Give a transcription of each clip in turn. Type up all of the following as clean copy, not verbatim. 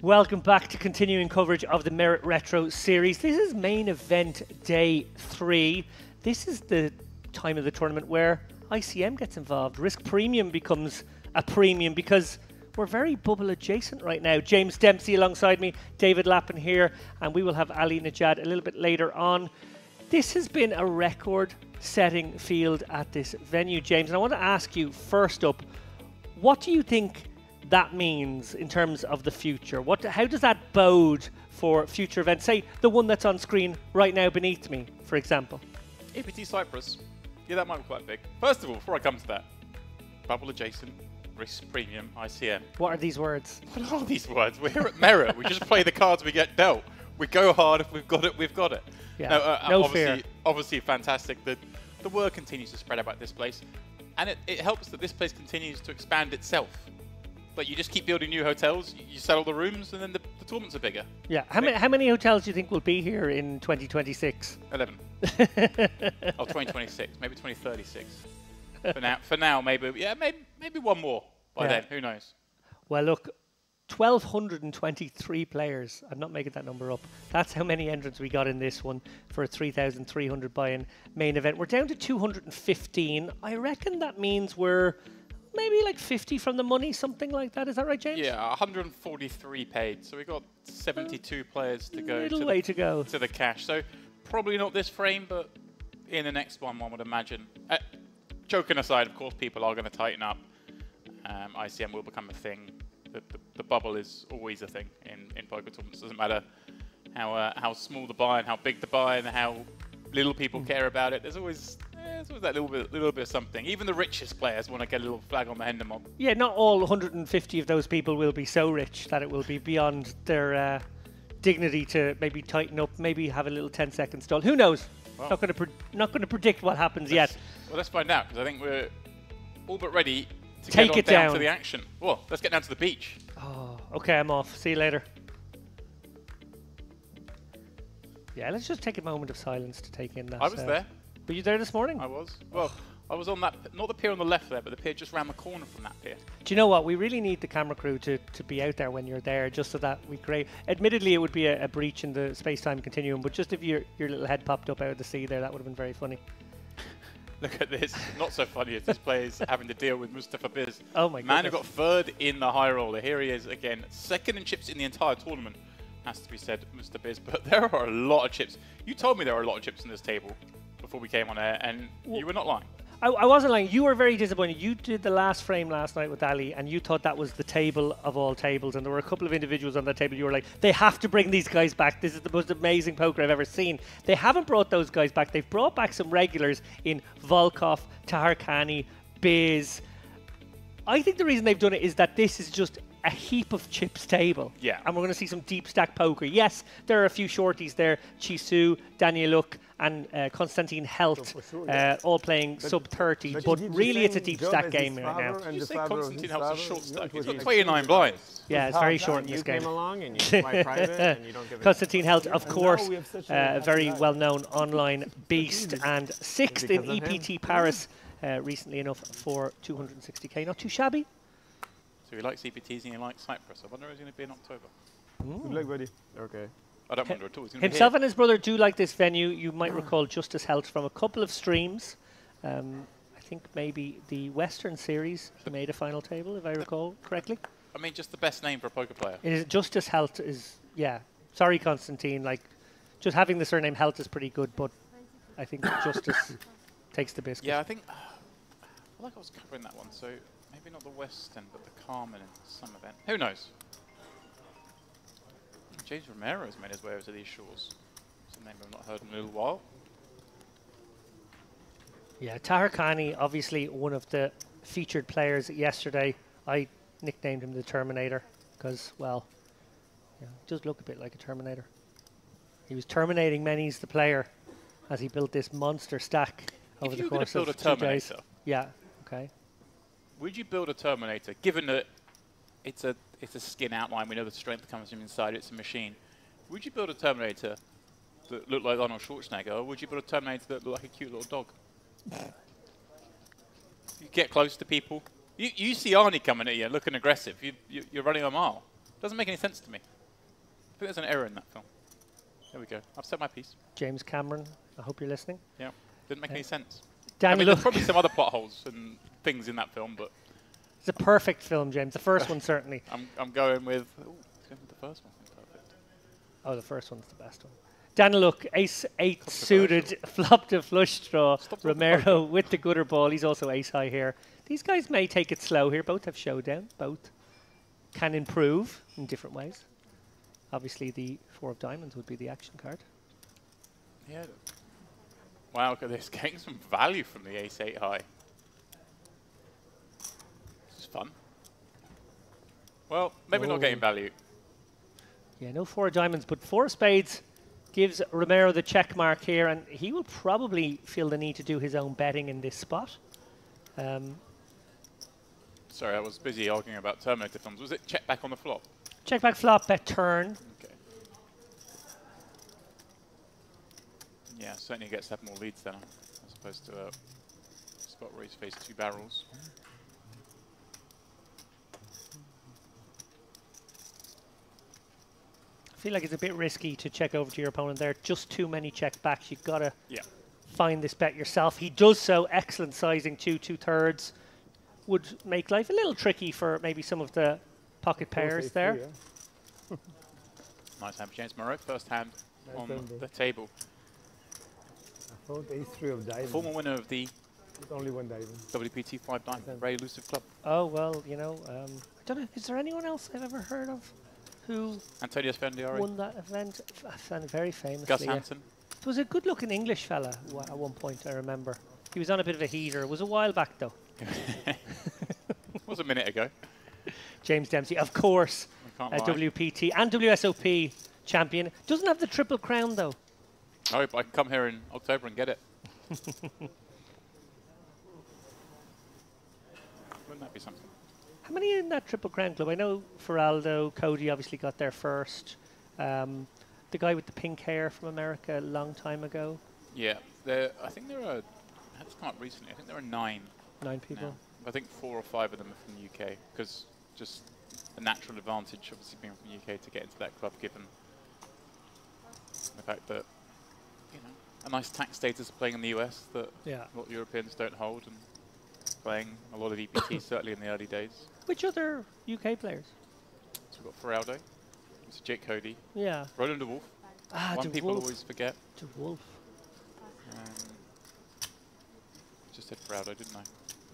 Welcome back to continuing coverage of the Merit Retro series. This is main event day 3. This is the time of the tournament where ICM gets involved. Risk premium becomes a premium because we're very bubble adjacent right now. James Dempsey alongside me, David Lappin here, and we will have Ali Najad a little bit later on. This has been a record-setting field at this venue, James, and I want to ask you first up, what do you think that means in terms of the future? How does that bode for future events? Say the one that's on screen right now beneath me, for example. APT Cyprus. Yeah, that might be quite big. First of all, before I come to that, bubble adjacent, risk premium, ICM. What are these words? What are these words? We're here at Merit. We just play the cards we get dealt. We go hard. If we've got it, we've got it. Yeah. No fear. Obviously fantastic. The word continues to spread about this place, and it helps that this place continues to expand itself. Like, you just keep building new hotels, you settle the rooms, and then the tournaments are bigger. Yeah. How many hotels do you think will be here in 2026? 11. Oh, 2026, maybe 2036. For now, maybe one more by then. Who knows? Well, look, 1,223 players. I'm not making that number up. That's how many entrants we got in this one for a 3,300 buy-in main event. We're down to 215. I reckon that means we're maybe like 50 from the money, something like that. Is that right, James? Yeah, 143 paid. So we've got 72 players to go. Little way to go to the cash. So probably not this frame, but in the next one would imagine. Joking aside, of course, people are going to tighten up. ICM will become a thing. The bubble is always a thing in poker tournaments. It doesn't matter how small the buy and how big the buy and how little people care about it. There's always that little bit of something. Even the richest players want to get a little flag on the Hender mob. Yeah, not all 150 of those people will be so rich that it will be beyond their dignity to maybe tighten up, maybe have a little 10-second stall. Who knows? Well, not going to predict what happens yet. Well, let's find out, because I think we're all but ready to take it down to the action. Well, let's get down to the beach. Oh, okay, I'm off. See you later. Yeah, let's just take a moment of silence to take in that. I was there. Were you there this morning? I was. Well, I was on that, not the pier on the left there, but the pier just around the corner from that pier. Do you know what? We really need the camera crew to be out there when you're there, just so that we create... Admittedly, it would be a breach in the space-time continuum, but just if your little head popped up out of the sea there, that would have been very funny. Look at this. Not so funny as this player's having to deal with Mustafa Biz. Oh my god. Man who got third in the high roller. Here he is again. Second in chips in the entire tournament, has to be said, Mr. Biz. But there are a lot of chips. You told me there were a lot of chips in this table before we came on air, and you were not lying. I wasn't lying. You were very disappointed. You did the last frame last night with Ali, and you thought that was the table of all tables, and there were a couple of individuals on that table. You were like, they have to bring these guys back. This is the most amazing poker I've ever seen. They haven't brought those guys back. They've brought back some regulars in Volkov, Taharkani, Biz. I think the reason they've done it is that this is just a heap of chips table. Yeah. And we're going to see some deep stack poker. Yes, there are a few shorties there. Chisu, Danieluk, and Konstantin Helt, all playing sub 30. But really, it's a deep stack game right now. Did you say Konstantin Helt's a short stack? He's got 29 blinds. Yeah, it's very short in this game. Konstantin Helt, of course, a very well-known online beast, and 6th in EPT Paris recently enough for 260k. Not too shabby. So he likes EPTs and he likes Cyprus. I wonder who's going to be in October. Good luck, buddy. Okay. I don't wonder at all. Himself and his brother do like this venue. You might recall Justice Helt from a couple of streams. I think maybe the Western Series he made a final table, if I recall correctly. I mean, just the best name for a poker player. It is Justice Helt is, yeah. Sorry, Konstantin. Like, just having the surname Helt is pretty good, but I think Justice takes the biscuit. Yeah, I think. I like I was covering that one, so maybe not the Western, but the Carmen in some event. Who knows? James Romero's made his way over to these shores. It's a name I've not heard in a little while. Yeah, Taharkani, obviously one of the featured players yesterday. I nicknamed him the Terminator because, well, yeah, he does look a bit like a Terminator. He was terminating Meny's the player as he built this monster stack over the course of 2 days. Yeah, okay. Would you build a Terminator, given that it's a skin outline, we know the strength comes from inside, it's a machine. Would you build a Terminator that looked like Arnold Schwarzenegger, or would you build a Terminator that looked like a cute little dog? You get close to people. You see Arnie coming at you looking aggressive. You're running a mile. Doesn't make any sense to me. think there's an error in that film. There we go. I've said my piece. James Cameron, I hope you're listening. Yeah. Didn't make any sense. Daniel, I mean, there's probably some other plot holes and things in that film, but it's a perfect film, James. The first one, certainly. I'm going with... Ooh, let's go with the first one. Perfect. Oh, the first one's the best one. Daniel, look, ace-8 suited, flop to flush draw. Romero with the gutter ball. He's also ace-high here. These guys may take it slow here. Both have showdown. Both can improve in different ways. Obviously, the 4 of diamonds would be the action card. Yeah. Wow, look at this. Getting some value from the ace-8 high. This is fun. Well, maybe not getting value. Yeah, no 4 of diamonds, but 4 of spades gives Romero the check mark here, and he will probably feel the need to do his own betting in this spot. Sorry, I was busy arguing about Terminator films. Was it check back on the flop? Check back flop, bet turn. Okay. Yeah, certainly gets to have more leads then, as opposed to a spot where he's faced 2 barrels. I feel like it's a bit risky to check over to your opponent there. Just too many check backs. You've got to find this bet yourself. He does so. Excellent sizing, 2/2. Would make life a little tricky for maybe some of the pocket pairs there. Yeah. Nice hand for James Moreau. First hand on the table. I thought ace-3 of diamonds. Former winner of the With only 1 diamond. WPT 5 Diamond. Very elusive club. Oh, well, you know, I don't know. Is there anyone else I've ever heard of who Antonio Spendiari. won that event? Very famously. Gus Hansen. It was a good-looking English fella at one point, I remember. He was on a bit of a heater. It was a while back, though. It was a minute ago. James Dempsey, of course, I can't lie. WPT and WSOP champion. Doesn't have the triple crown, though. I hope I can come here in October and get it. Wouldn't that be something? How many in that triple crown club? I know Feraldo, Cody obviously got there first. The guy with the pink hair from America a long time ago. Yeah, I think there are, that's come up recently, I think there are 9. 9 people. Now. I think 4 or 5 of them are from the UK, because just the natural advantage, obviously being from the UK, to get into that club, given the fact that, you know, a nice tax status of playing in the US that a lot of Europeans don't hold, and playing a lot of EPT, certainly in the early days. Which other UK players? So we've got Feraldo, Mr. Jake Cody, Yeah. Roland de Wolf, one people always forget. De Wolf. Just said Feraldo, didn't I?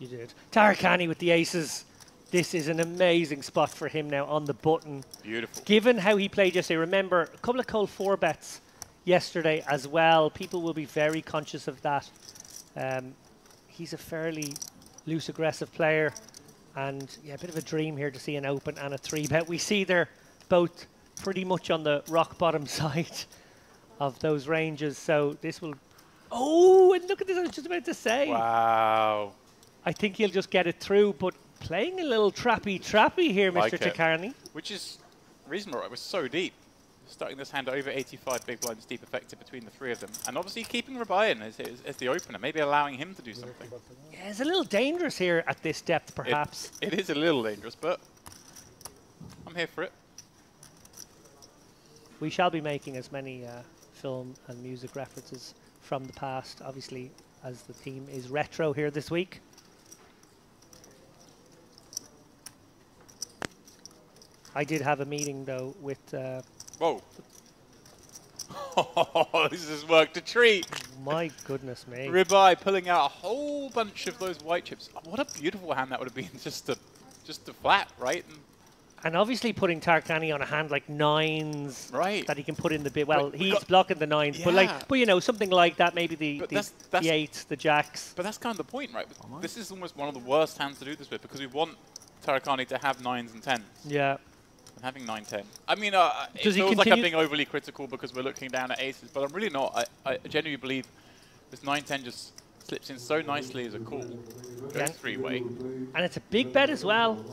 You did. Tarakani with the aces. This is an amazing spot for him now on the button. Beautiful. Given how he played yesterday, remember, a couple of cold 4 bets yesterday as well. People will be very conscious of that. He's a fairly loose, aggressive player. And yeah, a bit of a dream here to see an open and a 3 bet. We see they're both pretty much on the rock bottom side of those ranges. So this will... Oh, and look at this, I was just about to say. Wow. I think he'll just get it through, but playing a little trappy here, Like Mr. Takarny. Which is reasonable. It was so deep. Starting this hand over 85 big blinds deep effective between the 3 of them. And obviously keeping Rabai in as the opener, maybe allowing him to do something. Yeah, it's a little dangerous here at this depth, perhaps. It is a little dangerous, but I'm here for it. We shall be making as many film and music references from the past, obviously, as the theme is retro here this week. I did have a meeting, though, with... Whoa. This has worked a treat. My goodness me. Ribeye pulling out a whole bunch of those white chips. Oh, what a beautiful hand that would have been, just to flat, right? And obviously putting Tarakani on a hand like 9s that he can put in the bit. Well, he's blocking the 9s, but you know, something like that, maybe the 8s, the jacks. But that's kind of the point, right? This is almost one of the worst hands to do this with, because we want Tarakani to have 9s and 10s. Yeah. And having 9-10. I mean, it feels like I'm being overly critical because we're looking down at aces, but I'm really not. I genuinely believe this 9-10 just slips in so nicely as a call. Goes 3-way. And it's a big bet as well.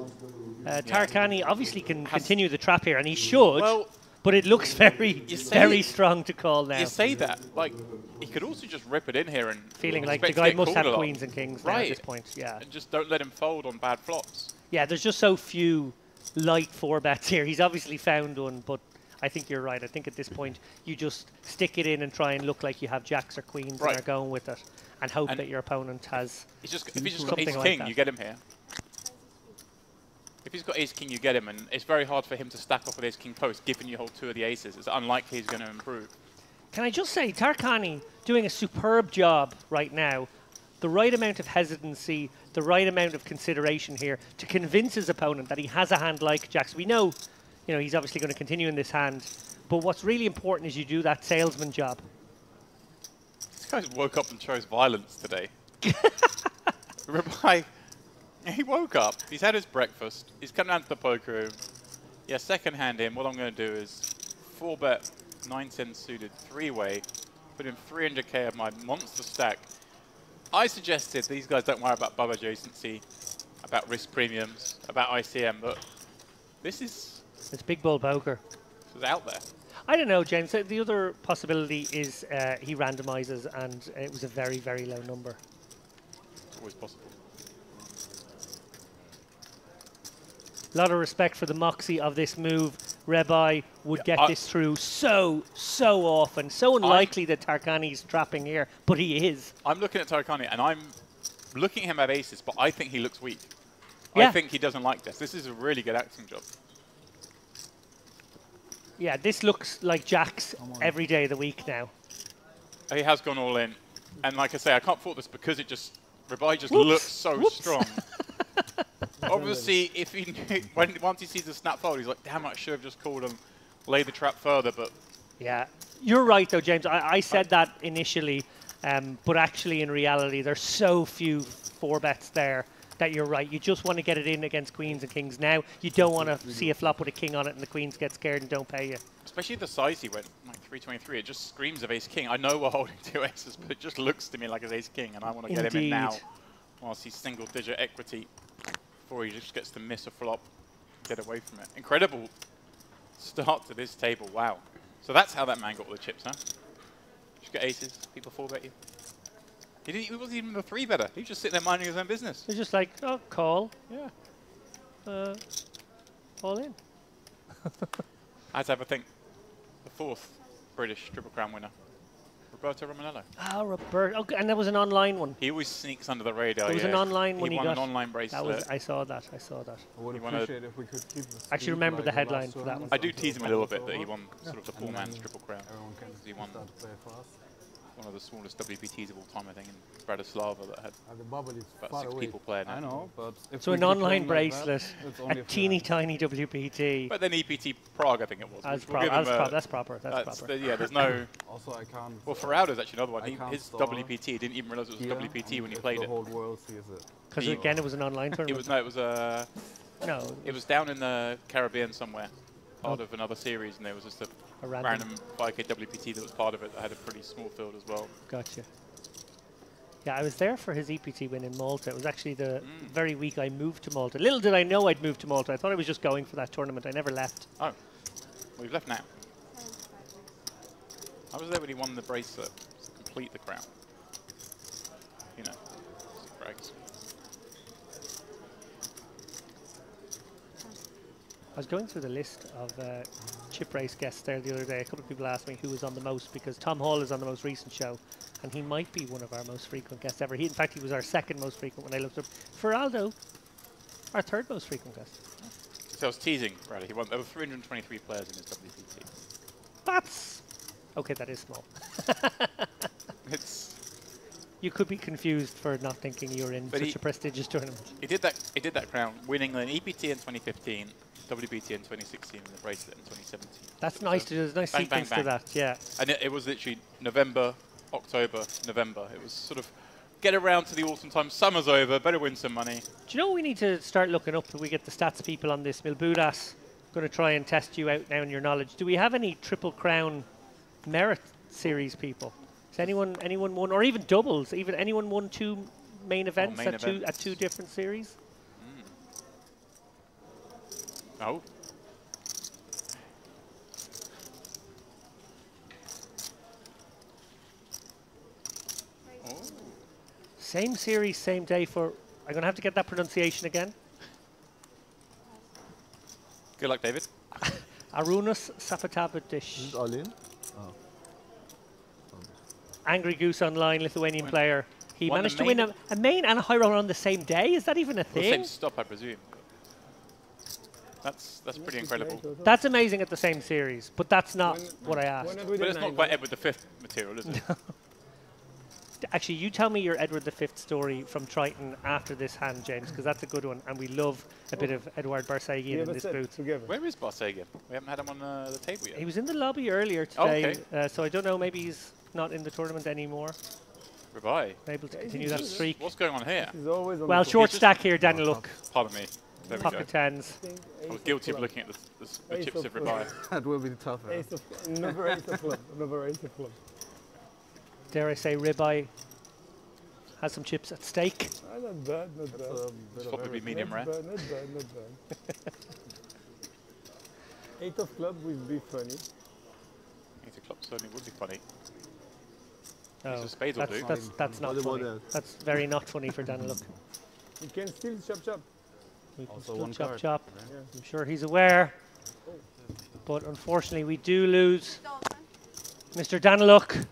Tarakani obviously can continue the trap here, and he should. Well, but it looks very strong to call now. You say that. Like, he could also just rip it in here and... Feeling like the guy must have queens and kings now at this point. Yeah. And just don't let him fold on bad flops. Yeah, there's just so few light 4 bets here. He's obviously found one, but I think you're right. I think at this point you just stick it in and try and look like you have jacks or queens and are going with it, and hope that your opponent has. It's just if he's just got something ace like king, that. you get him here. If he's got ace king, you get him, and it's very hard for him to stack off with ace king post, given you hold 2 of the aces. It's unlikely he's going to improve. Can I just say, Tarkani doing a superb job right now. The right amount of hesitancy, the right amount of consideration here to convince his opponent that he has a hand like jacks. We know, he's obviously going to continue in this hand, but what's really important is you do that salesman job. This guy woke up and chose violence today. He woke up, he's had his breakfast, he's come down to the poker room. Yeah, second hand in, what I'm going to do is 4-bet 9-10 suited 3-way, put in 300k of my monster stack. I suggested these guys don't worry about bub adjacency, about risk premiums, about ICM, but this is... It's big bull poker. This is out there. I don't know, James. The other possibility is he randomizes and it was a very, very low number. It's always possible. A lot of respect for the moxie of this move. Rebai would get this through so often. So unlikely that Tarkani's trapping here, but he is. I'm looking at Tarkani and I'm looking at him have aces, but I think he looks weak. Yeah. I think he doesn't like this. This is a really good acting job. Yeah, this looks like jacks every day of the week now. He has gone all in. And like I say, I can't fault this because Rebai just looks so strong. Obviously, if he once he sees the snap fold, he's like, damn, I should have just called him, lay the trap further, but... Yeah, you're right though, James. I said that initially, but actually in reality, there's so few 4-bets there that you're right. You just want to get it in against queens and kings now. You don't want to see a flop with a king on it and the queens get scared and don't pay you. Especially the size he went, like 323, it just screams of ace-king. I know we're holding 2 aces, but it just looks to me like it's ace-king, and I want to get him in now whilst he's single-digit equity. Before he just gets to miss a flop, get away from it. Incredible start to this table, wow. So that's how that man got all the chips, huh? Just get aces, people 4-bet you. He wasn't even a 3-better, he was just sitting there minding his own business. He's just like, oh, call. Yeah. All in. I had to have a think. The 4th British Triple Crown winner. Roberto Romanello. Ah, Roberto. Okay, and there was an online one. He always sneaks under the radar. There was an online one. He won an online bracelet. I saw that. I would appreciate if we could keep this. Actually, remember the headline for that one. I do tease him a little bit that he won sort of the poor man's Triple Crown. He won one of the smallest WPTs of all time, I think, in Bratislava that had about 6 people playing. I know, but if so an online bracelet, a teeny tiny WPT. But then EPT Prague, I think it was. That's proper. Yeah, there's no. Also, I can't. Well, Ferraudo's actually another one. His WPT didn't even realize it was WPT when he played it. The whole world sees it. Because again, it was an online tournament. It was down in the Caribbean somewhere, part of another series, and there was just a random 5K WPT that was part of it that had a pretty small field as well. Gotcha. Yeah, I was there for his EPT win in Malta. It was actually the very week I moved to Malta. Little did I know I'd moved to Malta. I thought I was just going for that tournament. I never left. Oh. Well, you've left now. I was there when he won the bracelet to complete the crown. You know, brags. I was going through the list of chip race guests there the other day. A couple of people asked me who was on the most because Tom Hall is on the most recent show and he might be one of our most frequent guests ever. In fact, he was our 2nd most frequent when I looked up. Feraldo, our 3rd most frequent guest. So I was teasing, Bradley. There were 323 players in his WPT. That's... Okay, that is small. You could be confused for not thinking you're in such a prestigious tournament. He did that crown, winning an EPT in 2015, WPT in 2016, and the bracelet in 2017. That's nice. There's a nice sequence to that, yeah. And it was literally November, October, November. It was sort of get around to the autumn time. Summer's over. Better win some money. Do you know what we need to start looking up? We get the stats people on this. Milbudas going to try and test you out now in your knowledge. Do we have any Triple Crown Merit Series people? Has anyone won, or even doubles? Even anyone won 2 main events at two different series? Oh. Same series, same day for... I'm going to have to get that pronunciation again. Good luck, David. Arunus This Sapatabadish. is all in? Oh. Angry Goose Online, Lithuanian player. He won the managed to win a main and a high roller on the same day. Is that even a The thing? same stop, I presume. That's pretty incredible. That's amazing at the same series, but that's not what I asked. But it's not quite Edward V material, is it? Actually, you tell me your Edward V story from Triton after this hand, James, because that's a good one, and we love a bit of Edward Barsagian in this booth. Where is Barsagian? We haven't had him on the table yet. He was in the lobby earlier today, okay. So I don't know, maybe he's not in the tournament anymore. Goodbye. Able to continue that streak. What's going on here? Well, short stack here, Daniel. Look, Pardon me. There we go. pocket tens. I was guilty of looking at the chips of ribeye. That will be tougher. Another ace of club. Another ace of club. Dare I say, ribeye has some chips at stake. Not bad, not bad. It's probably medium rare. Not bad, not bad. 8 of club would be funny. 8 of clubs certainly would be funny. Oh, Ace of spades will do. that's not What funny. about that? That's very not funny for Daniel. Look, You can still chop. we can Also still one chop card. chop. Yeah. I'm sure he's aware. But unfortunately, we do lose Mr. Daniluk.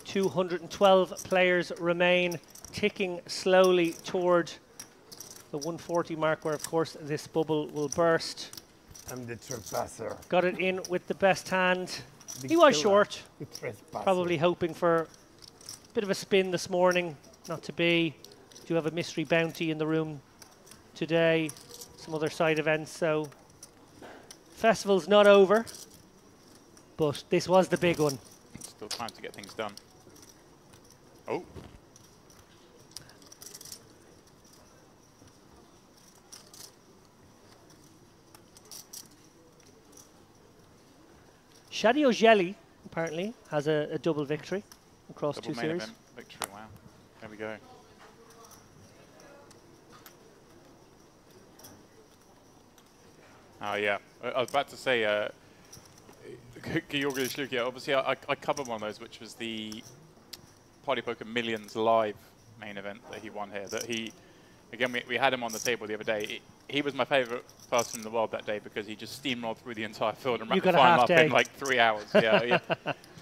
212 players remain, ticking slowly toward the 140 mark, where, of course, this bubble will burst. I'm the trespasser. Got it in with the best hand. The He was killer. short, The trespasser. probably hoping for a bit of a spin this morning. Not to be. Do have a mystery bounty in the room today. Some other side events, so festival's not over. But this was the big one. Still time to get things done. Oh. Shadio Jelly apparently has a double victory across Double two main series. event victory, wow. There we go. Oh yeah, I was about to say, Georgi Shlukia, obviously I covered one of those, which was the Party Poker Millions live main event that he won here. That he, again, we had him on the table the other day. He was my favourite person in the world that day because he just steamrolled through the entire field and wrapped the final up in like 3 hours. Yeah.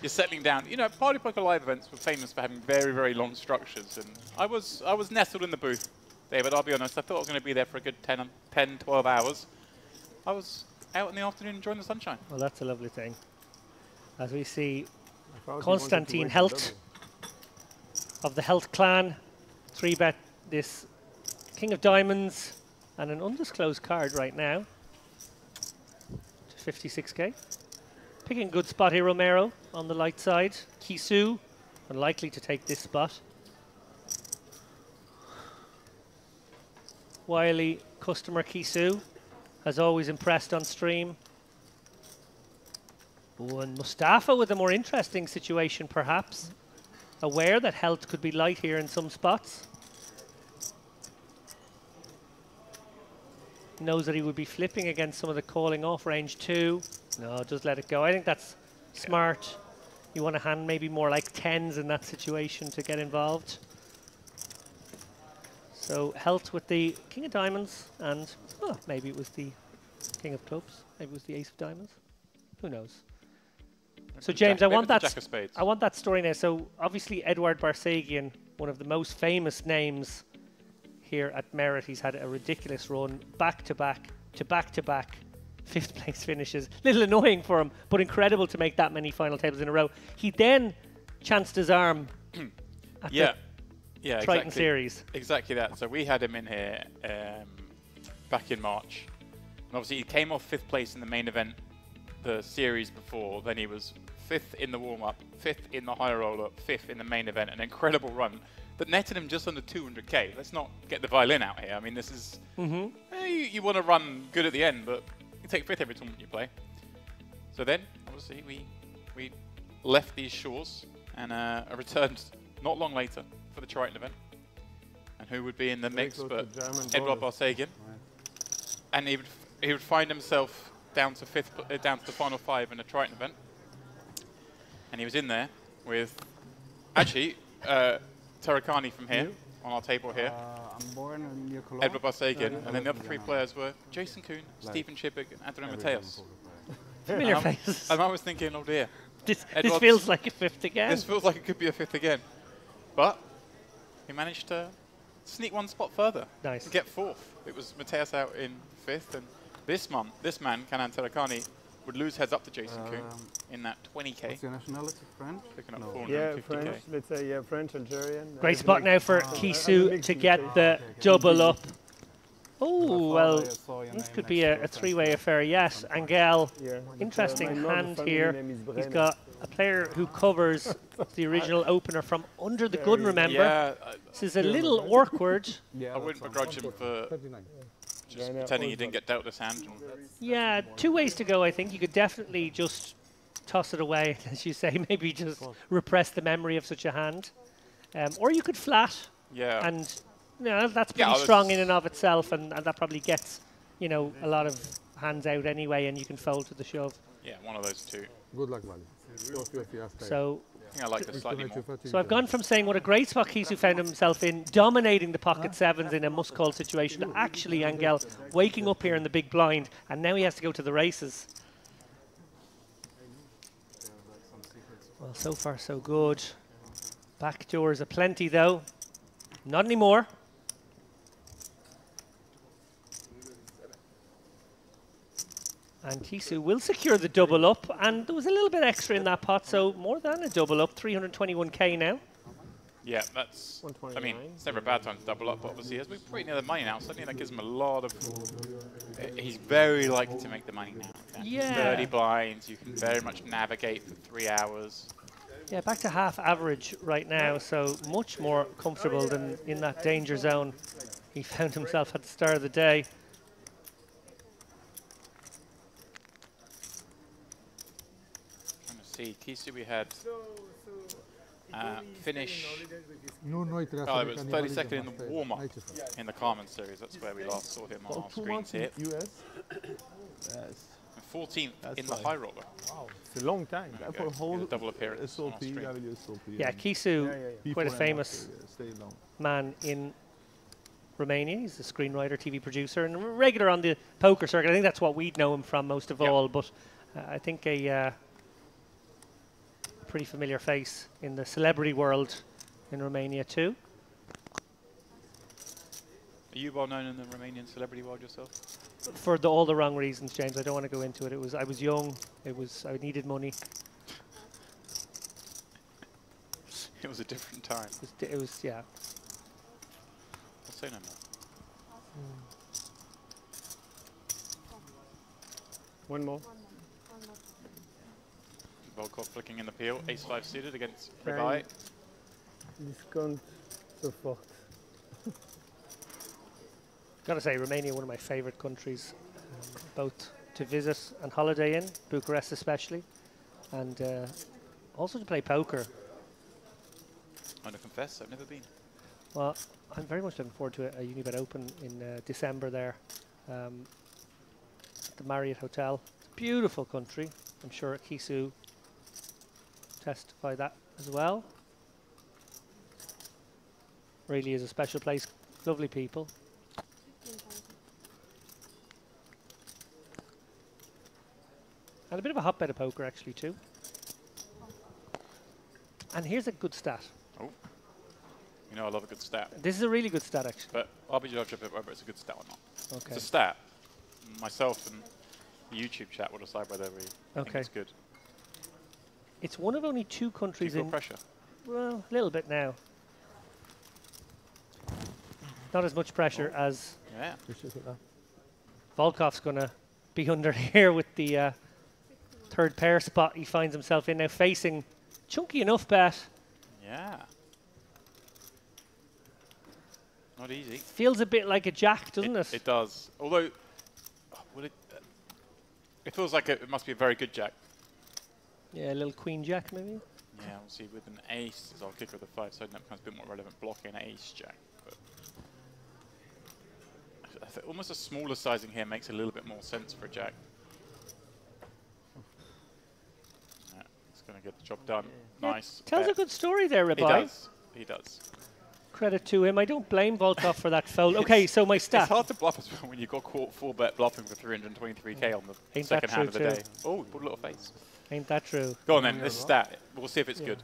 You're settling down. You know, Party Poker live events were famous for having very, very long structures, and I was nestled in the booth, David. I'll be honest. I thought I was going to be there for a good 10, 12 hours. I was out in the afternoon enjoying the sunshine. Well, that's a lovely thing. As we see I thought you Konstantin wanted to Helt wait of the Helt clan 3-bet this King of Diamonds and an undisclosed card right now to 56k. Picking a good spot here, Romero on the light side. Kisu unlikely to take this spot. Wily customer Kisu has always impressed on stream. Oh, and Mustafa with a more interesting situation, perhaps. Aware that health could be light here in some spots. Knows that he would be flipping against some of the calling off range too. No, just let it go. I think that's smart. You want to hand maybe more like 10s in that situation to get involved. So health with the King of Diamonds, and maybe it was the King of Clubs. Maybe it was the Ace of Diamonds. Who knows? So James, I want that story now. So obviously Edward Barsagian, one of the most famous names here at Merit. He's had a ridiculous run, back-to-back, fifth place finishes. Little annoying for him, but incredible to make that many final tables in a row. He then chanced his arm at the Triton series. Exactly that. So we had him in here back in March. And obviously he came off 5th place in the main event the series before. Then he was 5th in the warm-up, 5th in the high roller, 5th in the main event. An incredible run that netted him just under 200k. Let's not get the violin out here. I mean, this is... you want to run good at the end, but you take 5th every tournament you play. So then, obviously, we left these shores and returned not long later for the Triton event. And who would be in the mix but Edward Barsagian. Right. And he would find himself down to down to the final 5 in a Triton event. And he was in there with, actually, Tarakani from here. on our table here. I'm born near Cologne. Edward Barsagan, and then the other three players were Jason Kuhn, Stephen Chibik, and Adrian Mateos. Familiar faces. And I was thinking, oh dear. This Edward's- feels like a fifth again. This feels like it could be a fifth again. But he managed to sneak one spot further. Nice. And get fourth. It was Mateus out in fifth, and this man, Kanan Terakani, would lose heads up to Jason Kuhn in that 20k. What's your nationality? French? Picking up No. 450k. Yeah, French. Let's say yeah, French, Algerian. Great spot now for Kisu to get the double up. Oh, well, this could be a three-way affair. Yes, Angel, Yeah. interesting my hand family here. name is He's Brenner. got a player who covers the original opener from under the gun, remember? Yeah, This is a little awkward. Yeah, I wouldn't begrudge him for just pretending he didn't get dealt this hand. Yeah, two ways to go, I think. You could definitely just toss it away, as you say, maybe just repress the memory of such a hand. Or you could flat, Yeah. and you know, that's Yeah, pretty I strong was- in and of itself, and that probably gets, you know, a lot of hands out anyway, and you can fold to the shove. Yeah, one of those two. Good luck, buddy. So I think I like this slightly more. So I've gone from saying what a great spot Kisu found himself in, dominating the pocket sevens in a must-call situation, to actually Angel waking up here in the big blind, and now he has to go to the races. Well, so far so good. Backdoors aplenty though. Not anymore. And Kisu will secure the double up, and there was a little bit extra in that pot, so more than a double up, 321k now. Yeah, that's. I mean, 129. it's never a bad time to double up, but obviously, as we're pretty near the money now, suddenly that gives him a lot of. He's very likely to make the money now. Yeah. 30 blinds, you can very much navigate for 3 hours. Yeah, back to half average right now, so much more comfortable than in that danger zone he found himself at the start of the day. Trying to see, Kisu we had finish. No, Oh, it was 32nd in the warm-up in the Carmen series. That's where we last saw him on our screens here. US. Yes. And 14th That's in the fine. high roller. Wow, it's a long time. There we For go. a whole Double appearance on our SOP, screen. SOP. Yeah, Kisu, Yeah. quite a famous Stay long. man in Romania. He's a screenwriter, TV producer, and a regular on the poker circuit. I think that's what we'd know him from most of Yeah. all, but I think a pretty familiar face in the celebrity world in Romania too. Are you well known in the Romanian celebrity world yourself? For all the wrong reasons, James. I don't want to go into it. I was young. I needed money. It was a different time. It was yeah. I'll say no more. One more. Volkov flicking in the peel. Ace-5 suited against Carry. Ribai. Discount support. Gotta say, Romania, one of my favorite countries, both to visit and holiday in, Bucharest especially, and also to play poker. I'm going to confess, I've never been. Well, I'm very much looking forward to a Unibet Open in December there at the Marriott Hotel. It's a beautiful country. I'm sure Kisu testify that as well. Really is a special place. Lovely people. And a bit of a hotbed of poker actually too. And here's a good stat. Oh. You know I love a good stat. This is a really good stat actually. But I'll be judged of it whether it's a good stat or not. Okay. It's a stat. Myself and the YouTube chat will decide whether we think Okay. it's good. It's one of only two Do you countries feel in. pressure? Well, a little bit now. Not as much pressure as Yeah. Volkov's going to be under here with the third pair spot he finds himself in now, facing chunky enough bet. Yeah. Not easy. Feels a bit like a jack, doesn't it? It does. Although, it feels like it must be a very good jack. Yeah, a little queen jack maybe. Yeah, we'll see. With an ace, as I'll kick with a 5, so that becomes a bit more relevant. Blocking an ace jack. But I think almost a smaller sizing here makes a little bit more sense for a jack. It's going to get the job done. Yeah, Nice. Tells bet. a good story there, He Ribai. does. He does. Credit to him. I don't blame Volkov for that foul. Okay, so my It's stat. hard to bluff as well when you got caught full bet bluffing for 323k on the Ain't that second hand of true the too? day. Oh, put a little face. Ain't that true? Go on then, this stat. We'll see if it's good.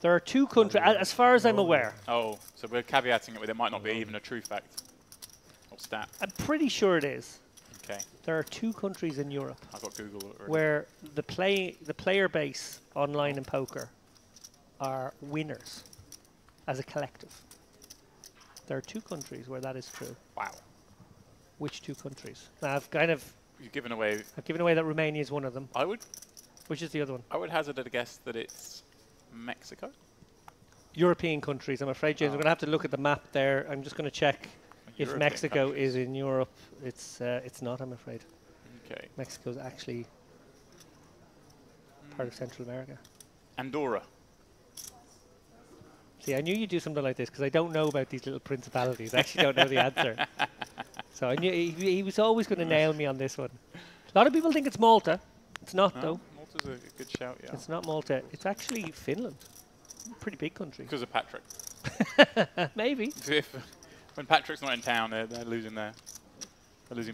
There are 2 countries, as far as I'm aware. Oh, so we're caveating it with it might not be even a true fact. Or stat. I'm pretty sure it is. Okay, There are 2 countries in Europe I've got Google already. where the player base online in poker are winners as a collective. There are 2 countries where that is true. Wow. Which 2 countries? Now I've You've given away. given away that Romania is one of them. I would Which is the other one? hazard a guess that it's Mexico. European countries. I'm afraid, James. I'm going to have to look at the map there. I'm just going to check if European Mexico countries. is in Europe. It's not, I'm afraid. Okay. Mexico's actually part of Central America. Andorra. See, I knew you'd do something like this because I don't know about these little principalities. I actually don't know the answer. So I knew he was always going to nail me on this one. A lot of people think it's Malta. It's not, though. Malta's a good shout, yeah. It's not Malta. It's actually Finland. Pretty big country. Because of Patrick. Maybe. When Patrick's not in town, they're losing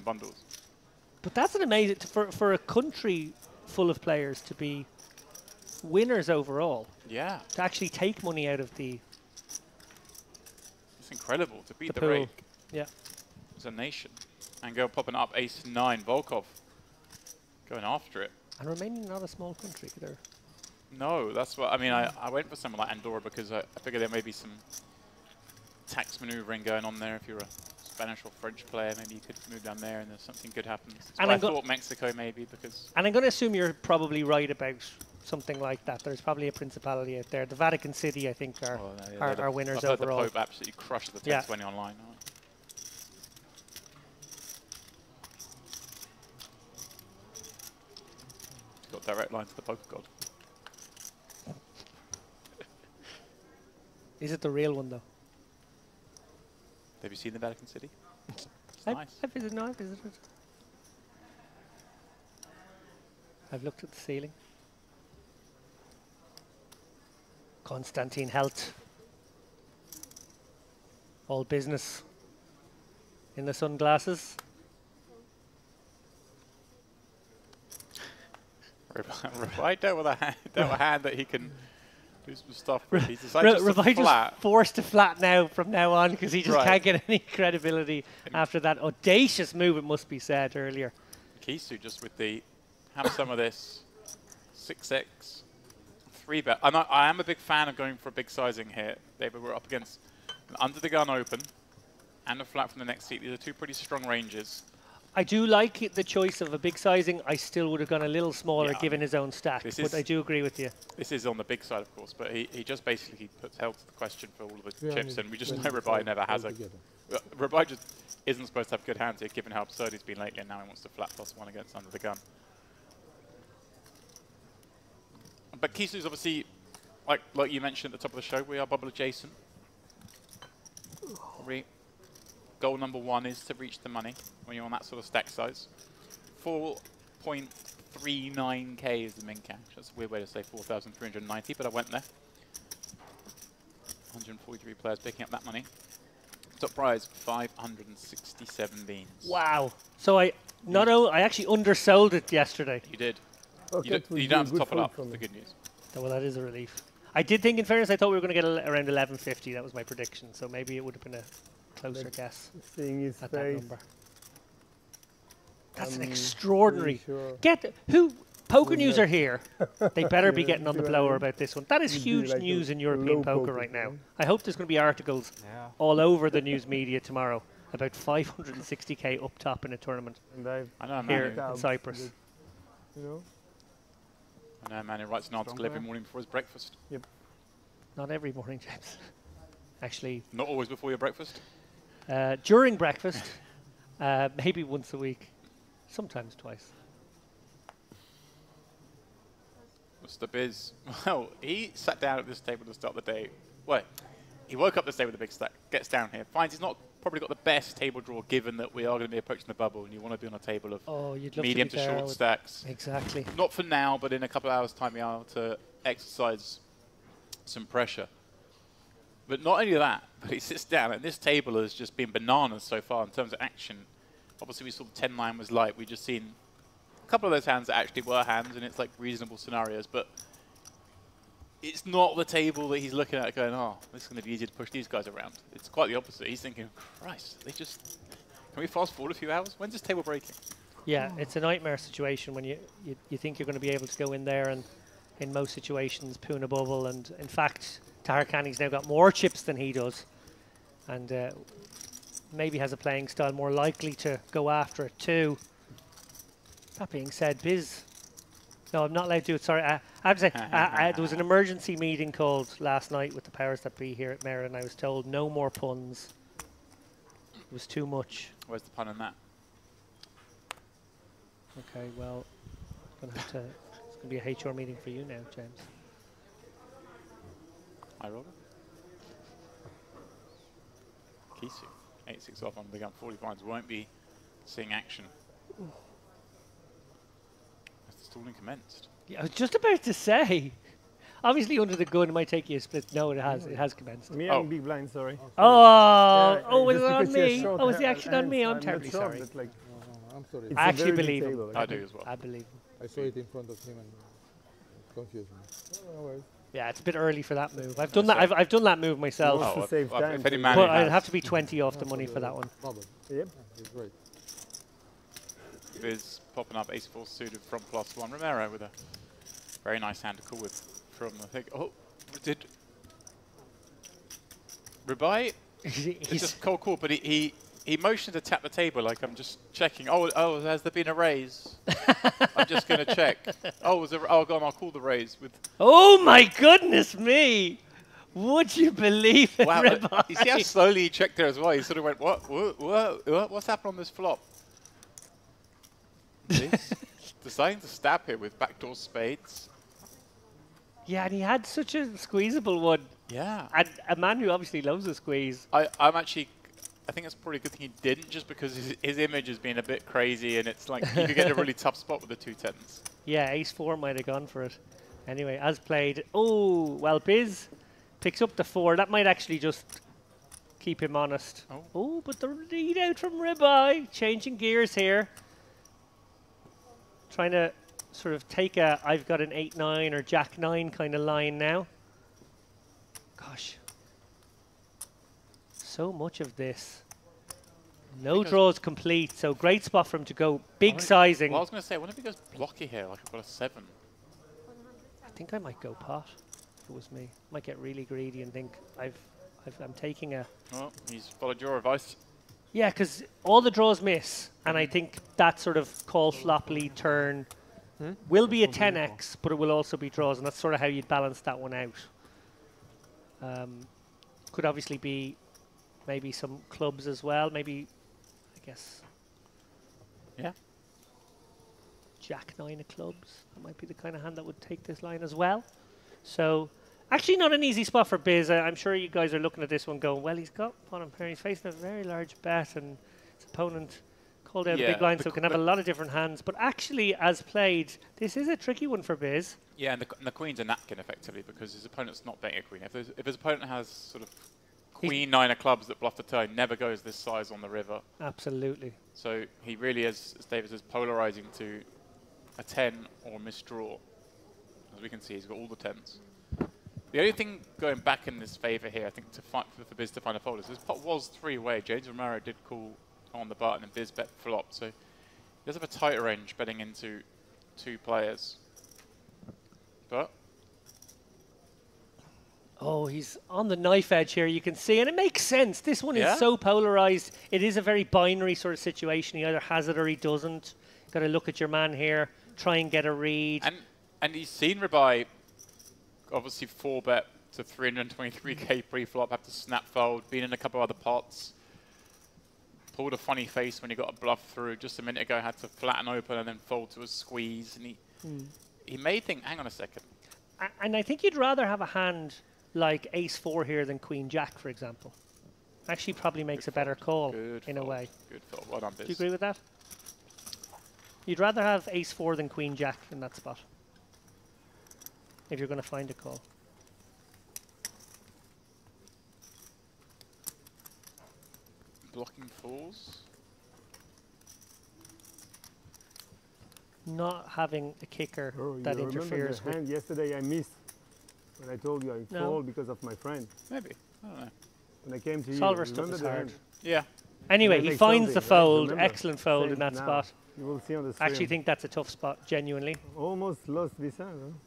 bundles. But that's an amazing, for a country full of players to be winners overall, Yeah, to actually take money out of the it's incredible to beat the pool. rake Yeah. as a nation and go popping up ace-9. Volkov going after it. And Romania not a small country either. No, that's what I mean. I went for someone like Andorra because I figured there may be some tax maneuvering going on there. If you're a Spanish or French player, maybe you could move down there and there's something good happens. And I I'm thought Mexico maybe because And I'm going to assume you're probably right about something like that. There's probably a principality out there. The Vatican City, I think, are winners I've heard overall. the Pope absolutely crushes the Yeah. 1020 online. He's got direct line to the poker god. Is it the real one, though? Have you seen the Vatican City? It's I've nice. visited. No, I've visited. I've looked at the ceiling. Constantine Helt. All business. In the sunglasses. Right dealt with a hand that he can do some stuff with. He's decided just to Revive flat. is forced to flat now from now on because he just Right. can't get any credibility after that audacious move, it must be said earlier. Kisu just with the have some of this 6x 3-bet. I am a big fan of going for a big sizing here, David. We're up against an under the gun open and a flat from the next seat. These are 2 pretty strong ranges. I do like the choice of a big sizing. I still would have gone a little smaller Yeah, given his own stack, this but is- I do agree with you. This is on the big side, of course, but he just basically puts health to the question for all of the Yeah, chips, I and we mean, just know 25 Rabai never has a... altogether. Rabai just isn't supposed to have good hands here, given how absurd he's been lately, and now he wants to flat +1 against under the gun. But Kisu's obviously, like you mentioned at the top of the show, we are bubble adjacent. Goal number 1 is to reach the money when you're on that sort of stack size. 4.39k is the min cash. That's a weird way to say 4,390, but I went there. 143 players picking up that money. Top prize, 567 beans. Wow. So I actually undersold it yesterday. You did. Oh, You that don't, would you be don't a have to good top it fold up, for that's me. the good news. Well, that is a relief. I did think, in fairness, I thought we were going to get around 1150. That was my prediction. So maybe it would have been a closer But guess Seeing his at that face, number. That's an I'm extraordinary. pretty sure. Poker Would News not. are here. They better be Yeah, getting on the do I blower mean? about this one. That is It'd be huge like a news in European low poker poker right now. thing. I hope there's going to be articles Yeah. all over the news media tomorrow about 560k up top in a tournament And I've I know a here man, Doubts in Cyprus. that, you know, who writes an article Strong every player. morning before his breakfast. Not every morning, James. Actually, Not always before your breakfast. during breakfast, maybe once a week, sometimes twice. Mr. Biz, well, he sat down at this table to start the day. Well, he woke up this day with a big stack, gets down here, finds he's not probably got the best table draw given that we are going to be approaching the bubble and you want to be on a table of Oh, you'd love medium to to be there short with- stacks. Exactly. Not for now, but in a couple of hours' time, you are to exercise some pressure. But not only that, but he sits down, and this table has just been bananas so far in terms of action. Obviously, we saw the 10 line was light. We just seen a couple of those hands that actually were hands, and it's like reasonable scenarios. But it's not the table that he's looking at going, oh, this is going to be easy to push these guys around. It's quite the opposite. He's thinking, Christ, they just... Can we fast forward a few hours? When's this table breaking? Yeah, it's a nightmare situation when you think you're going to be able to go in there and in most situations poon a bubble, and in fact Taharkani's now got more chips than he does, and maybe has a playing style more likely to go after it too. That being said, Biz, no, I'm not allowed to do it, sorry. I have to say, there was an emergency meeting called last night with the powers that be here at Mera, and I was told no more puns. It was too much. Where's the pun on that? Okay, well, gonna have to, it's going to be a HR meeting for you now, James. High roller. Kisu. 8-6 off on the gun. 40 points. Won't be seeing action. Has the stalling commenced? Yeah, I was just about to say. Obviously, under the gun, it might take you a split. No, it has. It has commenced. Me, Oh. I'm big blind, sorry. Oh, was just it on because you're me? short Oh, was the hand- action on me? I'm hands, terribly not sure, sorry. but like, I'm sorry. it's I a actually very big believe him. table, I do as well. I believe him. I saw it in front of him and it confused me. No worries. Yeah, it's a bit early for that move. I've done that. I've done that move myself, Oh, to save time, if any so man but has- I'd have to be 20 off the money for that one. Bubble. Yep. It's great. Viz popping up ace-4 suited from +1. Romero with a very nice hand to call with from, I think, oh, did Rubai? It's just cold call, but he motioned to tap the table like I'm just checking. Oh, has there been a raise? I'm just going to check. Oh, go on, I'll call the raise with. Oh my goodness me! Would you believe it, Wow, Ribeye? you see how slowly he checked there as well. He sort of went, what? What's happened on this flop? He's deciding to stab here with backdoor spades. Yeah, and he had such a squeezable one. Yeah. And a man who obviously loves a squeeze. I think it's probably a good thing he didn't, just because his image has been a bit crazy, and it's like you could get in a really tough spot with the 2 10s. Yeah, ace-4 might have gone for it. Anyway, as played. Oh, well, Biz picks up the 4. That might actually just keep him honest. Oh, but the lead out from Ribeye. Changing gears here. Trying to sort of take a I've got an 8-9 or Jack-9 kind of line now. Gosh. So much of this. No draws complete, so great spot for him to go. Big sizing. Well, I was going to say, what if he goes blocky here, like I've got a 7? I think I might go pot if it was me. Might get really greedy and think I'm taking a... Well, he's followed your advice. Yeah, because all the draws miss, and I think that sort of call flop lead turn will be a 10x, but it will also be draws, and that's sort of how you'd balance that one out. Could obviously be maybe some clubs as well, maybe, I guess, Yeah. Jack-9 of clubs. That might be the kind of hand that would take this line as well. So, actually not an easy spot for Biz. I'm sure you guys are looking at this one going, well, he's got bottom pair, he's facing a very large bet, and his opponent called out a big line, so can have a lot of different hands. But actually, as played, this is a tricky one for Biz. Yeah, and the queen's a napkin, effectively, because his opponent's not betting a queen. If his opponent has sort of queen 9 of clubs that bluff the turn, never goes this size on the river. Absolutely. So he really is, as David says, polarizing to a 10 or misdraw. As we can see, he's got all the 10s. The only thing going back in this favour here, I think, for Biz to find a fold is this pot was 3-way. James Romero did call on the button and Biz bet flop. So he does have a tighter range betting into 2 players. But oh, he's on the knife edge here, you can see, and it makes sense. This one Yeah. is so polarized. It is a very binary sort of situation. He either has it or he doesn't. Got to look at your man here, try and get a read. And he's seen Rabai obviously 4-bet to 323k pre-flop, have to snap fold, been in a couple other pots, pulled a funny face when he got a bluff through. Just a minute ago, had to flatten open and then fold to a squeeze. And he may think, hang on a second. And I think you'd rather have a hand like ace-4 here than queen-jack, for example. Actually probably makes a better call in a way. Good fold. Well done, Biz. Do you agree with that? You'd rather have ace-4 than queen-jack in that spot, if you're going to find a call. blocking fools. Not having a kicker Oh, that you remember interferes the with. hand yesterday I missed when I told you I No. fall because of my friend. Maybe. I don't know. When I came to Solver you, stuff remember is the hard. hand? Yeah. Anyway, Can I he make finds the something, right? fold. Remember? Excellent fold in Same that now. spot. You will see on the I stream. actually think that's a tough spot, genuinely. Almost lost this hand, huh?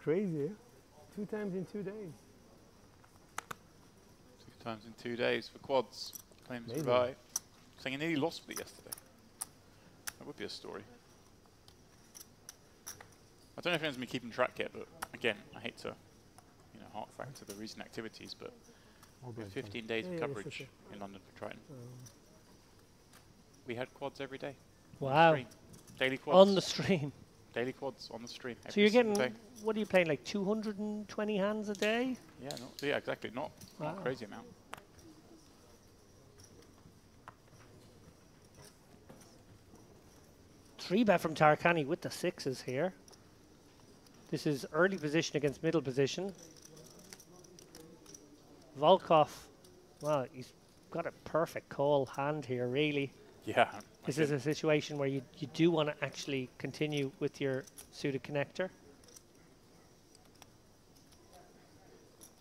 Crazy, eh? 2 times in 2 days. 2 times in 2 days for quads. Claims Amazing. revive. Saying he nearly lost with it yesterday. That would be a story. I don't know if anyone's been keeping track yet, but again, I hate to, hark back to the recent activities, but we have 15 days of Yeah, coverage it's okay. in London for Triton. We had quads every day. On the Wow. stream. Daily quads. On the stream. Daily quads on the stream. So every you're single getting, day. what are you playing, like 220 hands a day? Yeah, exactly. Not Wow. a crazy amount. Three bet from Tarakani with the sixes here. This is early position against middle position. Volkov, well, he's got a perfect call hand here, really. Yeah. This is a situation where you do want to actually continue with your suited connector.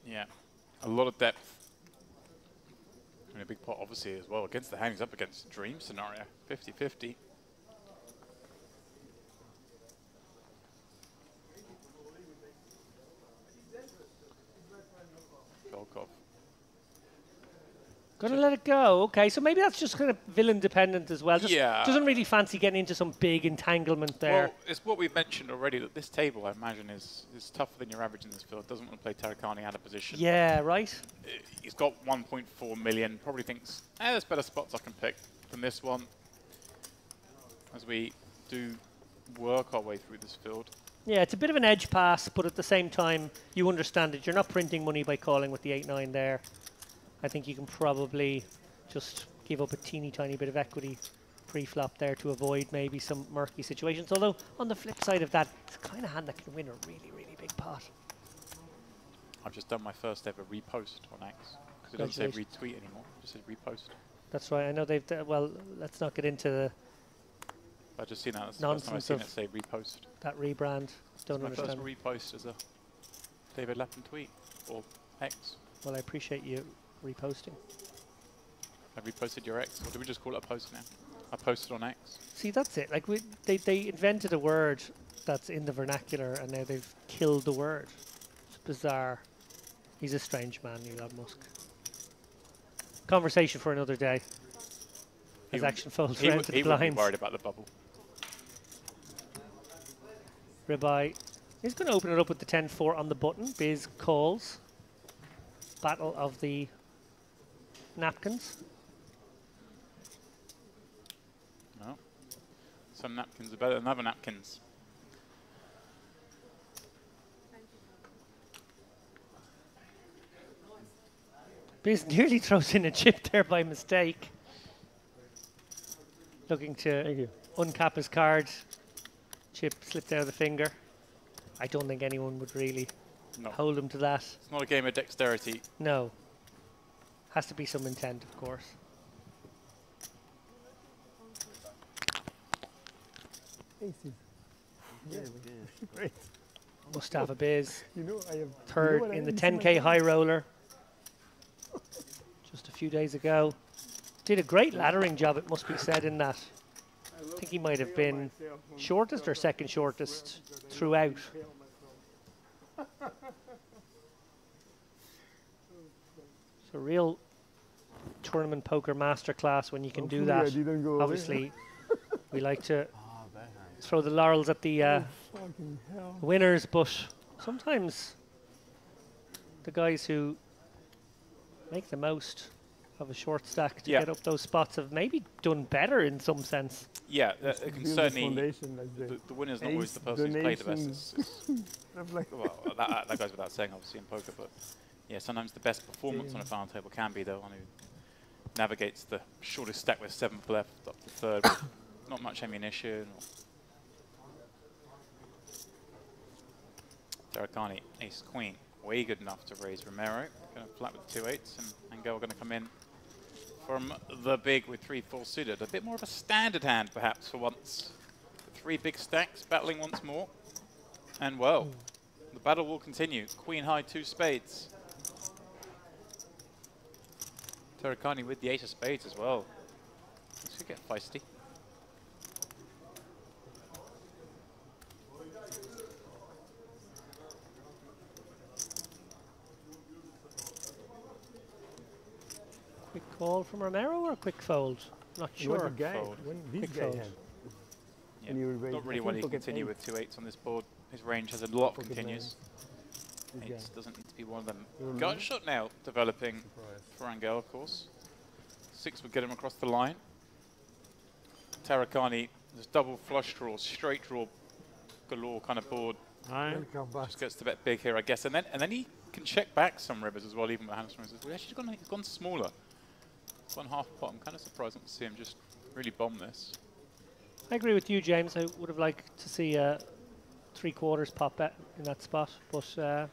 Yeah. A lot of depth. And a big pot, obviously, as well. Against the hand, he's up against Dream scenario. 50-50. Volkov. Gonna let it go. Okay, so maybe that's just kind of villain dependent as well. Just Yeah. doesn't really fancy getting into some big entanglement there. Well, it's what we've mentioned already, that this table, I imagine, is tougher than your average in this field. Doesn't want to play Tarakani out of position. Yeah, right. He's got 1.4 million. Probably thinks, there's better spots I can pick than this one. As we do work our way through this field. Yeah, it's a bit of an edge pass, but at the same time, you understand it. You're not printing money by calling with the 8-9 there. I think you can probably just give up a teeny tiny bit of equity pre-flop there to avoid maybe some murky situations. Although, on the flip side of that, it's the kind of hand that can win a really, really big pot. I've just done my first ever repost on X. Because it doesn't say retweet anymore. It just says repost. That's right. I know they've... well, let's not get into the I've just seen that. That's the first time I've seen nonsense it say repost. that rebrand. Don't My understand. first repost as a David Lappin tweet. Or X. Well, I appreciate you reposting. I reposted your X. Or do we just call it a post now? I posted on X. See, that's it. Like they invented a word that's in the vernacular, and now they've killed the word. It's bizarre. He's a strange man, Elon Musk. Conversation for another day. As action folds around to the he wouldn't be blinds. worried about the bubble. Ribeye. He's going to open it up with the 10-4 on the button. Biz calls. Battle of the napkins. No. Some napkins are better than other napkins. Biz nearly throws in a chip there by mistake. Looking to uncap his card. Chip slipped out of the finger. I don't think anyone would really hold him to that. It's not a game of dexterity. No. Has to be some intent, of course. Aces. Yeah, great. Mustafa Biz, You know, I have third in the 10K high roller. Just a few days ago. Did a great laddering job, it must be said, in that. I think he might have been shortest or second shortest throughout. It's a real tournament poker masterclass when you can do that. didn't go Obviously, we like to throw the laurels at the Fucking hell. winners, but sometimes the guys who make the most of a short stack to get up those spots have maybe done better in some sense. Yeah, it can Build the certainly. foundation, like The winner's not always the person who's played the best. I'm like, Well, that goes without saying, obviously, in poker. But yeah, sometimes the best performance on a final table can be the one who navigates the shortest stack with 7th left up to 3rd with not much ammunition. Tarakani, ace queen, way good enough to raise Romero. Going to flat with 2-8s, and Angel going to come in from the big with 3-4 suited. A bit more of a standard hand, perhaps, for once. 3 big stacks battling once more. And, well, the battle will continue. Queen high, 2 spades. Tarakani with the ace of spades as well. This could get feisty. Quick call from Romero or a quick fold? Not You want sure. the guy, Fold. when this Quick guy fold. had. Yeah. And you raise Not really I wanting think to pocket continue eight. with 2-8s on this board. His range has a lot of Pocket continues. This guy. 8s doesn't need to be one of them. You Gun remember? shot now developing Surprise. for Angel, of course. 6 would get him across the line. Tarakani, there's double flush draws, straight draw galore kind of board. Welcome back. Just gets to bet big here, I guess. And then he can check back some rivers as well, even with hand strings. Well, he's gone smaller. Gone half pot. I'm kind of surprised not to see him just really bomb this. I agree with you, James. I would have liked to see 3/4 pop bet in that spot, but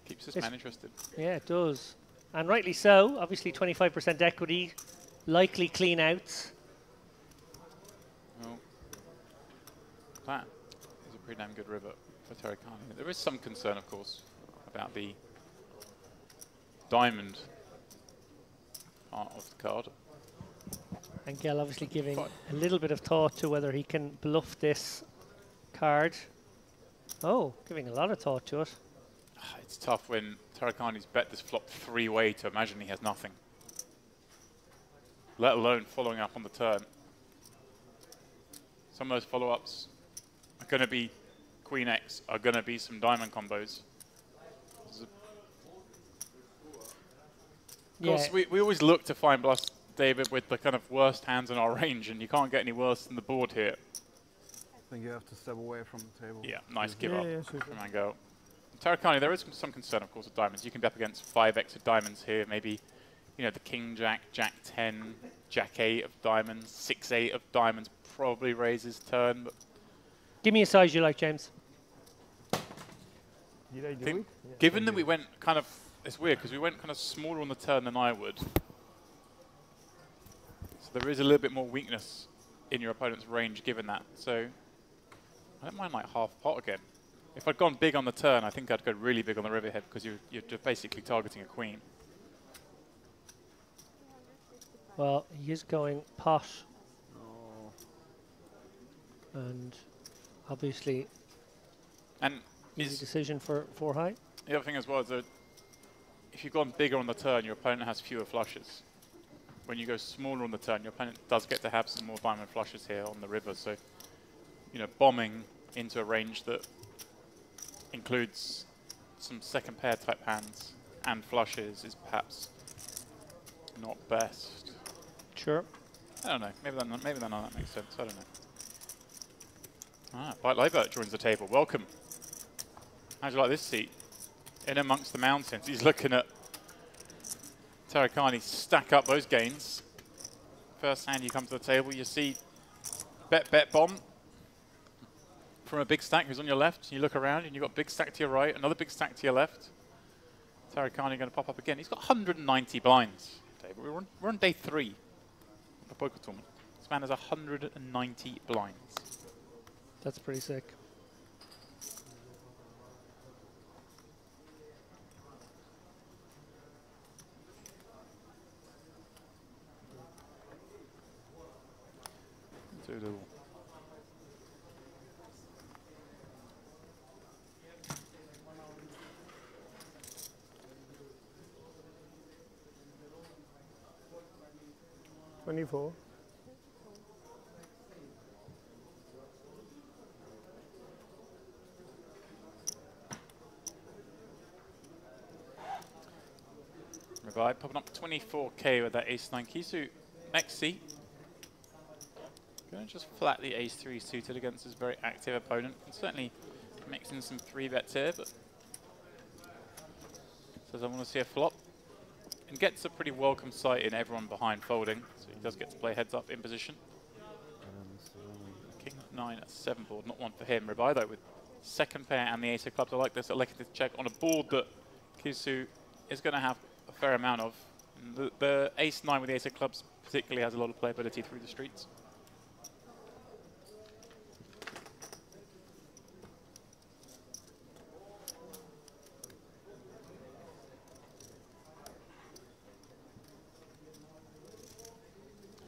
Keeps this It's- man interested. yeah, it does. And rightly so. Obviously, 25% equity, likely clean outs. Well, that is a pretty damn good river for Tarakani. There is some concern, of course, about the diamond part of the card. Angel obviously giving Fine. a little bit of thought to whether he can bluff this card. Oh, giving a lot of thought to it. It's tough when Tarakani's bet this flop 3-way to imagine he has nothing. Let alone following up on the turn. Some of those follow-ups are going to be Queen X, are going to be some diamond combos. Of course, Yeah, we always look to find bluffs, David, with the kind of worst hands in our range, and you can't get any worse than the board here. I think you have to step away from the table. Yeah, nice give Yeah, up yeah, sure, from Mango. Tarakani, there is some concern, of course, with diamonds. You can be up against 5x of diamonds here, maybe, you know, the King Jack, Jack 10, Jack 8 of diamonds, 6-8 of diamonds probably raises turn, but give me a size you like, James. Did I do think it? Yeah, given I that did. we went kind of, it's weird because we went kind of smaller on the turn than I would. So there is a little bit more weakness in your opponent's range given that. So I don't mind like half pot again. If I'd gone big on the turn, I think I'd go really big on the river head because you're just basically targeting a queen. Well, he is going pot, Oh, and obviously And easy is decision for 4 high. the other thing as well is that if you've gone bigger on the turn, your opponent has fewer flushes. When you go smaller on the turn, your opponent does get to have some more diamond flushes here on the river. So, you know, bombing into a range that includes some second pair type hands and flushes is perhaps not best. Sure. I don't know. Maybe none of that makes sense. I don't know. Ah, Bite Libert joins the table. Welcome. How'd you like this seat? In amongst the mountains. He's looking at Tarakani stack up those gains. First hand you come to the table, you see bet bomb from a big stack who's on your left. You look around and you've got a big stack to your right, another big stack to your left. Tarakani going to pop up again. He's got 190 blinds. David. We're on day 3 of the poker tournament. This man has 190 blinds. That's pretty sick. Too little. $24. Revive, popping up 24k with that ace-9 key suit. Next seat. Going to just flat the ace-3 suited against his very active opponent. And certainly mixing some 3-bets here, but says I want to see a flop. And gets a pretty welcome sight in everyone behind folding, so he does get to play heads up in position. King of 9 at 7 board, not one for him. Revive though with second pair and the ace of clubs. I like this, elected to check on a board that Kisu is going to have a fair amount of. The ace-9 with the ace of clubs particularly has a lot of playability through the streets.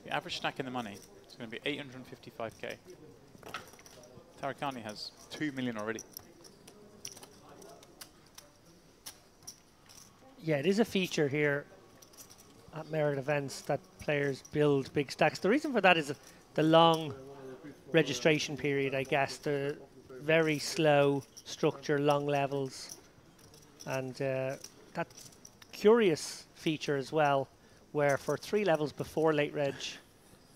The average stack in the money is going to be 855k. Tarakani has 2 million already. Yeah, it is a feature here at Merit events that players build big stacks. The reason for that is the long registration period, I guess, the very slow structure, long levels, and that curious feature as well, where for 3 levels before late reg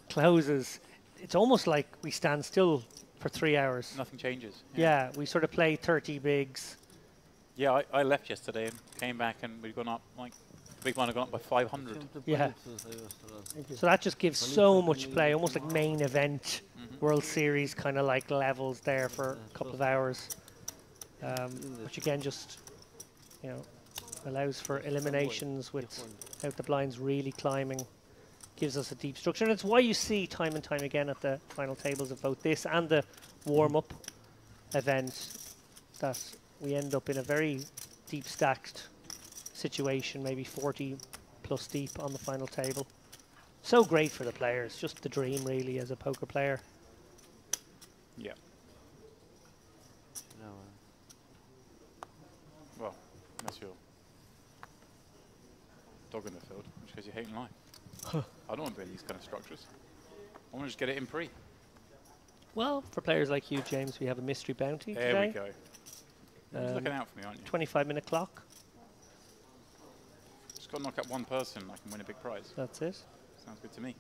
closes, it's almost like we stand still for 3 hours. Nothing changes. Yeah, we sort of play 30 bigs. Yeah, I left yesterday and came back and we've gone up, like, the big one had gone up by 500. Yeah. So that just gives so much play, almost like main event World Series kind of like levels there for a couple of hours. Which again just, you know, allows for eliminations without the blinds really climbing. Gives us a deep structure. And it's why you see time and time again at the final tables of both this and the warm-up event that we end up in a very deep stacked situation, maybe 40 plus deep on the final table. So great for the players, just the dream really as a poker player. Yeah. Well, unless you're dog in the field, in which case you're hating life. I don't want to be in these kind of structures. I want to just get it in pre. Well, for players like you, James, we have a mystery bounty There today. we go. You're looking out for me, aren't you? 25-minute clock. Just got to knock out one person, I can win a big prize. That's it. Sounds good to me.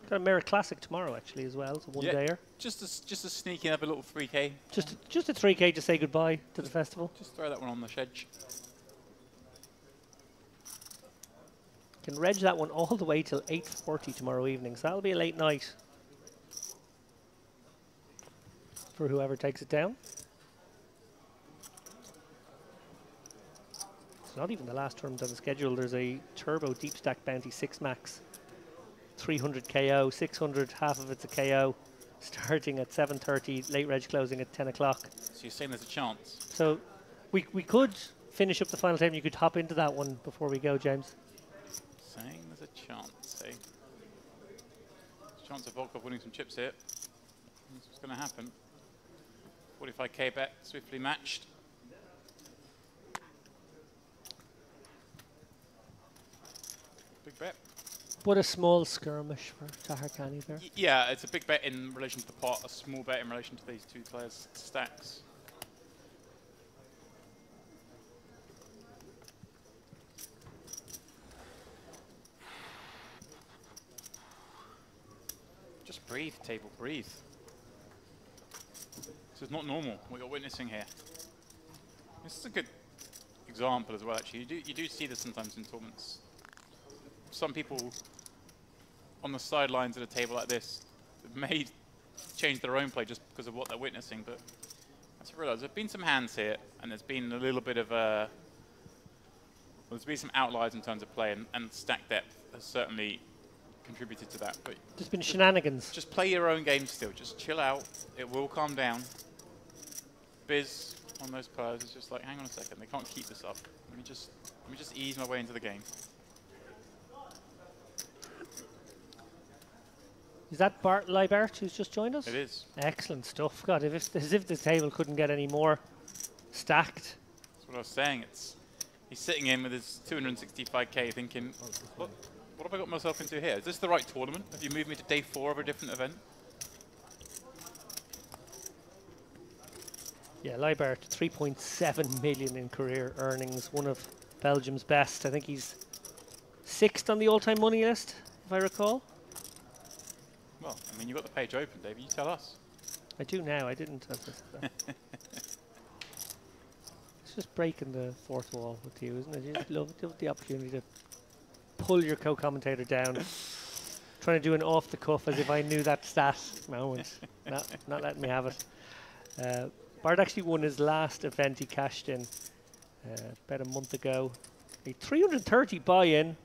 Got a Merit Classic tomorrow, actually, as well. It's a one-dayer. Just a sneaking up a little 3k. Just a 3K to say goodbye to the festival. Just throw that one on the schedule. Can reg that one all the way till 8:40 tomorrow evening, so that'll be a late night for whoever takes it down. It's not even the last tournament on the schedule. There's a Turbo Deep Stack Bounty 6 Max, 300 KO, 600, half of it's a KO, starting at 7:30, late reg closing at 10 o'clock. So you're saying there's a chance? So we could finish up the final time. You could hop into that one before we go, James. Saying there's a chance, eh? There's a chance of Volkov winning some chips here. That's what's going to happen. 45k bet, swiftly matched. Big bet. What a small skirmish for Taharkani there. Yeah, it's a big bet in relation to the pot, a small bet in relation to these two players' stacks. Just breathe, table, breathe. This is not normal, what you're witnessing here. This is a good example as well, actually. You do see this sometimes in tournaments. Some people on the sidelines at a table like this may change their own play just because of what they're witnessing, but I have to realize there's been some hands here, and there's been a little bit of a... Well, there's been some outliers in terms of play, and stack depth has certainly contributed to that. But There's been shenanigans. just play your own game still. Just chill out. It will calm down. Biz on those players is just like, hang on a second, they can't keep this up. Let me just ease my way into the game. Is that Bart Libert who's just joined us? It is. Excellent stuff. God, as if this table couldn't get any more stacked. That's what I was saying. He's sitting in with his 265k thinking, what have I got myself into here? Is this the right tournament? Have you moved me to day 4 of a different event? Yeah, Libert, 3.7 million in career earnings, one of Belgium's best. I think he's 6th on the all-time money list, if I recall. Well, I mean, you've got the page open, David. You tell us. I do now, I didn't. It's just breaking the fourth wall with you, isn't it? You just love the opportunity to pull your co-commentator down. Trying to do an off the cuff as if I knew that stat moment. Not letting me have it. Bart actually won his last event he cashed in about a month ago. A 330 buy-in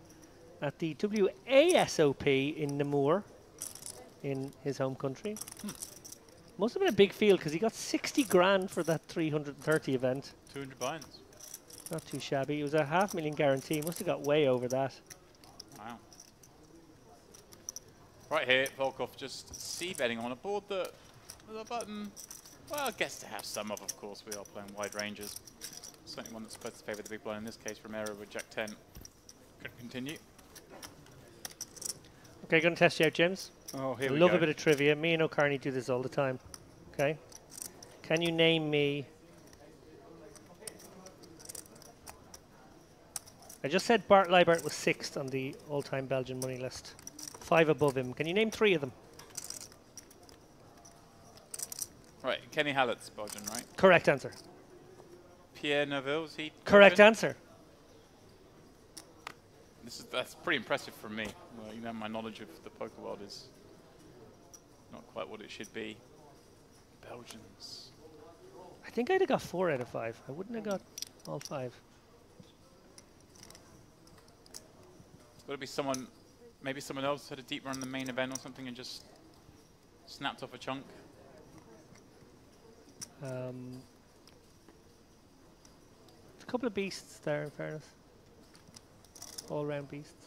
at the WASOP in Namur in his home country. Must have been a big field because he got 60 grand for that 330 event. 200 binds. Not too shabby. It was a $500,000 guarantee. Must have got way over that. Wow. Right here, Volkov just c-betting on a board that the button, well, gets to have some of course. We are playing wide ranges. Certainly one that's supposed to favour the big blind, in this case Romero with Jack 10. Could continue. Okay, going to test you out, James. Oh, here I we love go. a bit of trivia. Me and O'Carney do this all the time. Okay. Can you name me... I just said Bart Leibert was 6th on the all-time Belgian money list. 5 above him. Can you name 3 of them? Right, Kenny Hallett's Belgian, right? Correct answer. Pierre Neville, is he? Correct Belgian? answer. That's pretty impressive from me. Well, you know, my knowledge of the poker world is not quite what it should be. Belgians. I think I'd have got 4 out of 5. I wouldn't have got all 5. It's got to be someone, maybe someone else had a deep run in the main event or something and just snapped off a chunk. A couple of beasts there, in fairness. All-round beasts.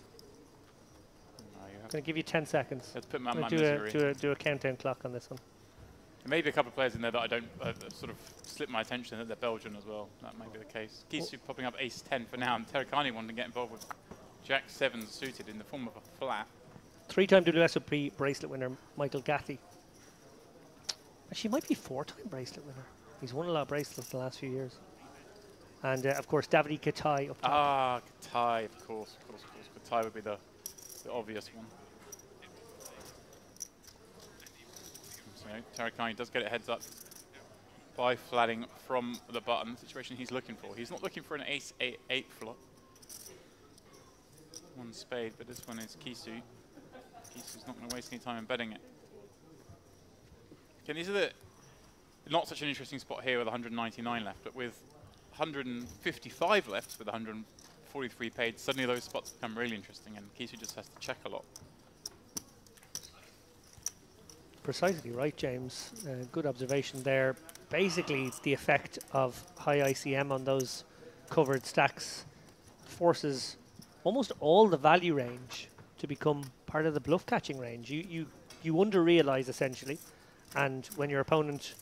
No, you I'm have going to give you 10 seconds. to put my I'm mind going misery. to do a countdown clock on this one. There may be a couple of players in there that I don't sort of slip my attention that they're Belgian as well. That might be the case. Gisu popping up ace 10 for now, and Terakani wanting to get involved with Jack 7 suited in the form of a flat. 3-time WSOP bracelet winner, Michael Gatty. Actually, might be 4-time bracelet winner. He's won a lot of bracelets the last few years. And, of course, Davide Katai up top. Ah, Katai, of course. Katai would be the obvious one. So Terakani does get it heads up by flatting from the button, the situation he's looking for. He's not looking for an ace 8 flop. One spade, but this one is Kisu. Kisu's not going to waste any time in betting it. Again, these are not such an interesting spot here with 199 left, but with 155 left with 143 paid, suddenly those spots become really interesting, and Kisu just has to check a lot. Precisely right, James. Good observation there. Basically, it's the effect of high ICM on those covered stacks forces almost all the value range to become part of the bluff catching range. You under-realize essentially, and when your opponent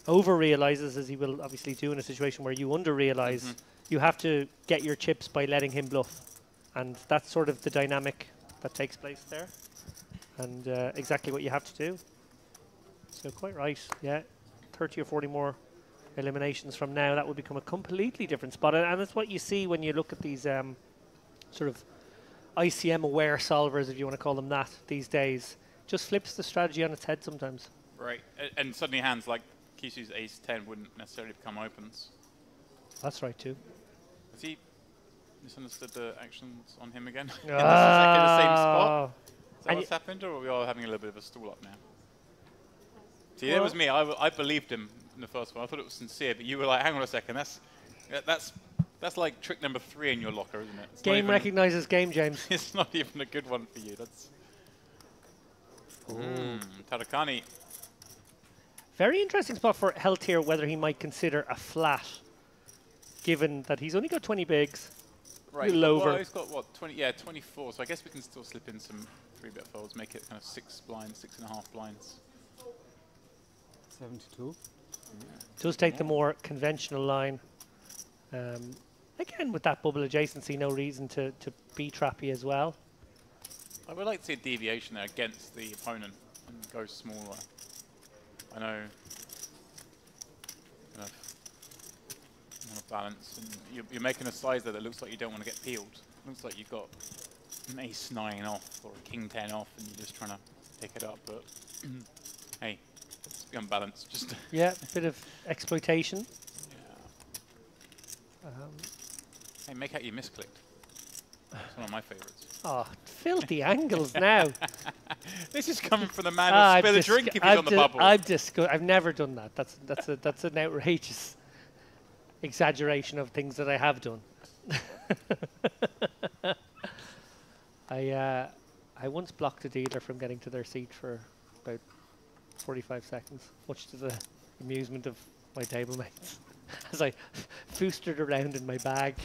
over-realizes, as he will obviously do in a situation where you under-realize, you have to get your chips by letting him bluff. And that's sort of the dynamic that takes place there. And exactly what you have to do. So quite right, yeah. 30 or 40 more eliminations from now, that would become a completely different spot. And that's what you see when you look at these sort of ICM-aware solvers, if you want to call them that, these days. Just flips the strategy on its head sometimes. Right, and suddenly hands like Kisu's ace 10 wouldn't necessarily become opens. That's right too. Has he misunderstood the actions on him again? In exactly the same spot? Is that what's happened, or are we all having a little bit of a stall up now? See, that was me. I believed him in the first one. I thought it was sincere, but you were like, hang on a second, that's like trick number 3 in your locker, isn't it? It's game recognizes game, James. It's not even a good one for you. That's Tarakani. Very interesting spot for Health here, whether he might consider a flat, given that he's only got 20 bigs. Right. Little over. Well, he's got what, 20? Yeah, 24. So I guess we can still slip in some 3-bet folds, make it kind of 6 blinds, 6.5 blinds. 72. Does take the more conventional line. Again, with that bubble adjacency, no reason to be trappy as well. I would like to see a deviation there against the opponent and go smaller. I know. Kind of balance, and you're making a size there that looks like you don't want to get peeled. Looks like you've got an ace 9 off or a king 10 off, and you're just trying to pick it up. But hey, let's be unbalanced. Just yeah, a bit of exploitation. Yeah. Hey, make out you misclicked. It's one of my favorites. Oh, filthy angles now. This is coming from the man who'll spill a drink if he's on the bubble. I've never done that. That's an outrageous exaggeration of things that I have done. I once blocked a dealer from getting to their seat for about 45 seconds, much to the amusement of my table mates, as I foostered around in my bag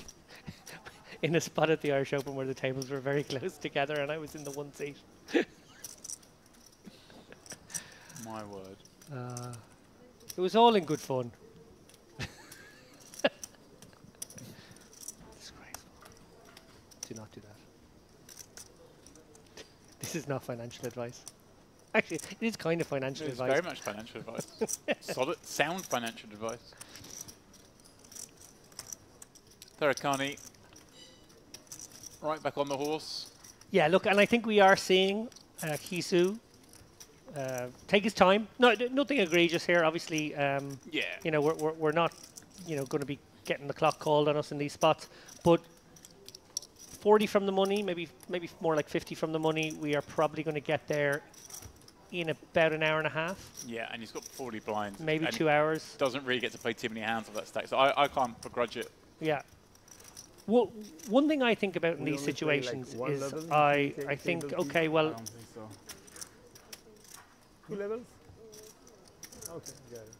in a spot at the Irish Open where the tables were very close together and I was in the one seat. My word. It was all in good fun. Disgraceful. Do not do that. This is not financial advice. Actually, it is kind of financial It's advice. very much financial advice. Solid, sound financial advice. Tarakani, right back on the horse. Yeah, look, and I think we are seeing Kisu take his time. No, nothing egregious here. Obviously, Yeah. you know, we're not, you know, going to be getting the clock called on us in these spots. But 40 from the money, maybe more like 50 from the money. We are probably going to get there in about an hour and a half. Yeah, and he's got 40 blinds. Maybe and 2 hours. Doesn't really get to play too many hands of that stack, so I can't begrudge it. Yeah. Well, one thing I think about in We these only play, like, situations one is level I table think, team? okay, I well, don't think so. 2 levels? Okay, got it.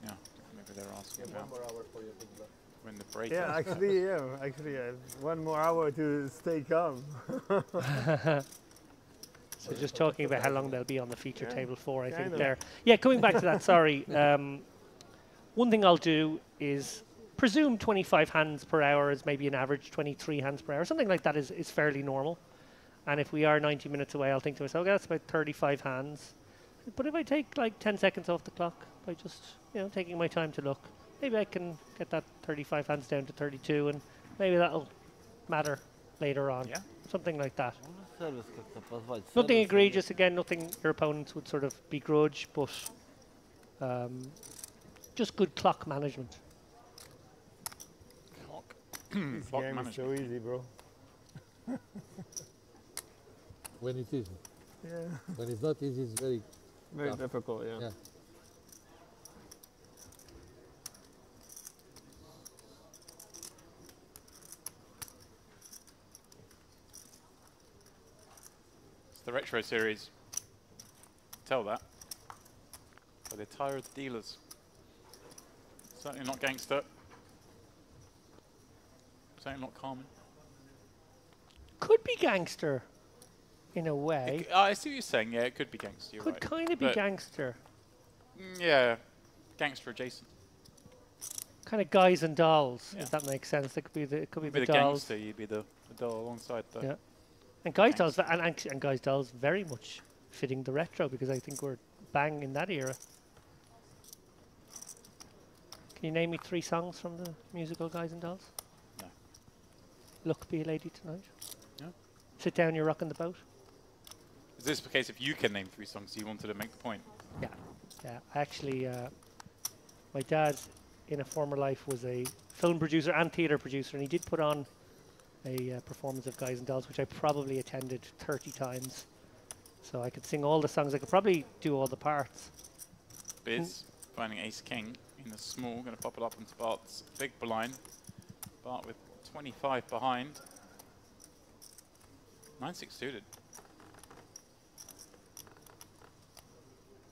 Yeah, maybe they're asking One about more hour for you to block. when the break Yeah, is. actually, I have 1 more hour to stay calm. so just talking about how long they'll be on the feature Yeah, table for, I think kind of. there. Yeah, coming back to that, sorry. One thing I'll do is presume 25 hands per hour is maybe an average 23 hands per hour. Something like that is fairly normal. And if we are 90 minutes away, I'll think to myself, okay, that's about 35 hands. But if I take like 10 seconds off the clock by just, you know, taking my time to look, maybe I can get that 35 hands down to 32 and maybe that'll matter later on. Yeah. Something like that. Service ska tappas. Nothing egregious, again, nothing your opponents would sort of begrudge, but just good clock management. Clock. This Clock game is so management. easy, bro. When it is. Yeah. When it's not easy, it's very Very tough. difficult, yeah. Yeah. It's the retro series. Tell that. But they're tired dealers. Certainly not gangster. Certainly not Carmen. Could be gangster, in a way. I see what you're saying. Yeah, it could be gangster. You're Could right. kind of be But, gangster. Yeah, gangster adjacent. Kind of guys and dolls, Yeah. if that makes sense. It could be the You'd the be the dolls. gangster. You'd be the doll alongside the. Yeah. And guys dolls and guys dolls very much fitting the retro because I think we're bang in that era. Can you name me 3 songs from the musical Guys and Dolls? No. Look, Be a Lady Tonight. No. Sit Down, You're Rocking the Boat. Is this the case if you can name 3 songs you wanted to make the point? Yeah. Yeah. Actually, my dad in a former life was a film producer and theatre producer, and he did put on a performance of Guys and Dolls, which I probably attended 30 times. So I could sing all the songs. I could probably do all the parts. Biz finding Ace King in the small, going to pop it up into Bart's big blind. Bart with 25 behind. 9-6 suited.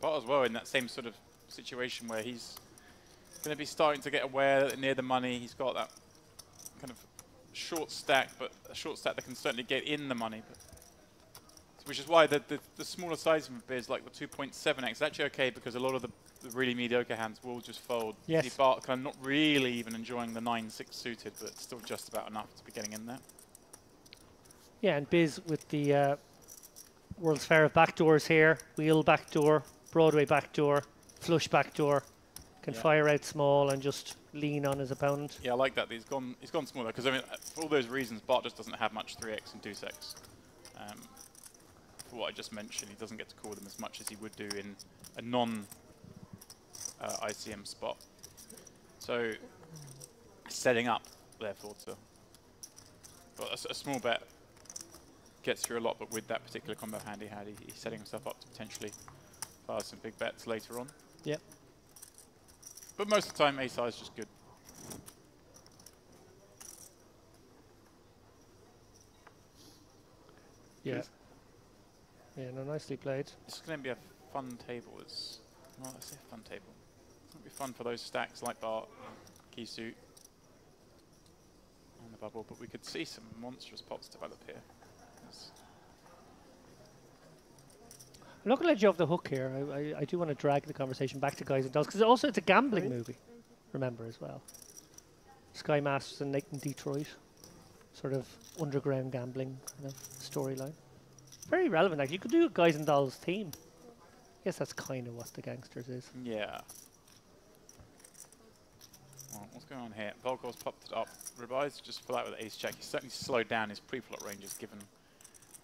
Bart as well in that same sort of situation where he's going to be starting to get aware that near the money. He's got that kind of short stack, but a short stack that can certainly get in the money. But which is why the smaller size of Biz, like the 2.7x, is actually okay because a lot of the really mediocre hands will just fold. Yes. See Bart kind of not really even enjoying the 9-6 suited, but still just about enough to be getting in there. Yeah, and Biz with the World's Fair of backdoors here. Wheel backdoor, Broadway backdoor, flush backdoor. Can Yeah. fire out small and just lean on his opponent. Yeah, I like that. He's gone smaller because I mean, for all those reasons, Bart just doesn't have much 3x and deuce x. For what I just mentioned, he doesn't get to call them as much as he would do in a non ICM spot. So setting up, therefore, to Well, a small bet gets through a lot, but with that particular combo hand he had, he's setting himself up to potentially fire some big bets later on. Yep. But most of the time, ace high is just good. Yeah. Yeah, no, nicely played. This is going to be a fun table. Well, I say fun table. It's going to be fun for those stacks like Bart, Key Suit, and the bubble, but we could see some monstrous pots develop here. I'm not going to let you off the hook here. I do want to drag the conversation back to Guys and Dolls, because also it's a gambling movie, remember, as well. Sky Masters and Nathan Detroit. Sort of underground gambling kind of storyline. Very relevant, actually. You could do a Guys and Dolls theme. I guess that's kind of what the Gangsters is. Yeah. Well, what's going on here? Volkov's popped it up. Ribai's just full out with ace check. He's certainly slowed down his pre-flop ranges given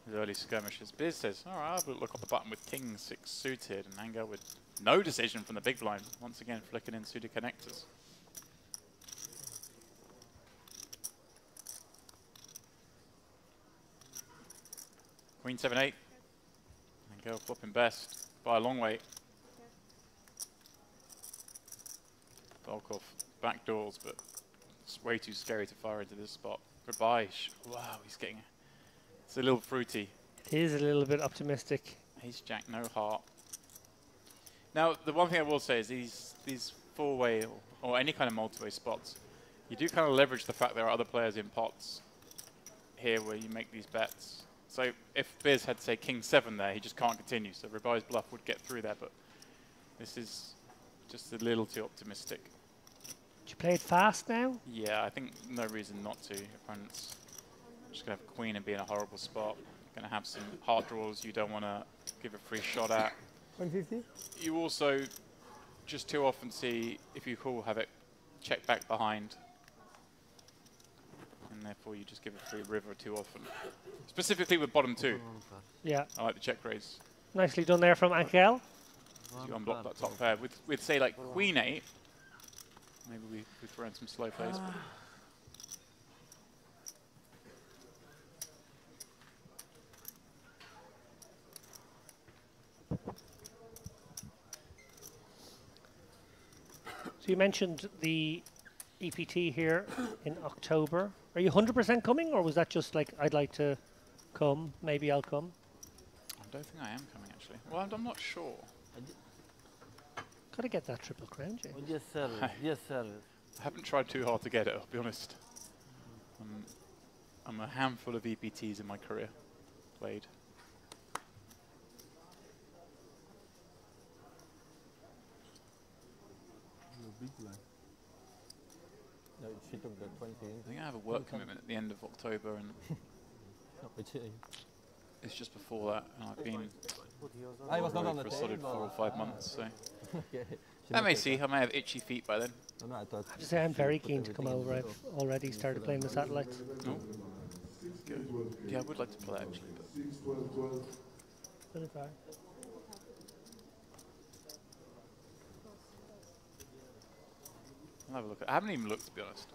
his early skirmishes. Biz says, all right, I'll have a look off the button with king 6 suited, and Anger with no decision from the big blind. Once again, flicking in suited connectors. Queen 7-8. And go flopping best by a long way. Volkov backdoors, but it's way too scary to fire into this spot. Ribai, wow, he's getting. It's a little fruity. It is a little bit optimistic. Ace Jack, no heart. Now, the one thing I will say is these four-way or any kind of multi-way spots, you do kind of leverage the fact there are other players in pots here where you make these bets. So if Biz had, say, king 7 there, he just can't continue. So Ribai's bluff would get through there, but this is just a little too optimistic. Did you play it fast now? Yeah, I think no reason not to. Your opponent's just going to have queen and be in a horrible spot. Going to have some hard draws you don't want to give a free shot at. 150? You also just too often see, if you call, have it check back behind. And therefore you just give a free river too often. Specifically with bottom 2. Yeah. I like the check raise. Nicely done there from Ankel. So you unblock that top pair. With say like queen 8, maybe we throw in some slow plays. So you mentioned the EPT here in October. Are you 100% coming, or was that just like, I'd like to come, maybe I'll come? I don't think I am coming, actually. Well, I'm not sure. Got to get that triple crown, James. Yes, sir. Yes, sir. I haven't tried too hard to get it, I'll be honest. I'm a handful of EPTs in my career played. No, she took the 20. I think I have a work commitment at the end of October, and it's just before that, and I've been I was not on the for a solid 4 or 5 months, so Okay. I may see. I may have itchy feet by then. No, I thought I have to say I'm very keen to come over. I've already started playing the satellites. No. Good. Yeah, I would like to play actually. But Really far. I'll have a look. I haven't even looked, to be honest.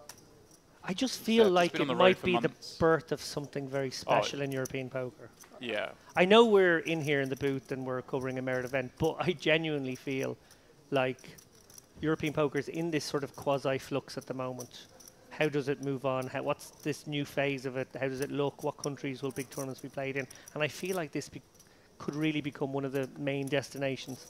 I just feel just like been it on the road might for be the months. birth of something very special in European poker. Yeah. I know we're in here in the booth and we're covering a merit event, but I genuinely feel like European poker is in this sort of quasi-flux at the moment. How does it move on? What's this new phase of it? How does it look? What countries will big tournaments be played in? And I feel like this could really become one of the main destinations.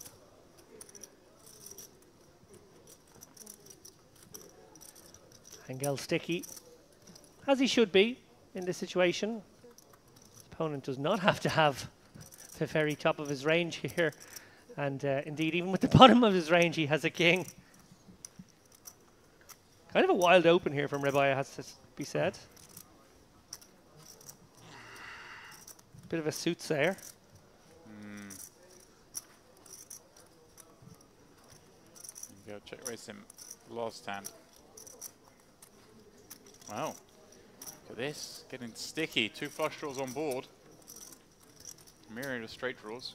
Engel sticky, as he should be in this situation. His opponent does not have to have the very top of his range here. And indeed, even with the bottom of his range, he has a king. Kind of a wild open here from Ribai, has to be said. Bit of a soothsayer. Go check raise him last hand. Wow. Look at this. Getting sticky. 2 flush draws on board. Myriad of straight draws.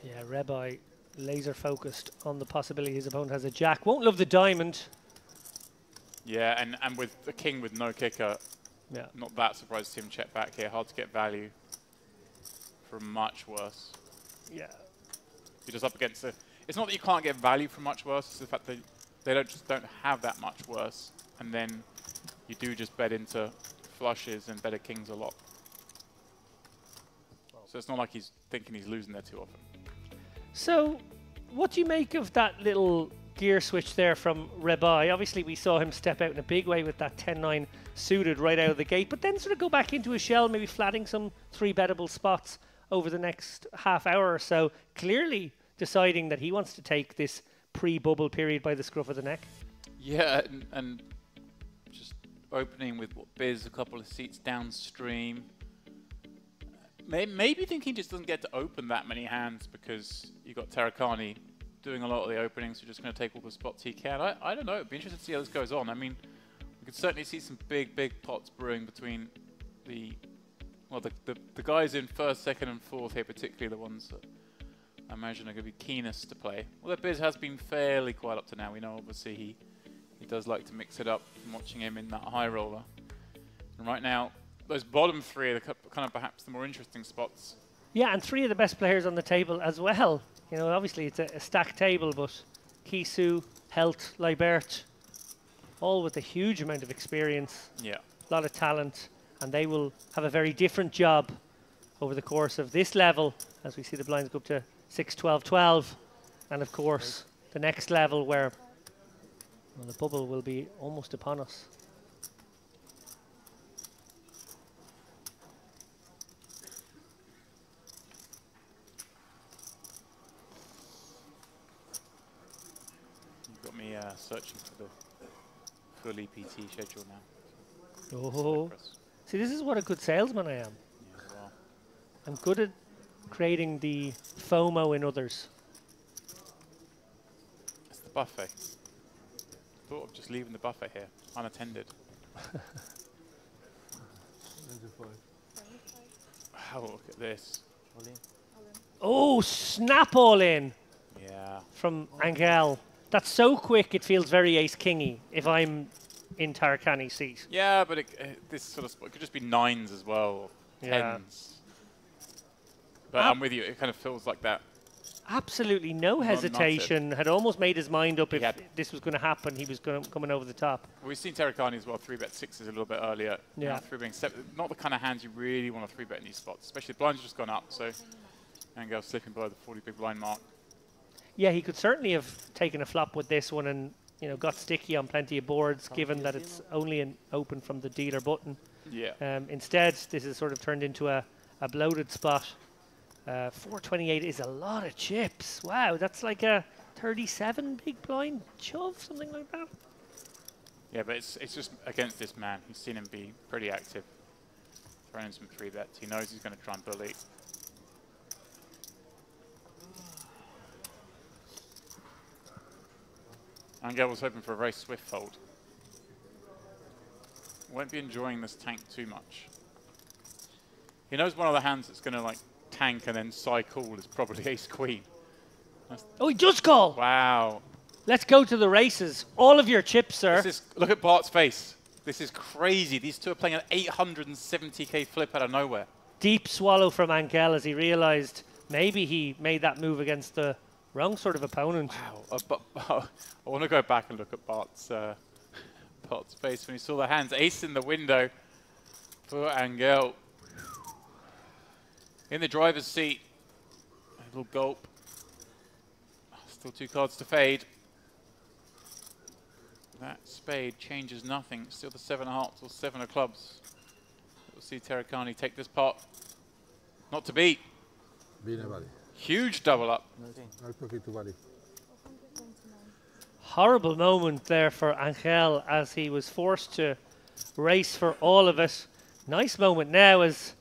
Yeah, Ribai laser focused on the possibility his opponent has a jack. Won't love the diamond. Yeah, and with the king with no kicker, Yeah. Not that surprised Tim check back here. Hard to get value from much worse. Yeah. You're just up against the... It's not that you can't get value from much worse, it's the fact that they don't have that much worse. And then you do just bet into flushes and better kings a lot. So it's not like he's thinking he's losing there too often. So, what do you make of that little gear switch there from Rebai? Obviously, we saw him step out in a big way with that 10-9 suited right out of the gate, but then sort of go back into a shell, maybe flatting some 3-bettable spots over the next half hour or so, clearly deciding that he wants to take this pre-bubble period by the scruff of the neck. Yeah, and just opening with what Biz a couple of seats downstream. Maybe thinking he just doesn't get to open that many hands because you've got Tarakani doing a lot of the openings, so just going to take all the spots he can. I don't know. It'd be interesting to see how this goes on. I mean, we could certainly see some big pots brewing between the guys in first, second, and fourth here, particularly the ones that I imagine are going to be keenest to play. Well, Biz has been fairly quiet up to now. We know, obviously, he does like to mix it up from watching him in that high roller. And right now, those bottom three are kind of perhaps the more interesting spots. Yeah, and 3 of the best players on the table as well. You know, obviously it's a stacked table, but Kisu, Helt, Libert, all with a huge amount of experience, Yeah. a lot of talent, and they will have a very different job over the course of this level, as we see the blinds go up to 6, 12, 12, and of course the next level where the bubble will be almost upon us. Searching for the full EPT schedule now. Oh, Cyprus. see, this is what a good salesman I am. Yeah, well, I'm good at creating the FOMO in others. it's the buffet. Thought of just leaving the buffet here, unattended. 95. Wow, look at this. Oh, snap all in Yeah. from Angel. That's so quick, it feels very ace-kingy if I'm in Tarakani's seat. Yeah, but this sort of spot could just be 9s as well, or Yeah. 10s. But I'm with you, it kind of feels like that. Absolutely no hesitation. Had almost made his mind up if Yeah. this was going to happen. He was coming over the top. We've seen Tarakani as well 3-bet 6s a little bit earlier. Yeah. Now 3-betting 7. Not the kind of hands you really want to 3-bet in these spots, especially the blinds have just gone up, so Angel slipping below the 40 big blind mark. Yeah, he could certainly have taken a flop with this one and got sticky on plenty of boards, given that it's only an open from the dealer button. Yeah. Instead, this is sort of turned into a bloated spot. 428 is a lot of chips. Wow, that's like a 37 big blind shove, something like that. Yeah, but it's just against this man. He's seen him be pretty active, throwing in some 3-bets. He knows he's going to try and bully. Angel was hoping for a very swift fold. Won't be enjoying this tank too much. He knows one of the hands that's going to like tank and then cycle is probably ace-queen. Oh, he does call. Wow. Let's go to the races. All of your chips, sir. Look at Bart's face. This is crazy. These two are playing an 870k flip out of nowhere. Deep swallow from Angel as he realized maybe he made that move against the wrong sort of opponent. Wow. I want to go back and look at Bart's face when he saw the hands. Ace in the window for Angel. In the driver's seat. A little gulp. Still 2 cards to fade. That spade changes nothing. Still the 7 of hearts or 7 of clubs. We'll see Tarakani take this pot. Not to beat. Bine, buddy. Huge double up. Al poquito, buddy. Horrible moment there for Angel as he was forced to race for all of it. Nice moment now as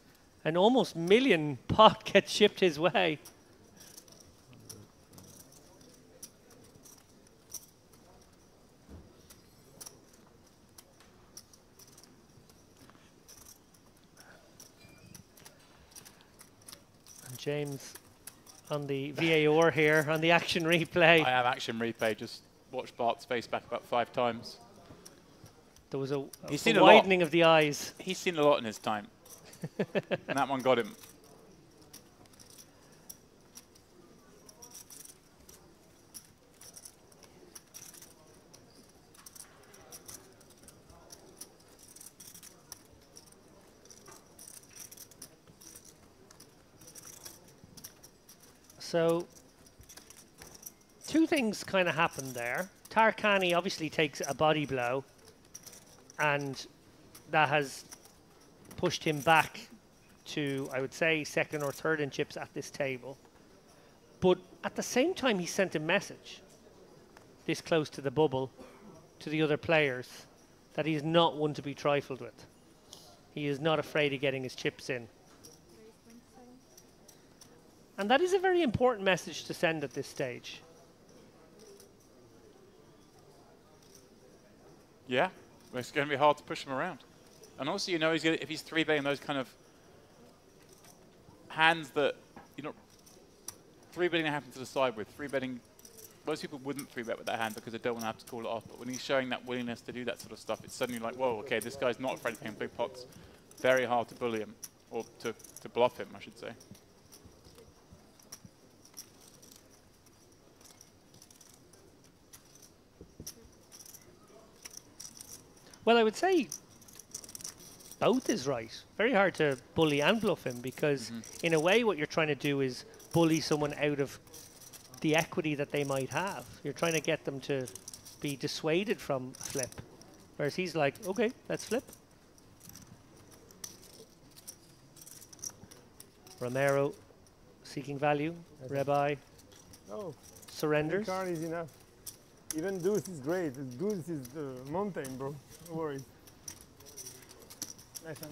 an almost million pot gets shipped his way. And James on the VAR here, on the action replay. I have action replay. Just watch Bart's face back about 5 times. There was a He's seen a lot. widening of the eyes. He's seen a lot in his time. And that one got him. So, two things kind of happened there. Tarkani obviously takes a body blow, and that has pushed him back to, I would say, second or third in chips at this table. But at the same time, he sent a message this close to the bubble to the other players that he is not one to be trifled with. He is not afraid of getting his chips in. And that is a very important message to send at this stage. Yeah, it's going to be hard to push him around. And also, you know, he's gonna, if he's 3-betting those kind of hands that, you know, 3-betting happen to the side with. 3-betting, most people wouldn't 3-bet with that hand because they don't want to have to call it off. But when he's showing that willingness to do that sort of stuff, it's suddenly like, whoa, okay, this guy's not afraid of playing big pots. Very hard to bully him, or to bluff him, I should say. Well, I would say both is right. Very hard to bully and bluff him because in a way what you're trying to do is bully someone out of the equity that they might have. You're trying to get them to be dissuaded from a flip. Whereas he's like, okay, let's flip. Romero seeking value. Rebai Oh, surrenders. card is enough. Even deuce is great. Deuce is the mountain, bro. No worries. Nice one.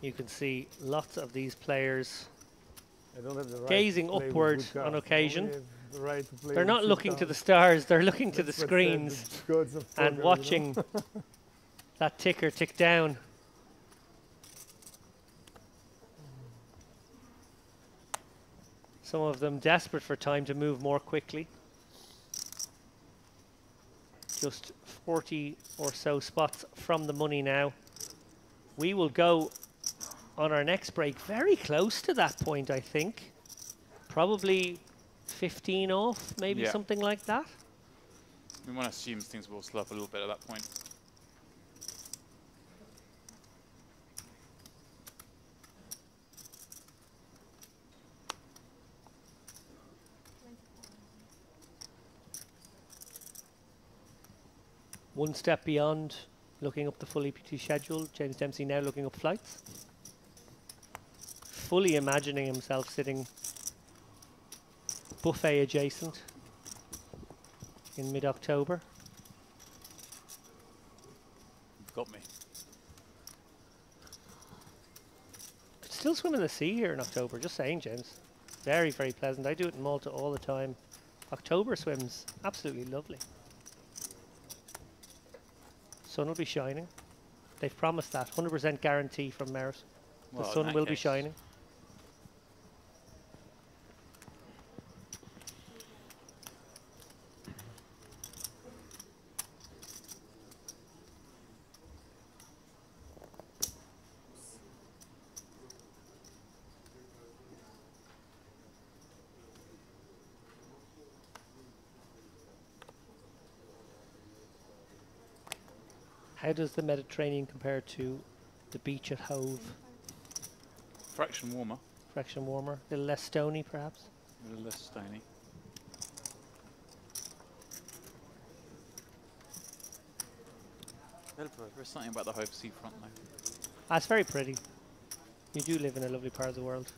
You can see lots of these players I don't have the right gazing to play with upward good cards. on I occasion. only have the right to play They're with not sit looking to down. the stars, they're looking to the That's what screens the gods of and poker, you know? watching that ticker tick down. Some of them desperate for time to move more quickly. Just 40 or so spots from the money now. We will go on our next break very close to that point, I think. Probably 15 off, maybe Yeah. something like that. We want to assume things will slow up a little bit at that point. One step beyond looking up the full EPT schedule. James Dempsey now looking up flights. Fully imagining himself sitting buffet adjacent in mid-October. You've got me. Could still swim in the sea here in October, just saying, James. Very, very pleasant. I do it in Malta all the time. October swims, absolutely lovely. Sun will be shining. They've promised that. 100% guarantee from Merit. The Well, in sun that will be case. shining. How does the Mediterranean compare to the beach at Cove? Fraction warmer, Fraction warmer, a little less stony perhaps? a little less stony. There's something about the Hove seafront though. Ah, it's very pretty. You do live in a lovely part of the world.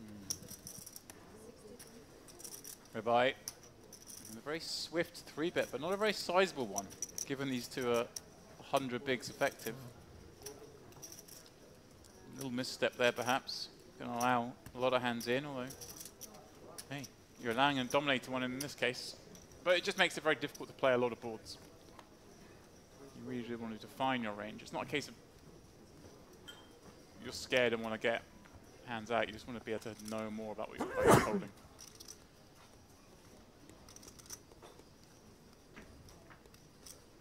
Ribeye. And a very swift 3-bet, but not a very sizable one, given these two are 100 bigs effective. A little misstep there, perhaps. Going to allow a lot of hands in, although, hey, you're allowing a dominator one in this case. But it just makes it very difficult to play a lot of boards. You really do want to define your range. It's not a case of you're scared and want to get hands out. You just want to be able to know more about what you're holding.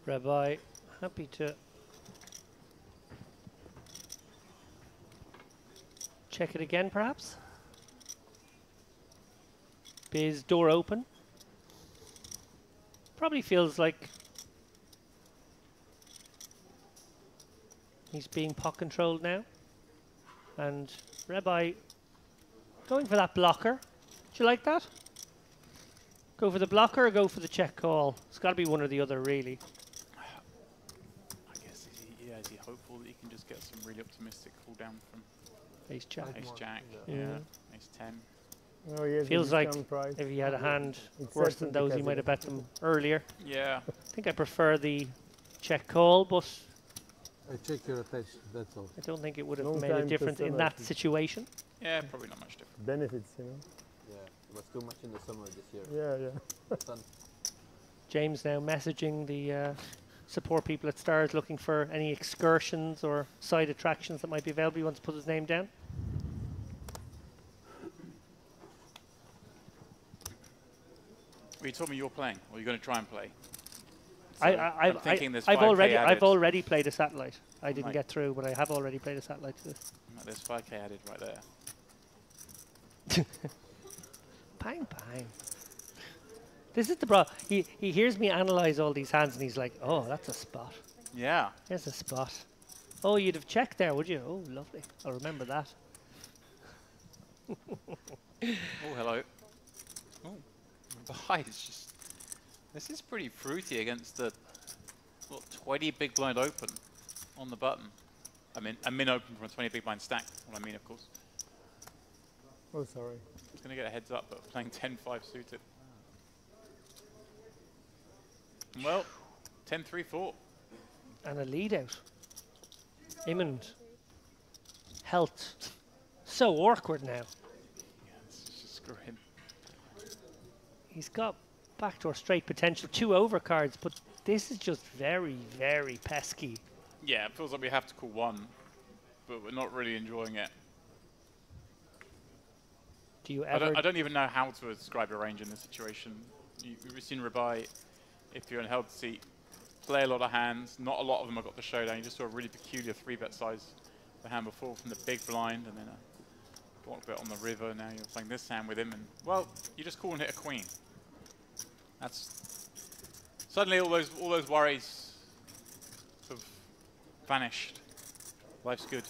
Rabbi, happy to check it again, perhaps. Biz, door open. Probably feels like he's being pot controlled now. And Rabbi going for that blocker. Do you like that? Go for the blocker or go for the check call? It's got to be one or the other, really. I guess is he hopeful that he can just get some really optimistic cool down from Ace jack. Ace jack? Yeah. Yeah. Ace 10. Oh, yes, Feels like price. if he had a hand It's worse certain than those, he because might have bet them earlier. Yeah. I think I prefer the check call, but I check your attached, that's all. I don't think it would have Long made a time to difference in summer. that situation. Yeah, probably not much different. Benefits, you know. Yeah, it was too much in the summer this year. Yeah, yeah. Sun. James now messaging the support people at Stars looking for any excursions or side attractions that might be available. He wants to put his name down. Well, you told me you're playing, or you're going to try and play. I've already already played a satellite. I didn't Right. get through, but I have already played a satellite to this. There's 5k added right there. Bang, bang. This is the problem. He hears me analyze all these hands and he's like, oh, that's a spot. Yeah. There's a spot. Oh, you'd have checked there, would you? Oh, lovely. I'll remember that. Oh, hello. Oh, the height is just... This is pretty fruity against the, what, 20 big blind open on the button. I mean, a min open from a 20 big blind stack, what I mean, of course. Oh, sorry. It's going to get a heads up, but playing 10-5 suited. Well, 10-3-4. And a lead out. Imminent. Health. So awkward now. Yeah, let's just screw him. He's got backdoor straight potential, 2 overcards, but this is just very, very pesky. Yeah, it feels like we have to call one, but we're not really enjoying it. Do you ever... I don't even know how to describe your range in this situation. You've seen Rabai, if you're in held seat, play a lot of hands. Not a lot of them have got the showdown. You just saw a really peculiar 3-bet size the hand before from the big blind, and then a block bet on the river. Now you're playing this hand with him, and, well, you just call and hit a queen. That's... Suddenly all those worries sort of vanished. Life's good.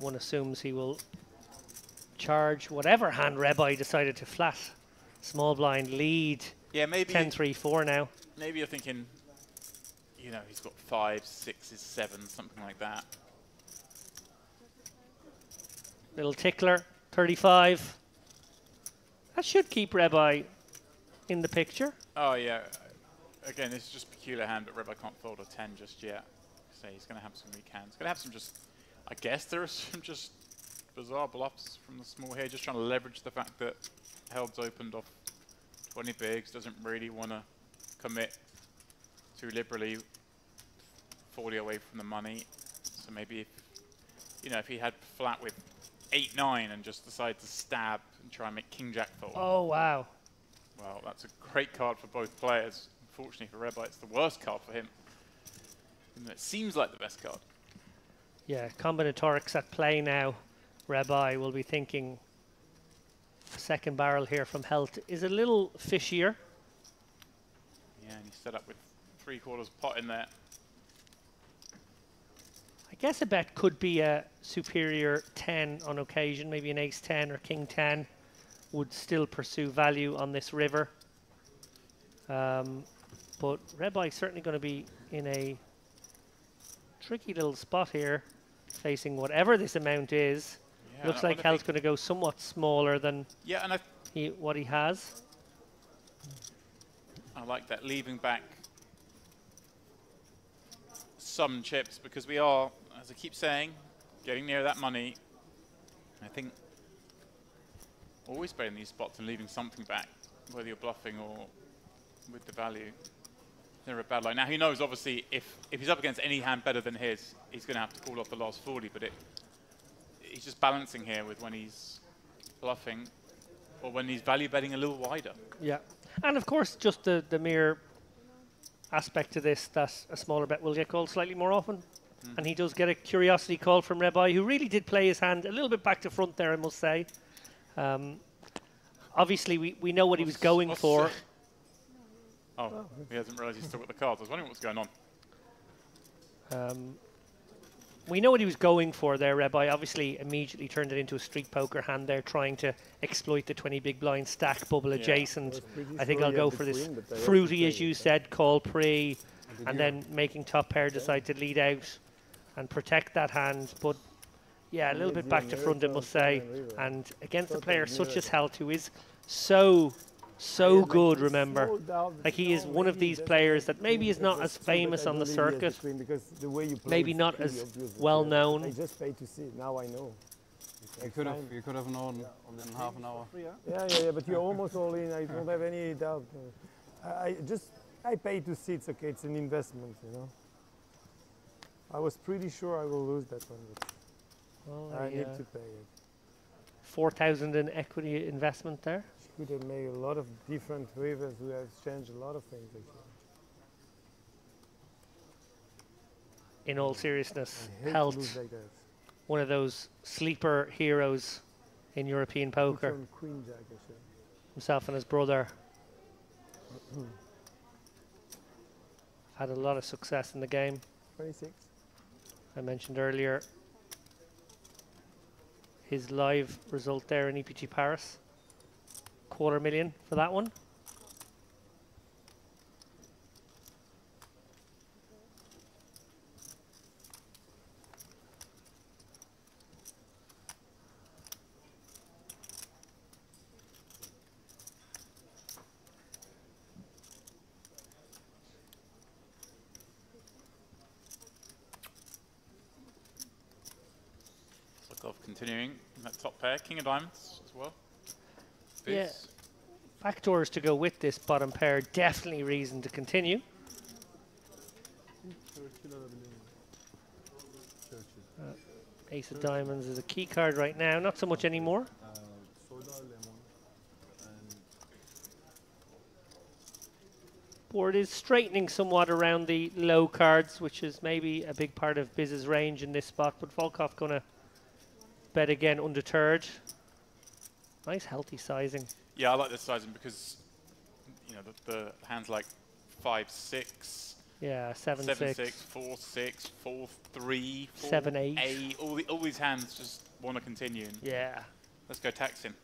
One assumes he will charge whatever hand Rabbi decided to flat. Small blind lead. Yeah, maybe 10-3-4 now. maybe you're thinking, you know, he's got 5s, 6s, 7s, something like that. Little tickler, 35. That should keep Rabbi in the picture. Oh yeah. Again, this is just peculiar hand, but Rabbi can't fold a 10 just yet. So he's going to have some weak hands. Going to have some just, I guess there are some just bizarre bluffs from the small here, just trying to leverage the fact that Held's opened off 20 bigs, doesn't really want to commit too liberally, 40 away from the money. So maybe if, you know, if he had flat with 8-9 and just decided to stab and try and make King Jack fold. Oh, wow. Well, that's a great card for both players. Unfortunately for Rabbi, it's the worst card for him. And it seems like the best card. Yeah, combinatorics at play now. Rabbi will be thinking the second barrel here from Health is a little fishier. Yeah, and he's set up with 3/4 pot in there. I guess a bet could be a superior 10 on occasion, maybe an ace 10 or king 10 would still pursue value on this river. But Rabbi's certainly going to be in a tricky little spot here, facing whatever this amount is. Yeah, Looks I like wonder if Health's going to go somewhat smaller than Yeah, and what he has. I like that, leaving back some chips, because we are, as I keep saying, getting near that money. I think always betting these spots and leaving something back, whether you're bluffing or with the value. I they're a bad line. Now he knows obviously if he's up against any hand better than his, he's going to have to call off the last 40. But he's just balancing here with when he's bluffing or when he's value betting a little wider. Yeah, and of course just the mere aspect to this that a smaller bet will get called slightly more often. And he does get a curiosity call from Rebai, who really did play his hand a little bit back to front there, I must say. Obviously, we know what he was going for. Oh, he hasn't realised he's still got the cards. I was wondering what's going on. We know what he was going for there, Rebai. Obviously, immediately turned it into a street poker hand there, trying to exploit the 20 big blind stack bubble adjacent. I think I'll go for this fruity, as you said, call pre, and then making top pair decide to lead out and protect that hand. But yeah, a little bit back to front, I must say. And against a player such as Helt, who is so good, remember. Like, he is one of these players that maybe is not as famous on the circuit, maybe not as well known. I just paid to see it. Now I know. You could have known in half an hour. Yeah, but you're almost all in. I don't have any doubt. I paid to see it's okay. It's an investment, you know. I was pretty sure I will lose that one, but I need to pay it. 4,000 in equity investment there. She could have made a lot of different rivers. We have changed a lot of things, actually. In all seriousness, I hate Helt, to lose like that. one of those sleeper heroes in European poker. Queen Jack, actually. Himself and his brother had a lot of success in the game. 26. I mentioned earlier his live result there in EPG Paris. $250,000 for that one. Cove continuing in that top pair. King of diamonds as well. Yeah. Factors to go with this bottom pair, definitely reason to continue. Ace of diamonds is a key card right now, not so much anymore. Board is straightening somewhat around the low cards, which is maybe a big part of Biz's range in this spot, but Volkov gonna bet again undeterred. Nice healthy sizing. Yeah, I like this sizing because, you know, the hands like 5-6. Yeah, 7-6. 7-6, 4-6, 4-3, 7-8. 8. All these hands just want to continue. Yeah. Let's go taxing.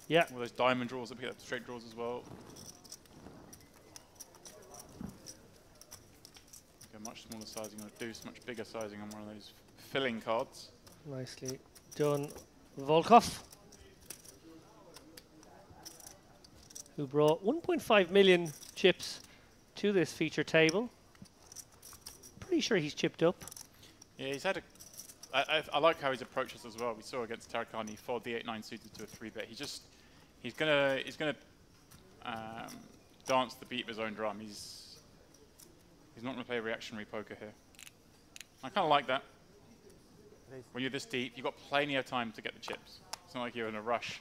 Yeah. All those diamond draws, up here, straight draws as well. Go much smaller sizing on a deuce, much bigger sizing on one of those filling cards. Nicely done, Volkov, who brought 1.5 million chips to this feature table. Pretty sure he's chipped up. Yeah, he's had a... I like how he's approached us as well. We saw against Tarakan, he folded the 8-9 suited to a 3-bet. He's gonna dance the beat of his own drum. He's not gonna play reactionary poker here. I kind of like that. When you're this deep, you've got plenty of time to get the chips. It's not like you're in a rush.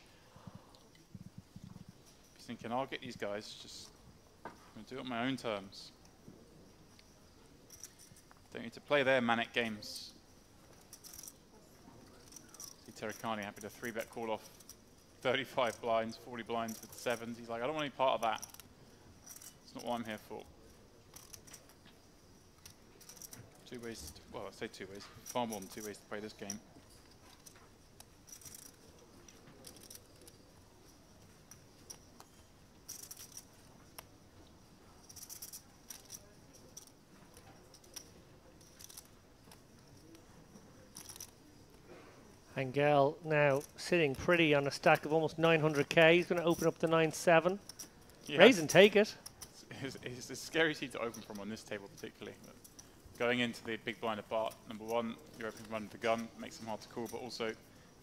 He's thinking, I'll get these guys, just I'm going to do it on my own terms. Don't need to play their manic games. See Terakani happy to 3-bet call off 35 blinds, 40 blinds with 7s. He's like, I don't want any part of that. It's not what I'm here for. Two ways, well, I say 2 ways, far more than 2 ways to play this game. Angel now sitting pretty on a stack of almost 900k. He's going to open up the 9-7. Yeah. Raise and take it. It's a scary seat to open from on this table particularly. But going into the big blind of Bart, number one, you're opening from under the gun, makes him hard to call, but also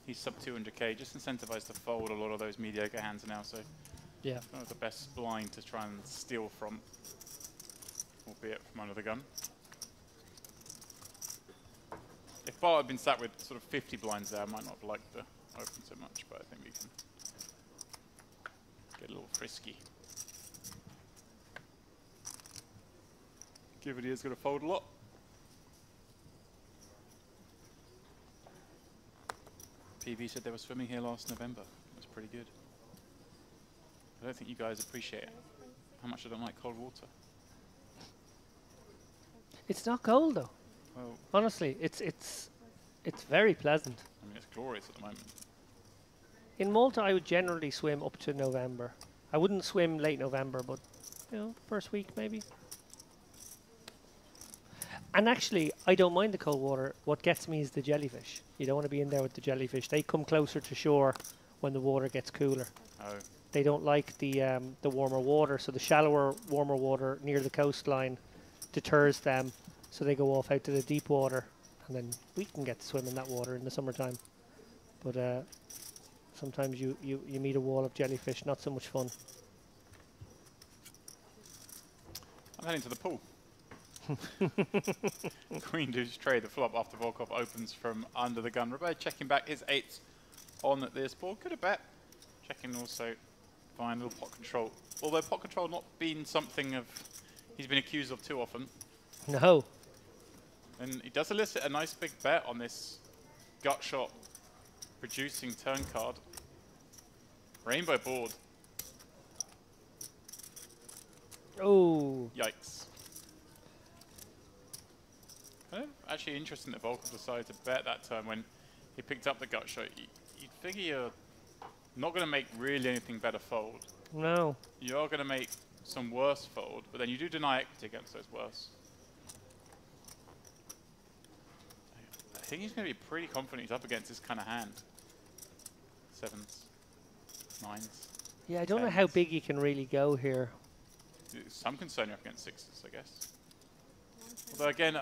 he's sub 200k, just incentivized to fold a lot of those mediocre hands now. So Yeah. Not the best blind to try and steal from, albeit from under the gun. If Bart had been sat with sort of 50 blinds there, I might not have liked the open so much, but I think we can get a little frisky. Given he is going to fold a lot. PV said they were swimming here last November. It was pretty good. I don't think you guys appreciate how much I don't like cold water. It's not cold though. Well, Honestly, it's very pleasant. I mean, it's glorious at the moment. In Malta, I would generally swim up to November. I wouldn't swim late November, but you know, first week maybe. And actually, I don't mind the cold water. What gets me is the jellyfish. You don't want to be in there with the jellyfish. They come closer to shore when the water gets cooler. Oh. They don't like the warmer water, so the shallower, warmer water near the coastline deters them, so they go off out to the deep water, and then we can get to swim in that water in the summertime. But sometimes you meet a wall of jellyfish, not so much fun. I'm heading to the pool. Queen does trade the flop after Volkov opens from under the gun. Rebbe checking back his 8s on this board. Could have bet. Checking also fine little pot control. Although pot control not been something of he's been accused of too often. No. And he does elicit a nice big bet on this gut shot producing turn card. Rainbow board. Oh. Yikes. Kind of actually interesting that Volkov decided to bet that turn when he picked up the gut shot. You'd figure you're not going to make really anything better fold. No. You are going to make some worse fold, but then you do deny equity against those worse. I think he's going to be pretty confident he's up against this kind of hand. 7s, 9s. Yeah, I don't know how 10s. big he can really go here. Some concern you're up against 6s, I guess. Although again,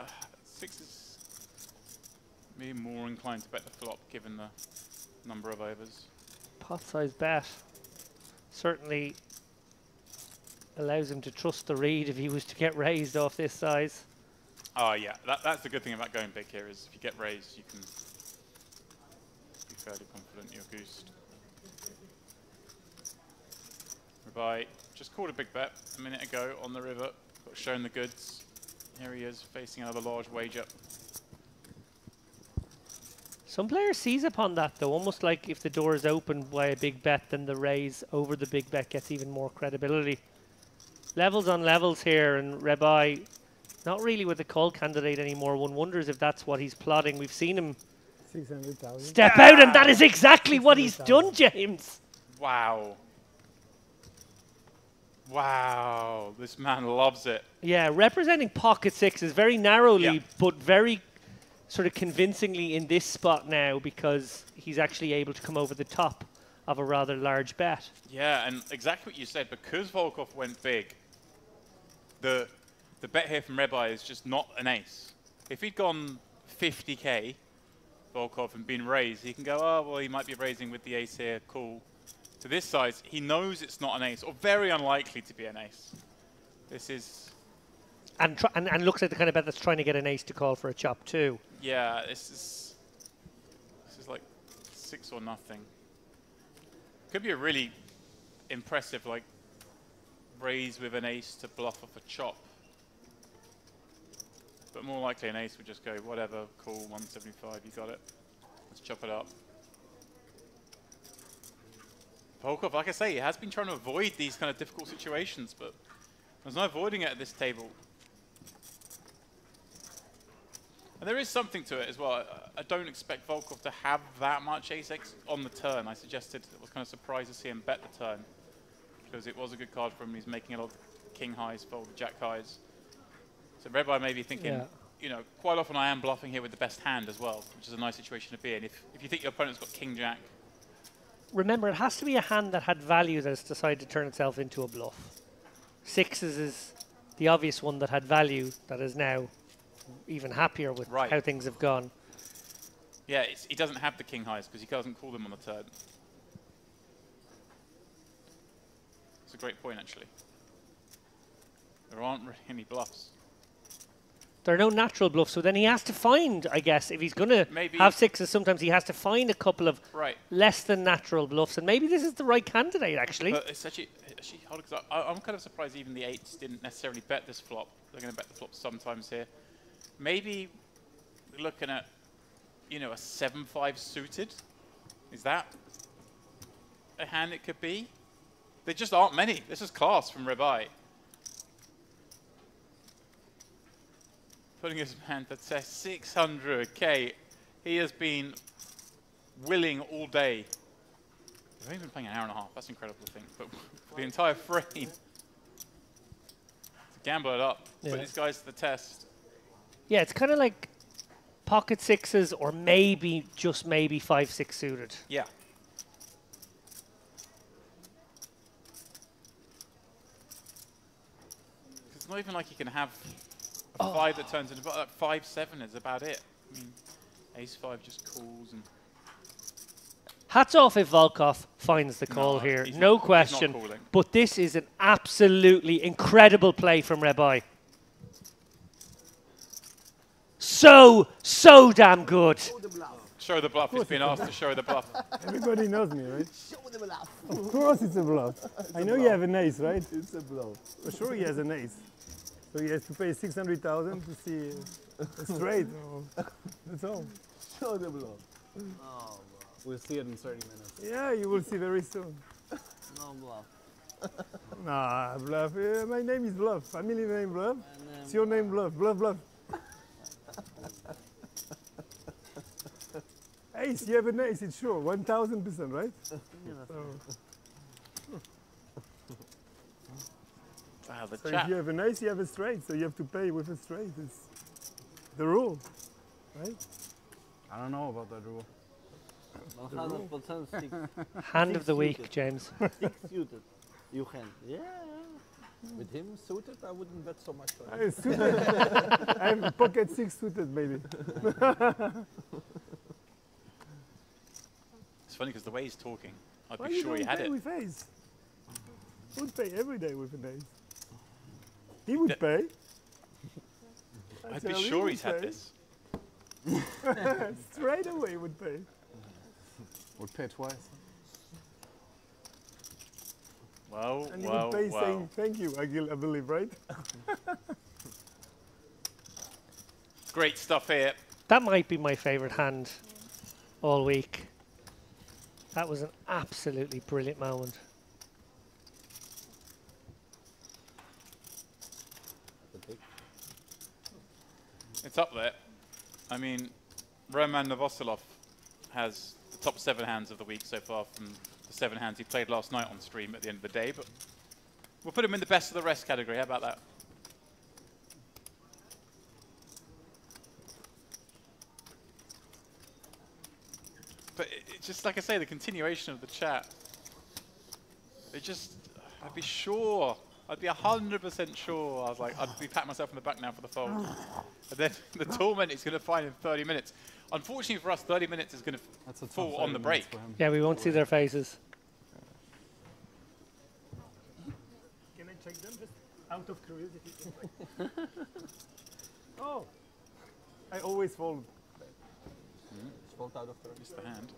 6s maybe more inclined to bet the flop given the number of overs. Pot size bet certainly allows him to trust the read if he was to get raised off this size. Oh yeah, that's the good thing about going big here is if you get raised, you can be fairly confident you're goosed. Rebbe just called a big bet a minute ago on the river, got shown the goods. Here he is facing another large wager. Some players seize upon that though, almost like if the door is opened by a big bet, then the raise over the big bet gets even more credibility. Levels on levels here, and Rebbe not really with the call candidate anymore. One wonders if that's what he's plotting. We've seen him 600,000. step out, and that is exactly what he's done, James. Wow. Wow, this man loves it. Yeah, representing pocket sixes very narrowly, Yeah. but very sort of convincingly in this spot now because he's actually able to come over the top of a rather large bet. Yeah, and exactly what you said, because Volkov went big, the bet here from Rebbe is just not an ace. If he'd gone 50k, Volkov, and been raised, he can go, oh, well, he might be raising with the ace here, cool. To this size, he knows it's not an ace, or very unlikely to be an ace. This is... And looks like the kind of bet that's trying to get an ace to call for a chop too. Yeah, this is like 6 or nothing. Could be a really impressive, like, raise with an ace to bluff off a chop. But more likely an ace would just go, whatever, cool, 175, you got it. Let's chop it up. Volkov, like I say, he has been trying to avoid these kind of difficult situations, but there's no avoiding it at this table. And there is something to it as well. I don't expect Volkov to have that much ace-x on the turn. I suggested I was kind of surprised to see him bet the turn because it was a good card for him. He's making a lot of king highs, fold jack highs. So Rebbe may be thinking, you know, quite often I am bluffing here with the best hand as well, which is a nice situation to be in. If you think your opponent's got king jack. Remember, it has to be a hand that had value that has decided to turn itself into a bluff. 6s is the obvious one that had value that is now even happier with how things have gone. Yeah, he doesn't have the king highs because he doesn't call them on the turn. It's a great point, actually. There aren't really any bluffs. There are no natural bluffs, so then he has to find, I guess, if he's going to Maybe have sixes, sometimes he has to find a couple of right. less than natural bluffs, and maybe this is the right candidate, actually. But it's actually hard because I'm kind of surprised even the eights didn't necessarily bet this flop. They're going to bet the flop sometimes here. Maybe we're looking at, you know, a 7-5 suited. Is that a hand it could be? There just aren't many. This is class from Rebai. Putting his hand that says 600k. He has been willing all day. We've only been playing an hour and a half. That's incredible to think. But for the entire frame, to gamble it up, put these guys to the test. Yeah, it's kind of like pocket sixes or maybe, just maybe 5-6 suited. Yeah. It's not even like you can have a 5 that turns into like 5-7 is about it. I mean, ace-5 just calls and... Hats off if Volkov finds the call No, here, he's no not question. calling. But this is an absolutely incredible play from Rebai. So damn good. Show the bluff. He's been asked to show the bluff. Everybody knows me, right? Show the bluff. Of course it's a bluff. I know you have an ace, right? It's a bluff. For sure he has an ace. So he has to pay 600,000 to see a straight. That's all. Show the bluff. Oh, we'll see it in 30 minutes. Yeah, you will see very soon. No bluff. Nah, Bluff. My name is Bluff. Family name Bluff. It's your name Bluff. Bluff, Bluff. Ace, you have an ace, it's sure. 1,000%, right? Wow, the So chat. if you have an ace, you have a straight. So you have to pay with a straight. It's the rule, right? I don't know about that rule. 100% six. Hand of the week, James. Six suited. You can. Yeah. With him suited, I wouldn't bet so much for him. I have suited. I have pocket six suited, maybe. It's funny because the way he's talking, I'd Why be you sure he don't had pay it. with ace? Would pay every day with an ace. He would pay. I'd tell be you, sure he he's would had pay. this. Straight away he would pay. Would pay twice. Well, And he well, would pay well. saying thank you, I believe, right? Great stuff here. That might be my favorite hand all week. That was an absolutely brilliant moment. It's up there. I mean, Roman Novoselov has the top 7 hands of the week so far from the 7 hands he played last night on stream at the end of the day, but we'll put him in the best of the rest category. How about that? But it's just like I say, the continuation of the chat. It just, I'd be sure, I'd be 100% sure. I was like, I'd be patting myself on the back now for the fold. And then the torment is going to find in 30 minutes. Unfortunately for us, 30 minutes is going That's a to tough fall 30 on the minutes break. for him. Yeah, we won't see their faces. Can I check them just out of curiosity? Oh, I always fold. It's fault out of 30. Just the hand.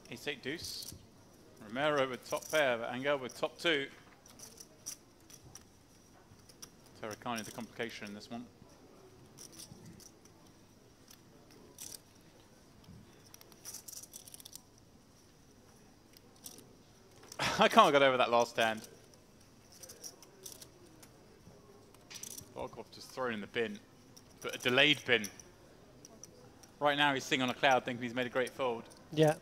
Ace-8 deuce. Romero with top pair, but Angel with top 2. Very kind of the complication in this one. I can't get over that last hand. Volkov just thrown in the bin, but a delayed bin. Right now he's sitting on a cloud thinking he's made a great fold. Yeah.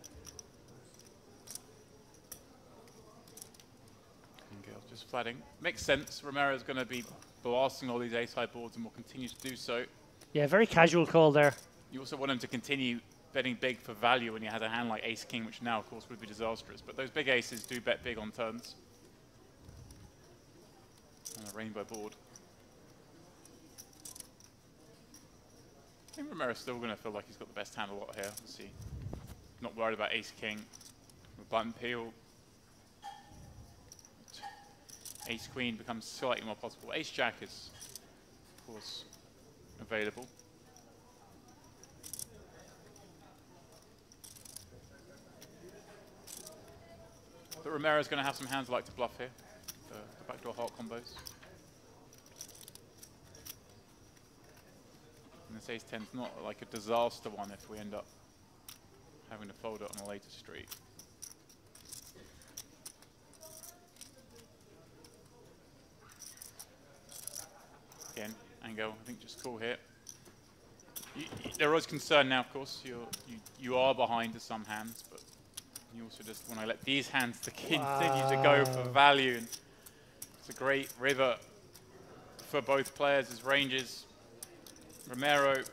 Just flatting. Makes sense. Romero's going to be blasting all these ace-high boards and will continue to do so. Yeah, very casual call there. You also want him to continue betting big for value when he has a hand like ace-king, which now, of course, would be disastrous. But those big aces do bet big on turns. And a rainbow board. I think Romero's still going to feel like he's got the best hand a lot here. Let's see. Not worried about ace-king. Button peel. Ace-queen becomes slightly more possible. Ace-jack is, of course, available. But Romero's going to have some hands like to bluff here. The backdoor heart combos. And this ace-10 is not like a disaster one if we end up having to fold it on a later street. Again, Ango, I think just call here. There is concern now, of course. You are behind to some hands, but you also just want to let these hands to continue to go for value. And it's a great river for both players as ranges. Romero,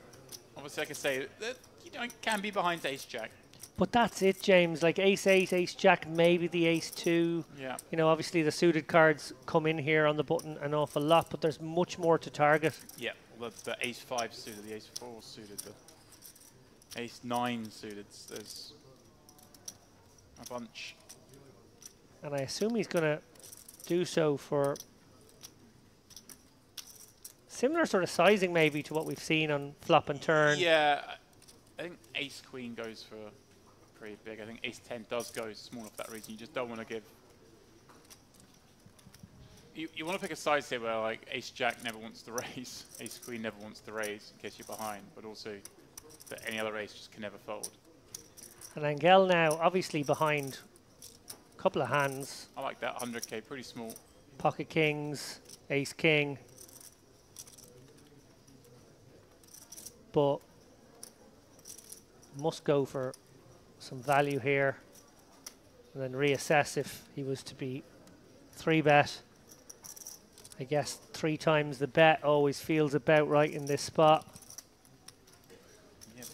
obviously, like I say, that you can be behind ace-jack. But that's it, James. Like ace-8, ace-jack, maybe the ace-2. Yeah. You know, obviously the suited cards come in here on the button an awful lot, but there's much more to target. Yeah, well, the ace-5 suited, the ace-4 suited, the ace-9 suited. There's a bunch. And I assume he's going to do so for similar sort of sizing maybe to what we've seen on flop and turn. Yeah, I think ace-queen goes for pretty big. I think ace-10 does go small for that reason. You just don't want to give... You want to pick a size here where like ace-jack never wants to raise, ace-queen never wants to raise in case you're behind, but also that any other ace just can never fold. And Angel now obviously behind a couple of hands. I like that, 100k, pretty small. Pocket kings, ace-king. But must go for some value here and then reassess if he was to be 3-bet. I guess 3 times the bet always feels about right in this spot. Yeah,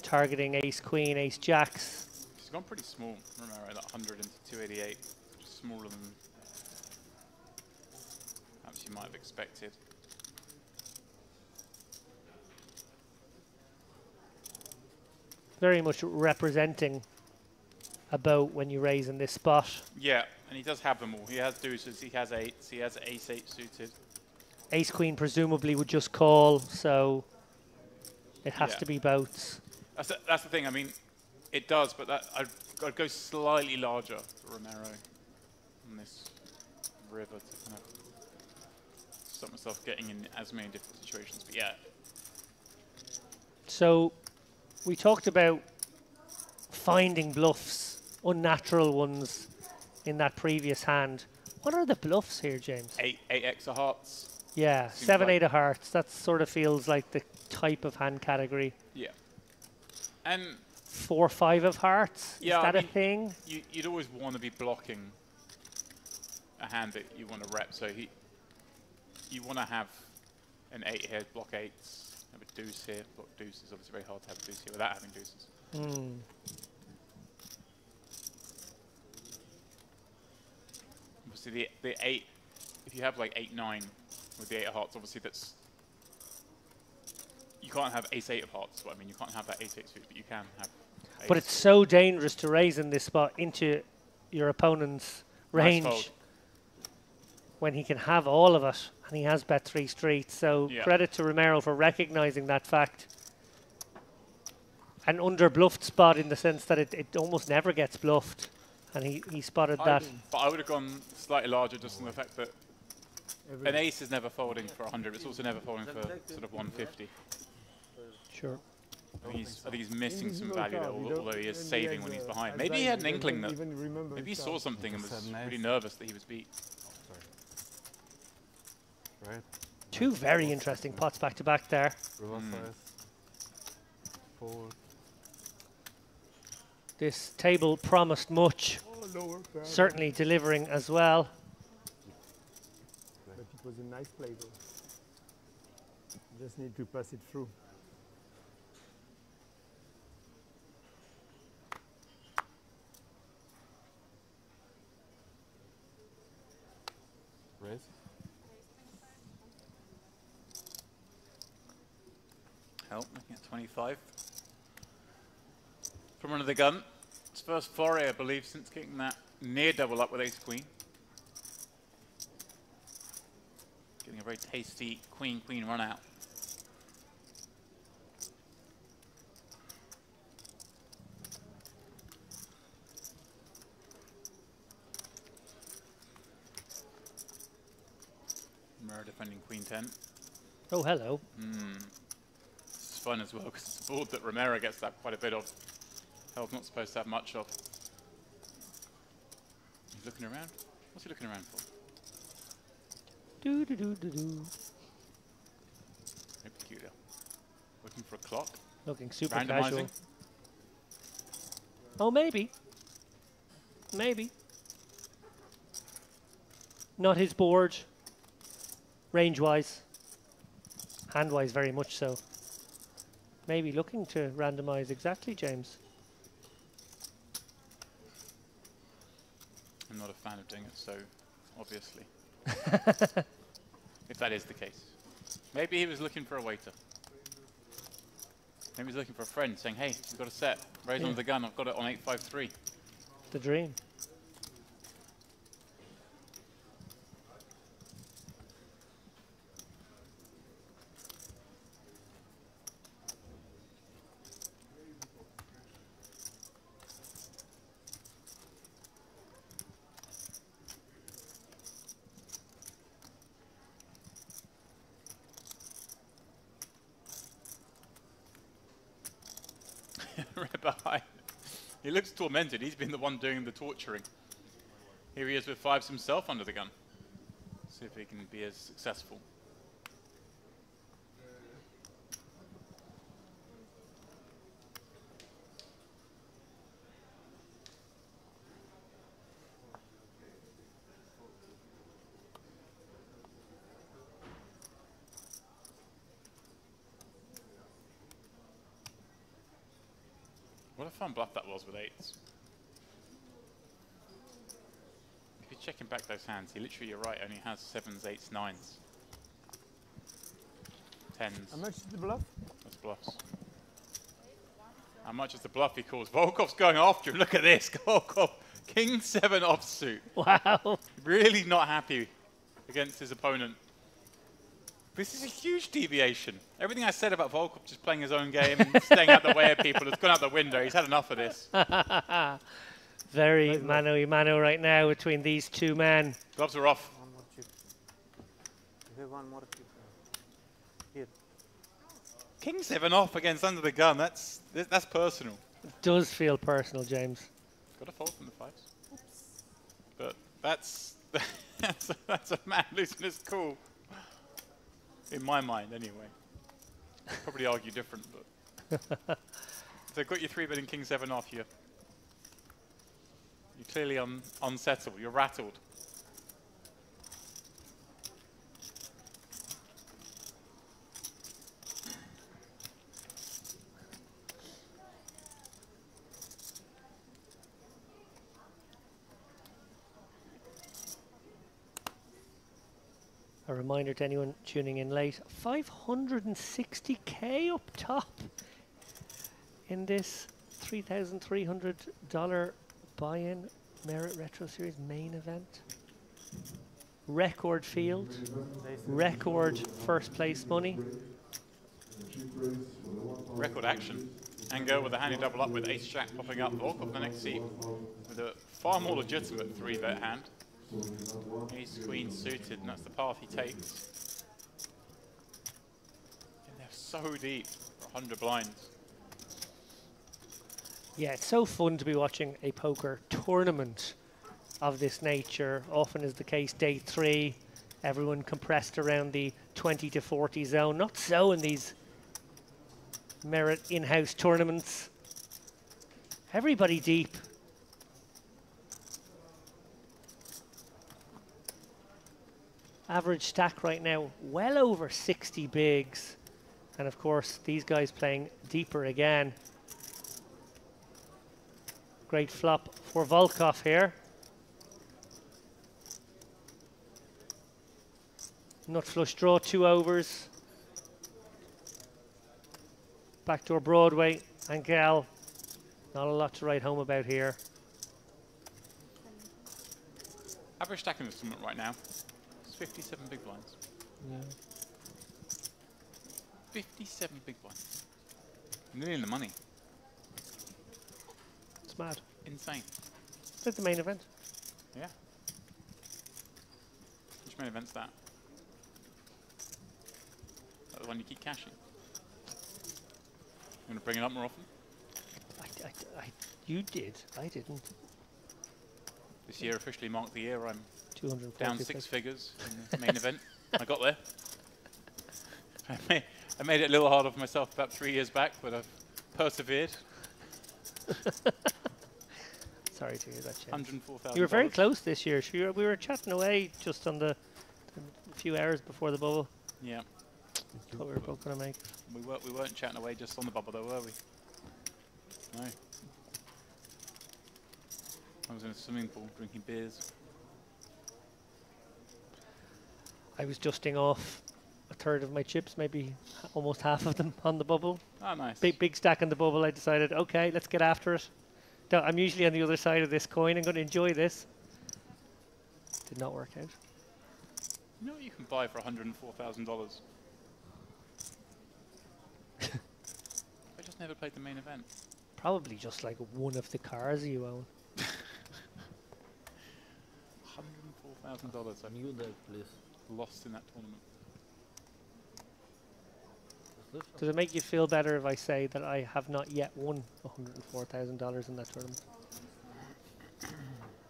targeting ace-queen, ace-jacks. he's gone pretty small, remember, that 100 into 288, just smaller than perhaps you might have expected. Very much representing about when you raise in this spot. Yeah, and he does have them all. He has deuces, he has eights, he has ace-8 suited. Ace-queen presumably would just call, so it has to be boats. That's the thing, I mean, it does, but I'd go slightly larger for Romero on this river to kind of stop myself getting in as many different situations, but yeah. So we talked about finding bluffs, unnatural ones in that previous hand. What are the bluffs here, James? 8x of hearts. Yeah, Seems 7, like 8 of hearts. That sort of feels like the type of hand category. Yeah. And 4, 5 of hearts. yeah, Is that I mean, a thing? You'd always want to be blocking a hand that you want to rep. So you want to have an 8 here, block 8s. Have a deuce here, block deuces. Obviously, very hard to have a deuce here without having deuces. Mm. Obviously, the 8. If you have like 8, 9 with the 8 of hearts, obviously that's you can't have ace 8 of hearts. Well, I mean, you can't have that ace 8 suit, but you can have. But it's so dangerous to raise in this spot into your opponent's range fold. when he can have all of it, and he has bet 3 streets. So credit to Romero for recognizing that fact. An under-bluffed spot in the sense that it almost never gets bluffed, and he spotted that. But I would have gone slightly larger just on the fact that an ace is never folding for 100. It's also never folding for sort of 150. Sure. I think he's missing some Invisible value there, card, you don't- although he is in the saving end, when he's as behind. Maybe he I had an inkling that, even remember maybe he his saw card. something and was Seven, really ace. nervous that he was beat. Right. Two very interesting pots back to back there. Reverse size. Forward. This table promised much, Oh, lower card. certainly delivering as well. But it was a nice play though. Just need to pass it through. Raise. Help, making it 25. From under the gun. It's first foray, I believe, since getting that near double up with ace queen. Getting a very tasty queen-queen run out. Mirror defending queen 10. Oh, hello. This is fun as well because it's a board that Romero gets that quite a bit of. Hell's not supposed to have much of. He's looking around. What's he looking around for? Do do do do do. Very peculiar. Looking for a clock. Looking super Randomizing. casual. Oh, maybe. Maybe. Not his board. Range-wise. Hand-wise, very much so. Maybe looking to randomize exactly, James. I'm not a fan of doing it so obviously. If that is the case. Maybe he was looking for a waiter. Maybe he's looking for a friend saying, hey, we've got a set. Raise Yeah. on the gun. I've got it on 853. The dream. Right behind. He looks tormented. He's been the one doing the torturing. Here he is with fives himself under the gun. See if he can be as successful. What a fun bluff that was with eights. If you're checking back those hands, he literally, you're right, only has sevens, eights, nines. Tens. How much is the bluff? That's bluffs. How much is the bluff he calls? Volkov's going after him. Look at this. Volkov, king 7 offsuit. Wow. Really not happy against his opponent. This is a huge deviation. Everything I said about Volkov just playing his own game, staying out the way of people, has gone out the window. He's had enough of this. Very mano-y-mano right now between these two men. Gloves are off. One more chip. You have one more chip. Here. King 7 off against under the gun. That's personal. It does feel personal, James. Got a fold from the fives. But that's that's a man losing his cool. In my mind, anyway. Probably argue different, but so got your 3-betting king 7 off. You're clearly unsettled. You're rattled. A reminder to anyone tuning in late, 560k up top in this $3,300 buy-in Merit Retro Series main event. Record field, record first place money. Record action. Anger with a handy double up with ace jack popping up. Volkov the next seat with a far more legitimate 3-bet hand. Ace queen suited, and that's the path he takes. And they're so deep for 100 blinds. Yeah, it's so fun to be watching a poker tournament of this nature. Often is the case day 3, everyone compressed around the 20 to 40 zone. Not so in these Merit in-house tournaments. Everybody deep. Average stack right now, well over 60 bigs. And of course, these guys playing deeper again. Great flop for Volkov here. Nut flush draw, 2 overs. Backdoor Broadway and Gal. Not a lot to write home about here. Average stack in this tournament right now is 57 big blinds. Yeah. 57 big blinds. Nearly in the money. It's mad. Insane. Is that the main event? Yeah. Which main event's that? Is that the one you keep cashing? You want to bring it up more often? You did. I didn't. This year officially marked the year I'm 240 down 6 figures in the main event. I got there. I made it a little harder for myself about 3 years back, but I've persevered. Sorry to hear that, James. 104,000. You were very close this year. Sure, we were chatting away just on the few hours before the bubble. Yeah. Thought we were both going to make. We weren't chatting away just on the bubble though, were we? No. I was in a swimming pool drinking beers. I was dusting off a third of my chips, maybe almost half of them on the bubble. Oh, nice. Big stack on the bubble. I decided, okay, let's get after it. I'm usually on the other side of this coin. I'm going to enjoy this. Did not work out. You know what you can buy for $104,000? I just never played the main event. Probably just like one of the cars you own. $104,000 I've New deck, please. lost in that tournament. Does it make you feel better if I say that I have not yet won $104,000 in that tournament?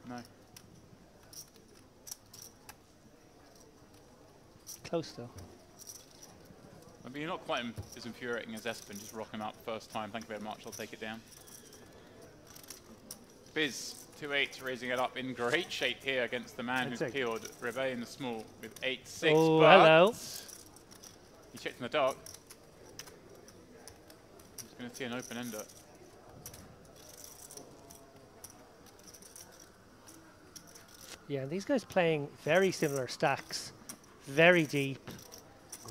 No. Close though. I mean, you're not quite as infuriating as Espen, just rocking up first time. Thank you very much. I'll take it down. Biz, 2-8, raising it up in great shape here against the man who's peeled Rivet in the small with 8-6. Oh, but hello. He checked in the dark. He's going to see an open ender. Yeah, these guys playing very similar stacks, very deep.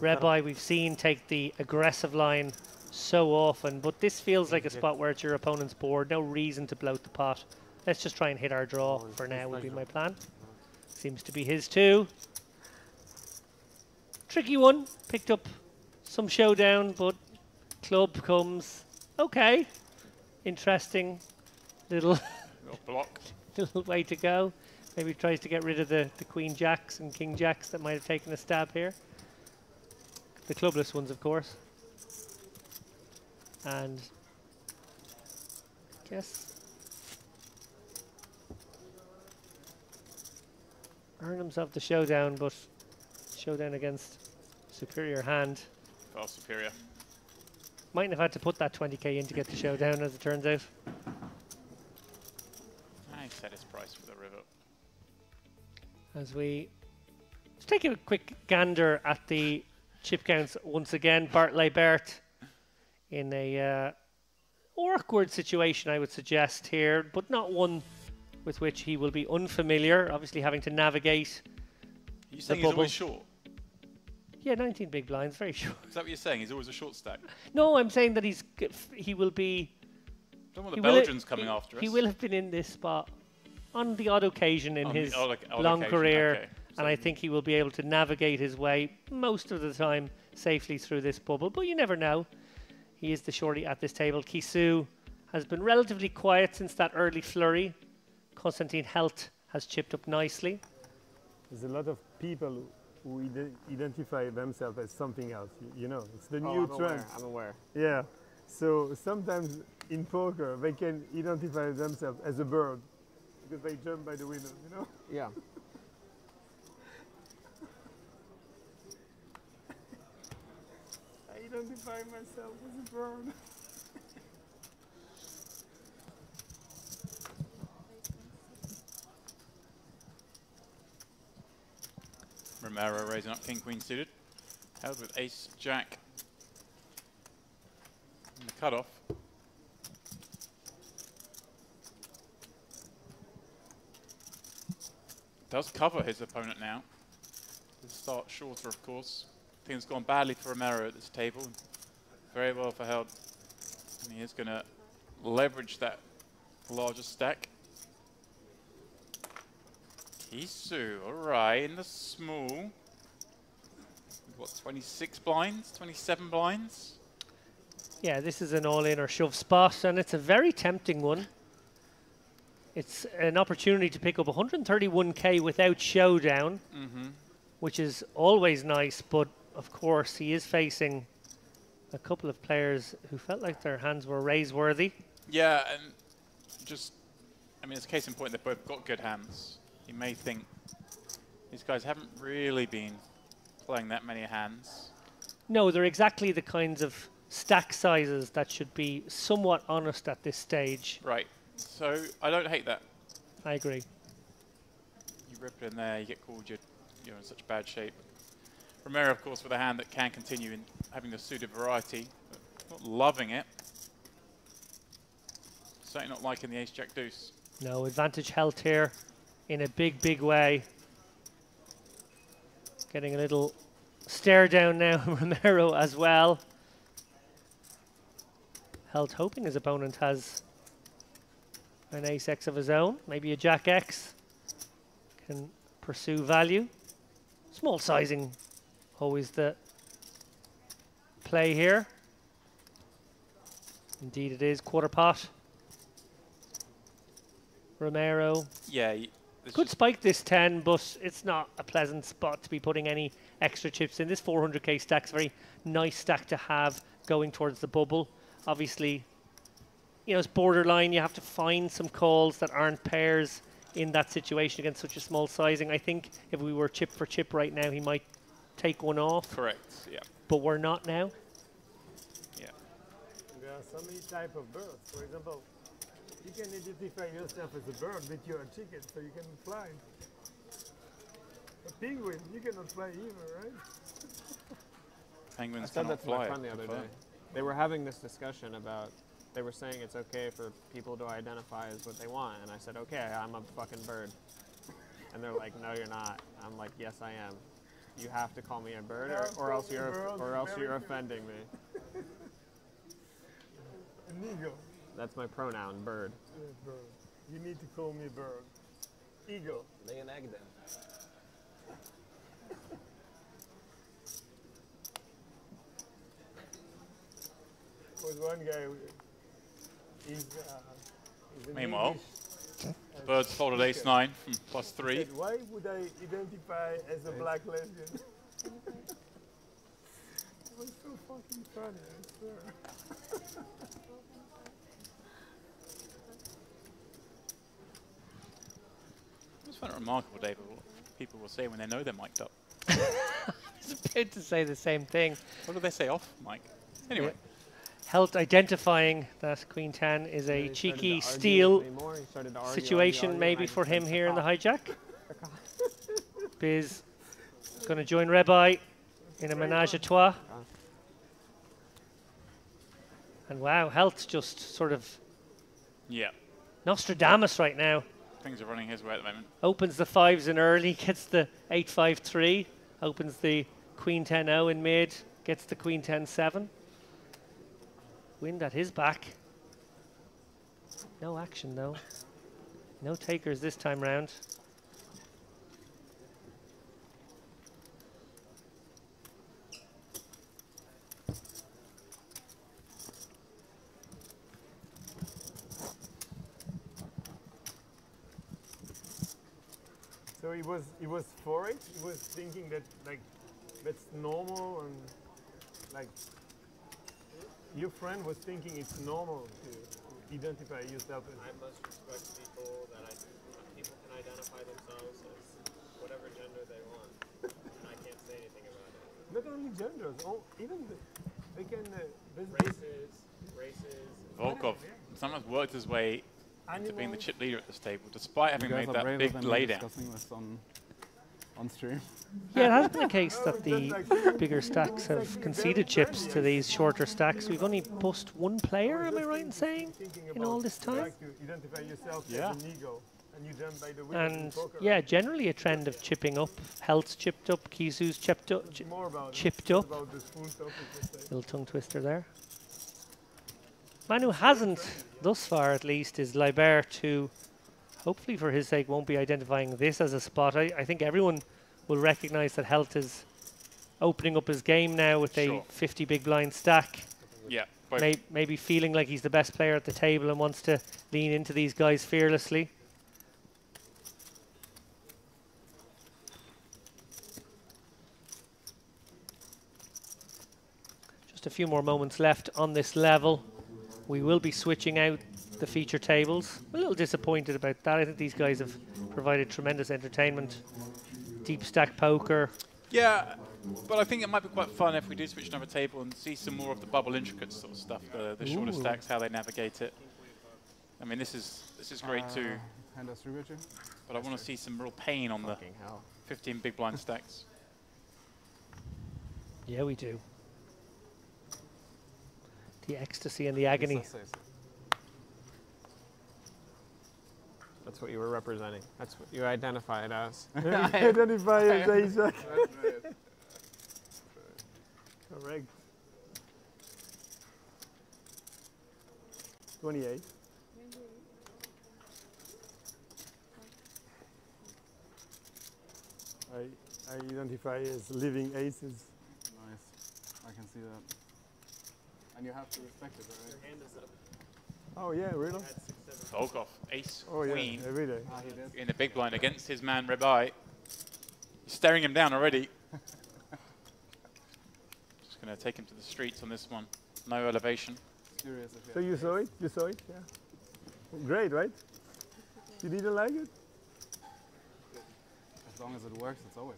Rabbi, we've seen take the aggressive line so often, but this feels like a spot where it's your opponent's board. No reason to bloat the pot. Let's just try and hit our draw for now would be my plan. Seems to be his too. Tricky one. Picked up some showdown, but club comes. Okay. Interesting little block. little way to go. Maybe tries to get rid of the queen jacks and king jacks that might have taken a stab here. The clubless ones, of course. And I guess earned himself the showdown, but showdown against superior hand. Far superior. Mightn't have had to put that 20k in to get the showdown, as it turns out. I set his price for the river. As we let's take a quick gander at the chip counts once again. Bart Leibert in a awkward situation, I would suggest here, but not one with which he will be unfamiliar. Obviously, having to navigate. Are you saying he's always short? Yeah, 19 big blinds, very short. Is that what you're saying? He's always a short stack? No, I'm saying that he will be. Don't want the Belgians coming after us. He will have been in this spot on the odd occasion in his odd long occasion, career, okay. and I think he will be able to navigate his way most of the time safely through this bubble. But you never know. He is the shorty at this table. Kisu has been relatively quiet since that early flurry. Konstantin Helt has chipped up nicely. there's a lot of people who identify themselves as something else. You know, it's the Oh, new I'm trend. aware. I'm aware. Yeah. So sometimes in poker they can identify themselves as a bird because they jump by the window. You know. Yeah. I identify myself as a bird. Romero raising up king queen suited, held with ace jack in the cutoff. Does cover his opponent now. The start shorter, of course. Things gone badly for Romero at this table. Very well for Held. And he is going to leverage that larger stack. Kisu, all right, in the small. What, 26 blinds, 27 blinds? Yeah, this is an all-in or shove spot, and it's a very tempting one. It's an opportunity to pick up 131k without showdown, which is always nice, but of course he is facing a couple of players who felt like their hands were raise-worthy. Yeah, and just, I mean, it's a case in point they've both got good hands. You may think these guys haven't really been playing that many hands. No, they're exactly the kinds of stack sizes that should be somewhat honest at this stage. Right, so I don't hate that. I agree. You rip it in there, you get called, you're in such bad shape. Romero, of course, with a hand that can continue in having the suited variety, but not loving it. Certainly not liking the ace-jack deuce. No, advantage held here in a big, big way. Getting a little stare down now, Romero as well. Held hoping his opponent has an ace-x of his own, maybe a jack-x. Can pursue value. Small sizing, always the play here. Indeed it is, quarter pot. Romero. Yeah. Could spike this 10, but it's not a pleasant spot to be putting any extra chips in. This 400k stack's a very nice stack to have going towards the bubble. Obviously, you know, it's borderline. You have to find some calls that aren't pairs in that situation against such a small sizing. I think if we were chip for chip right now, he might take one off. Correct, yeah. But we're not now. Yeah. There are so many types of birds. For example, you can identify yourself as a bird, but you're a chicken, so you can fly. A penguin, you cannot fly either, right? I Penguins said cannot that to my fly. friend the other Fun. day. They were having this discussion about, they were saying it's okay for people to identify as what they want, and I said, okay, I'm a fucking bird. And they're like, no, you're not. I'm like, yes, I am. You have to call me a bird, or else you're offending me. An eagle. That's my pronoun, bird. Yeah, bird. You need to call me bird. Eagle. Lay an egg then. Was one guy. He's an Meanwhile, English, Birds folded ace-9 from +3. said, why would I identify as a black lesbian? It was so fucking funny, I swear. I just find it remarkable, David, what people will say when they know they're mic'd up. I was about to say the same thing. What do they say off mic? Anyway, Helped identifying that Queen 10 is a cheeky steal situation maybe for him here in the hijack. Biz going to join Rebai in a menage a trois. And wow, Health just sort of yeah, Nostradamus right now. things are running his way at the moment. Opens the 5s in early, gets the 8-5-3, opens the Queen 10-0 in mid, gets the Queen 10-7. Wind at his back. No action though. No takers this time round. So he he was for it. He was thinking that like that's normal and like your friend was thinking it's normal to identify yourself as. I must respect people that people can identify themselves as whatever gender they want, and I can't say anything about it. Not only genders, even they can Races. Volkov sometimes worked his way into being the animals. chip leader at this table, despite having You guys made are that braver big than we're laydown. discussing this on stream. Yeah, it has been the case that the bigger stacks have conceded chips to these shorter stacks. We've only bust one player, am I right in saying, in all this time? Like to identify yourself Yeah. as an ego, and you jump by the window in And poker. yeah, generally a trend of chipping up. Health's chipped up, Kisu's chipped up, It's more about chipped it, up. about the spoon topic, let's say. Little tongue twister there. Man who hasn't, thus far at least, is Libert, who hopefully for his sake won't be identifying this as a spot. I think everyone will recognise that Health is opening up his game now with a Sure. 50 big blind stack. Yeah, both Maybe feeling like he's the best player at the table and wants to lean into these guys fearlessly. Just a few more moments left on this level. We will be switching out the feature tables. A little disappointed about that. I think these guys have provided tremendous entertainment. Deep stack poker. Yeah, but I think it might be quite fun if we do switch another table and see some more of the bubble intricate sort of stuff, the shorter Ooh. stacks, how they navigate it. I mean, this is great too, Hand us Richard. but I want to see some real pain on the Fucking hell. 15 big blind stacks. Yeah, we do. The ecstasy and the agony. That's what you were representing. That's what you identified as. Identify as Isaac. Correct. 28. I identify as living aces. Nice. I can see that. And you have to respect it, right? Hand is up. Oh yeah, really? Volkov, ace, Oh yeah, queen, every day. Ah, he did. in the big blind against his man Rebai. He's staring him down already. Just going to take him to the streets on this one. No elevation. Curious if So you saw it? You saw it? Yeah. Great, right? You didn't like it? as long as it works, it's always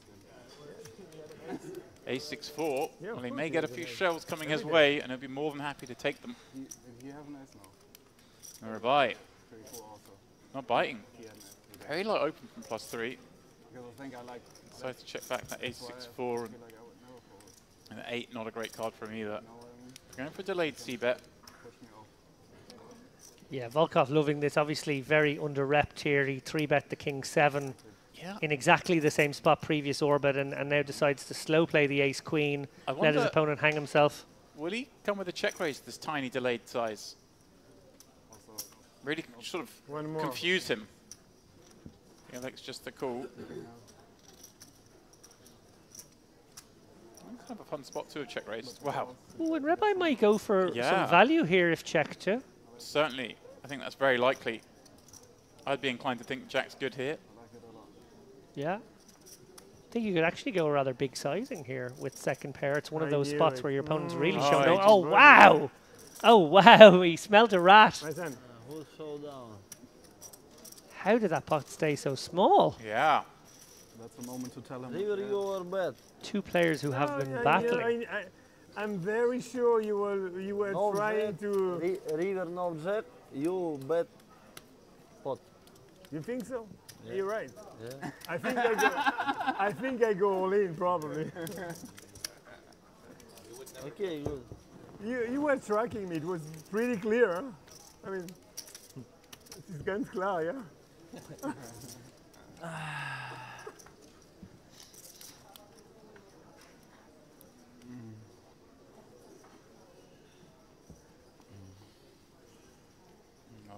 good. Ace 6-4. Yeah, of Well, he course may he get a has few an ace. shells coming his Every way, and he'll be more than happy to take them. Did he have an ace? No. Rebai, Pretty cool also. not biting. He had an ace. He did. Very low open from +3. Because I think I like. Decides to check back that ace that's why I 6-4 feel like I would never fold. and an 8. Not a great card for him either. You know what I mean? Going for delayed c-bet. Push me off. Yeah, Volkov loving this. Obviously very under-repped here. He 3-bet the king 7 Yeah. in exactly the same spot previous orbit and now decides to slow play the ace queen, I let his wonder, opponent hang himself. will he come with a check raise this tiny delayed size? Also, Really sort of One more. confuse him. Yeah, that's just the call. Kind of a fun spot to have check raised. Wow. Ooh, and Rebai might go for Yeah. some value here if checked too. Certainly. I think that's very likely. I'd be inclined to think Jack's good here. I like it a lot. Yeah. I think you could actually go a rather big sizing here with second pair. It's one of I those knew spots it. where your opponent's really Oh, showing. he Oh, just oh brought it. wow! Oh wow! He smelled a rat. My son. Who showdown? How did that pot stay so small? Yeah. That's a moment to tell him. River, you or bet? Two players who have been yeah, battling. I'm very sure you were No trying bet. to. River no jack. You bet pot. You think so? Yeah. You're right. Yeah. I think I go all in probably. Okay, good. You were tracking me. It was pretty clear. Huh? I mean, it is ganz klar, yeah. No.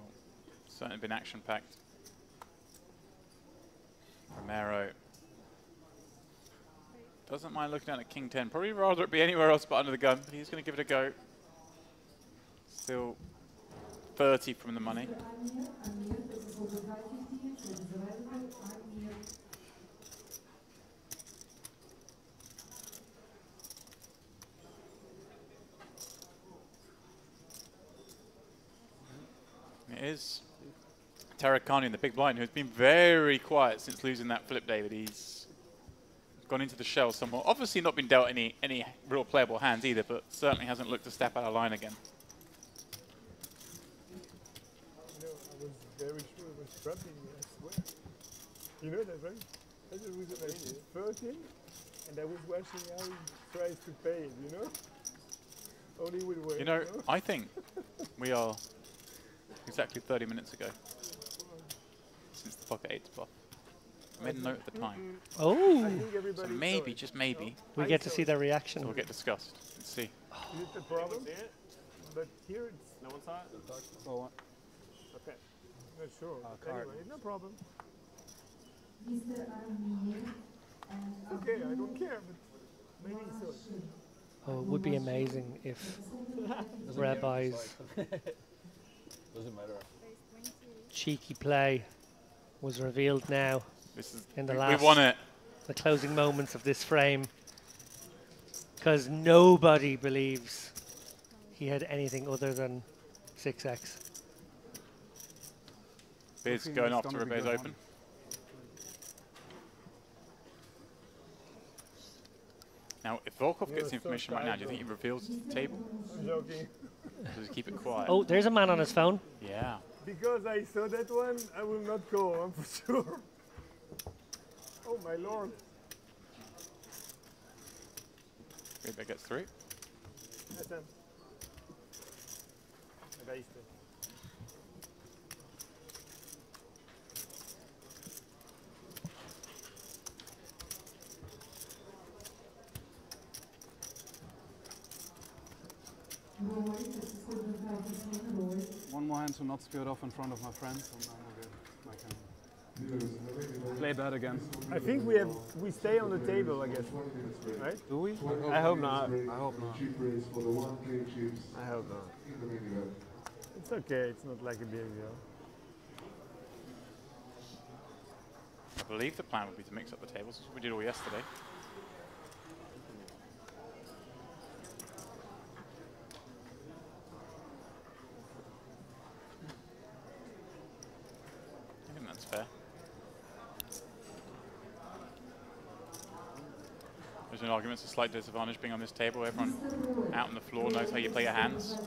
Certainly been action packed. Romero. Doesn't mind looking at a king 10. Probably rather it be anywhere else but under the gun, but he's going to give it a go. Still 30 from the money. It is Tarakani in the big blind, who's been very quiet since losing that flip, David. He's gone into the shell somewhat. Obviously not been dealt any real playable hands either, but certainly hasn't looked to step out of line again. You know, I was very sure it was trapping me, I swear. You know that, right? That's the reason I deferred him, and I was watching how he tries to pay it, you know? Only with weight. You know, I think we are exactly 30 minutes ago since the pocket 8's bluff. I made a note at the time. Oh, I think So everybody maybe, saw it. just maybe, we get to see their reaction. we'll get discussed. Let's see. Is it the problem? See it? But here it's No one saw it? Oh, Okay. not sure. card. Anyway, no problem. Okay, I don't care, but maybe he saw it. Oh, it would be amazing if Rabbi's Doesn't matter. cheeky play was revealed now This is in the we last won it. the closing moments of this frame, because nobody believes he had anything other than 6x. Biz think going it's off to gonna be Rebbe's good open. Now, if Volkov You're gets so information right now, do you think he tight, reveals the table? I'm joking. Or does he keep it quiet? Oh, there's a man on his phone. Yeah. Because I saw that one, I will not go, I'm for sure. Oh my lord. Rebbe gets through. That's him. I based it. one more hand to not screw it off in front of my friends, and then we're good. I can play that again. I think we stay on the table, I guess. Right? Do we? I hope not. I hope not. I hope not. It's okay, it's not like a big deal. I believe the plan would be to mix up the tables, as we did all yesterday. I think that's fair. There's an argument, it's a slight disadvantage being on this table. Everyone out on the floor knows how you play your hands.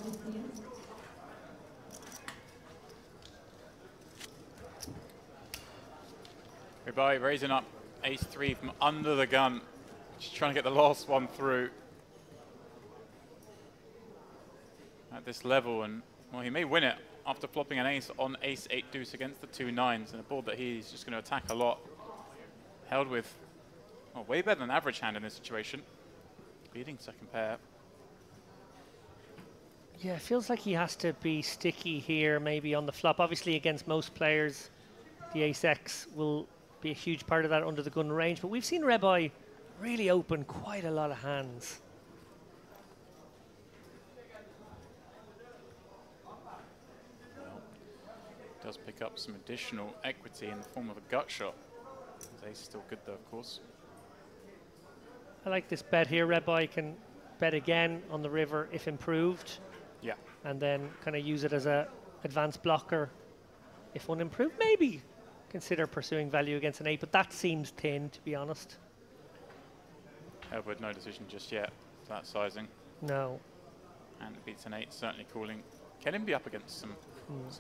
Rebbe raising up ace-3 from under the gun. Just trying to get the last one through. At this level, and well, he may win it after flopping an ace on ace-8 deuce against the 2 9s, and a board that he's just going to attack a lot. Held with, well, way better than average hand in this situation. Leading second pair. Yeah, it feels like he has to be sticky here, maybe on the flop. Obviously, against most players, the ace-x will be a huge part of that under the gun range. But we've seen Rebbe really open quite a lot of hands. Does pick up some additional equity in the form of a gut shot. His ace is still good though, of course. I like this bet here. Rebbe can bet again on the river if improved, Yeah. and then kind of use it as a advanced blocker if unimproved. Maybe consider pursuing value against an 8, but that seems thin, to be honest. Edward, no decision just yet. That sizing. No. And it beats an 8, certainly calling. Can him be up against some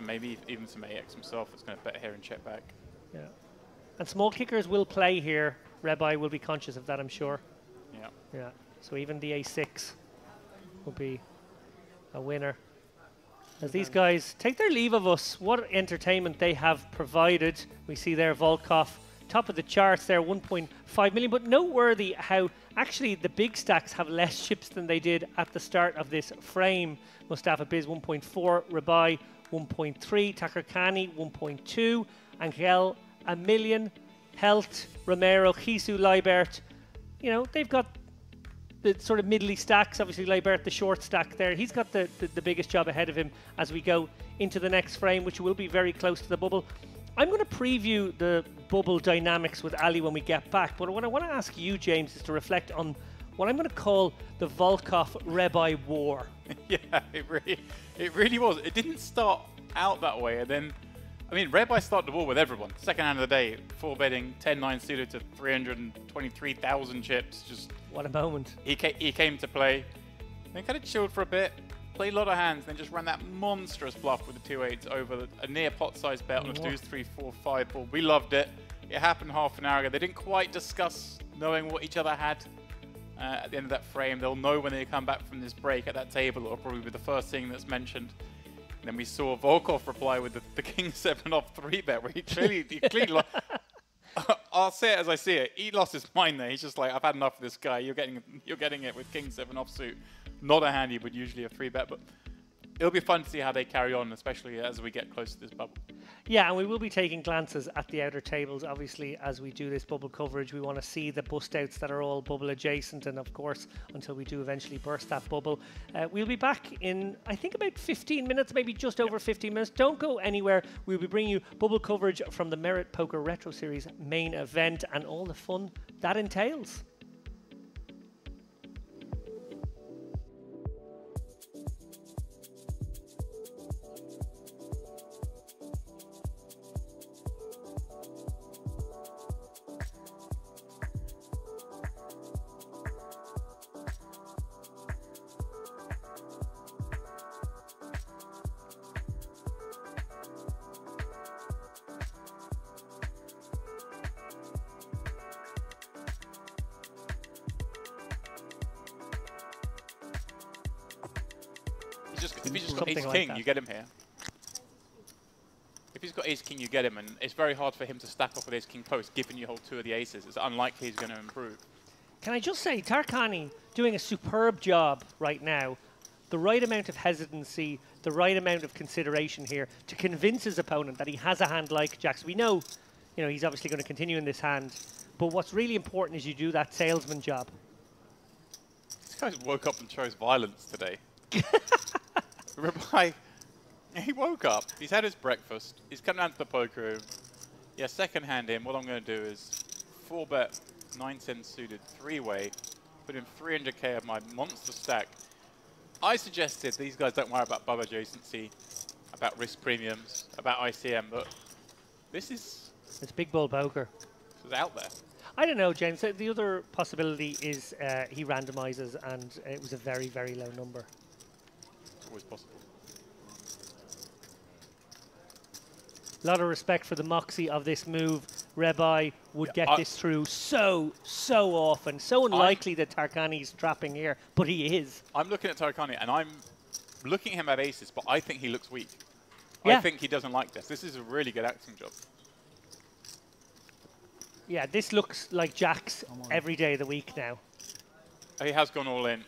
maybe even some AX himself that's going to bet here and check back. Yeah. And small kickers will play here. Rebbe will be conscious of that, I'm sure. Yeah. Yeah. So even the a6 will be a winner. As these guys take their leave of us, what entertainment they have provided. We see there Volkov, top of the charts there, 1.5 million. But noteworthy how actually the big stacks have less chips than they did at the start of this frame. Mustafa Biz 1.4, Rebbe 1.3, Takarkani 1.2, Angel 1 million, Helt, Romero, Chisu, Leibert. You know, they've got the sort of middly stacks. Obviously, Leibert, the short stack there. He's got the biggest job ahead of him as we go into the next frame, which will be very close to the bubble. I'm going to preview the bubble dynamics with Ali when we get back. But what I want to ask you, James, is to reflect on what I'm going to call the Volkov-Rebbe war. Yeah, it really was. It didn't start out that way. And then, I mean, Red Eye started the war with everyone. Second hand of the day, 4-betting, 10-9 suited to 323,000 chips. Just What a moment. he came to play, then kind of chilled for a bit, played a lot of hands, then just ran that monstrous bluff with the 2-8s over a near pot-sized bet on a deuce 3-4-5 board. We loved it. It happened half an hour ago. They didn't quite discuss knowing what each other had at the end of that frame. They'll know when they come back from this break at that table. It'll probably be the first thing that's mentioned. And then we saw Volkov reply with the King 7 off 3-bet, where he clearly I'll say it as I see it. He lost his mind there. He's just like, I've had enough of this guy. You're getting it with King 7 offsuit. Not a hand he would usually have 3-bet, but it'll be fun to see how they carry on, especially as we get close to this bubble. Yeah, and we will be taking glances at the outer tables. Obviously, as we do this bubble coverage, we want to see the bust outs that are all bubble adjacent, and of course, until we do eventually burst that bubble. We'll be back in, I think, about 15 minutes, maybe just over 15 minutes. Don't go anywhere. We'll be bringing you bubble coverage from the Merit Poker Retro Series main event and all the fun that entails. If he's just got Something ace like king, that. you get him here. If he's got ace king, you get him, and it's very hard for him to stack off with ace king post, given you hold 2 of the aces. It's unlikely he's going to improve. Can I just say, Tarkani doing a superb job right now. The right amount of hesitancy, the right amount of consideration here to convince his opponent that he has a hand like Jacks. We know, he's obviously going to continue in this hand, but what's really important is you do that salesman job. This guy woke up and chose violence today. Rabbi, he woke up, he's had his breakfast, he's come down to the poker room. Yeah, second hand in, what I'm going to do is 4-bet, 9-10 suited, 3-way, put in 300k of my monster stack. I suggested these guys don't worry about bubble adjacency, about risk premiums, about ICM, but this is... It's big bull poker. This is out there. I don't know, James. The other possibility is he randomizes and it was a very, very low number. Always possible. A lot of respect for the moxie of this move. Rebai would get this through so often. So unlikely that Tarkani's trapping here, but he is. I'm looking at Tarkani and I'm looking at him at aces, but I think he looks weak. Yeah. I think he doesn't like this. This is a really good acting job. Yeah, this looks like Jacks every day of the week now. He has gone all in.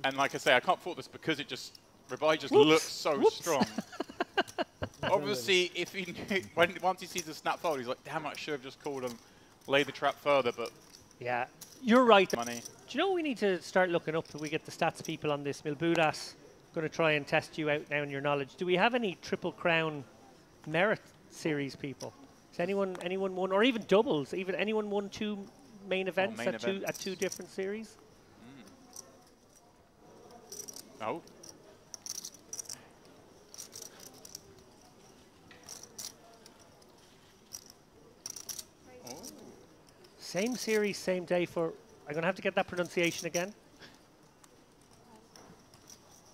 And like I say, I can't fault this because it just... Rebai just looks so strong. Obviously, if he knew, once he sees the snap fold, he's like, damn, I should have just called and laid the trap further, but... Yeah, you're right. Money. Do you know what we need to start looking up if we get the stats people on this? Milbudas, going to try and test you out now in your knowledge. Do we have any Triple Crown Merit Series people? Has anyone won, or even doubles, even anyone won 2 main events at two different series? No. Same series, same day for... I'm going to have to get that pronunciation again.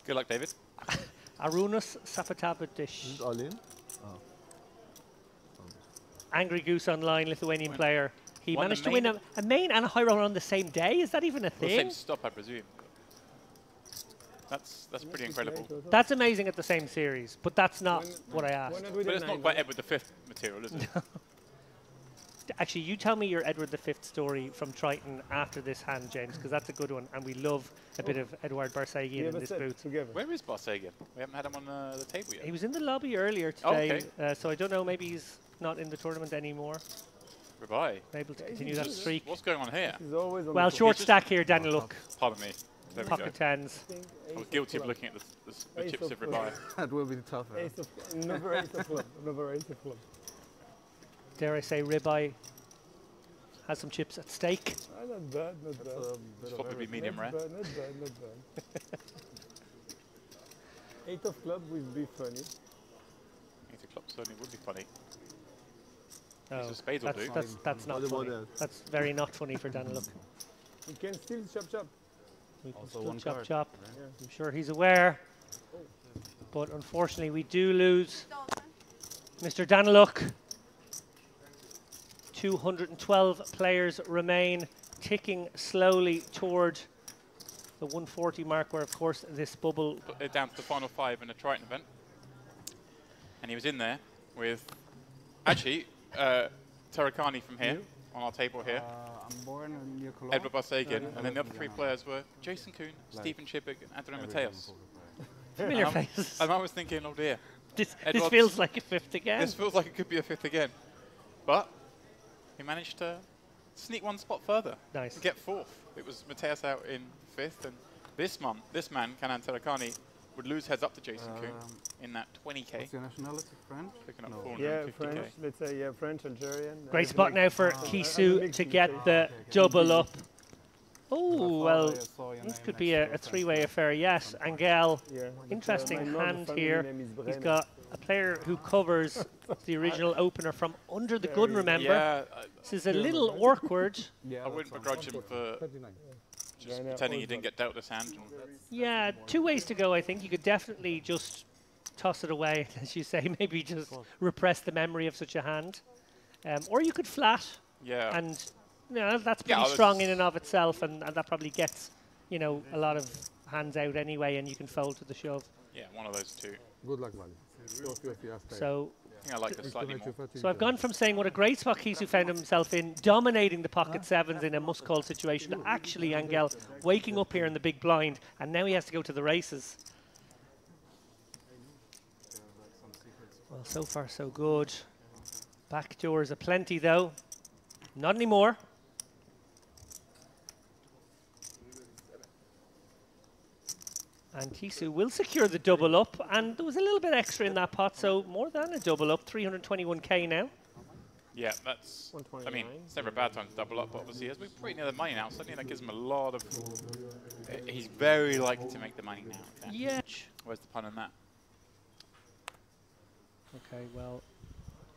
Good luck, David. Arunus Sapatabadish. All in? Angry Goose Online, Lithuanian player. He Won managed the to win a main and a high roller on the same day. Is that even a Well, thing? same stop, I presume. That's pretty incredible. That's amazing at the same series, but that's not what I asked. But it's not quite Edward V material, is it? Actually, you tell me your Edward V story from Triton after this hand, James, because that's a good one, and we love a bit of Edward Barsagian in this booth. Where is Barsagian? We haven't had him on the table yet. He was in the lobby earlier today, okay. So I don't know, maybe he's not in the tournament anymore. Goodbye. Able to continue that streak. What's going on here? Well, short stack here, Daniel. Look. Pardon me. There we Pocket go. tens. I was guilty of looking at the chips of Rebai. That will be tough. Never ace of club. Never ace of club. Dare I say, Ribeye has some chips at stake. Not bad, not bad. It's probably medium rare. Not bad, not bad. 8 of club will be funny. certainly would be funny. Oh, Use of spades will do. that's not funny. That's very not funny for Daniluk. You can still chop chop. We can Also still one chop card. chop. Yeah. I'm sure he's aware. But unfortunately, we do lose Mr. Daniluk. 212 players remain, ticking slowly toward the 140 mark, where, of course, this bubble... Put it down to the final 5 in a Triton event. And he was in there with, actually, Tarakani from here, on our table here. I'm born near Cologne. Edward Barsagan, and then the other 3 players were Jason Kuhn, Stephen Chibik, and Anthony Mateos. Familiar faces. And I was thinking, oh dear. This Edward's- feels like a fifth again. This feels like it could be a 5th again. But he managed to sneak 1 spot further. Nice. And get 4th. It was Mateos out in 5th, and this man, Kanan Tarakani, would lose heads up to Jason Kuhn in that 20k. What's your nationality? French? Picking up No. 450k. Yeah, French. Let's say yeah, French, Algerian. Great spot now for Kisu to get the double up. Oh, well, this could be a 3-way affair. Yes, Angel, Yeah. interesting my mother's hand family here. name is He's Brenner. got a player who covers the original opener from under the gun, remember? Yeah, This is a little awkward. Yeah, I wouldn't begrudge him for 39. just Yeah, pretending he no, didn't get dealt this hand. Yeah, 2 ways to go, I think. You could definitely just toss it away, as you say, maybe just repress the memory of such a hand. Or you could flat, Yeah. and you know, that's Yeah, pretty I strong was- in and of itself, and that probably gets, you know, a lot of hands out anyway, and you can fold to the shove. Yeah, one of those 2. Good luck, Vali. Go if you have time. So I think I like this slightly more. So I've gone from saying what a great spot Kisu found himself in, dominating the pocket sevens in a must-call situation, to actually Angel waking up here in the big blind, and now he has to go to the races. Well, so far so good. Backdoors aplenty though. Not anymore. And Kisu will secure the double up, and there was a little bit extra in that pot, so more than a double up, 321k now. Yeah, that's. I mean, 129. it's never a bad time to double up, but obviously, as we're pretty near the money now, suddenly that gives him a lot of. He's very likely to make the money now. Yeah. Where's the pun on that? Okay, well,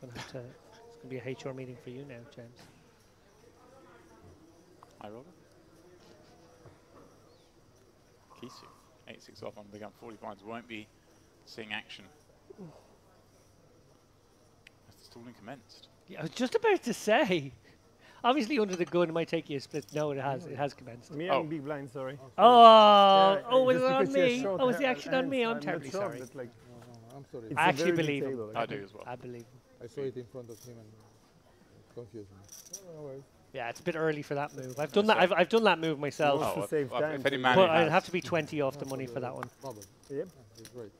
it's going to be a HR meeting for you now, James. I roll it. Kisu, 8-6 off on the gun, 40 points, won't be seeing action. As the stalling commenced. Yeah, I was just about to say. Obviously, under the gun, it might take you a split. No, it has. It has commenced. Me, Oh. I'm big blind, sorry. Oh, Yeah, was just it on because she has me? short Oh, was the ha- action on me? hands, I'm not terribly sure, sorry. but like, I'm sorry. it's I a actually very believe good him. table, I do as well. I believe. I saw it in front of him and it confused me. Yeah, it's a bit early for that move. I've done that. I've done that move myself, Well, to save time, if any so man but who I'd has have to be 20 off the money for that one. Bubble. Yep. It's great.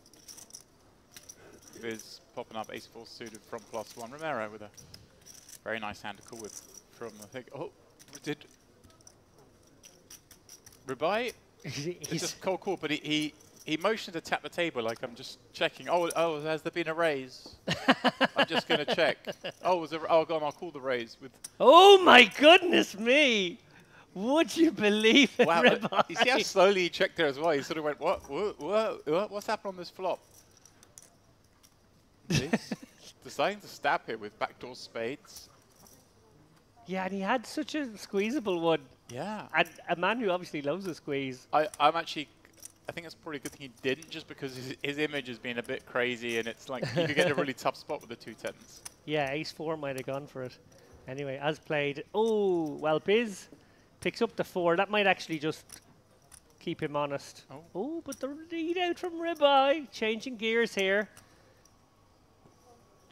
is popping up ace-4 suited from +1. Romero with a very nice hand to call with from, I think, did Rubai? It's just cold call, but he motioned to tap the table like I'm just checking. Oh, has there been a raise? I'm just going to check. Oh, was there, oh, go on, I'll call the raise with. Oh my goodness me! Would you believe it, Wow, Rubai? you see how slowly he checked there as well. He sort of went, what's happened on this flop? He's deciding to stab here with backdoor spades. Yeah, and he had such a squeezable one. Yeah. And a man who obviously loves a squeeze. I think it's probably a good thing he didn't, just because his image has been a bit crazy, and it's like he could get a really tough spot with the 2 10s. Yeah, ace-4 might have gone for it. Anyway, as played. Oh, well, Biz picks up the 4. That might actually just keep him honest. Oh, but the lead out from Ribeye. Changing gears here.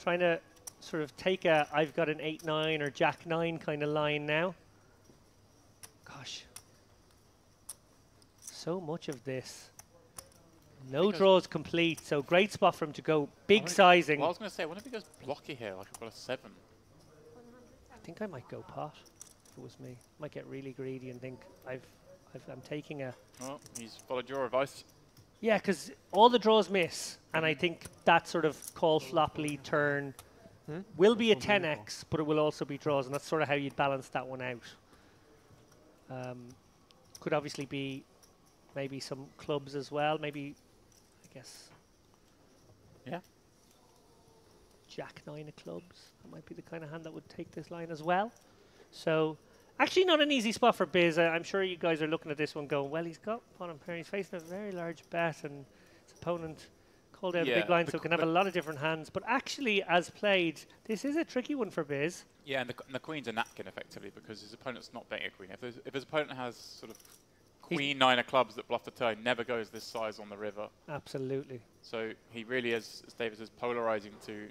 Trying to sort of take a I've got an 8-9 or Jack-9 kind of line now. Gosh. So much of this. No draws complete, so great spot for him to go. Big sizing. Well, I was going to say, what if he goes blocky here, like I've got a 7? I think I might go pot if it was me. Might get really greedy and think I'm taking a... Well, he's followed your advice. Yeah, because all the draws miss, and I think that sort of call flop lead turn will be a 10x, but it will also be draws, and that's sort of how you'd balance that one out. Could obviously be maybe some clubs as well, maybe, I guess. Yeah. Jack 9 of clubs. That might be the kind of hand that would take this line as well. So, actually not an easy spot for Biz. I'm sure you guys are looking at this one going, well, he's got bottom pair. He's facing a very large bet, and his opponent called out a big line, so it can have a lot of different hands. But actually, as played, this is a tricky one for Biz. Yeah, and the queen's a napkin, effectively, because his opponent's not betting a queen. If his opponent has sort of queen 9 of clubs that bluff the turn, never goes this size on the river. Absolutely. So he really is, as David says, polarizing to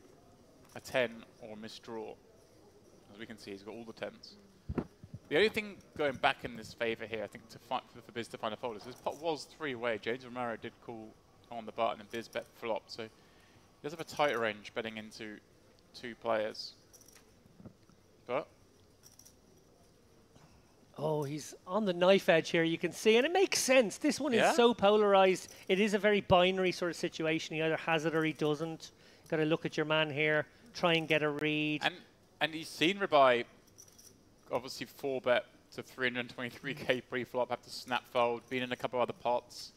a 10 or misdraw. As we can see, he's got all the 10s. The only thing going back in this favour here, I think, for Biz to find a fold is this pot was 3-way. James Romero did call on the button and Biz bet flop, so he does have a tighter range betting into 2 players. But oh, he's on the knife edge here, you can see, and it makes sense. This one is so polarized. It is a very binary sort of situation. He either has it or he doesn't. Got to look at your man here, try and get a read. And he's seen Rabai obviously 4-bet to 323k pre-flop, have to snap fold, been in a couple other pots.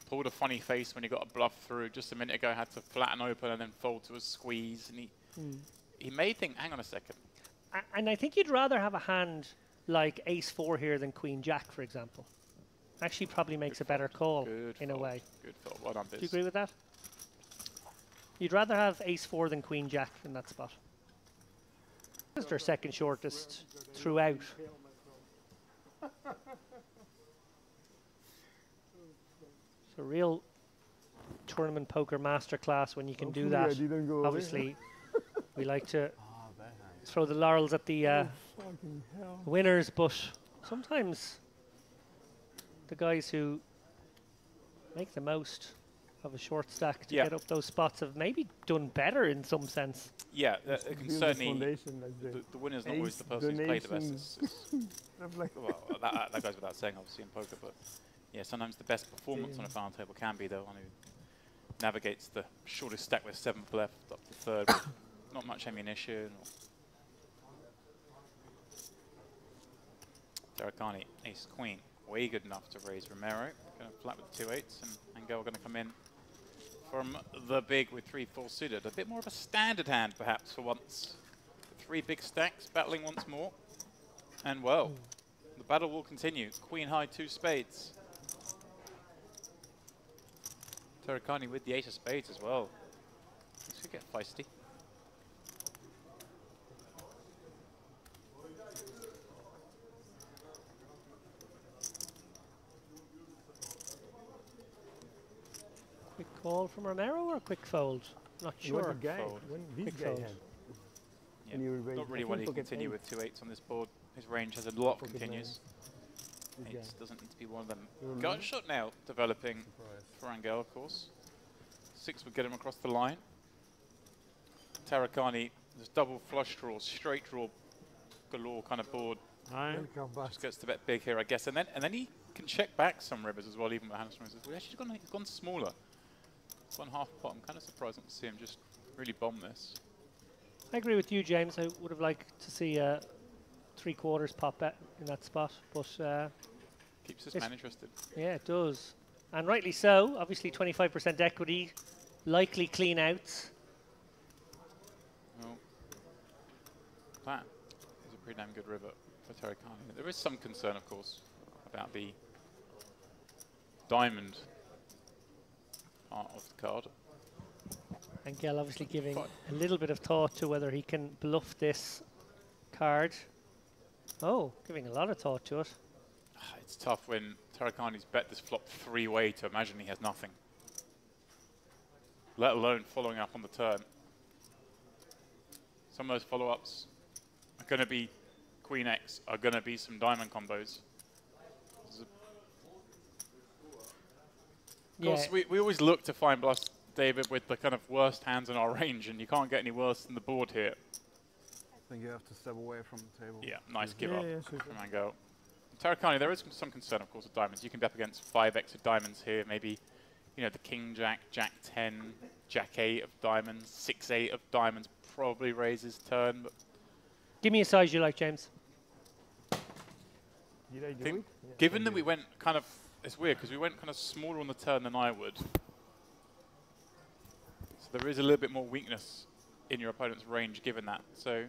Pulled a funny face when he got a bluff through. Just a minute ago, had to flatten open and then fold to a squeeze. And he may think, hang on a second. And I think you'd rather have a hand like ace-4 here than queen-jack, for example. Actually probably makes a better call in a way. Good fold. Well done, Biz. Do you agree with that? You'd rather have ace-4 than queen-jack in that spot. This is their second shortest throughout. It's a real tournament poker masterclass when you can do that. Obviously, we like to throw the laurels at the winners, but sometimes the guys who make the most of a short stack to get up those spots have maybe done better in some sense. Yeah, it can certainly. The winner's not always the person who's played the best. Well, that goes without saying, obviously, in poker, but yeah, sometimes the best performance on a final table can be the one who navigates the shortest stack with 7th left up to 3rd with not much ammunition. Tarakani, ace queen, way good enough to raise Romero. Going to flat with 2 8s, and Angel going to come in from the big with 3 full suited. A bit more of a standard hand, perhaps, for once. 3 big stacks, battling once more. And, well, the battle will continue. Queen high, 2 spades. Tarakani with the ace of spades as well. This could get feisty. Quick call from Romero or a quick fold? Not sure. Quick fold. Yeah, not really wanting to continue with 2 8s on this board. His range has a lot of continues. 8s doesn't need to be one of them. Gut shot now developing for Angel, of course. 6 would get him across the line. Tarakani, this double flush draw, straight draw galore kind of board. Just gets to bet big here, I guess. And then he can check back some rivers as well, even with hand strings. Well, actually he's gone smaller. It's 1/2 pot. I'm kind of surprised not to see him just really bomb this. I agree with you, James. I would have liked to see a 3/4 pop bet in that spot, but keeps this man interested. Yeah, it does, and rightly so. Obviously, 25% equity, likely clean outs. Well, that is a pretty damn good river for Tarakani. There is some concern, of course, about the diamond part of the card. Angel obviously giving a little bit of thought to whether he can bluff this card. Oh, giving a lot of thought to it. It's tough when Tarakani's bet this flop 3-way to imagine he has nothing, let alone following up on the turn. Some of those follow-ups are going to be Queen X, are going to be some diamond combos. Of course, we always look to find bluffs, David, with the kind of worst hands in our range, and you can't get any worse than the board here. I think you have to step away from the table. Yeah, nice give up from Angel. Tarakani, there is some concern, of course, with diamonds. You can bet up against 5x of diamonds here. Maybe, you know, the King Jack, Jack 10, Jack 8 of diamonds, 6-8 of diamonds probably raises turn. But give me a size you like, James. Did I do it? Given that we went kind of, it's weird because we went kind of smaller on the turn than I would. So there is a little bit more weakness in your opponent's range given that. So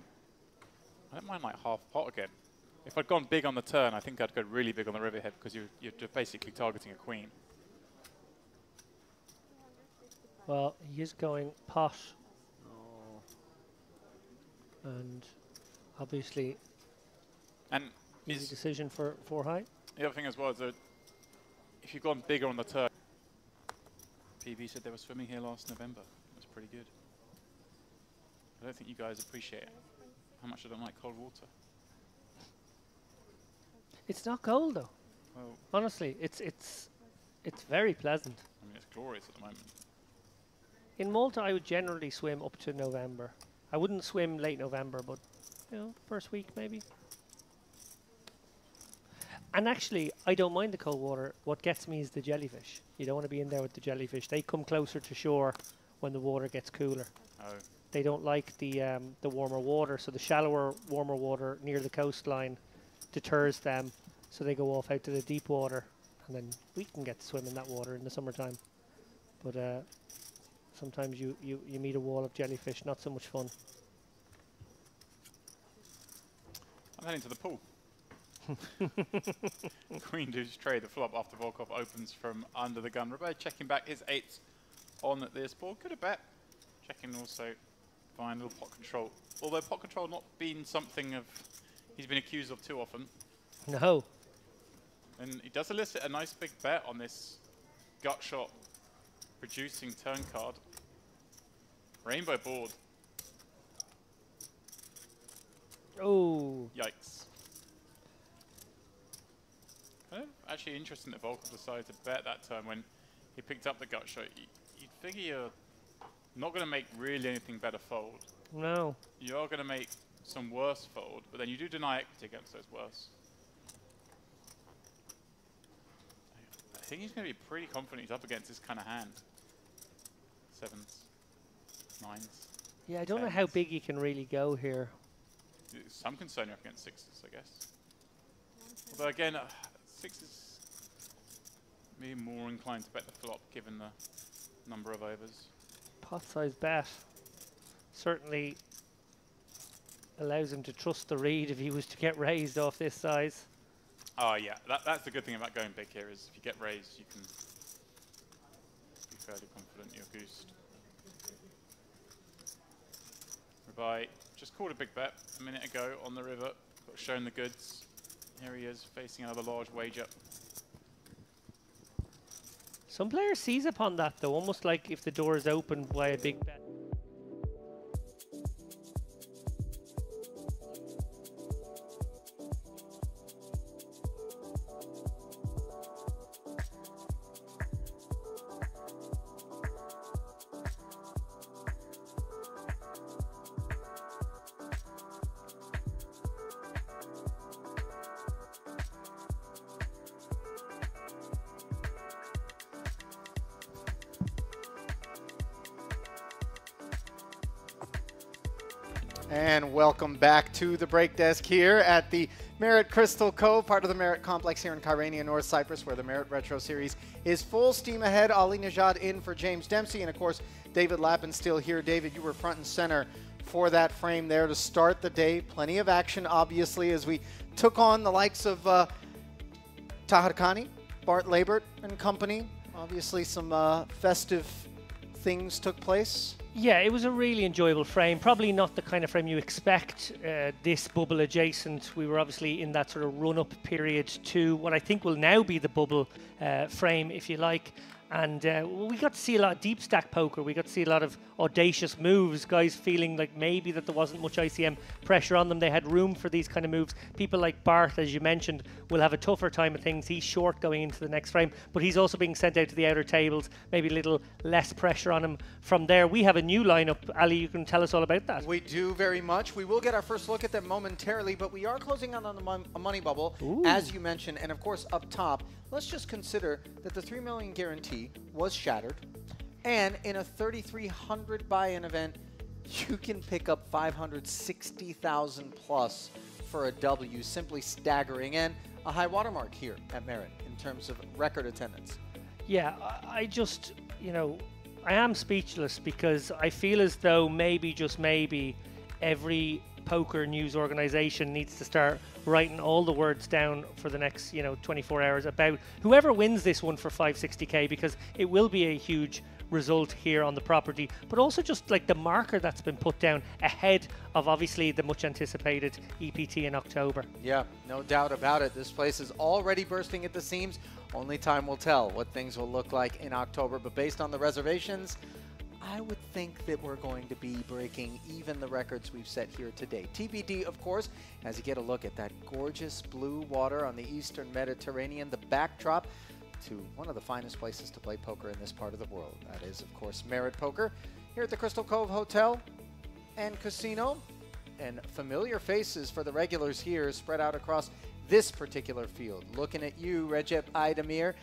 I don't mind like half pot again. If I'd gone big on the turn, I think I'd go really big on the riverhead because you're just basically targeting a queen. Well, he is going pot. And obviously, And easy decision for 4 high. the other thing as well is that if you've gone bigger on the turn, PB said they were swimming here last November. That's pretty good. I don't think you guys appreciate how much I don't like cold water. It's not cold though. Well, Honestly, it's very pleasant. I mean, it's glorious at the moment. In Malta, I would generally swim up to November. I wouldn't swim late November, but you know, first week maybe. And actually, I don't mind the cold water. What gets me is the jellyfish. You don't want to be in there with the jellyfish. They come closer to shore when the water gets cooler. Oh, They don't like the warmer water, so the shallower, warmer water near the coastline deters them, so they go off out to the deep water, and then we can get to swim in that water in the summertime. But sometimes you meet a wall of jellyfish, not so much fun. I'm heading to the pool. Queen deuce trade, the flop after Volkov opens from under the gun. Robert checking back his 8s on this board. Good a bet. Checking also fine little pot control. Although pot control not been something of he's been accused of too often. No. And he does elicit a nice big bet on this gut shot producing turn card. Rainbow board. Oh. Yikes. Actually interesting that Volkov decided to bet that turn when he picked up the gut shot. You'd figure you're not going to make really anything better fold. No. You are going to make some worse fold, but then you do deny equity against those worse. I think he's going to be pretty confident he's up against this kind of hand. 7s, 9s. Yeah, I don't know how 10s. big he can really go here. Some concern you're up against 6s, I guess. Although again, 6s maybe more inclined to bet the flop given the number of overs. Pot size bet certainly allows him to trust the read if he was to get raised off this size. Oh yeah, that's the good thing about going big here is if you get raised, you can be fairly confident you're goosed. Rabai just called a big bet a minute ago on the river, got shown the goods. Here he is facing another large wager. Some players seize upon that though, almost like if the door is opened by a big bet. And welcome back to the break desk here at the Merit Crystal Cove, part of the Merit Complex here in Kyrenia, North Cyprus, where the Merit Retro Series is full steam ahead. Ali Najad in for James Dempsey, and of course, David Lappin still here. David, you were front and center for that frame there to start the day. Plenty of action, obviously, as we took on the likes of Tahar Khani, Bart Labert and company. Obviously, some festive things took place. Yeah, it was a really enjoyable frame. Probably not the kind of frame you expect this bubble adjacent. We were obviously in that sort of run-up period to what I think will now be the bubble frame, if you like. And we got to see a lot of deep stack poker. We got to see a lot of audacious moves, guys feeling like maybe that there wasn't much ICM pressure on them. They had room for these kind of moves. People like Bart, as you mentioned, will have a tougher time of things. He's short going into the next frame, but he's also being sent out to the outer tables. Maybe a little less pressure on him from there. We have a new lineup. Ali, you can tell us all about that. We do very much. We will get our first look at them momentarily, but we are closing out on a money bubble, as you mentioned. And of course, up top, let's just consider that the $3 million guarantee was shattered. And in a 3,300 buy-in event, you can pick up 560,000 plus for a W, simply staggering, and a high watermark here at Merit in terms of record attendance. Yeah, I just, you know, I am speechless because I feel as though maybe, just maybe, every poker news organization needs to start writing all the words down for the next 24 hours about whoever wins this one for 560k, because it will be a huge result here on the property, but also just like the marker that's been put down ahead of obviously the much anticipated EPT in October. Yeah, no doubt about it. This place is already bursting at the seams. Only time will tell what things will look like in October, but based on the reservations, I would think that we're going to be breaking even the records we've set here today. TBD, of course, as you get a look at that gorgeous blue water on the Eastern Mediterranean, the backdrop to one of the finest places to play poker in this part of the world. That is, of course, Merit Poker here at the Crystal Cove Hotel and Casino. And familiar faces for the regulars here spread out across this particular field. Looking at you, Recep Aydemir,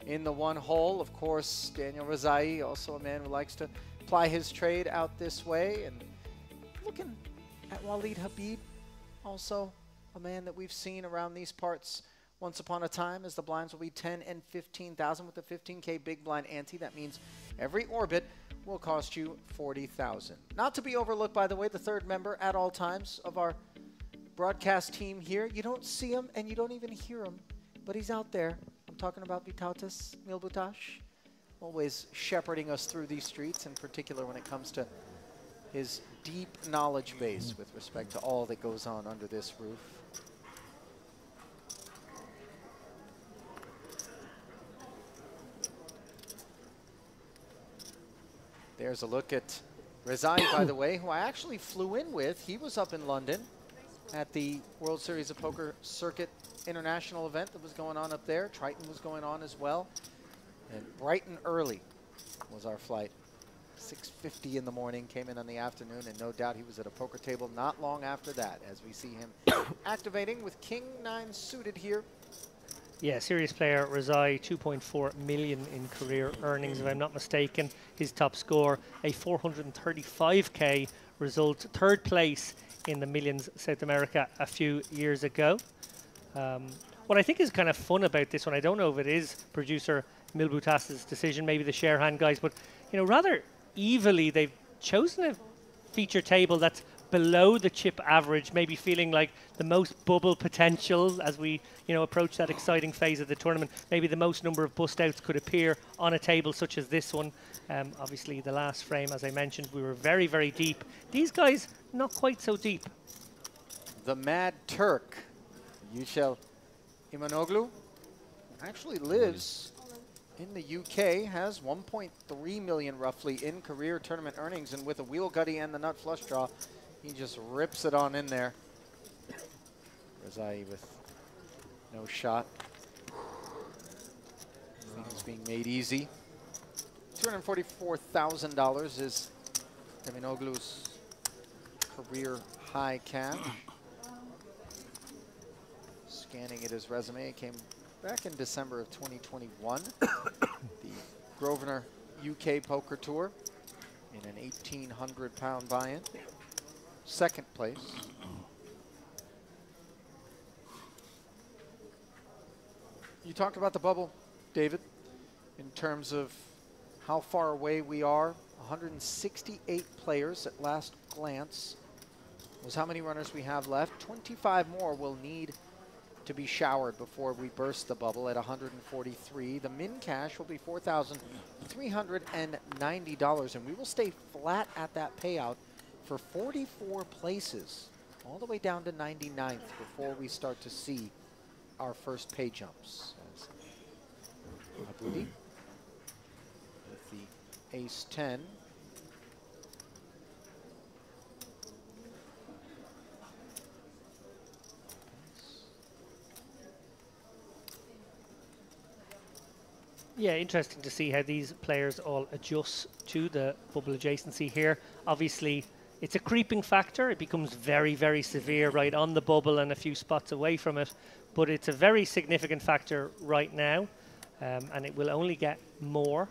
in the one hole. Of course, Daniel Rezai, also a man who likes to ply his trade out this way. And looking at Walid Habib, also a man that we've seen around these parts once upon a time, as the blinds will be 10 and 15,000 with the 15K big blind ante. That means every orbit will cost you 40,000. Not to be overlooked, by the way, the third member at all times of our broadcast team here. You don't see him and you don't even hear him, but he's out there. I'm talking about Vytautas Milbutas, always shepherding us through these streets, in particular when it comes to his deep knowledge base with respect to all that goes on under this roof. There's a look at Rezai, by the way, who I actually flew in with. He was up in London at the World Series of Poker Circuit International event that was going on up there. Triton was going on as well. And bright and early was our flight. 6:50 in the morning, came in on the afternoon, and no doubt he was at a poker table not long after that, as we see him activating with King 9 suited here. Yeah, serious player, Rezai, 2.4 million in career earnings, if I'm not mistaken. His top score, a 435k result, third place in the Millions South America a few years ago. What I think is kind of fun about this one, I don't know if it is producer Milbutas's decision, maybe the share hand guys, but rather evilly they've chosen a feature table that's below the chip average, maybe feeling like the most bubble potential as we approach that exciting phase of the tournament. Maybe the most number of bust outs could appear on a table such as this one. Obviously the last frame, as I mentioned, we were very, very deep. These guys not quite so deep. The Mad Turk, Yücel Imanoglu, actually lives in the UK, has 1.3 million roughly in career tournament earnings, and with a wheel gutty and the nut flush draw, he just rips it on in there. Rezai with no shot. Things being made easy. $244,000 is Imanoglu's career high cash. Scanning at his resume, it came back in December of 2021. The Grosvenor UK Poker Tour in an 1,800 pound buy-in. Second place. You talked about the bubble, David, in terms of how far away we are. 168 players at last glance was how many runners we have left. 25 more will need to be showered before we burst the bubble at 143. The min cash will be $4,390, and we will stay flat at that payout for 44 places, all the way down to 99th before we start to see our first pay jumps. As Abudi with the ace-10. Yeah, interesting to see how these players all adjust to the bubble adjacency here. Obviously, it's a creeping factor. It becomes very, very severe right on the bubble and a few spots away from it. But it's a very significant factor right now, and it will only get more.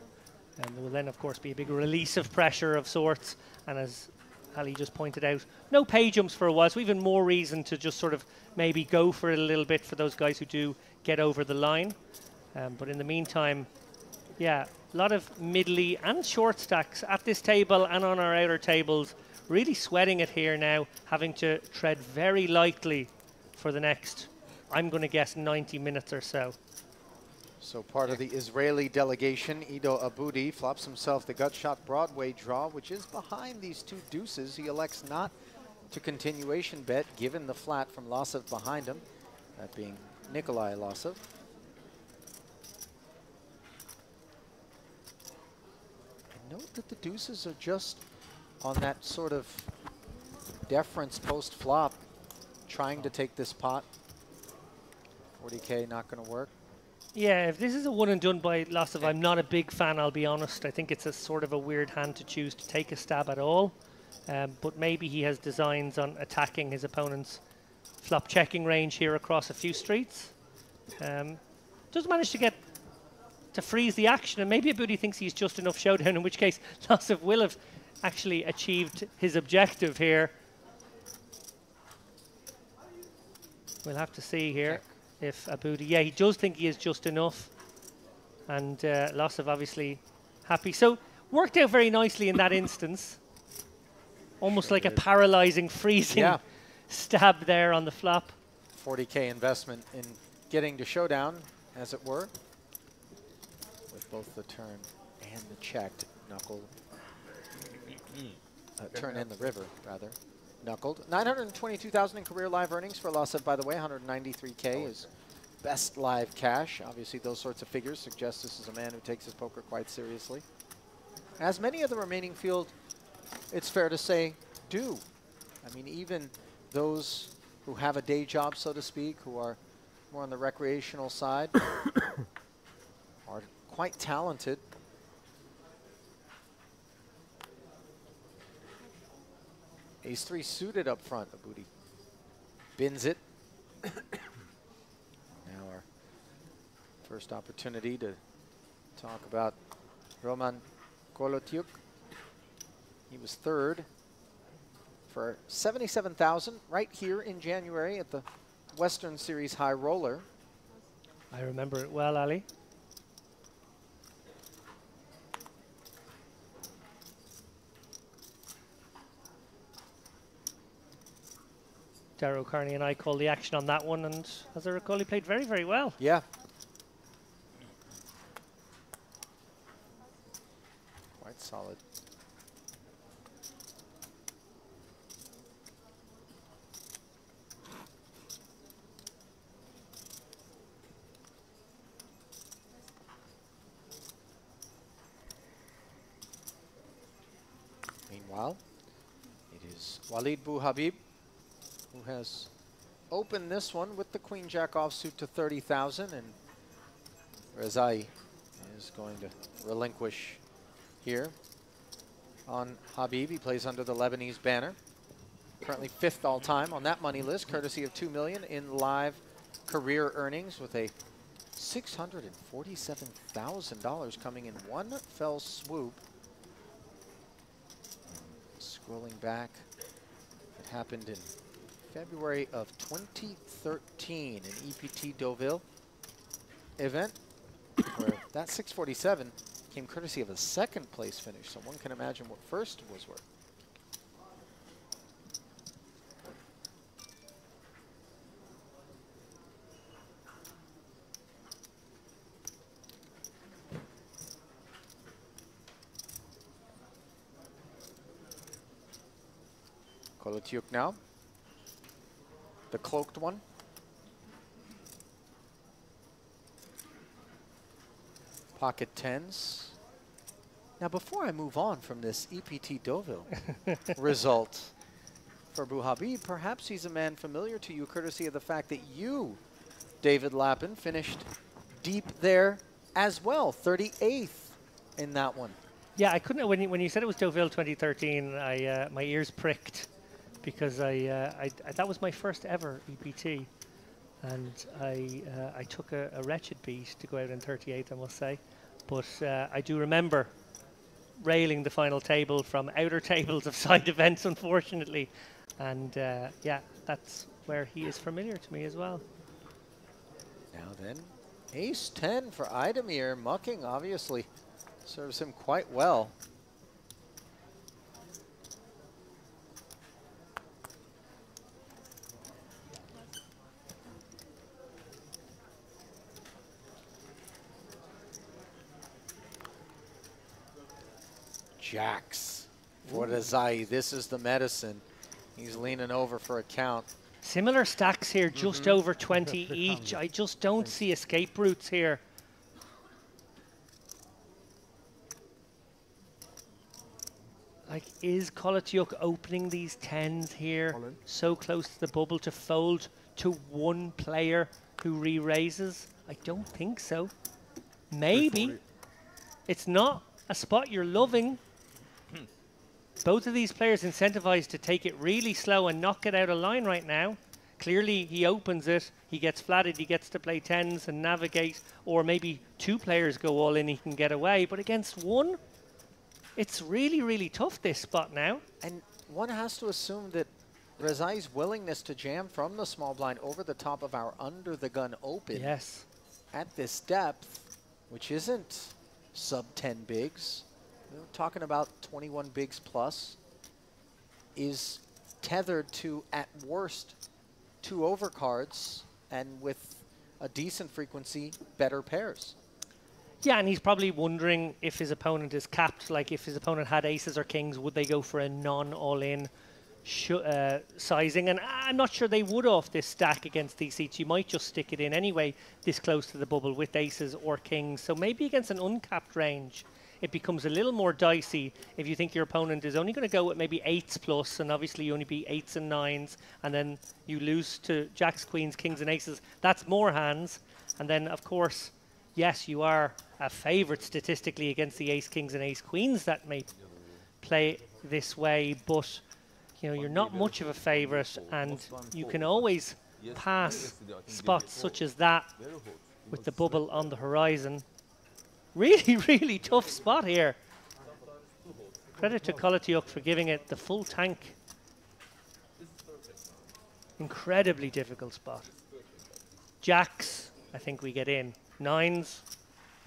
And there will then, of course, be a big release of pressure of sorts. And as Ali just pointed out, no pay jumps for a while, so even more reason to just sort of maybe go for it a little bit for those guys who do get over the line. But in the meantime, yeah, A lot of middly and short stacks at this table and on our outer tables. Really sweating it here now, having to tread very lightly for the next, I'm going to guess, 90 minutes or so. So part of the Israeli delegation, Ido Aboudi, flops himself the gut shot Broadway draw, which is behind these two deuces. He elects not to continuation bet, given the flat from Losov behind him, that being Nikolai Losov. And note that the deuces are just on that sort of deference post-flop, trying to take this pot. 40K not going to work. Yeah, if this is a one and done by Losov, I'm not a big fan, I'll be honest. I think it's a sort of a weird hand to choose to take a stab at all. But maybe he has designs on attacking his opponent's flop checking range here across a few streets. Does manage to get to freeze the action, and maybe Aboudi thinks he's just enough showdown, in which case Losov will have actually achieved his objective here. We'll have to see here. If Aboudi, yeah, he does think he is just enough. And Losov obviously happy. So worked out very nicely in that instance. Almost like a paralyzing, freezing stab there on the flop. 40K investment in getting to showdown, as it were, with both the turn and the checked knuckle. Turn and the river, rather. Knuckled. 922,000 in career live earnings for Losov, by the way. 193K is best live cash. Obviously, those sorts of figures suggest this is a man who takes his poker quite seriously. As many of the remaining field, it's fair to say, do. I mean, even those who have a day job, so to speak, who are more on the recreational side, are quite talented. Ace-3 suited up front, Aboudi bins it. Now our first opportunity to talk about Roman Kolotyuk. He was third for 77,000 right here in January at the Western Series High Roller. I remember it well, Ali. Darrow Carney and I called the action on that one, and as I recall, he played very, very well. Yeah. Quite solid. Meanwhile, it is Walid Bouhabib who has opened this one with the Queen Jack offsuit to 30,000, and Rezai is going to relinquish here on Habib. He plays under the Lebanese banner. Currently 5th all time on that money list, courtesy of $2 million in live career earnings, with a $647,000 coming in one fell swoop. Scrolling back, it happened in February of 2013, an EPT Deauville event, where that 647 came courtesy of a second place finish, so one can imagine what first was worth. Kolotyuk now. The cloaked one. Pocket tens. Now, before I move on from this EPT Deauville result for Bouhabib, perhaps he's a man familiar to you, courtesy of the fact that you, David Lappin, finished deep there as well, 38th in that one. Yeah, I couldn't, when you said it was Deauville 2013, my ears pricked, because that was my first ever EPT, and I took a wretched beat to go out in 38th, I must say. But I do remember railing the final table from outer tables of side events, unfortunately. And yeah, that's where he is familiar to me as well. Now then, ace 10 for Idemir, mucking, obviously. Serves him quite well. Jacks for Razai. This is the medicine. He's leaning over for a count. Similar stacks here, just over 20 each. I just don't see escape routes here. Like, is Koletyuk opening these 10s here so close to the bubble to fold to one player who re-raises? I don't think so. Maybe. It's not a spot you're loving. Both of these players incentivized to take it really slow and not get out of line right now. Clearly, he opens it, he gets flatted, he gets to play 10s and navigate, or maybe two players go all in, he can get away. But against one, it's really, really tough, this spot now. And one has to assume that Razai's willingness to jam from the small blind over the top of our under-the-gun open at this depth, which isn't sub-10 bigs, we're talking about 21 bigs plus, is tethered to, at worst, 2 overcards, and with a decent frequency, better pairs. Yeah, and he's probably wondering if his opponent is capped. Like, if his opponent had aces or kings, would they go for a non-all-in sizing? And I'm not sure they would off this stack against these seats. You might just stick it in anyway, this close to the bubble with aces or kings. So maybe against an uncapped range, it becomes a little more dicey if you think your opponent is only going to go with maybe 8s plus, and obviously you only beat 8s and 9s, and then you lose to jacks, queens, kings, and aces. That's more hands. And then, of course, yes, you are a favorite statistically against the ace, kings, and ace, queens that may play this way, but you know, you're not much of a favorite, and you can always pass spots such as that with the bubble on the horizon. Really, really tough spot here. Credit to Koletyuk for giving it the full tank. Incredibly difficult spot. Jacks, I think we get in. 9s,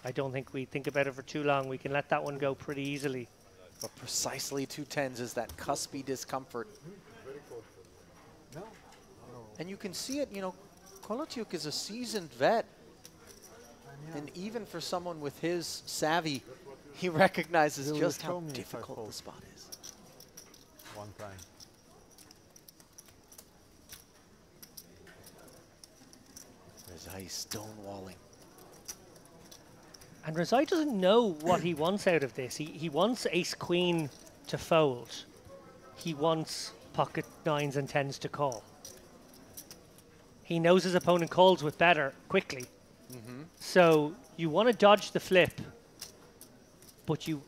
I don't think we think about it for too long. We can let that one go pretty easily. But precisely 2 10s is that cuspy discomfort. And you can see it, you know, Koletyuk is a seasoned vet. And even for someone with his savvy, he recognizes just how difficult the spot is. One time. Razai stonewalling. And Razai doesn't know what he wants out of this. He wants ace-queen to fold. He wants pocket 9s and 10s to call. He knows his opponent calls with better quickly. So you want to dodge the flip, but you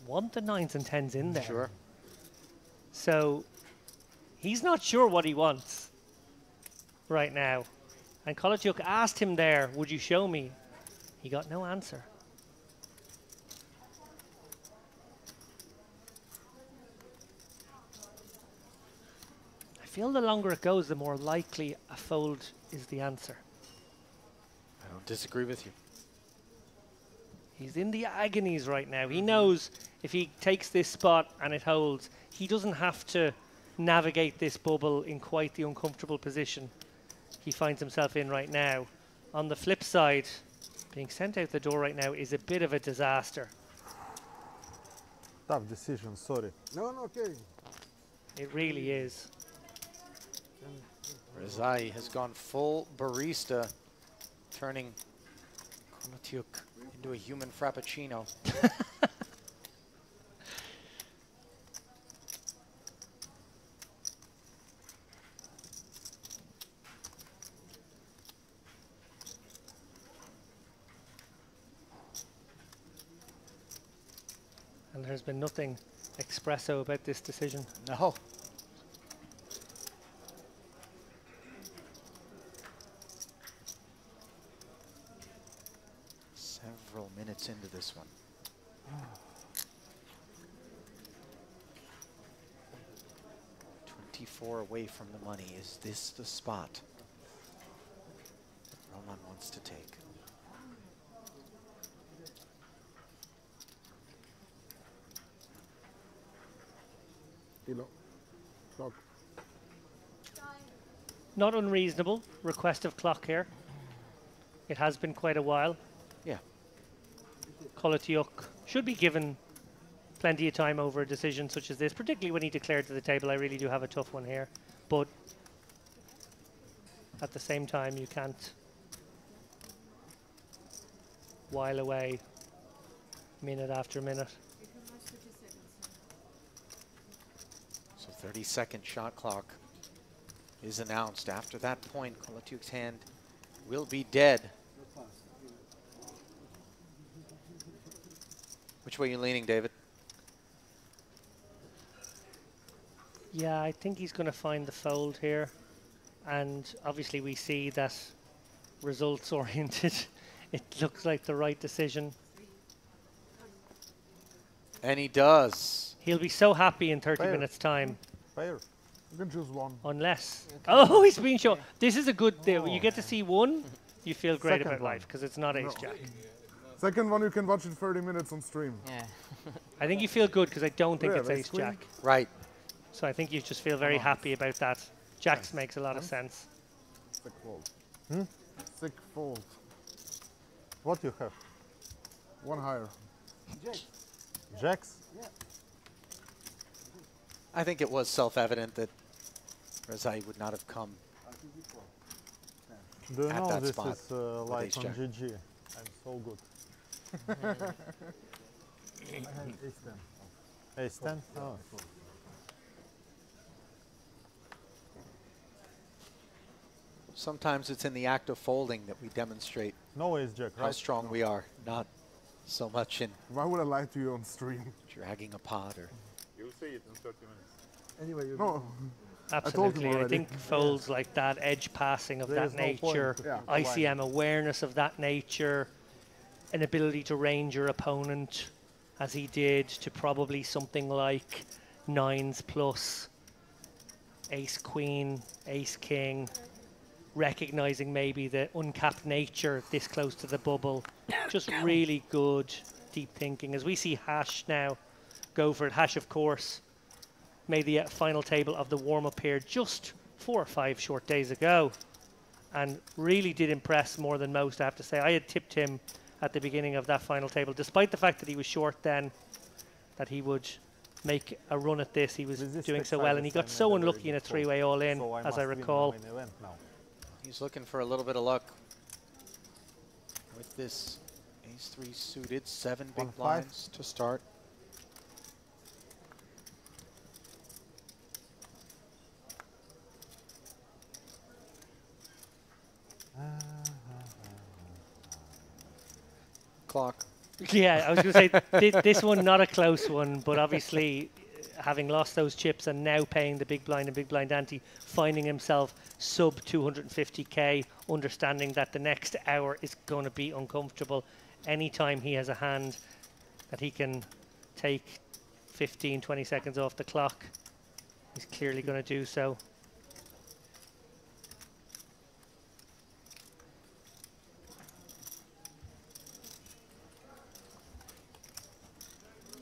want the 9s and 10s in there. Sure. So he's not sure what he wants right now. And Koletyuk asked him there, would you show me? He got no answer. I feel the longer it goes, the more likely a fold is the answer. I don't disagree with you. He's in the agonies right now. He knows if he takes this spot and it holds, he doesn't have to navigate this bubble in quite the uncomfortable position he finds himself in right now. On the flip side, being sent out the door right now is a bit of a disaster. Tough decision, sorry. No, okay. It really is. Razai has gone full barista, turning Koletyuk into a human frappuccino. And there's been nothing espresso about this decision. No. Several minutes into this one. 24 away from the money. Is this the spot that Roman wants to take? Kilo. Clock. Not unreasonable request of clock here. It has been quite a while. Yeah. Kolatiuk should be given plenty of time over a decision such as this, particularly when he declared to the table, I really do have a tough one here. But at the same time, you can't while away minute after minute. So 30-second shot clock is announced. After that point, Kolatiuk's hand will be dead. Which way are you leaning, David? Yeah, I think he's going to find the fold here. And obviously we see that results oriented. It looks like the right decision. And he does. He'll be so happy in 30 Fair. minutes time. Fair. You can choose one. Unless. Oh, he's being shown. This is a good deal. When you Oh. get to see one, you feel great Second about one. life because it's not ace jack. Second one, you can watch in 30 minutes on stream. Yeah. I think you feel good because I don't think Yeah, it's that's ace queen. jack. Right. So I think you just feel very happy about that. Jacks makes a lot of sense. Sick fold. Sick fold. What you have? One higher. Jacks? I think it was self-evident that Rezai would not have come. Do you At know that this spot is with like ace on jack. GG? I'm so good. Ace 10? Oh. Sometimes it's in the act of folding that we demonstrate No ace jack, how right? strong we are, not so much in Why would I lie to you on stream? dragging a pot or You'll see it in 30 minutes. Anyway, you no. Absolutely. I already. think folds like that, edge passing of There that is no point. nature, Yeah. ICM awareness of that nature, an ability to range your opponent as he did to probably something like nines plus, ace queen, ace king, recognizing maybe the uncapped nature this close to the bubble. Just really good deep thinking. As we see Hash now go for it, Hash of course made the final table of the warm-up here just 4 or 5 short days ago and really did impress more than most, I have to say. I had tipped him at the beginning of that final table, despite the fact that he was short then, that he would make a run at this. He was doing so well, and he got so unlucky in a three-way all-in, as I recall. he's looking for a little bit of luck with this ace-3 suited, 7 big 1-5. blinds to start. Clock. Yeah, I was going to say this one not a close one, but obviously having lost those chips and now paying the big blind and big blind ante, finding himself sub 250k, understanding that the next hour is going to be uncomfortable. Anytime he has a hand that he can take 15, 20 seconds off the clock, he's clearly going to do so.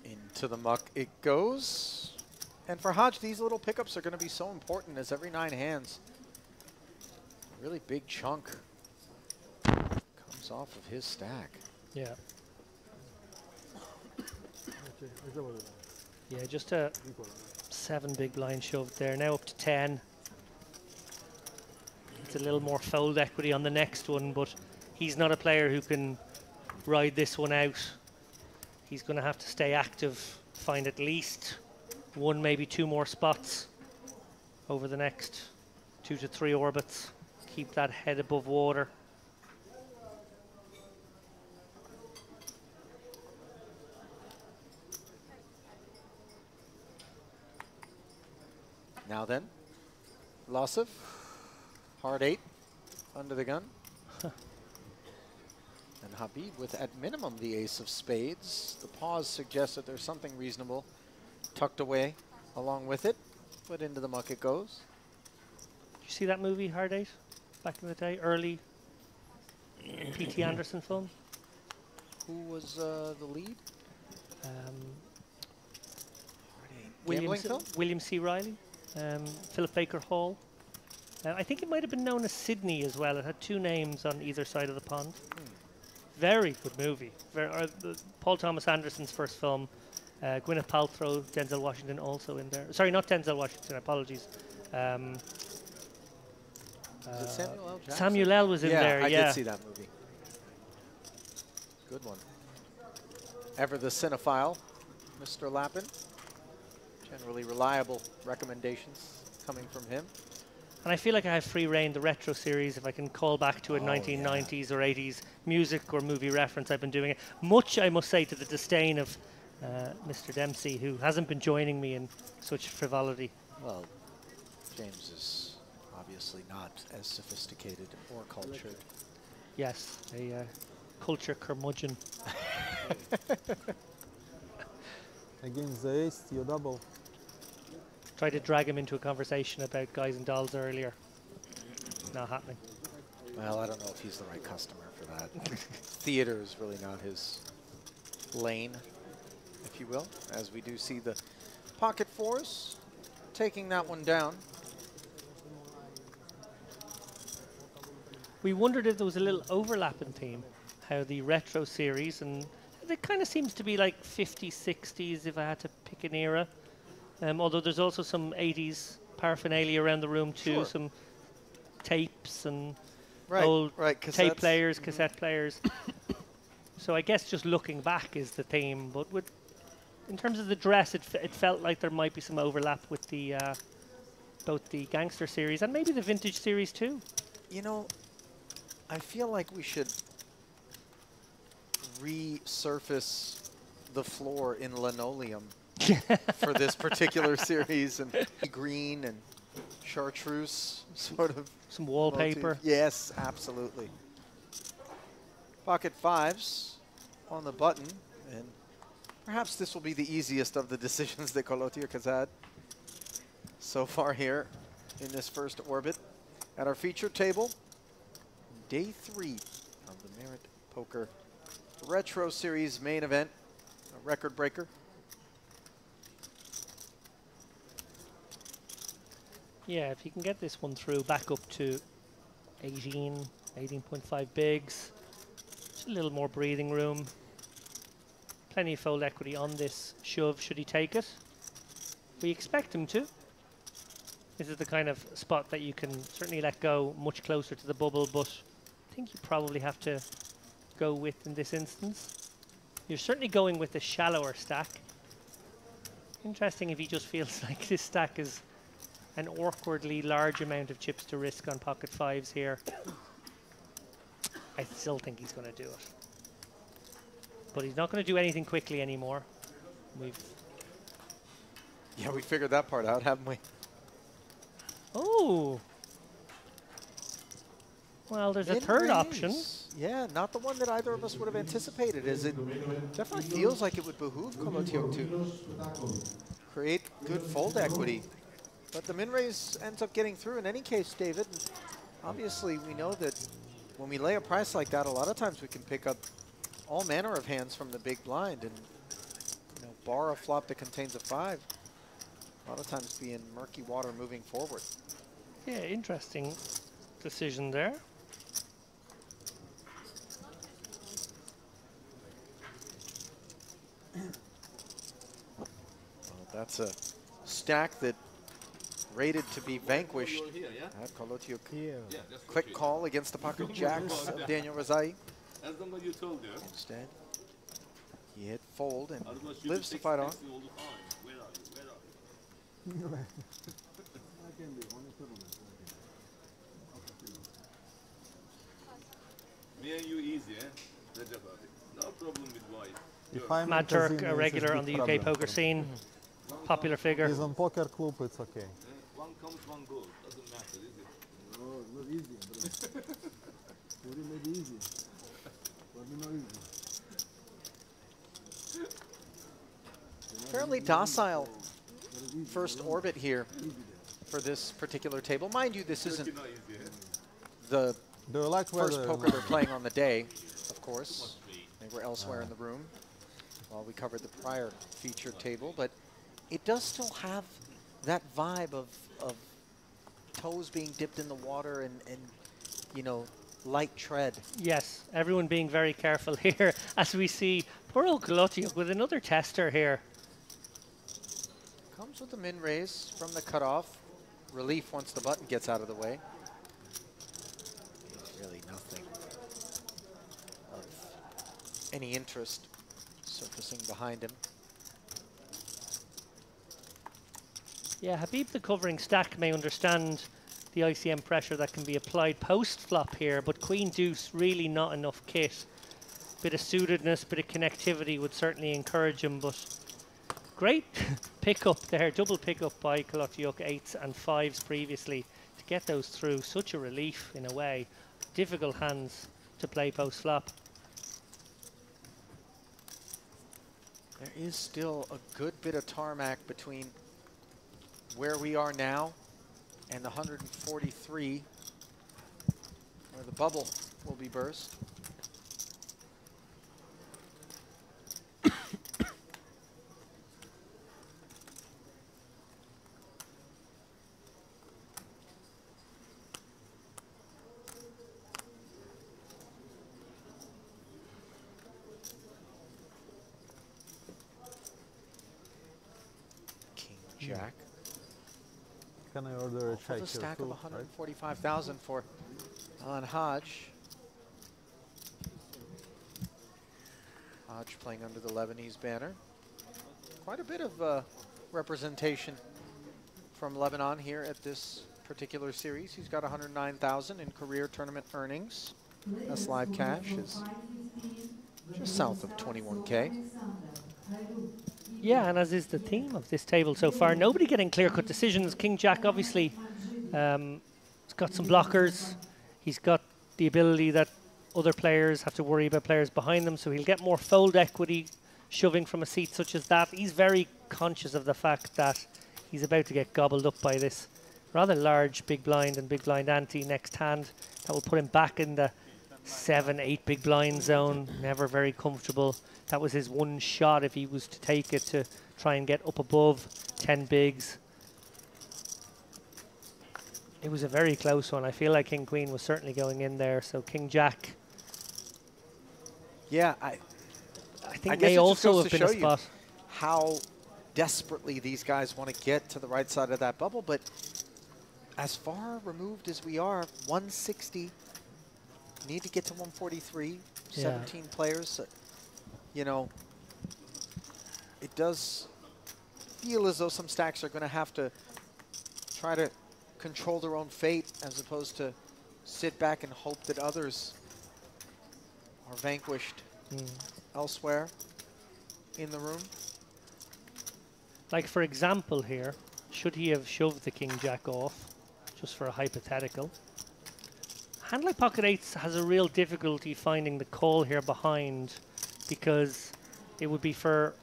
Into the muck it goes. And for Hodge, these little pickups are going to be so important as every 9 hands, a really big chunk comes off of his stack. Yeah. Yeah, just a 7 big blind shoved there. Now up to 10. It's a little more fold equity on the next one, but he's not a player who can ride this one out. He's going to have to stay active, find at least 1, maybe 2 more spots over the next 2 to 3 orbits. Keep that head above water. Now then, Losov, hard 8, under the gun. And Habib with, at minimum, the ace of spades. The pause suggests that there's something reasonable tucked away along with it, but into the muck it goes. Did you see that movie, Hard 8, back in the day? Early P.T. Anderson film? Who was the lead? Um, William Folding film? William C. Riley, Philip Baker Hall. I think it might have been known as Sydney as well. It had two names on either side of the pond. Very good movie. Paul Thomas Anderson's first film. Gwyneth Paltrow, Denzel Washington also in there. Sorry, not Denzel Washington, apologies. Is it Samuel L. Jackson? Samuel L. was in there, I yeah. did see that movie. Good one. Ever the cinephile, Mr. Lappin. Generally reliable recommendations coming from him. And I feel like I have free reign, the retro series, if I can call back to a 1990s or 80s music or movie reference, I've been doing it. Much, I must say, to the disdain of Mr. Dempsey, who hasn't been joining me in such frivolity. Well, James is obviously not as sophisticated or cultured. Yes, a culture curmudgeon. Against the ace, you double. Tried to drag him into a conversation about guys and dolls earlier. Not happening. Well, I don't know if he's the right customer for that. Theater is really not his lane, if you will, as we do see the pocket fours taking that one down. We wondered if there was a little overlap in theme, how the retro series, and it kind of seems to be like 50s, 60s if I had to pick an era. Although there's also some 80s paraphernalia around the room too, Sure. some tapes and Right, tape cassettes. players, cassette players. So I guess just looking back is the theme, but in terms of the dress, it felt like there might be some overlap with the both the gangster series and maybe the vintage series too. You know, I feel like we should resurface the floor in linoleum for this particular series, and green and chartreuse sort of Some wallpaper. motif. Yes, absolutely. Pocket fives on the button, and perhaps this will be the easiest of the decisions that Colotiuk has had so far here in this first orbit at our feature table. Day 3 of the Merit Poker Retro Series main event, a record breaker. Yeah, if you can get this one through back up to 18.5 bigs, just a little more breathing room. Plenty of fold equity on this shove, should he take it. We expect him to. This is the kind of spot that you can certainly let go much closer to the bubble, but I think you probably have to go with in this instance. You're certainly going with a shallower stack. Interesting if he just feels like this stack is an awkwardly large amount of chips to risk on pocket fives here. I still think he's going to do it. But he's not going to do anything quickly anymore. Yeah, we figured that part out, haven't we? Oh. Well, there's a third option. Yeah, not the one that either of us would have anticipated, as it definitely feels like it would behoove Colotiuk to create good fold equity. But the min raise ends up getting through in any case, David. And obviously, we know that when we lay a price like that, a lot of times we can pick up all manner of hands from the big blind and bar a flop that contains a 5. A lot of times be in murky water moving forward. Yeah, interesting decision there. Well, that's a stack that rated to be vanquished at Colotiuk. Quick call against the pocket jacks of Daniel Razai. Instead, he hit fold and lives to fight on. Me and you easy, eh? No problem with wife. If I'm Matt in casino, Turk, a it's regular big on the UK problem poker for me. scene, popular figure. He's on poker club, it's okay. One comes, one goes. Doesn't matter, is it? No, not easy, bro. Very not easy. But not easy. Fairly docile first orbit here for this particular table. Mind you, this isn't the Do you like first weather? poker they're playing on the day, of course. They were elsewhere in the room while we covered the prior featured table, but it does still have that vibe of toes being dipped in the water and you know, light tread. Yes, everyone being very careful here as we see poor old Galutiuk with another tester here. Comes with the min raise from the cutoff. Relief once the button gets out of the way. Really nothing of any interest surfacing behind him. Yeah, Habib, the covering stack, may understand the ICM pressure that can be applied post-flop here, but Queen Deuce, really not enough kit. Bit of suitedness, bit of connectivity would certainly encourage him, but great pickup there, double pickup by Galutiuk, 8s and 5s previously. To get those through, such a relief in a way. Difficult hands to play post-flop. There is still a good bit of tarmac between where we are now and the 143 where the bubble will be burst. King Jack. Can I order a For chai the here stack too, of right? 145,000 for Alan Hodge. Hodge playing under the Lebanese banner. Quite a bit of representation from Lebanon here at this particular series. He's got 109,000 in career tournament earnings. That's live cash is just south of 21K. Yeah, and as is the theme of this table so far, nobody getting clear-cut decisions. King Jack obviously has got some blockers. He's got the ability that other players have to worry about players behind them, so he'll get more fold equity shoving from a seat such as that. He's very conscious of the fact that he's about to get gobbled up by this rather large big blind and big blind ante next hand. That will put him back in the 7, 8 big blind zone, never very comfortable. That was his one shot if he was to take it, to try and get up above 10 bigs. It was a very close one. I feel like King Queen was certainly going in there, so King Jack, Yeah, I I think guess may it just also goes have to been a show you spot. how desperately these guys want to get to the right side of that bubble, but as far removed as we are, 160, need to get to 143, Yeah. 17 players, you know, it does feel as though some stacks are going to have to try to control their own fate as opposed to sit back and hope that others are vanquished elsewhere in the room. Like, for example here, should he have shoved the King Jack off, just for a hypothetical, hand like pocket eights has a real difficulty finding the call here behind, because it would be for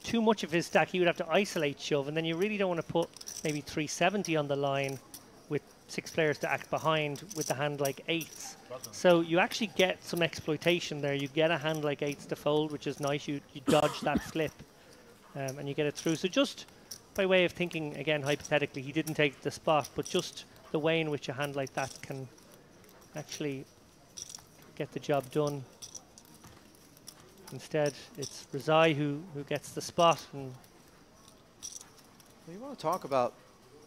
too much of his stack. He would have to isolate shove, and then you really don't want to put maybe 370 on the line with 6 players to act behind with the hand like eights. So you actually get some exploitation there. You get a hand like eights to fold, which is nice. You dodge that flip and you get it through. So just by way of thinking, again, hypothetically, he didn't take the spot, but just the way in which a hand like that can actually get the job done. Instead, it's Rezai who gets the spot. And You want to talk about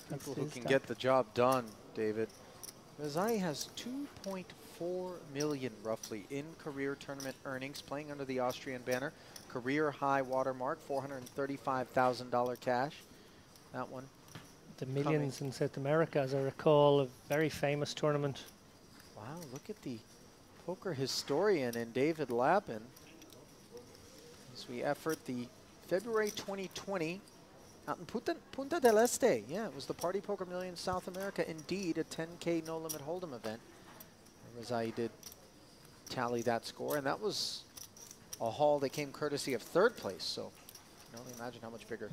people who his can stack. get the job done, David. Rezai has 2.4 million roughly in career tournament earnings, playing under the Austrian banner. Career high watermark, $435,000 cash. That one. The millions in South America, as I recall, a very famous tournament. Wow, look at the poker historian in David Lappin. As we effort the February 2020 out in Punta del Este. Yeah, it was the Party Poker Millions South America, indeed, a 10K no limit hold'em event. Rezai did tally that score, and that was a haul that came courtesy of third place. So you can only imagine how much bigger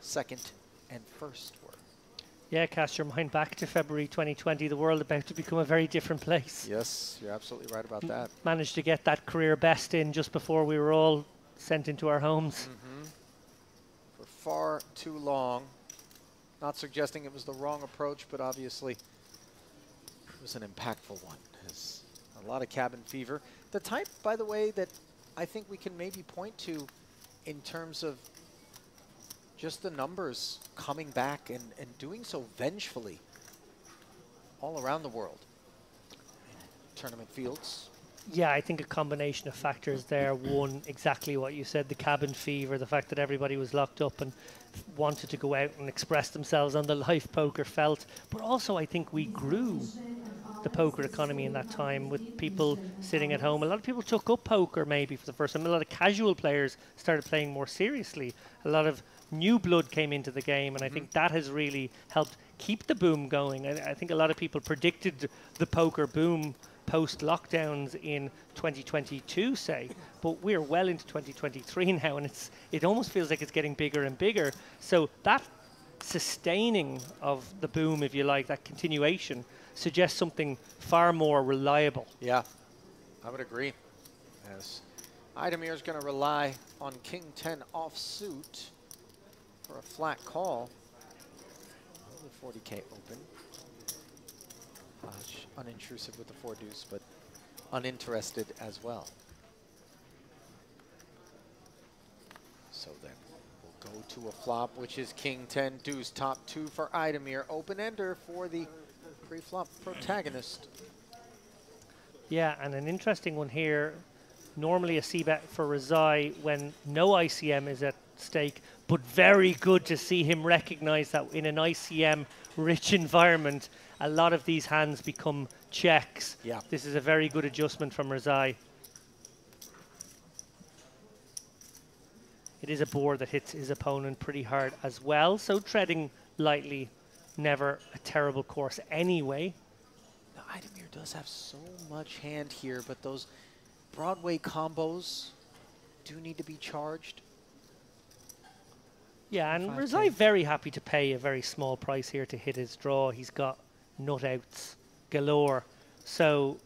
second and first were. Yeah, cast your mind back to February 2020, the world about to become a very different place. Yes, you're absolutely right about that. Managed to get that career best in just before we were all sent into our homes. For far too long. Not suggesting it was the wrong approach, but obviously it was an impactful one. There's a lot of cabin fever. The type, by the way, that I think we can maybe point to in terms of just the numbers coming back and doing so vengefully all around the world. Tournament fields. Yeah, I think a combination of factors there. One, exactly what you said, the cabin fever, the fact that everybody was locked up and wanted to go out and express themselves on the live poker felt. But also I think we grew the poker economy in that time with people sitting at home. A lot of people took up poker maybe for the first time. A lot of casual players started playing more seriously. A lot of new blood came into the game, and I think that has really helped keep the boom going. I think a lot of people predicted the poker boom post-lockdowns in 2022, say, but we're well into 2023 now, and it almost feels like it's getting bigger and bigger. So that sustaining of the boom, if you like, that continuation, suggests something far more reliable. Yeah, I would agree. As Idamir's going to rely on King 10 offsuit for a flat call. Only 40K open. Unintrusive with the 4 deuce, but uninterested as well. So then we'll go to a flop, which is King 10 deuce, top 2 for Idamir. Open ender for the pre-flop protagonist. Yeah, and an interesting one here. Normally a c-bet for Razai when no ICM is at stake, but very good to see him recognize that in an ICM-rich environment, a lot of these hands become checks. Yeah. This is a very good adjustment from Razai. It is a board that hits his opponent pretty hard as well, so treading lightly, never a terrible course anyway. Now, Idamir does have so much hand here, but those Broadway combos do need to be charged. Yeah, and 5K. Razai very happy to pay a very small price here to hit his draw. He's got nut outs galore, so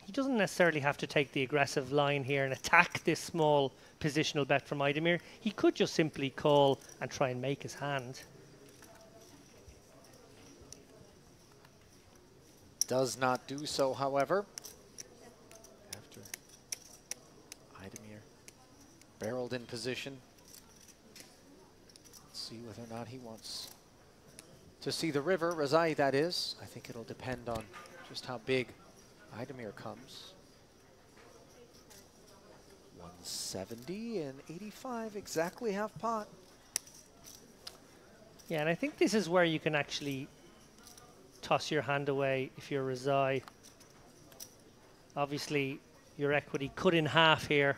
he doesn't necessarily have to take the aggressive line here and attack this small positional bet from Idamir. He could just simply call and try and make his hand. Does not do so, however. After Idamir barreled in position. Let's see whether or not he wants to see the river. Razai, that is. I think it'll depend on just how big Idamir comes. 170 and 85, exactly half pot. Yeah, and I think this is where you can actually toss your hand away if you're Razai. Obviously, your equity cut in half here.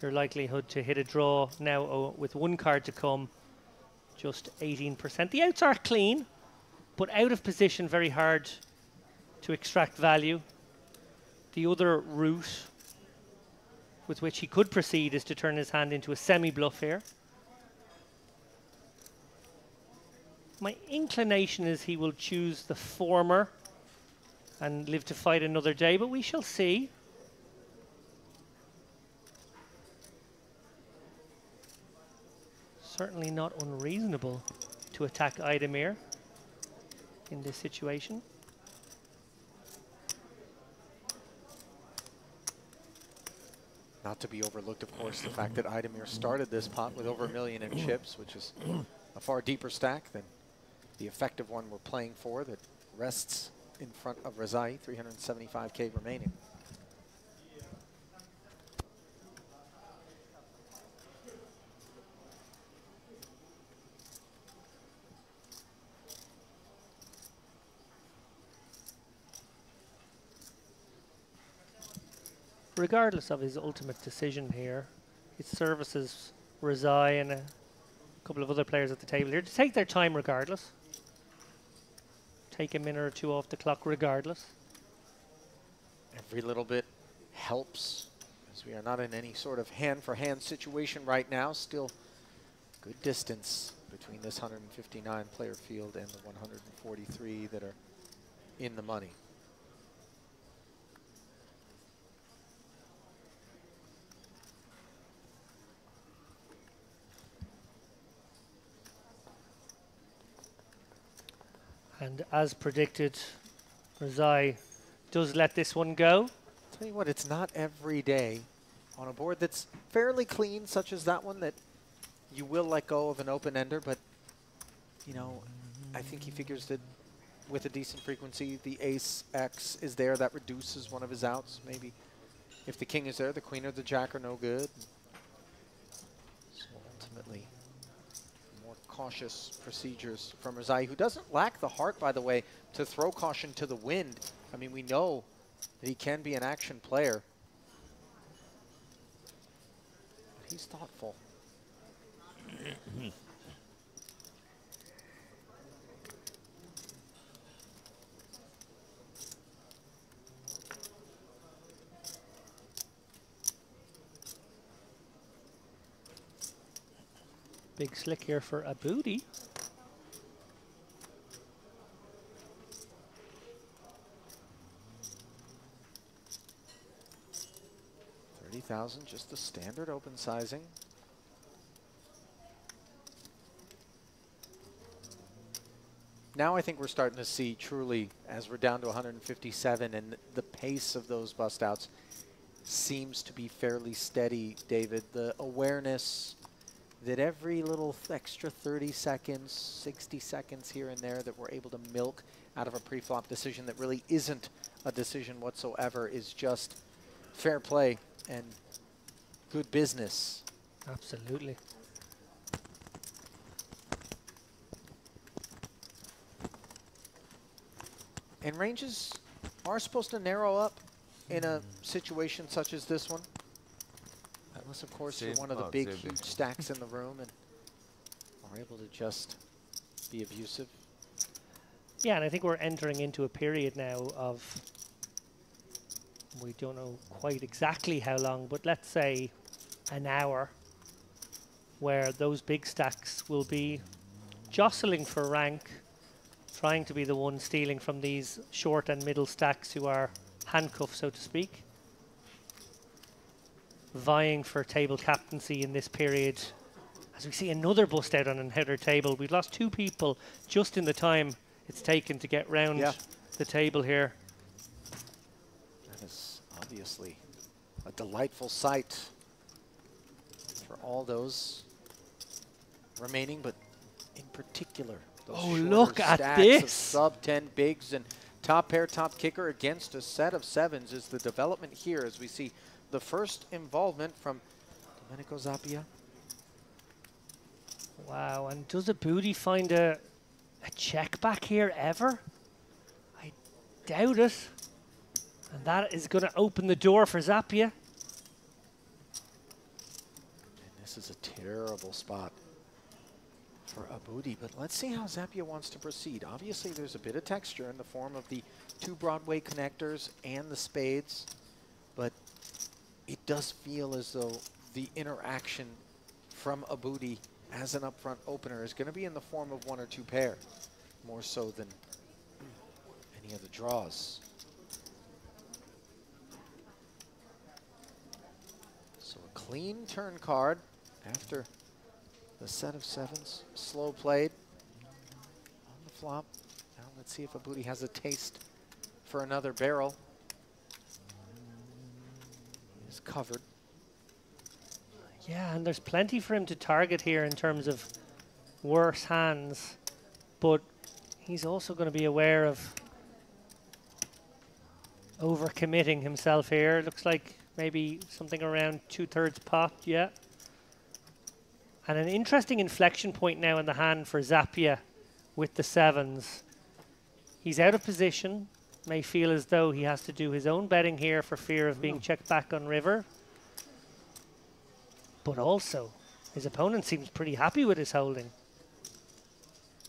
Your likelihood to hit a draw now with one card to come, just 18%. The outs are clean, but out of position, very hard to extract value. The other route with which he could proceed is to turn his hand into a semi-bluff here. My inclination is he will choose the former and live to fight another day, but we shall see. Certainly not unreasonable to attack Idamir in this situation. Not to be overlooked, of course, the fact that Idamir started this pot with over $1 million in chips, which is a far deeper stack than the effective one we're playing for that rests in front of Razai, 375K remaining. Regardless of his ultimate decision here, it services Razai and a couple of other players at the table here to take their time regardless. Take a minute or two off the clock regardless. Every little bit helps, as we are not in any sort of hand-for-hand situation right now. Still good distance between this 159 player field and the 143 that are in the money. And as predicted, Razai does let this one go. Tell you what, it's not every day on a board that's fairly clean, such as that one, that you will let go of an open-ender, but, you know, I think he figures that with a decent frequency, the ace-X is there. That reduces one of his outs. Maybe if the king is there, the queen or the jack are no good. So ultimately, more cautious procedures from Razai, who doesn't lack the heart, by the way, to throw caution to the wind. I mean, we know that he can be an action player. But he's thoughtful. Big slick here for a booty. $30,000, just the standard open sizing. Now I think we're starting to see truly, as we're down to 157, and the pace of those bust outs seems to be fairly steady, David. The awareness that every little extra 30 seconds, 60 seconds here and there that we're able to milk out of a pre-flop decision that really isn't a decision whatsoever is just fair play and good business. Absolutely. And ranges are supposed to narrow up in a situation such as this one. Unless, of course, you're one of the big, huge stacks in the room and are able to just be abusive. Yeah, and I think we're entering into a period now of, we don't know quite exactly how long, but let's say an hour, where those big stacks will be jostling for rank, trying to be the one stealing from these short and middle stacks who are handcuffed, so to speak. Vying for table captaincy in this period. As we see another bust out on another table. We've lost two people just in the time it's taken to get round the table here. That is obviously a delightful sight for all those remaining, but in particular, those look at stacks this. Of sub 10 bigs and top pair, top kicker against a set of sevens is the development here as we see the first involvement from Domenico Zappia. Wow, and does a booty find a check back here ever? I doubt it. And that is going to open the door for Zappia. And this is a terrible spot for a booty, but let's see how Zappia wants to proceed. Obviously, there's a bit of texture in the form of the two Broadway connectors and the spades, but it does feel as though the interaction from a booty as an upfront opener is going to be in the form of one or two pair, more so than any of the draws. So a clean turn card after the set of sevens, slow played on the flop. Now let's see if a booty has a taste for another barrel. He's covered. Yeah, and there's plenty for him to target here in terms of worse hands, but he's also going to be aware of overcommitting himself here. Looks like maybe something around 2/3 pot, yeah. And an interesting inflection point now in the hand for Zappia with the sevens. He's out of position, may feel as though he has to do his own betting here for fear of being checked back on river. But also, his opponent seems pretty happy with his holding.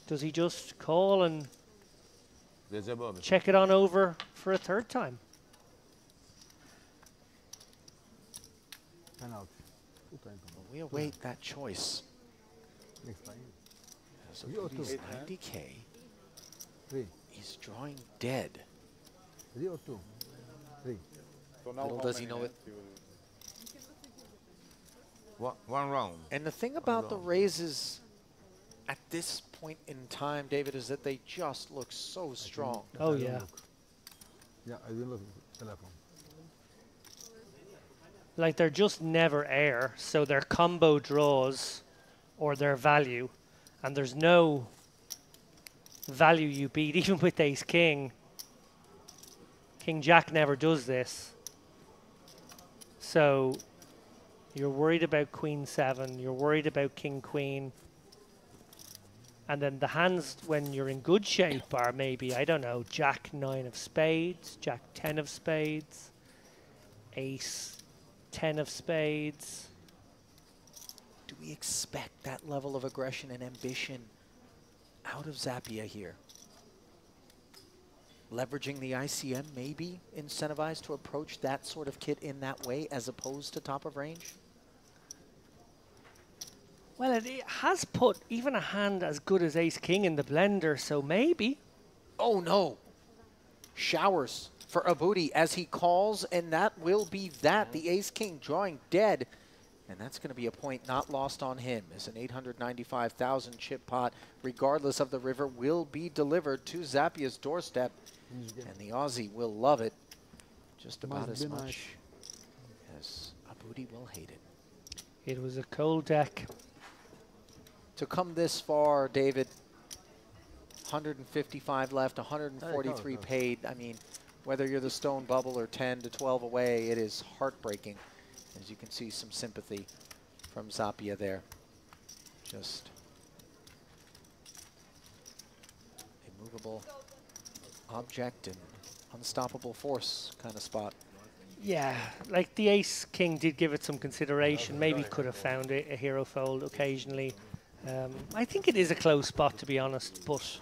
Does he just call and check it on over for a third time? We await that choice. So Booty's 90K. He's drawing dead. 3 or 2? 3. So now Little how does he many know it. hands you will- One round. And the thing about the raises at this point in time, David, is that they just look so strong. Oh, yeah. Yeah, I will look telephone. Like, they're just never air, so their combo draws or their value, and there's no value you beat, even with ace king. King jack never does this. So you're worried about queen 7, you're worried about king queen. And then the hands when you're in good shape are maybe, I don't know, jack 9 of spades, jack 10 of spades, ace 10 of spades. Do we expect that level of aggression and ambition out of Zappia here? Leveraging the ICM, maybe incentivized to approach that sort of kit in that way as opposed to top of range? Well, it has put even a hand as good as ace-king in the blender, so maybe. Oh, no. Showers for Abudi as he calls, and that will be that. The ace-king drawing dead. And that's going to be a point not lost on him, as an 895,000 chip pot, regardless of the river, will be delivered to Zappia's doorstep. And the Aussie will love it just about as much as Abudi will hate it. It was a cold deck. To come this far, David, 155 left, 143 paid. I mean, whether you're the stone bubble or 10 to 12 away, it is heartbreaking. As you can see, some sympathy from Zappia there. Just a movable object and unstoppable force kind of spot. Yeah, like the ace-king did give it some consideration. Maybe could have found a hero fold occasionally. I think it is a close spot, to be honest, but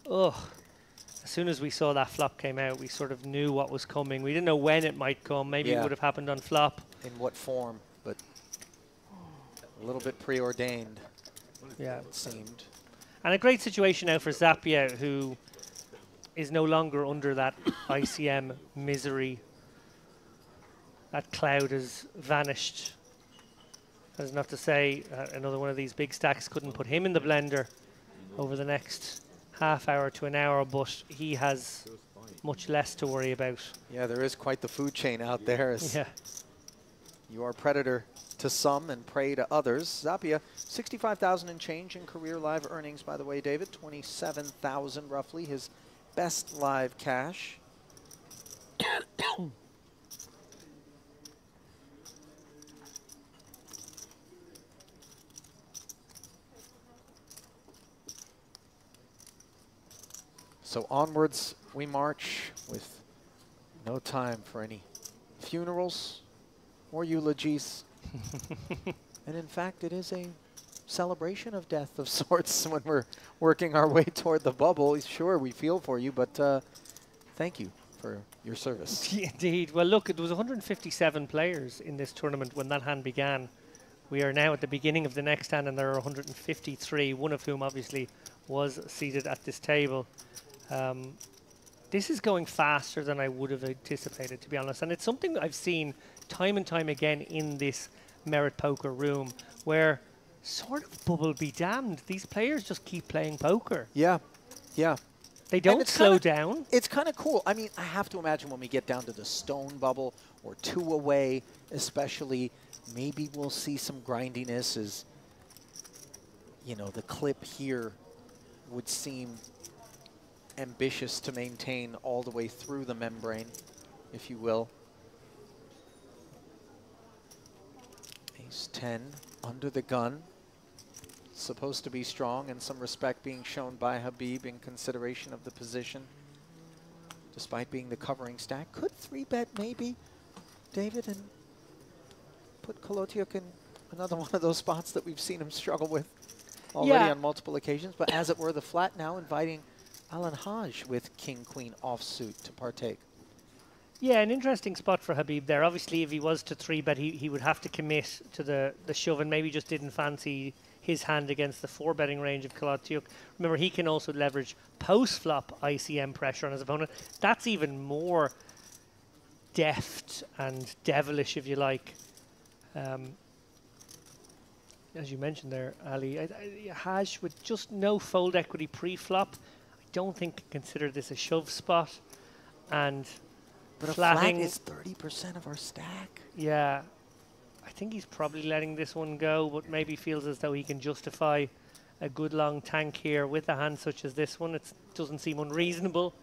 as soon as we saw that flop came out, we sort of knew what was coming. We didn't know when it might come. Maybe it would have happened on flop. In what form, but a little bit preordained, yeah, it seemed. And a great situation now for Zappia, who is no longer under that ICM misery. That cloud has vanished. That's not to say another one of these big stacks couldn't put him in the blender over the next half hour to an hour, but he has much less to worry about. Yeah, there is quite the food chain out there. Yeah. You are predator to some and prey to others. Zappia, 65,000 and change in career live earnings, by the way, David. 27,000 roughly, his best live cash. So onwards we march with no time for any funerals or eulogies. And in fact, it is a celebration of death of sorts when we're working our way toward the bubble. Sure, we feel for you, but thank you for your service. Indeed. Well, look, there was 157 players in this tournament when that hand began. We are now at the beginning of the next hand, and there are 153, one of whom obviously was seated at this table. This is going faster than I would have anticipated, to be honest. And it's something I've seen time and time again in this Merit Poker room, where sort of bubble be damned. These players just keep playing poker. Yeah, yeah. They don't slow down. It's kind of cool. I mean, I have to imagine when we get down to the stone bubble or 2 away, especially, maybe we'll see some grindiness as, you know, the clip here would seem ambitious to maintain all the way through the membrane, if you will. Ace 10 under the gun. Supposed to be strong, and some respect being shown by Habib in consideration of the position, despite being the covering stack. Could 3-bet maybe, David, and put Kolotiuk in another one of those spots that we've seen him struggle with already on multiple occasions, but as it were, the flat now inviting Alan Haj with King-Queen offsuit to partake. Yeah, an interesting spot for Habib there. Obviously, if he was to 3-bet, he would have to commit to the shove, and maybe just didn't fancy his hand against the 4-betting range of Kolotiuk. Remember, he can also leverage post-flop ICM pressure on his opponent. That's even more deft and devilish, if you like. as you mentioned there, Ali, Haj with just no fold equity pre-flop, I don't think can consider this a shove spot. And But flatting, a flat is 30% of our stack. yeah, I think he's probably letting this one go, but maybe feels as though he can justify a good long tank here with a hand such as this one. It doesn't seem unreasonable.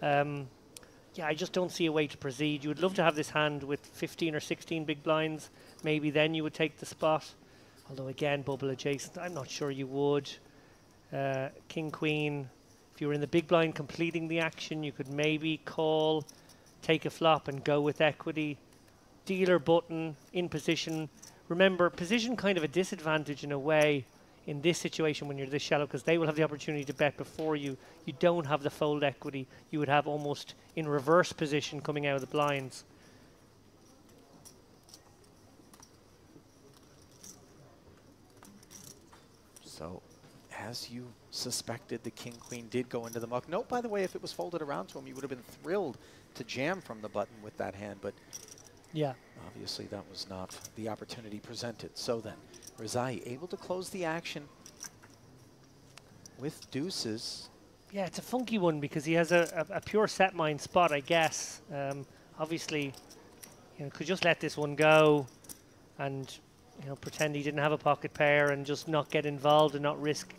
Yeah, I just don't see a way to proceed. You would love to have this hand with 15 or 16 big blinds. Maybe then you would take the spot. Although again, bubble adjacent, I'm not sure you would. King, queen. If you were in the big blind completing the action, you could maybe call, take a flop and go with equity. Dealer button in position. Remember, position kind of a disadvantage in a way in this situation when you're this shallow, because they will have the opportunity to bet before you. You don't have the fold equity. You would have almost in reverse position coming out of the blinds. So, as you suspected, the king-queen did go into the muck. Note, by the way, if it was folded around to him, you would have been thrilled to jam from the button with that hand, but yeah, obviously that was not the opportunity presented. So then, Rezai able to close the action with deuces. Yeah, it's a funky one because he has a pure set mine spot, I guess. Obviously, could just let this one go and pretend he didn't have a pocket pair and just not get involved and not risk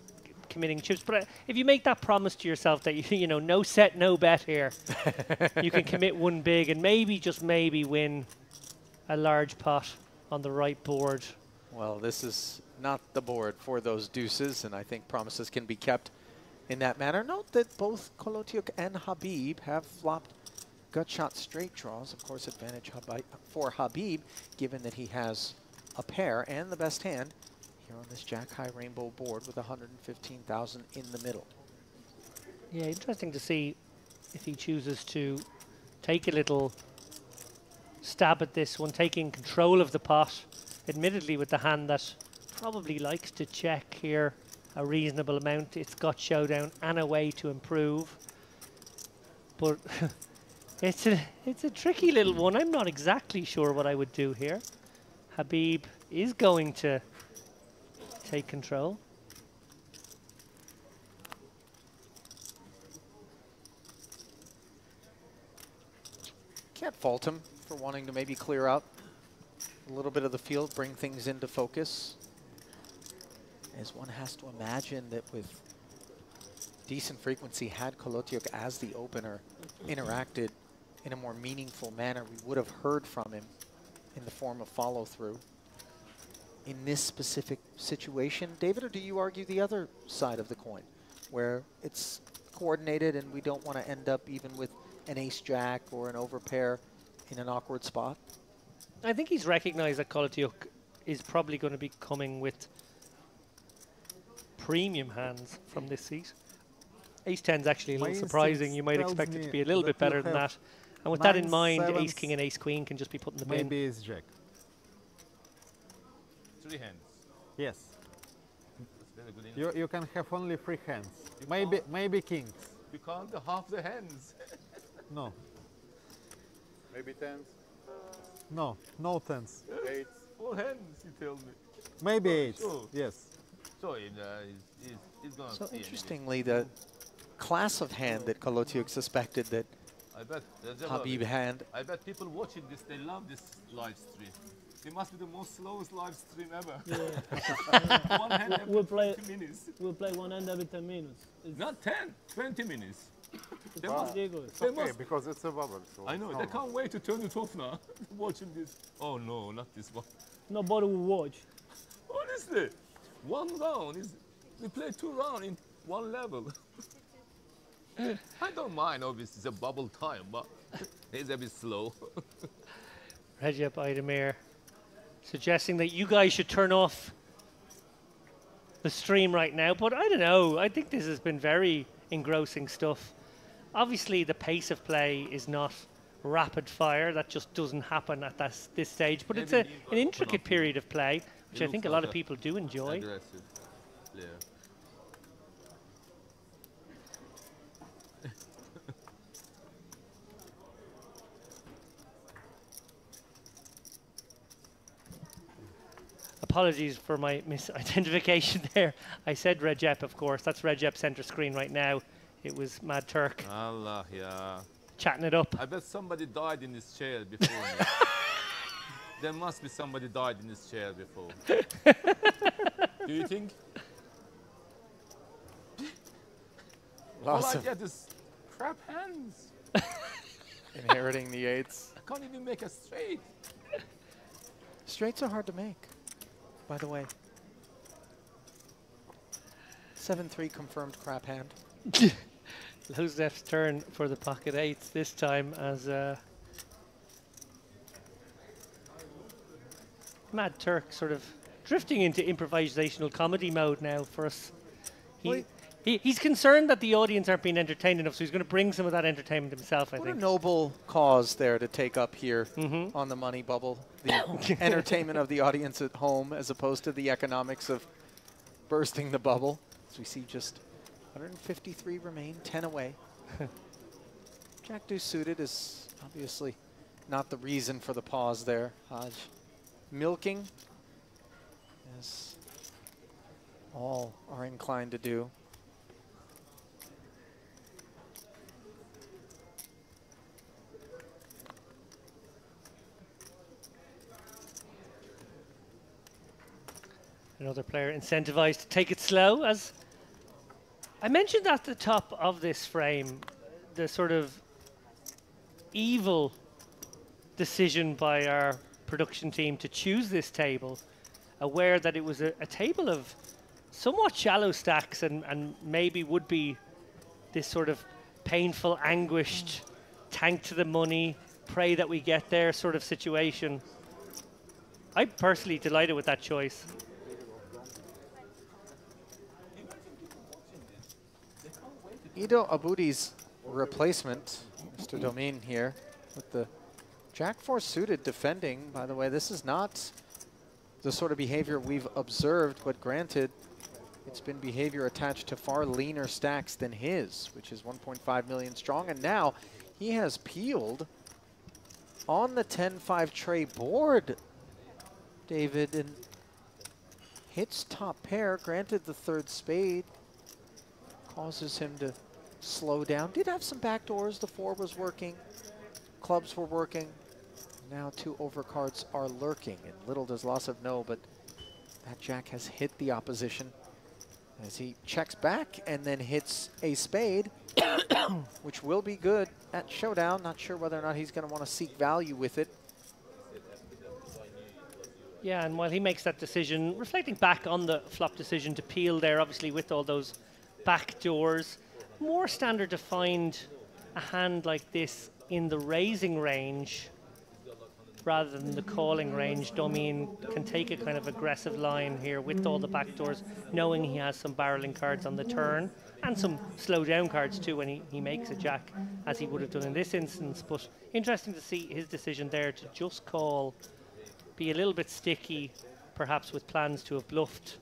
committing chips. But if you make that promise to yourself that no set, no bet here, you can commit one big and maybe, just maybe, win a large pot on the right board. Well, this is not the board for those deuces, and I think promises can be kept in that manner. Note that both Kolotiuk and Habib have flopped gut shot straight draws. Of course, advantage for Habib, given that he has a pair and the best hand here on this Jack High Rainbow board with 115,000 in the middle. Yeah, interesting to see if he chooses to take a little stab at this one, taking control of the pot, admittedly with the hand that probably likes to check here a reasonable amount. It's got showdown and a way to improve, but it's a tricky little one. I'm not exactly sure what I would do here. Habib is going to take control. Can't fault him for wanting to maybe clear out a little bit of the field, bring things into focus. As one has to imagine that with decent frequency, had Kolotiuk as the opener interacted in a more meaningful manner, we would have heard from him in the form of follow-through. In this specific situation, David, or do you argue the other side of the coin, where it's coordinated and we don't want to end up even with an ace-jack or an overpair in an awkward spot? I think he's recognized that Kolotiuk is probably going to be coming with premium hands from this seat. Ace-10 is actually a little surprising. You might expect it to be a little bit better than that. And with that in mind, ace-king and ace-queen can just be put in the bin. Maybe ace-jack. 3 hands. Yes. That's very good. You can have only 3 hands. You Maybe kings. You count half the hands. No. Maybe tens. No tens. Eights. 4 hands, you tell me. Maybe eights. Sure. Yes. So he's going to So see interestingly, the class of hand that Kolotiuk suspected that I bet Habib had. I bet people watching this, they love this live stream. It must be the most slowest live stream ever. Yeah. One hand every We'll play- 20 minutes. We'll play one hand every 10 minutes. It's Not 10, 20 minutes. They ridiculous. they must, because it's a bubble. So I know, they can't wait to turn it off now. Watching this. Oh no, not this one. Nobody will watch. Honestly, one round is, we play 2 rounds in 1 level. I don't mind, obviously, it's a bubble time, but it's a bit slow. Recep Aydemir suggesting that you guys should turn off the stream right now, but I don't know. I think this has been very engrossing stuff. Obviously, the pace of play is not rapid fire. That just doesn't happen at this stage, but it's an intricate period of play, which I think a lot of people do enjoy. Aggressive player. apologies for my misidentification there. I said Recep, of course. That's Recep center screen right now. It was Mad Turk Allah, yeah. chatting it up. I bet somebody died in this chair before me. There must be somebody died in this chair before. Do you think? All I get is crap hands. Inheriting the eights. I can't even make a straight. Straights are hard to make, by the way. 7-3 confirmed crap hand. Lozef's turn for the pocket eights this time as Mad Turk sort of drifting into improvisational comedy mode now for us. He's concerned that the audience aren't being entertained enough, so he's going to bring some of that entertainment himself, I What think. a noble cause there to take up here on the money bubble. The entertainment of the audience at home as opposed to the economics of bursting the bubble. As we see just 153 remain, 10 away. Jack deuce suited is obviously not the reason for the pause there. Hodge milking, as all are inclined to do. Another player incentivized to take it slow. As I mentioned at the top of this frame, the sort of evil decision by our production team to choose this table, aware that it was a table of somewhat shallow stacks and maybe would be this sort of painful, anguished, tank to the money, pray that we get there sort of situation. I'm personally delighted with that choice. Ido Abudi's replacement, Mr. Domin here, with the Jack 4 suited defending. By the way, this is not the sort of behavior we've observed, but granted, it's been behavior attached to far leaner stacks than his, which is 1.5 million strong. And now he has peeled on the 10-5 tray board, David, and hits top pair. Granted, the third spade causes him to slow down. Did have some backdoors. The 4 was working. Clubs were working. Now 2 overcards are lurking. And little does Losov know, but that Jack has hit the opposition as he checks back and then hits a spade, which will be good at showdown. Not sure whether or not he's going to want to seek value with it. Yeah, and while he makes that decision, reflecting back on the flop decision to peel there, obviously with all those back doors, more standard to find a hand like this in the raising range rather than the calling range. Domin can take a kind of aggressive line here with all the back doors, knowing he has some barreling cards on the turn and some slow down cards too when he makes a jack, as he would have done in this instance. But interesting to see his decision there to just call, be a little bit sticky, perhaps with plans to have bluffed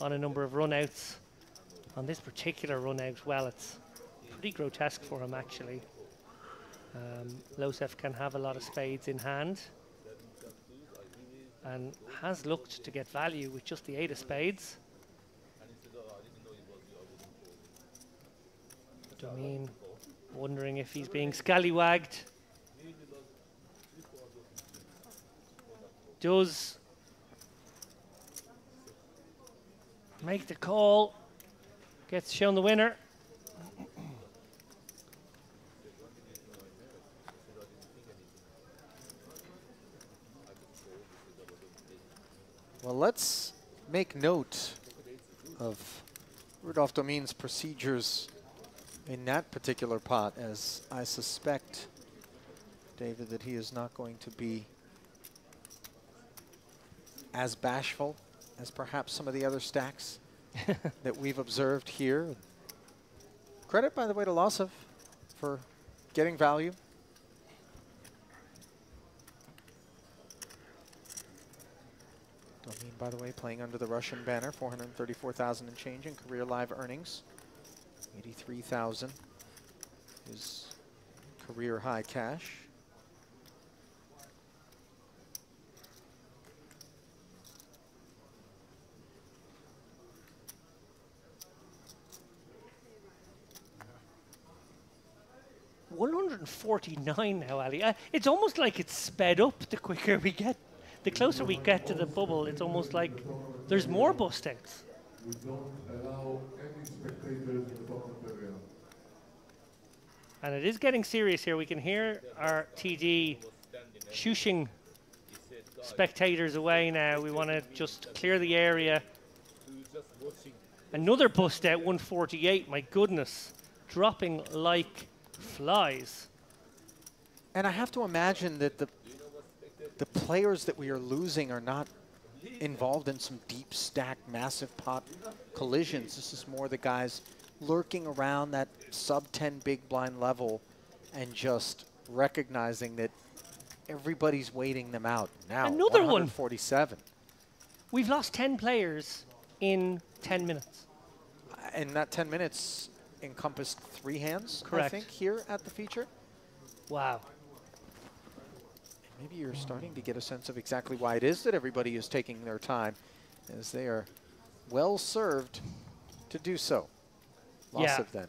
on a number of run-outs. On this particular run-out, well, it's pretty grotesque for him, actually. Losef can have a lot of spades in hand and has looked to get value with just the 8 of spades. Domin wondering if he's being scallywagged. Does make the call. Gets shown the winner. Well, let's make note of Rudolf Domin's procedures in that particular pot, as I suspect, David, that he is not going to be as bashful as perhaps some of the other stacks that we've observed here. Credit, by the way, to Losov for getting value. Domin, by the way, playing under the Russian banner, 434,000 and change in career live earnings. 83,000 is career high cash. 149 now, Ali. It's almost like it's sped up the quicker we get, the closer we get to the bubble. It's almost like there's more bust outs. We don't allow any spectators in the bottom area. And it is getting serious here. We can hear our TD shooshing spectators away now. We want to just clear the area. Another bust out, 148. My goodness. Dropping like flies. And I have to imagine that the players that we are losing are not involved in some deep stack, massive pot collisions. This is more the guys lurking around that sub 10 big blind level and just recognizing that everybody's waiting them out. Now, another 147. We've lost 10 players in 10 minutes. And that 10 minutes encompassed 3 hands, correct, I think, here at the feature. Wow. Maybe you're starting to get a sense of exactly why it is that everybody is taking their time, as they are well served to do so. Loss of then.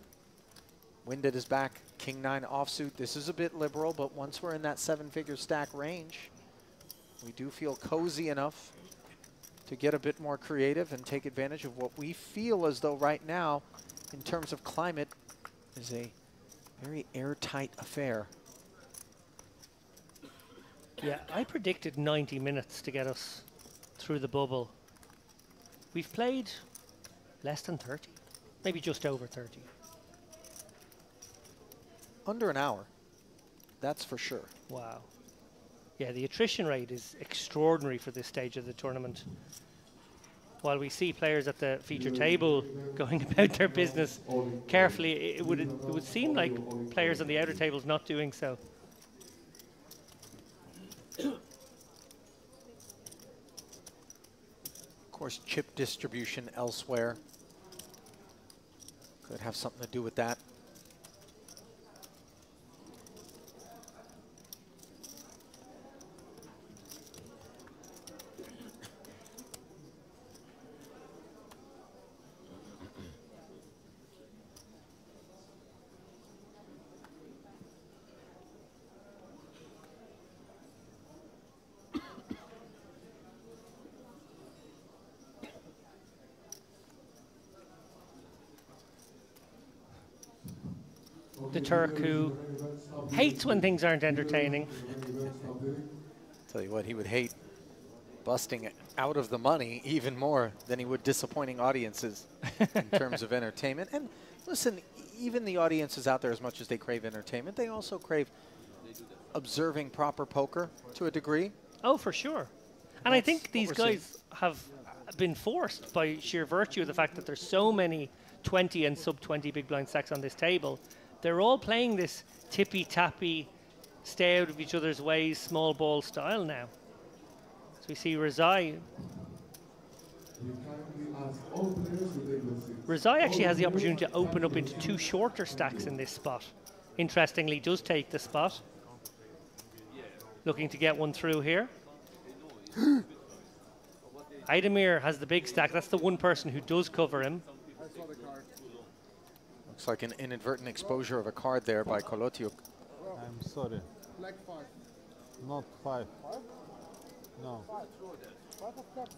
Winded is back. King 9 offsuit. This is a bit liberal, but once we're in that 7-figure stack range, we do feel cozy enough to get a bit more creative and take advantage of what we feel as though right now, in terms of climate, is a very airtight affair. Yeah, I predicted 90 minutes to get us through the bubble. We've played less than 30, maybe just over 30. Under an hour, that's for sure. Wow. Yeah, the attrition rate is extraordinary for this stage of the tournament. While we see players at the feature table going about their business carefully, it would seem like players on the outer tables not doing so. Of course, chip distribution elsewhere could have something to do with that. The Turk who hates when things aren't entertaining. Tell you what, he would hate busting out of the money even more than he would disappointing audiences in terms of entertainment. And listen, even the audiences out there, as much as they crave entertainment, they also crave observing proper poker to a degree. Oh, for sure. And I think these guys have been forced by sheer virtue of the fact that there's so many 20 and sub 20 big blind stacks on this table. They're all playing this tippy-tappy, stay out of each other's ways, small ball style now. So we see Razai. Razai actually has the opportunity to open up into 2 shorter stacks in this spot. Interestingly, does take the spot. Looking to get one through here. Idemir has the big stack. That's the one person who does cover him. Looks like an inadvertent exposure of a card there by Kolotiuk. I'm sorry. Black 5. Not 5. No. 5 of clubs.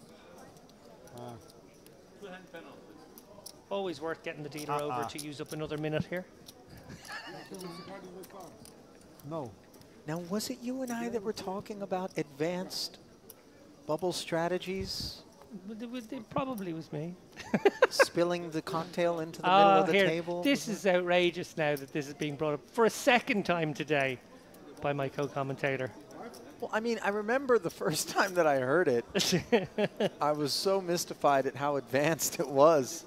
Always worth getting the dealer over to use up another minute here. No. Now, was it you and I that were talking about advanced bubble strategies? It probably was me. Spilling the cocktail into the middle of the table? This is outrageous now that this is being brought up for a second time today by my co-commentator. Well, I mean, I remember the first time that I heard it, I was so mystified at how advanced it was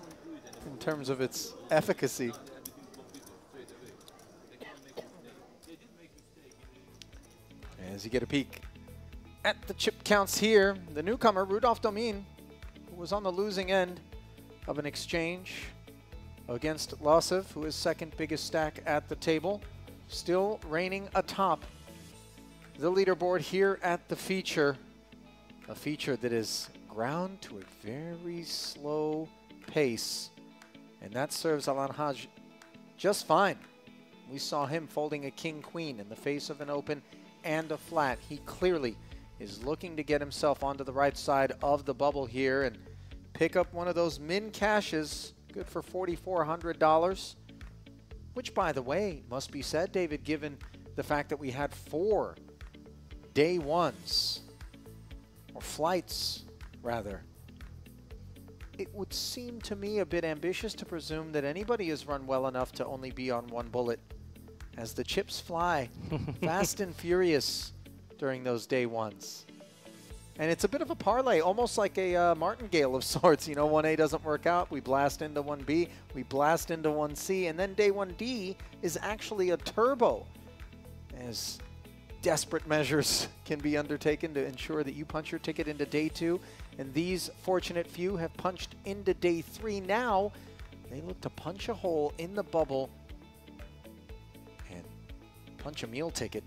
in terms of its efficacy. As you get a peek at the chip counts here, the newcomer, Rudolf Domin, who was on the losing end of an exchange against Losov, who is second biggest stack at the table, still reigning atop the leaderboard here at the feature. A feature that is ground to a very slow pace, and that serves Alan Haj just fine. We saw him folding a king-queen in the face of an open and a flat. He clearly is looking to get himself onto the right side of the bubble here and pick up one of those min cashes, good for $4,400, which, by the way, must be said, David, given the fact that we had 4 day ones, or flights, rather. It would seem to me a bit ambitious to presume that anybody has run well enough to only be on 1 bullet, as the chips fly fast and furious during those day ones. And it's a bit of a parlay, almost like a martingale of sorts. You know, 1A doesn't work out, we blast into 1B, we blast into 1C, and then day 1D is actually a turbo, as desperate measures can be undertaken to ensure that you punch your ticket into day 2. And these fortunate few have punched into day 3. Now they look to punch a hole in the bubble and punch a meal ticket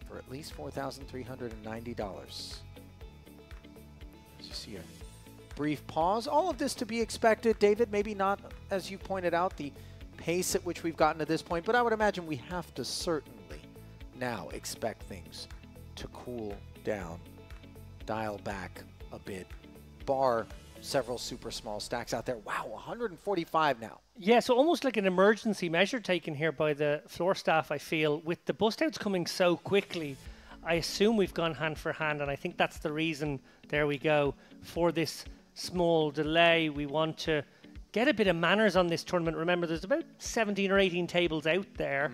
for at least $4,390. As you see a brief pause. All of this to be expected, David. Maybe not, as you pointed out, the pace at which we've gotten to this point, but I would imagine we have to certainly now expect things to cool down, dial back a bit, bar several super small stacks out there. Wow, 145 now. Yeah, so almost like an emergency measure taken here by the floor staff, I feel. With the bust outs coming so quickly, I assume we've gone hand for hand, and I think that's the reason, there we go, for this small delay. We want to get a bit of manners on this tournament. Remember, there's about 17 or 18 tables out there.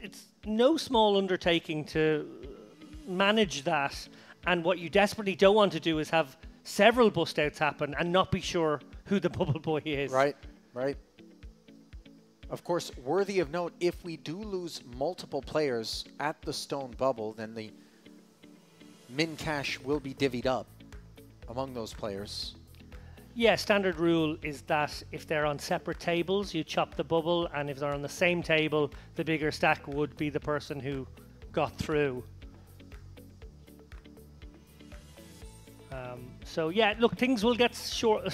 It's no small undertaking to manage that. And what you desperately don't want to do is have several bust outs happen and not be sure who the bubble boy is. Right, right. Of course, worthy of note, if we do lose multiple players at the stone bubble, then the min cash will be divvied up among those players. Yeah, standard rule is that if they're on separate tables, you chop the bubble, and if they're on the same table, the bigger stack would be the person who got through. So yeah, look, things will get short.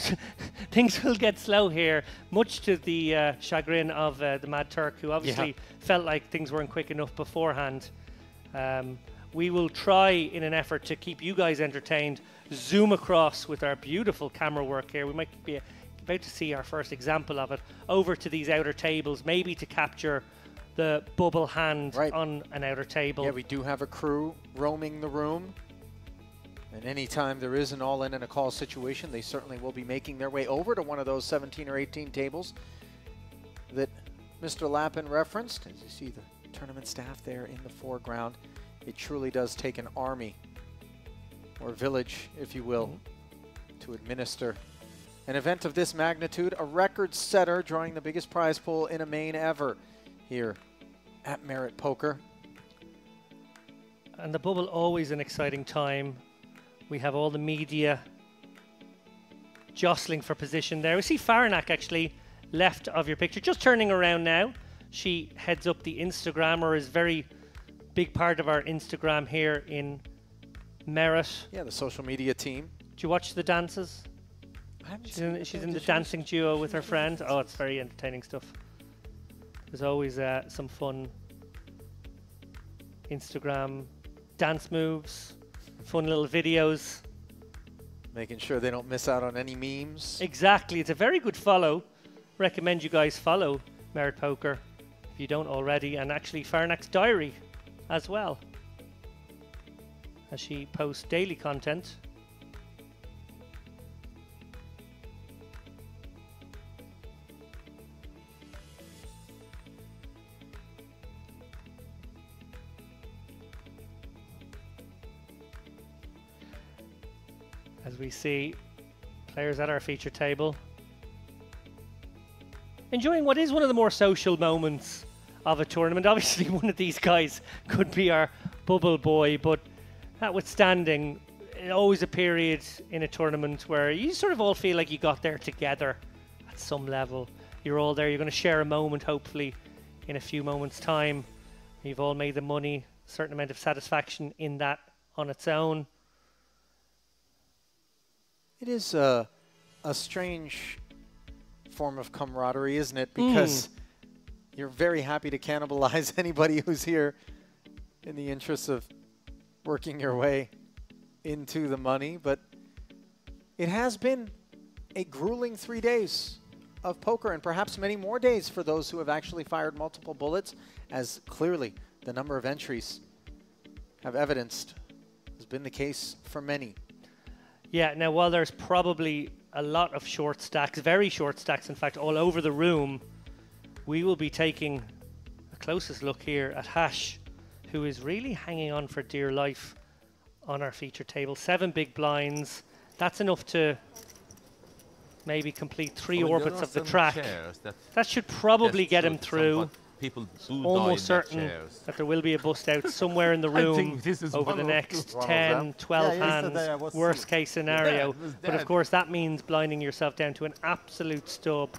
Things will get slow here, much to the chagrin of the Mad Turk, who obviously felt like things weren't quick enough beforehand. We will try, in an effort to keep you guys entertained, zoom across with our beautiful camera work here. We might be about to see our first example of it over to these outer tables, maybe to capture the bubble hand on an outer table. Yeah, we do have a crew roaming the room. And anytime there is an all-in and a call situation, they certainly will be making their way over to one of those 17 or 18 tables that Mr. Lappin referenced. As you see the tournament staff there in the foreground, it truly does take an army, or village, if you will, to administer an event of this magnitude. A record setter, drawing the biggest prize pool in a main ever here at Merit Poker. And the bubble, always an exciting time. We have all the media jostling for position there. We see Faranak actually left of your picture, just turning around now. She heads up the Instagram, or is very big part of our Instagram here in Merit. Yeah, the social media team. Do you watch the dances? She's in the dancing duo with her friend. Oh, it's very entertaining stuff. There's always some fun Instagram dance moves, fun little videos. Making sure they don't miss out on any memes. Exactly. It's a very good follow. Recommend you guys follow Merit Poker if you don't already. And actually Farnak's diary as well, as she posts daily content. As we see players at our feature table enjoying what is one of the more social moments of a tournament. Obviously one of these guys could be our bubble boy, but notwithstanding, always a period in a tournament where you sort of all feel like you got there together at some level. You're all there, you're going to share a moment hopefully in a few moments time. You've all made the money, a certain amount of satisfaction in that on its own. It is a strange form of camaraderie, isn't it? Because you're very happy to cannibalize anybody who's here in the interest of working your way into the money. But it has been a grueling 3 days of poker, and perhaps many more days for those who have actually fired multiple bullets, as clearly the number of entries have evidenced has been the case for many. Yeah, now while there's probably a lot of short stacks, very short stacks in fact, all over the room, we will be taking a closest look here at Hash, who is really hanging on for dear life on our feature table. 7 big blinds. That's enough to maybe complete 3 orbits of the track. That should probably get him through. People do Almost certain that there will be a bust out somewhere in the room over the next 10, 12 hands, worst case scenario. But of course that means blinding yourself down to an absolute stub.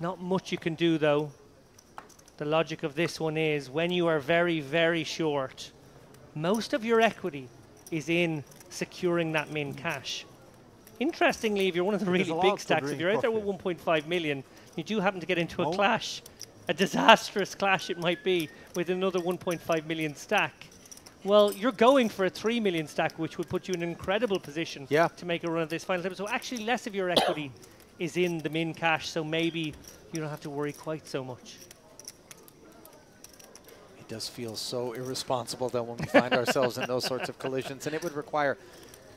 Not much you can do though. The logic of this one is when you are very, very short, most of your equity is in securing that min cash. Interestingly, if you're one of the really big stacks, if you're out there with 1.5 million, you do happen to get into a clash, a disastrous clash it might be, with another 1.5 million stack. Well, you're going for a 3 million stack, which would put you in an incredible position to make a run of this final table. So actually less of your equity is in the min cash, so maybe you don't have to worry quite so much. It does feel so irresponsible though when we find ourselves in those sorts of collisions, and it would require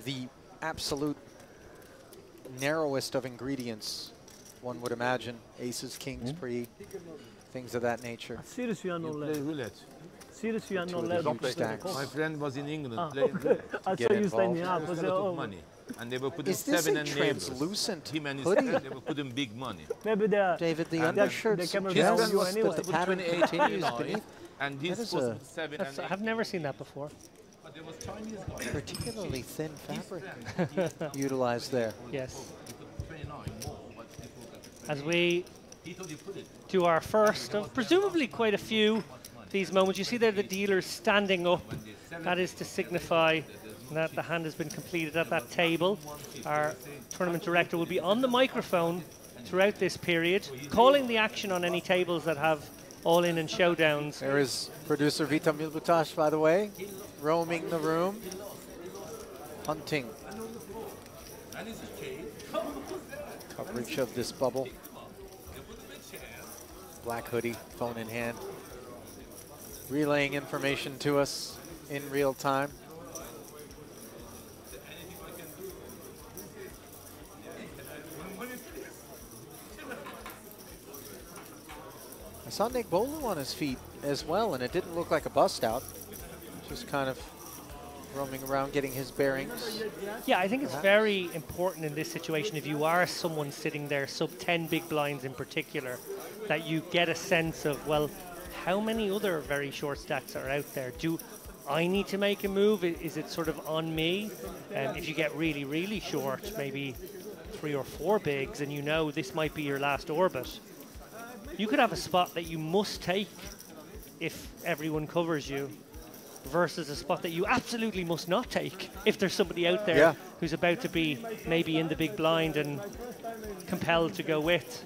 the absolute narrowest of ingredients, one would imagine. Aces, kings, pre, things of that nature. Seriously, you are not Play roulette. Seriously, you are not allowed to play stacks. poker. My friend was in England Ah, playing okay. roulette. I saw you standing up. I With said, a lot of oh, money. And they were putting Is this 7 a and neighbors. translucent Him and his hoodie? friend, they were putting big money. maybe they are. David, the And undershirt they came suggests around you that anyway. the Put pattern 28 continues Illinois, beneath. and That this is was a- with 7 and I've never seen that before. But there was Chinese guys. Particularly thin fabric utilized there. Yes. He put 29 more, but he forgot. As we He thought he put it. do our first of presumably quite a few these moments. You see there the dealers standing up. That is to signify that the hand has been completed at that table. Our tournament director will be on the microphone throughout this period, calling the action on any tables that have all-in and showdowns. There is producer Vita Milbutash, by the way, roaming the room, hunting coverage of this bubble. Black hoodie, phone in hand, relaying information to us in real time. I saw Nick Bolu on his feet as well, and it didn't look like a bust out. Just kind of roaming around, getting his bearings. Yeah, I think it's very important in this situation, if you are someone sitting there, sub 10 big blinds in particular, that you get a sense of, well, how many other very short stacks are out there? Do I need to make a move? Is it sort of on me? If you get really, really short, maybe 3 or 4 bigs, and you know this might be your last orbit, you could have a spot that you must take if everyone covers you, versus a spot that you absolutely must not take if there's somebody out there who's about to be maybe in the big blind and compelled to go with.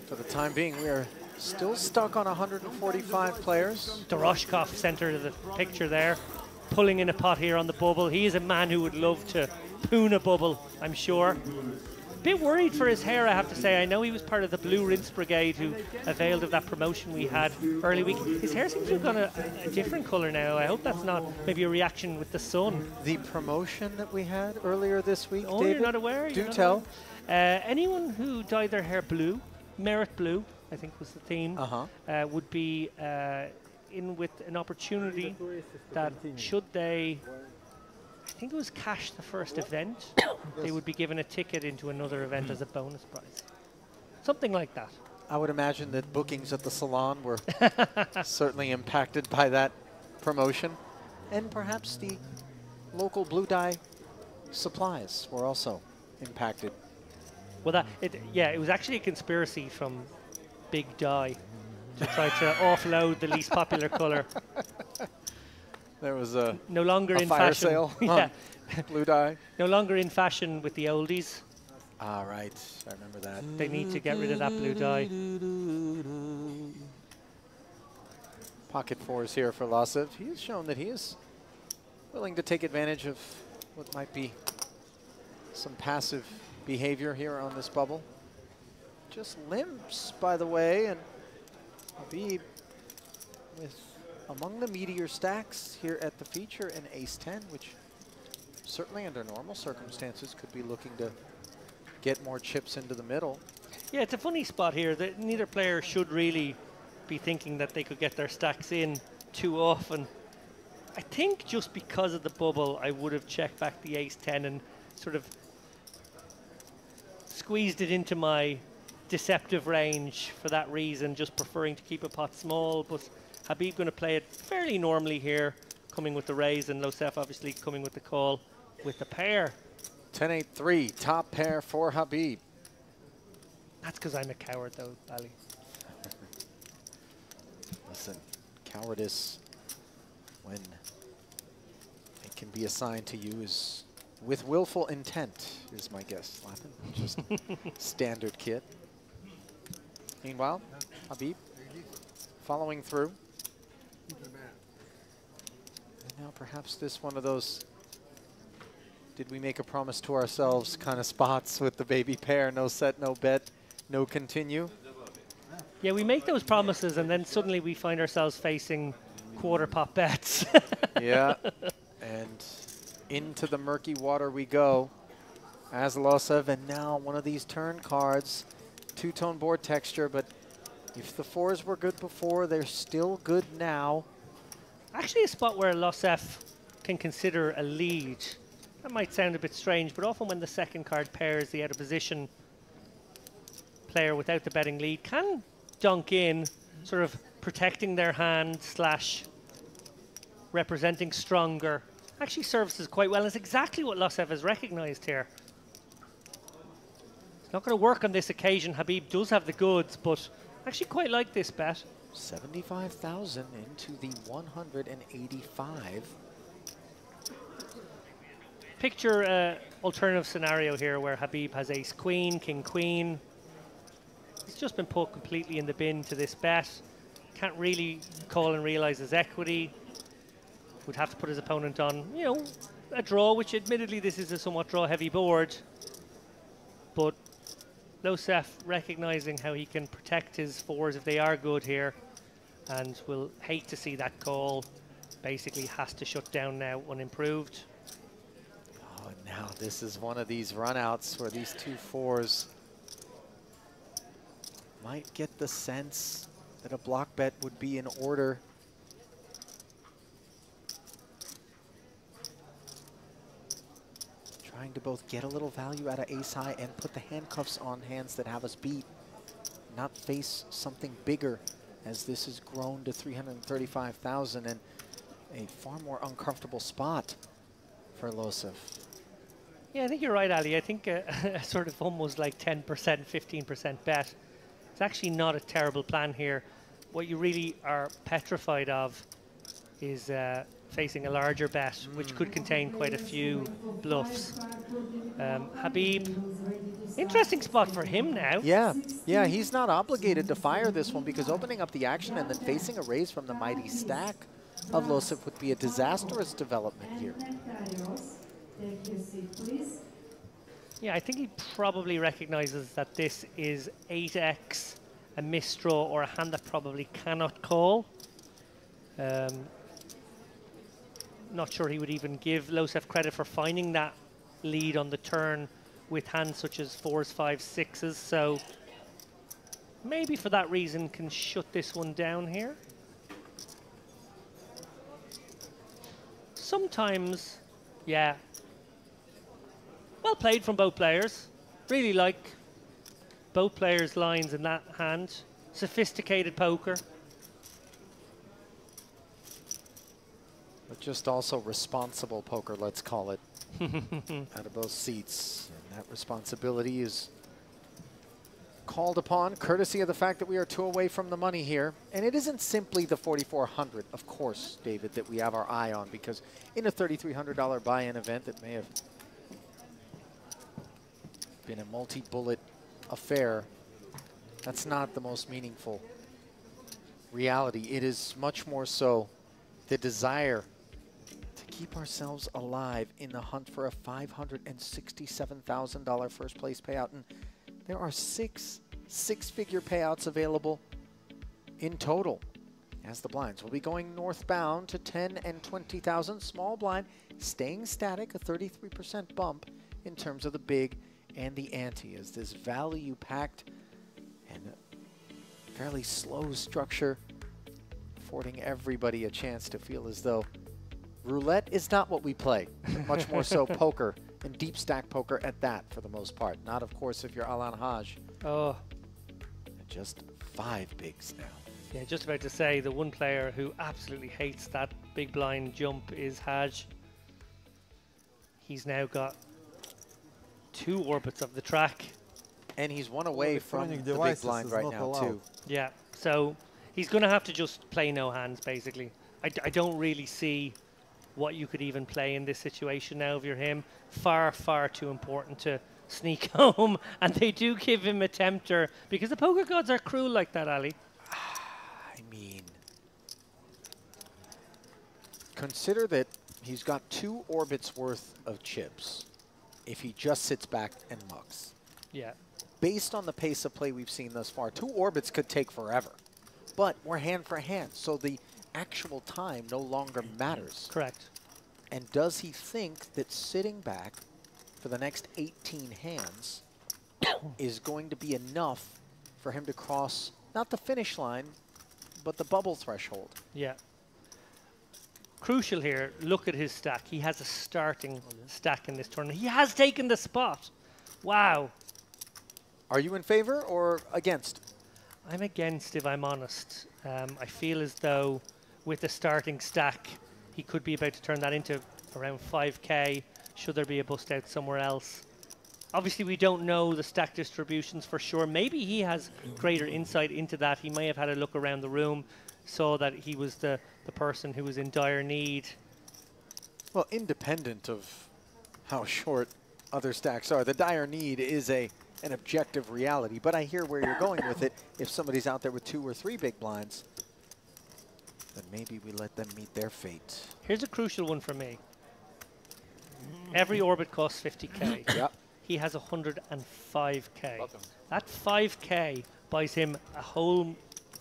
For the time being, we are still stuck on 145 players. Doroshkov, center of the picture there, pulling in a pot here on the bubble. He is a man who would love to poon a bubble, I'm sure. Bit worried for his hair, I have to say. I know he was part of the Blue Rinse Brigade who availed of that promotion we had early week. His hair seems to have gone a different colour now. I hope that's not maybe a reaction with the sun. The promotion that we had earlier this week, Oh, David, you're not aware? do tell. Anyone who dyed their hair blue, Merit Blue, I think was the theme, would be in with an opportunity that should they, I think it was cash the first event, they would be given a ticket into another event as a bonus prize. Something like that. I would imagine that bookings at the salon were certainly impacted by that promotion. And perhaps the local blue dye supplies were also impacted. Well, it was actually a conspiracy from Big Dye to try to offload the least popular colour. There was a no longer in fire fashion. sale on blue dye. No longer in fashion with the oldies. Ah, right. I remember that. They need to get rid of that blue die. Pocket fours here for Losev. He has shown that he is willing to take advantage of what might be some passive behavior here on this bubble. Just limps, by the way, and Habib with among the meteor stacks here at the feature an ace-10, which certainly under normal circumstances could be looking to get more chips into the middle. Yeah, it's a funny spot here that neither player should really be thinking that they could get their stacks in too often. I think just because of the bubble, I would have checked back the ace-10 and sort of squeezed it into my deceptive range for that reason, just preferring to keep a pot small. But Habib going to play it fairly normally here, coming with the raise, and Losef obviously coming with the call with the pair. 10-8-3, top pair for Habib. That's because I'm a coward though, Ali. Listen, cowardice, when it can be assigned to you, is with willful intent, is my guess. Lappin, just standard kit. Meanwhile, Habib following through. And now perhaps this one of those did we make a promise to ourselves kind of spots with the baby pair, no set, no bet, no continue. Yeah, we make those promises and then suddenly we find ourselves facing quarter pot bets. Yeah, and into the murky water we go as Losev, and now one of these turn cards, two-tone board texture, but if the fours were good before, they're still good now. Actually a spot where Losef can consider a lead. That might sound a bit strange, but often when the second card pairs, the out of position player without the betting lead can dunk in, sort of protecting their hand slash representing stronger. Actually services quite well. It's exactly what Losev has recognized here. It's not going to work on this occasion. Habib does have the goods, but actually quite like this bet. 75,000 into the 185. Picture alternative scenario here where Habib has ace queen, king queen. He's just been put completely in the bin to this bet. Can't really call and realize his equity. Would have to put his opponent on, you know, a draw, which admittedly this is a somewhat draw heavy board. But Losef recognizing how he can protect his fours if they are good here, and will hate to see that call. Basically has to shut down now unimproved. Oh, now this is one of these runouts where these two fours might get the sense that a block bet would be in order. Trying to both get a little value out of ace high and put the handcuffs on hands that have us beat, not face something bigger, as this has grown to 335,000 and a far more uncomfortable spot for Losev. Yeah, I think you're right, Ali. I think a sort of almost like 10%, 15% bet. It's actually not a terrible plan here. What you really are petrified of is facing a larger bet, which could contain quite a few bluffs. Habib, interesting spot for him now. Yeah, yeah, he's not obligated to fire this one because opening up the action and then facing a raise from the mighty stack of Losev would be a disastrous development here. Yeah, I think he probably recognizes that this is 8x, a misdraw, or a hand that probably cannot call. Not sure he would even give Losef credit for finding that lead on the turn with hands such as 4s, 5s, 6s. So maybe for that reason can shut this one down here. Sometimes, yeah. Well played from both players. Really like both players' lines in that hand. Sophisticated poker. But just also responsible poker, let's call it, out of both seats. And that responsibility is called upon, courtesy of the fact that we are 2 away from the money here. And it isn't simply the 4,400, of course, David, that we have our eye on, because in a $3,300 buy-in event that may have been a multi-bullet affair, that's not the most meaningful reality. It is much more so the desire to keep ourselves alive in the hunt for a $567,000 first place payout. And there are six-figure payouts available in total as the blinds will be going northbound to 10 and 20,000. Small blind staying static, a 33% bump in terms of the big and the ante, as this value-packed and fairly slow structure affording everybody a chance to feel as though roulette is not what we play. Much more so poker, and deep stack poker at that for the most part. Not, of course, if you're Alan Haj. Oh. Just 5 bigs now. Yeah, just about to say, the one player who absolutely hates that big blind jump is Haj. He's now got 2 orbits of the track. And he's one away from the big devices blind is right not now, allowed. too. Yeah, so he's going to have to just play no hands, basically. I don't really see what you could even play in this situation now if you're him. Far, far too important to sneak home. And they do give him a tempter, because the poker gods are cruel like that, Ali. I mean, consider that he's got 2 orbits worth of chips if he just sits back and mucks. Yeah. Based on the pace of play we've seen thus far, 2 orbits could take forever. But we're hand for hand, so the actual time no longer matters. Correct. And does he think that sitting back for the next 18 hands is going to be enough for him to cross, not the finish line, but the bubble threshold? Yeah. Crucial here, look at his stack. He has a starting stack in this tournament. He has taken the spot. Wow. Are you in favor or against? I'm against, if I'm honest. I feel as though with the starting stack, he could be about to turn that into around 5K, should there be a bust out somewhere else. Obviously, we don't know the stack distributions for sure. Maybe he has greater insight into that. He may have had a look around the room, saw that he was the person who was in dire need. Well, independent of how short other stacks are, the dire need is an objective reality. But I hear where you're going with it. If somebody's out there with 2 or 3 big blinds, then maybe we let them meet their fate. Here's a crucial one for me. Every orbit costs 50K. Yep. He has 105K. That 5K buys him a whole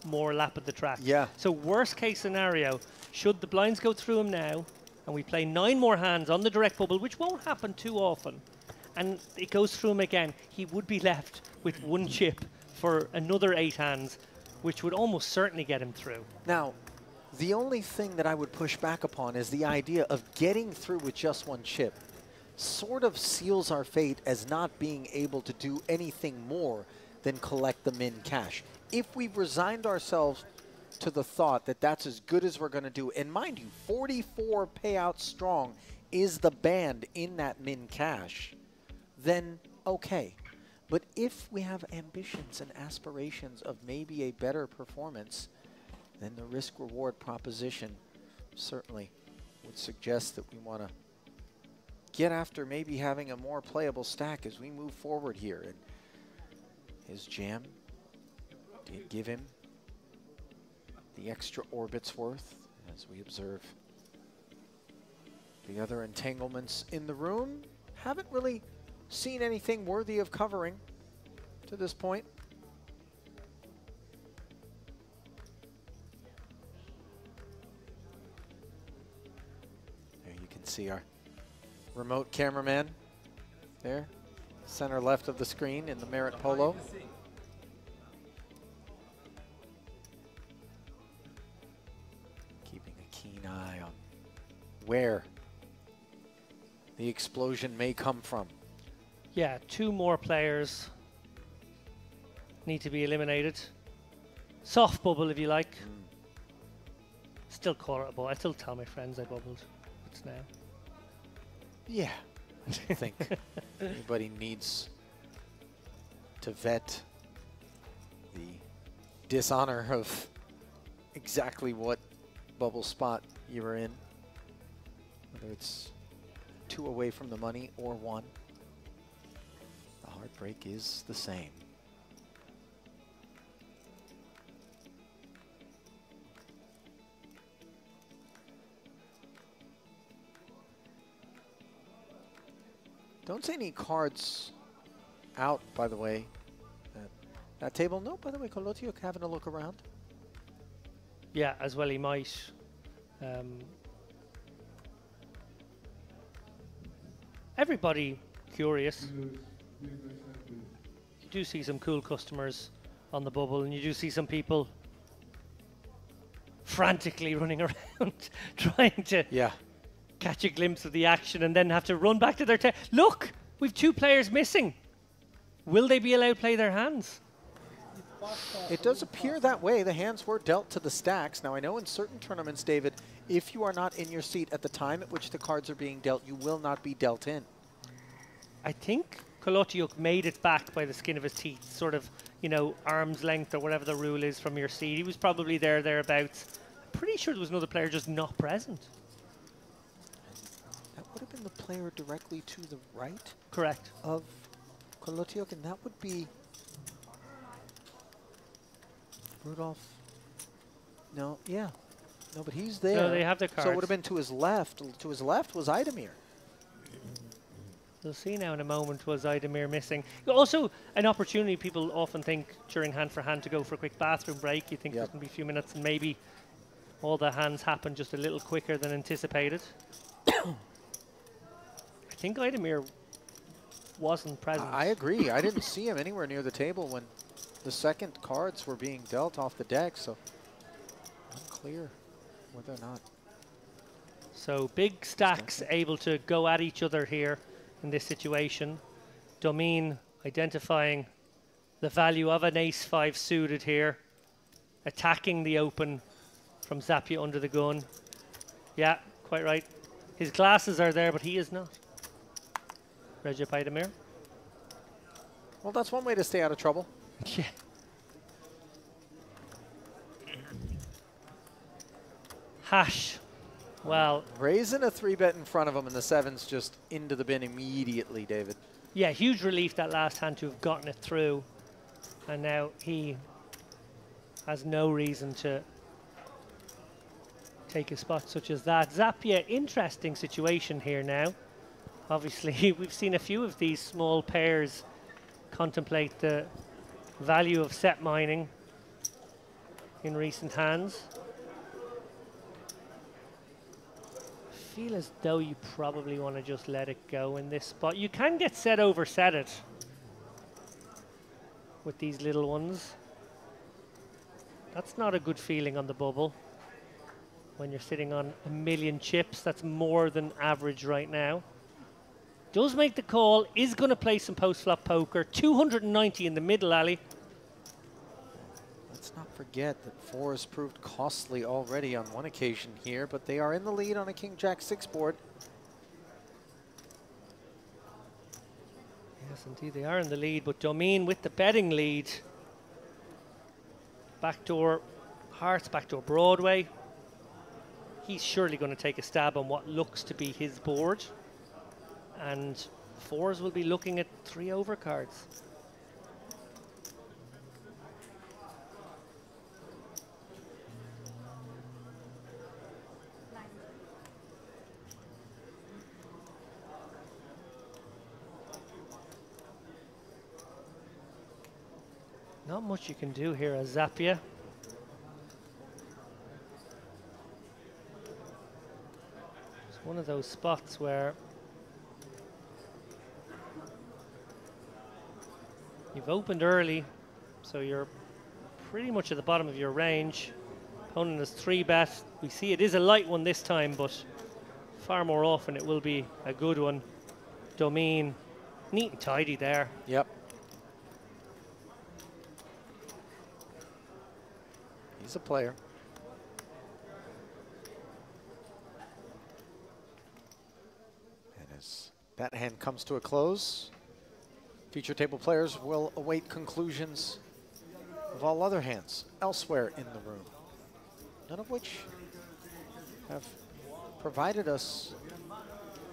more lap of the track. Yeah. So worst case scenario, should the blinds go through him now, and we play 9 more hands on the direct bubble, which won't happen too often, and it goes through him again, he would be left with 1 chip for another 8 hands, which would almost certainly get him through. Now, the only thing that I would push back upon is the idea of getting through with just 1 chip. Sort of seals our fate as not being able to do anything more than collect the min cash. If we've resigned ourselves to the thought that that's as good as we're going to do, and mind you, 44 payouts strong is the band in that min cash, then okay. But if we have ambitions and aspirations of maybe a better performance, then the risk-reward proposition certainly would suggest that we want to get after maybe having a more playable stack as we move forward here. And his jam did give him the extra orbits worth as we observe the other entanglements in the room. Haven't really seen anything worthy of covering to this point. There you can see our remote cameraman there, center left of the screen in the Merit Polo. Keeping a keen eye on where the explosion may come from. Yeah, 2 more players need to be eliminated. Soft bubble, if you like. Still call it a bubble. I still tell my friends I bubbled. It's now. Yeah, I don't think anybody needs to vet the dishonor of exactly what bubble spot you were in, whether it's 2 away from the money or 1. The hard break is the same. Don't see any cards out, by the way. That table, no, by the way, Kolotiuk having a look around. Yeah, as well he might. Everybody curious. You do see some cool customers on the bubble, and you do see some people frantically running around trying to catch a glimpse of the action and then have to run back to their table. Look, we've 2 players missing. Will they be allowed to play their hands? It does appear that way. The hands were dealt to the stacks. Now, I know in certain tournaments, David, if you are not in your seat at the time at which the cards are being dealt, you will not be dealt in. I think Kolotiuk made it back by the skin of his teeth, sort of, you know, arm's length or whatever the rule is from your seat. He was probably thereabouts. I'm pretty sure there was another player just not present. That would have been the player directly to the right. Correct. Of Kolotiuk, and that would be Rudolph. No, yeah. No, but he's there. No, they have the cards. So it would have been to his left. To his left was Idemir. We'll see now in a moment, was Idemir missing. Also, an opportunity people often think during hand for hand to go for a quick bathroom break. You think there's going to be a few minutes and maybe all the hands happen just a little quicker than anticipated. I think Idemir wasn't present. I agree. I didn't see him anywhere near the table when the second cards were being dealt off the deck, so unclear whether or not. So big stacks able to go at each other here in this situation. Domine identifying the value of an ace-5 suited here, attacking the open from Zapia under the gun. Yeah, quite right. His glasses are there, but he is not. Recep Idemir. Well, that's one way to stay out of trouble. Yeah. Hash. Well, raising a 3-bet in front of him, and the 7's just into the bin immediately, David. Yeah, huge relief that last hand to have gotten it through. And now he has no reason to take a spot such as that. Zapia, interesting situation here now. Obviously, we've seen a few of these small pairs contemplate the value of set mining in recent hands. Feel as though you probably want to just let it go in this spot. You can get set over set it with these little ones. That's not a good feeling on the bubble when you're sitting on 1 million chips. That's more than average right now. Does make the call, is going to play some post-flop poker. 290 in the middle alley. Let's not forget that 4 has proved costly already on one occasion here, but they are in the lead on a King-Jack-6 board. Yes, indeed, they are in the lead, but Domine with the betting lead. Backdoor Hearts, backdoor Broadway. He's surely going to take a stab on what looks to be his board. And 4s will be looking at 3 overcards. Not much you can do here as Zapia. It's one of those spots where you've opened early, so you're pretty much at the bottom of your range. Opponent has 3-bet. We see it is a light one this time, but far more often it will be a good one. Domine, neat and tidy there. Yep. He's a player. And as that hand comes to a close, feature table players will await conclusions of all other hands elsewhere in the room, none of which have provided us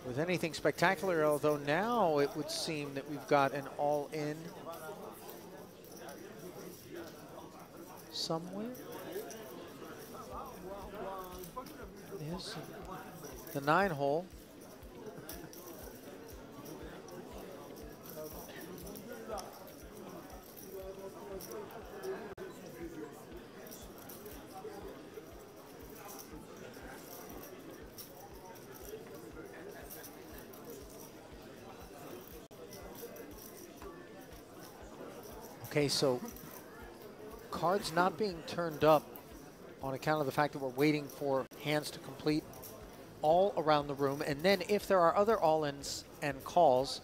with anything spectacular, although now it would seem that we've got an all-in somewhere. Yes, the 9-hole. Okay, so cards not being turned up on account of the fact that we're waiting for hands to complete all around the room. And then if there are other all-ins and calls,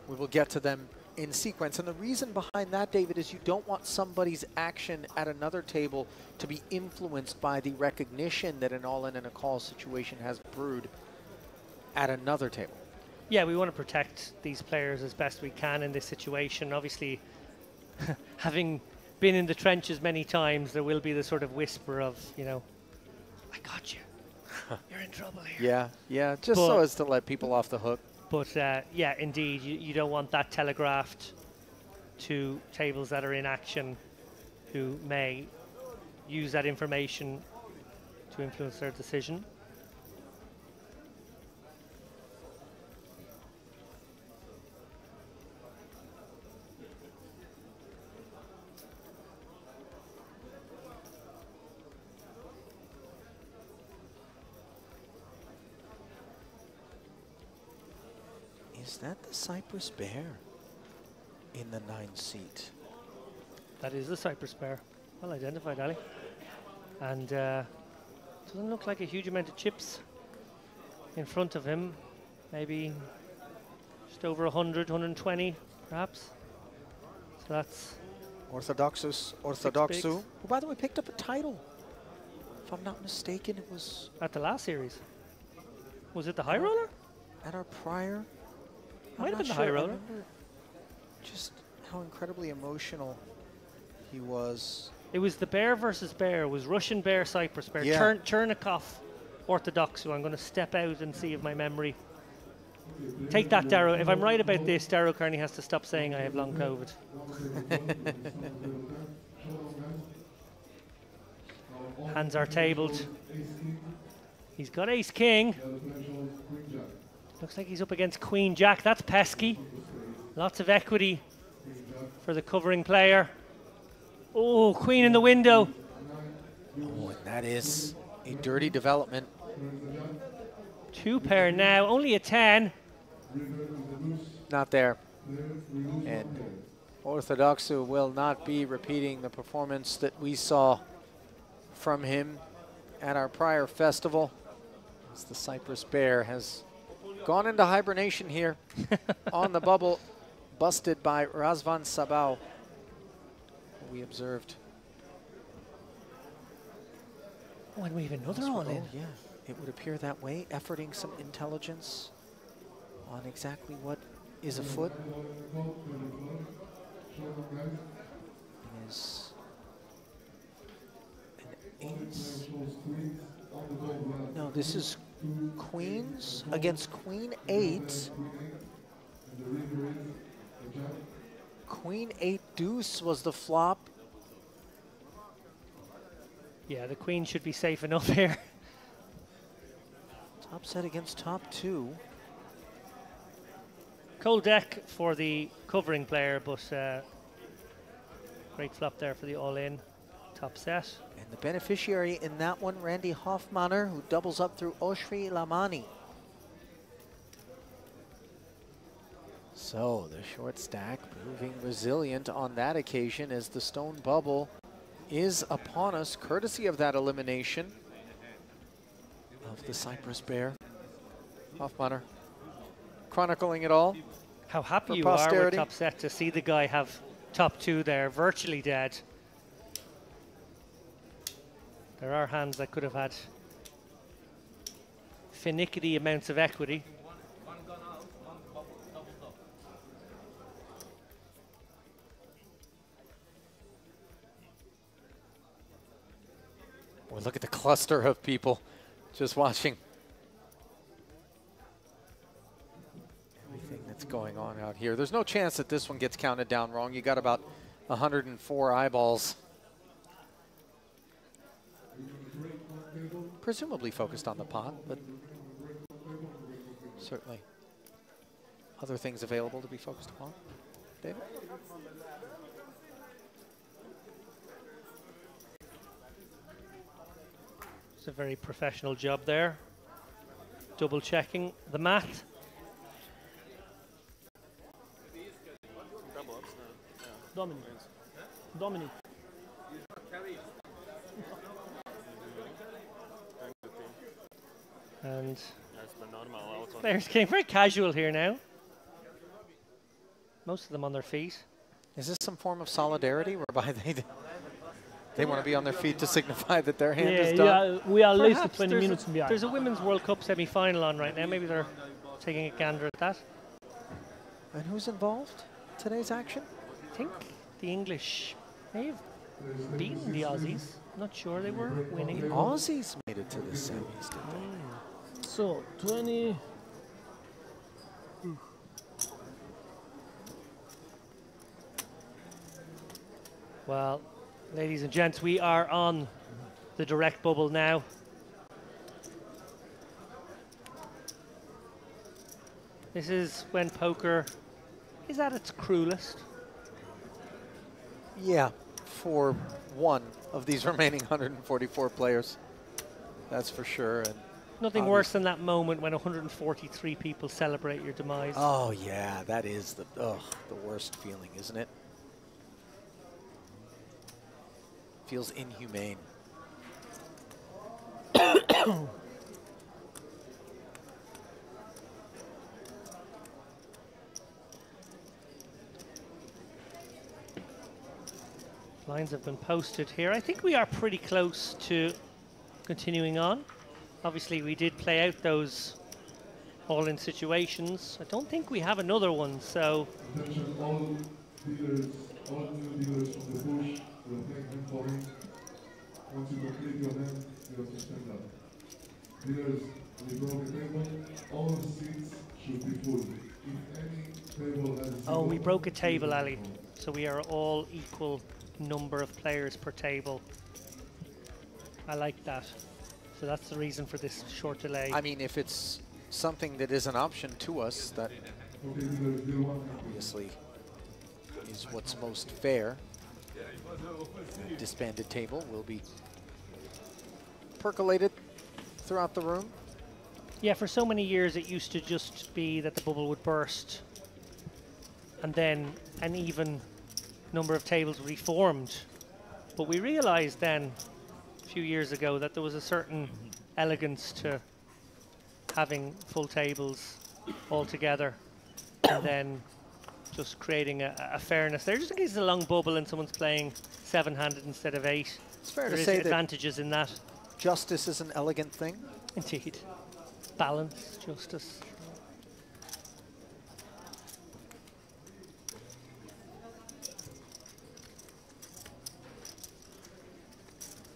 we will get to them in sequence. And the reason behind that, David, is you don't want somebody's action at another table to be influenced by the recognition that an all-in and a call situation has brewed at another table. Yeah, we want to protect these players as best we can in this situation. Obviously, having been in the trenches many times, there will be the sort of whisper of, you know, I got you. You're in trouble here. Yeah, just so as to let people off the hook. But yeah, indeed, you don't want that telegraphed to tables that are in action who may use that information to influence their decision. Is that the Cyprus Bear in the 9th seat? That is the Cyprus Bear. Well identified, Ali. And doesn't look like a huge amount of chips in front of him. Maybe just over 100, 120, perhaps. So that's Orthodoxu, who, by the way, picked up a title. If I'm not mistaken, it was at the last series. Was it the high roller? At our prior. Might have been the high roller. Just how incredibly emotional he was. It was the Bear versus Bear. It was Russian Bear, Cyprus Bear. Yeah. Chernikov, Orthodox. So I'm going to step out and see if my memory. Take that, Darrow. If I'm right about this, Darrow Kearney has to stop saying I have long COVID. Hands are tabled. He's got Ace King. Looks like he's up against Queen Jack. That's pesky. Lots of equity for the covering player. Oh, Queen in the window. Oh, and that is a dirty development. 2 pair now, only a 10. Not there. And Orthodoxu will not be repeating the performance that we saw from him at our prior festival, as the Cyprus Bear has gone into hibernation here on the bubble, busted by Razvan Sabao. We observed. Oh, and we have another all in. Yeah, it would appear that way, efforting some intelligence on exactly what is afoot. It is an ace. No, this is queens against Queen 8. Queen 8 deuce was the flop. Yeah, the Queen should be safe enough here. Top set against top 2. Cold deck for the covering player, but great flop there for the all-in top set. And the beneficiary in that one, Randy Hoffmanner, who doubles up through Oshri Lamani. So the short stack proving resilient on that occasion as the stone bubble is upon us, courtesy of that elimination of the Cyprus Bear. Hoffmanner chronicling it all. How happy you posterity. are with top set to see the guy have top 2 there, virtually dead. There are hands that could have had finicky amounts of equity. Boy, look at the cluster of people just watching. out here. There's no chance that this one gets counted down wrong. You got about 104 eyeballs. Presumably focused on the pot, but certainly other things available to be focused upon. David? It's a very professional job there. Double checking the math. Dominic. Dominic. And That's the normal. players getting very casual here now. Most of them on their feet. Is this some form of solidarity whereby they want to be on their feet to signify that their hand is done? Yeah, we are at least Perhaps 20 there's minutes behind. There's a Women's World Cup semi-final on right now. Maybe they're taking a gander at that. And who's involved in today's action? I think the English may have beaten the Aussies. Not sure they were winning. The Aussies made it to the semis, did they? So, 20. Well, ladies and gents, we are on the direct bubble now. This is when poker is at its cruelest. Yeah, for one of these remaining 144 players. That's for sure. And Nothing worse than that moment when 143 people celebrate your demise. oh yeah, that is the worst feeling, isn't it? Feels inhumane. Lines have been posted here. I think we are pretty close to continuing on. Obviously, we did play out those all-in situations. I don't think we have another one, so... Attention all dealers, all new dealers from the bush will take hand calling. Once you complete your hand, you have to stand up. Dealers, we broke a table. All seats should be full. If any table has a Oh, we zero, broke a table, Ali. So we are all equal number of players per table. I like that. So that's the reason for this short delay. I mean, if it's something that is an option to us, that obviously is what's most fair. The disbanded table will be percolated throughout the room. Yeah, for so many years it used to just be that the bubble would burst and then an even number of tables would be formed. But we realized then a few years ago that there was a certain elegance to having full tables all together and then just creating a fairness there. Just in case it's a long bubble and someone's playing 7-handed instead of 8. It's fair There to is say that advantages in that. justice is an elegant thing. Indeed. Balance, justice.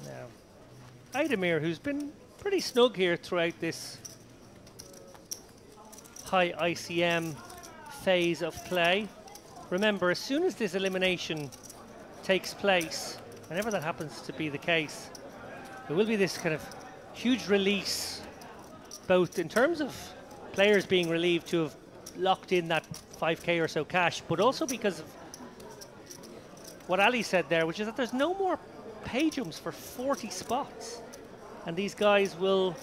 Now, Idemir, who's been pretty snug here throughout this high ICM phase of play. Remember, as soon as this elimination takes place, whenever that happens to be the case, there will be this kind of huge release, both in terms of players being relieved to have locked in that 5k or so cash, but also because of what Ali said there, which is that there's no more pay jumps for 40 spots. And these guys will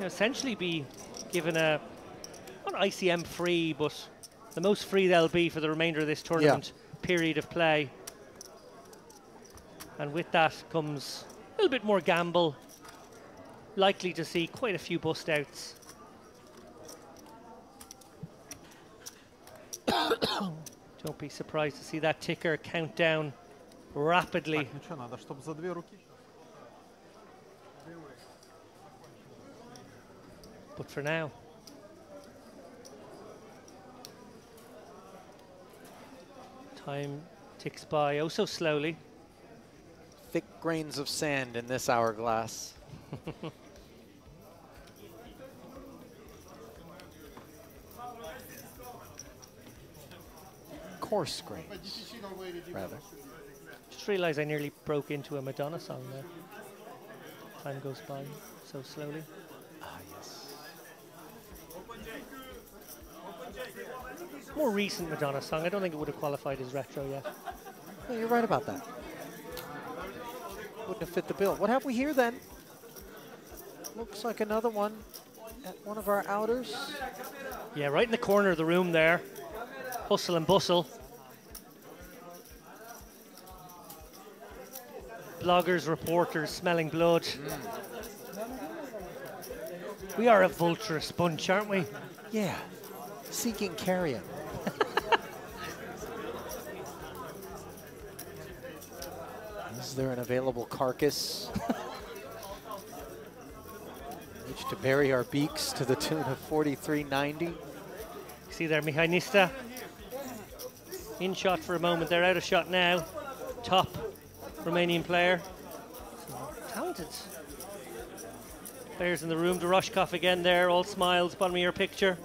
essentially be given a, not ICM free, but the most free they'll be for the remainder of this tournament period of play. And with that comes a little bit more gamble. Likely to see quite a few bust outs. Don't be surprised to see that ticker count down rapidly. Ничего, надо, чтобы за две руки. But for now, time ticks by oh so slowly. Thick grains of sand in this hourglass. coarse grains, rather. Just realised I nearly broke into a Madonna song there. Time goes by so slowly. Ah, yes. More recent Madonna song. I don't think it would have qualified as retro yet. No, you're right about that. Wouldn't have fit the bill. What have we here then? Looks like another one at one of our outers. Yeah, right in the corner of the room there. Hustle and bustle. Bloggers, reporters, smelling blood. We are a vulturous bunch, aren't we? Yeah, seeking carrion. Is there an available carcass which to bury our beaks to the tune of 43.90? See there, Mihai Nista. In shot for a moment. They're out of shot now. Top Romanian player. Talented players in the room. Doroshkov again there, all smiles, bottom of your picture.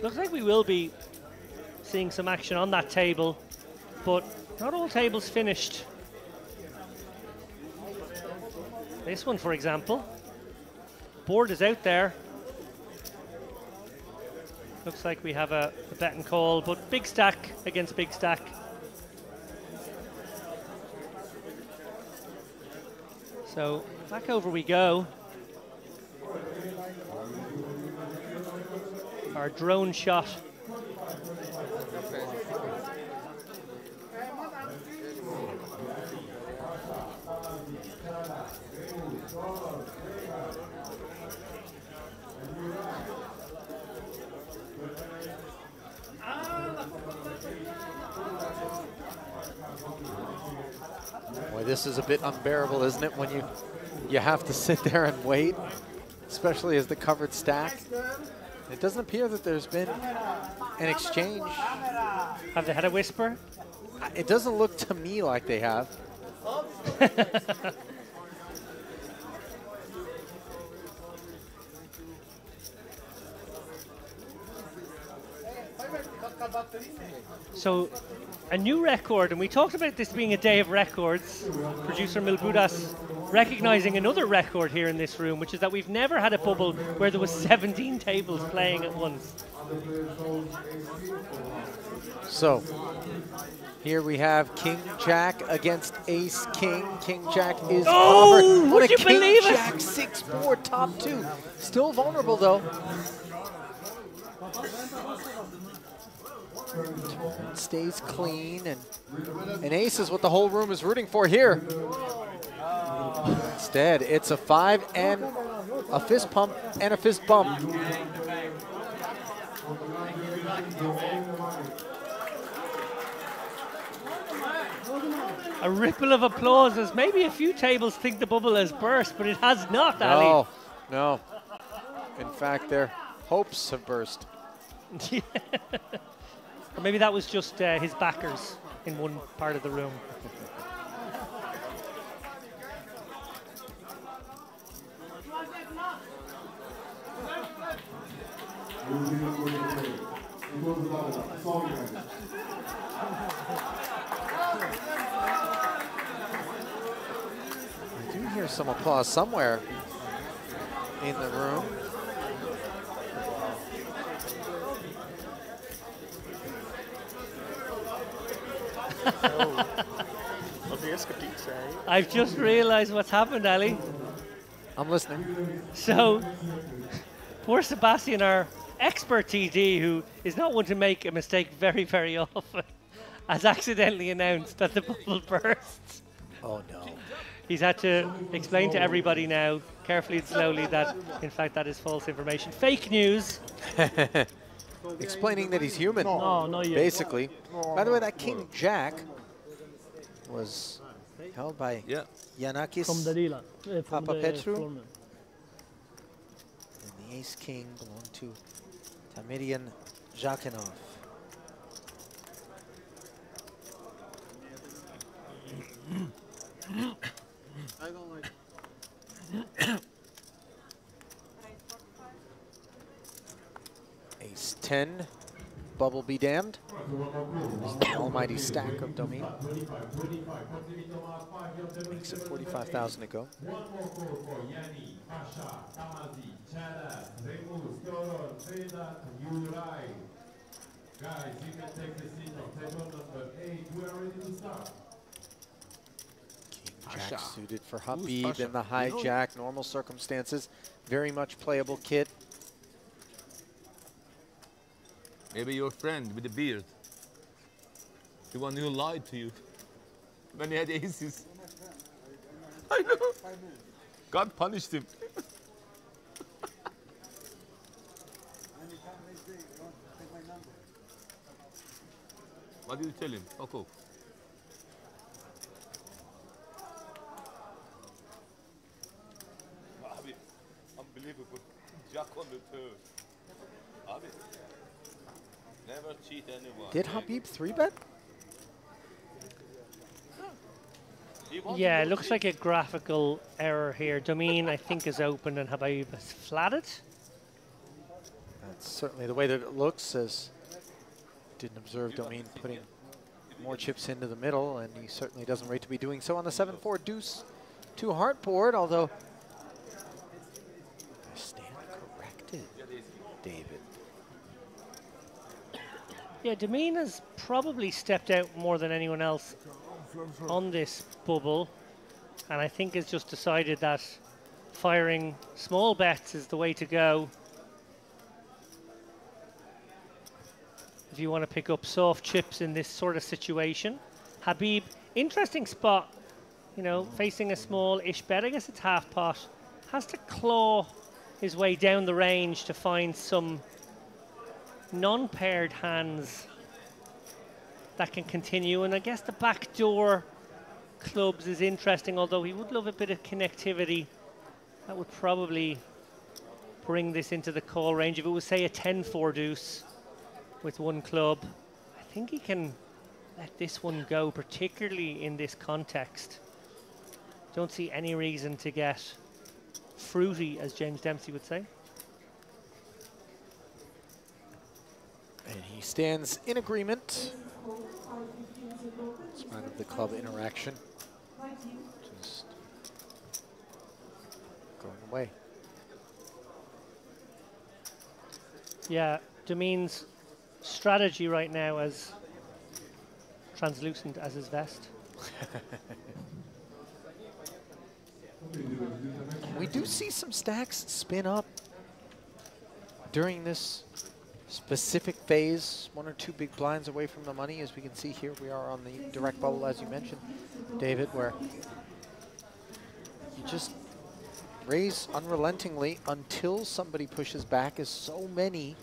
Looks like we will be seeing some action on that table, but not all tables finished. This one, for example. Board is out there. Looks like we have a bet and call, but big stack against big stack. So back over we go. Our drone shot. Boy, this is a bit unbearable, isn't it, when you have to sit there and wait, especially as the covered stack. It doesn't appear that there's been an exchange. Have they had a whisper? It doesn't look to me like they have. So, a new record, and we talked about this being a day of records. Producer Milbudas recognizing another record here in this room, which is that we've never had a bubble where there was 17 tables playing at once. So, here we have King Jack against Ace King. King Jack is covered. Would you believe it? King Jack 6-4 top two. Still vulnerable though. Turn stays clean, and Ace is what the whole room is rooting for here. Instead, it's a 5 and a fist pump and a fist bump. A ripple of applause as maybe a few tables think the bubble has burst, but it has not, Ali. No, no. In fact, their hopes have burst. Or maybe that was just his backers in one part of the room. I do hear some applause somewhere in the room. I've just realized what's happened, Ali. I'm listening. So, poor Sebastian, our expert TD, who is not one to make a mistake very, very often, has accidentally announced that the bubble burst. Oh, no. He's had to explain to everybody now, carefully and slowly, that, in fact, that is false information. Fake news. Explaining that he's human, No, not yet. basically. By the way, that King Jack was held by Yanakis From the dealer. From the Papapetru. floorman. And the Ace King belonged to Tamirian Zakhanov. 10, bubble be damned. The almighty stack of Domin. Makes it 45,000 to go. One more call for Yanni, Pasha, Tamazi, Chada, Remus, Doron, Freda, Yurai. Guys, you can take the seat on table number 8. We are ready to start. King Jack suited for Habib in the hijack. Normal circumstances. Very much playable kit. Maybe your friend with the beard. The one who lied to you when he had aces. I know. God punished him. What did you tell him? Okay. Abi, unbelievable. Jack on the turn. Abi, never cheat anyone. Did Habib 3-bet? Yeah, it looks like a graphical error here. Domin, I think, is open and Habib has flatted. That's certainly the way that it looks, as didn't observe Domin putting more chips into the middle, and he certainly doesn't rate to be doing so on the 7-4 deuce to heart board, although I stand corrected, David. Yeah, Domin has probably stepped out more than anyone else on this bubble, and I think has just decided that firing small bets is the way to go if you want to pick up soft chips in this sort of situation. Habib, interesting spot, you know, facing a small-ish bet. I guess it's half pot. Has to claw his way down the range to find some non-paired hands that can continue. And I guess the backdoor clubs is interesting, although he would love a bit of connectivity. That would probably bring this into the call range. If it was, say, a 10-4 deuce with one club, I think he can let this one go, particularly in this context. Don't see any reason to get fruity, as James Dempsey would say. And he stands in agreement. It's kind of the club interaction. Just going away. Yeah, Domin's strategy right now as translucent as his vest. We do see some stacks spin up during this specific phase. 1 or 2 big blinds away from the money, as we can see here. We are on the direct bubble, as you mentioned, David, where you just raise unrelentingly until somebody pushes back, as so many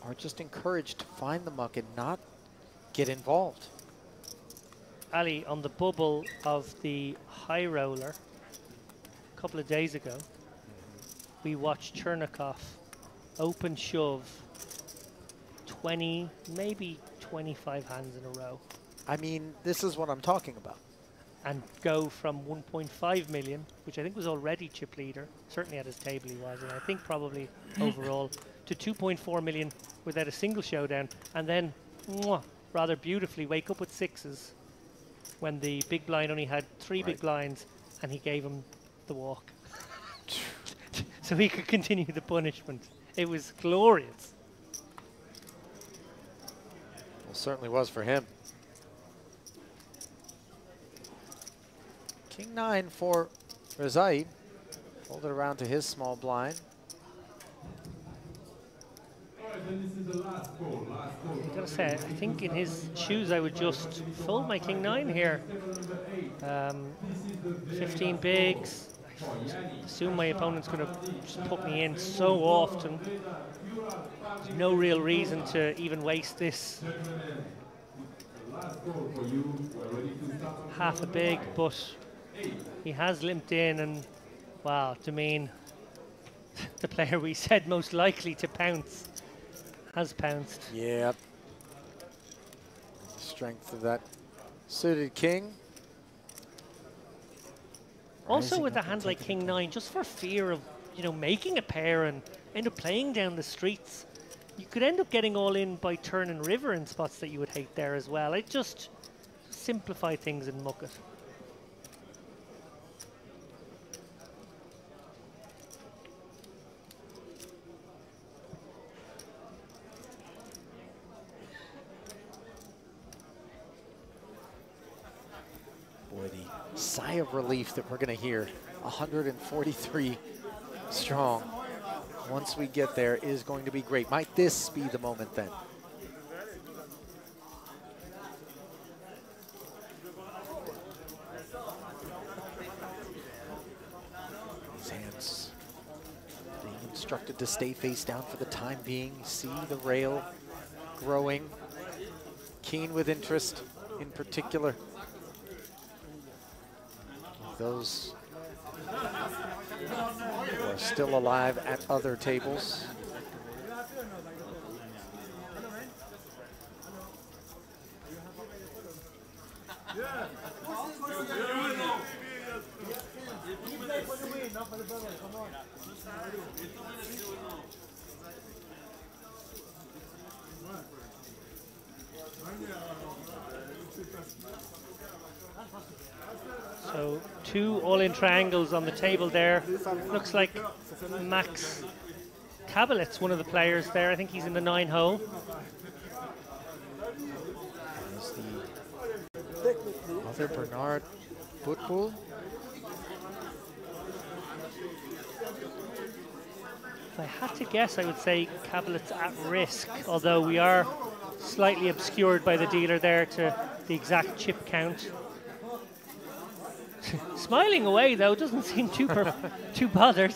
are just encouraged to find the muck and not get involved. Ali, on the bubble of the high roller a couple of days ago, we watched Chernikov open shove 20, maybe 25 hands in a row. I mean, this is what I'm talking about. And go from 1.5 million, which I think was already chip leader, certainly at his table he was, and I think probably overall, to 2.4 million without a single showdown, and then rather beautifully wake up with sixes when the big blind only had 3 big blinds, and he gave him the walk. So he could continue the punishment. It was glorious. Well, certainly was for him. King 9 for Rezai. Fold it around to his small blind. I gotta say, I think in his shoes I would just fold my King 9 here. 15 bigs. I assume my opponent's gonna just put me in so often. There's no real reason to even waste this. Half a big, but he has limped in, and wow, Domin, the player we said most likely to pounce, has pounced. Yep. The strength of that suited king. Also Rising with a up and hand like taking King 9, just for fear of, you know, making a pair and end up playing down the streets. You could end up getting all in by turning river in spots that you would hate there as well. It just simplify things and muck it. Boy, the sigh of relief that we're going to hear, 143 strong, once we get there is going to be great. Might this be the moment then? His hands being instructed to stay face down for the time being. See the rail growing. Keen with interest in particular. Those who are still alive at other tables. So 2 all-in triangles on the table there. Looks like Max Kabelitz, one of the players there. I think he's in the 9 hole. There's the other Bernard Boutboul. If I had to guess, I would say Kabelitz at risk, although we are slightly obscured by the dealer there to the exact chip count. Smiling away though, doesn't seem too bothered.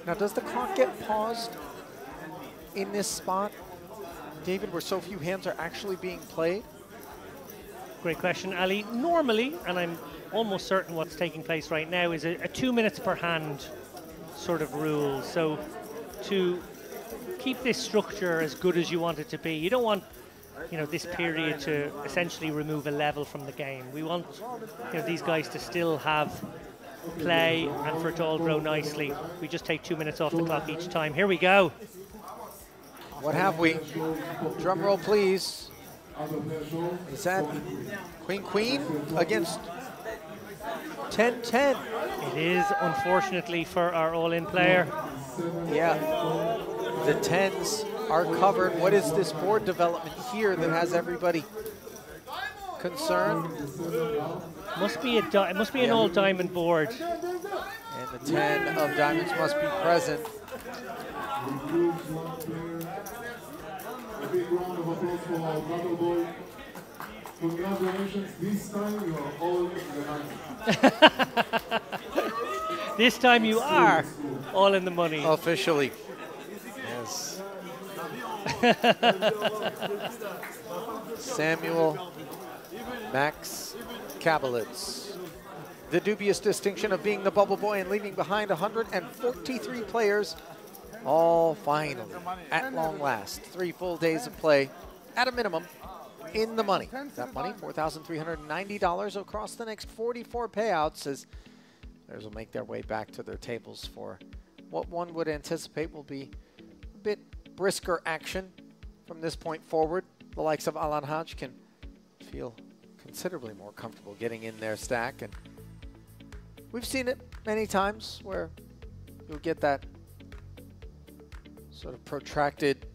Now, does the clock get paused in this spot, David, where so few hands are actually being played? Great question, Ali. Normally, and I'm almost certain what's taking place right now, is a 2 minutes per hand sort of rule. So to keep this structure as good as you want it to be, you don't want, you know, this period to essentially remove a level from the game. We want, you know, these guys to still have play and for it to all grow nicely. We just take 2 minutes off the clock each time. Here we go. What have we? Drum roll, please. Is that Queen against 10-10? It is, unfortunately, for our all-in player. Yeah, the 10s are covered. What is this board development here that has everybody concerned? Must be it must be an all diamond board. And the 10 of diamonds must be present. A big round of applause for our battle boy. Congratulations, this time you are all in the money. This time you are all in the money. Officially. Yes. Samuel Max Kabelitz. The dubious distinction of being the bubble boy and leaving behind 143 players, all finally, at long last, 3 full days of play, at a minimum, in the money. That money, $4,390 across the next 44 payouts, as players will make their way back to their tables for what one would anticipate will be a bit brisker action from this point forward. The likes of Alan Hodge can feel considerably more comfortable getting in their stack, and we've seen it many times where you'll get that sort of protracted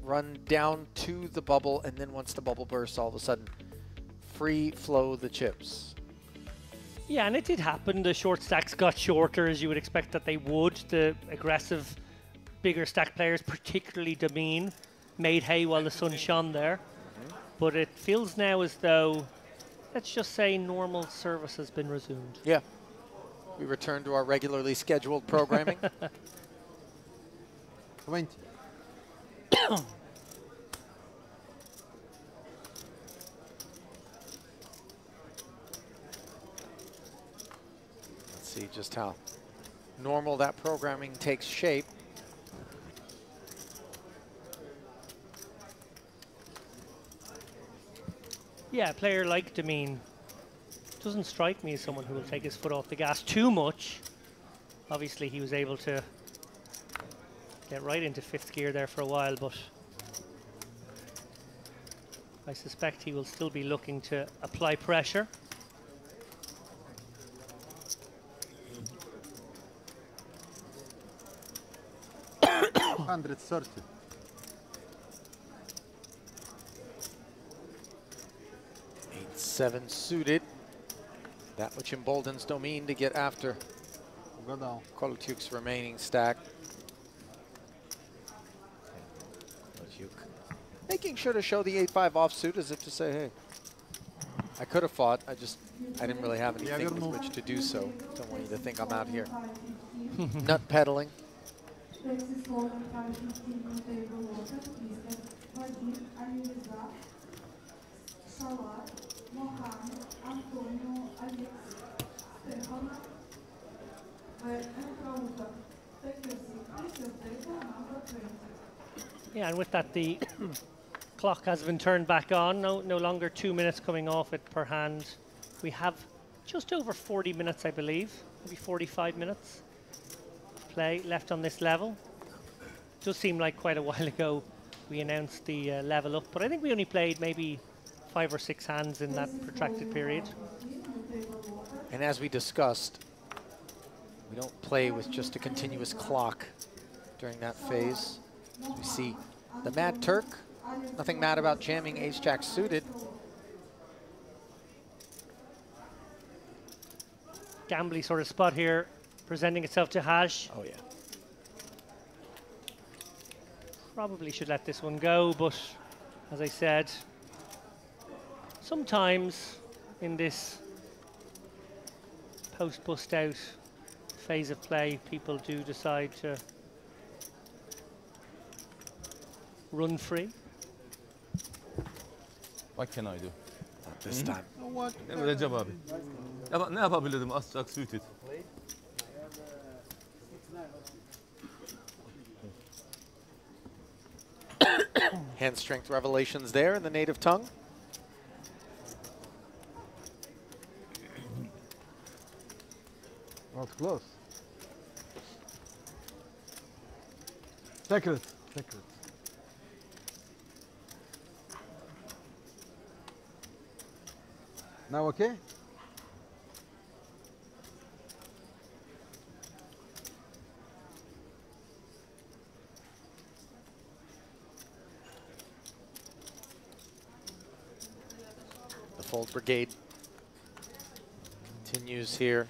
run down to the bubble, and then once the bubble bursts, all of a sudden free flow the chips. Yeah, and it did happen. The short stacks got shorter, as you would expect that they would. The aggressive, bigger stack players, particularly Damien, made hay while the sun shone there. But it feels now as though, let's just say, normal service has been resumed. Yeah. We return to our regularly scheduled programming. 20. Let's see just how normal that programming takes shape. Yeah, a player like Damien doesn't strike me as someone who will take his foot off the gas too much. Obviously, he was able to get right into 5th gear there for a while, but I suspect he will still be looking to apply pressure. $130. 8-7 suited. That which emboldens Domin to get after Kolotyuk's remaining stack. Kolotyuk making sure to show the 8-5 offsuit as if to say, hey, I could have fought, I didn't really have anything with which to do so. Don't want you to think I'm out here nut peddling. Yeah, and with that, the clock has been turned back on. No longer 2 minutes coming off it per hand. We have just over 40 minutes, I believe, maybe 45 minutes of play left on this level. Does seem like quite a while ago we announced the level up, but I think we only played maybe 5 or 6 hands in that protracted period. And as we discussed, we don't play with just a continuous clock during that phase. As we see the Mad Turk, nothing mad about jamming ace-jack suited. Gambly sort of spot here, presenting itself to Haj. Oh yeah. Probably should let this one go, but as I said, sometimes in this post-bust out phase of play, people do decide to run free. What can I do? Not this time. What? Recep abi. Ne yapabilirdim? Az-çok suited. Hand strength revelations there in the native tongue. Not close. Secret. Now okay? The Fold Brigade continues here.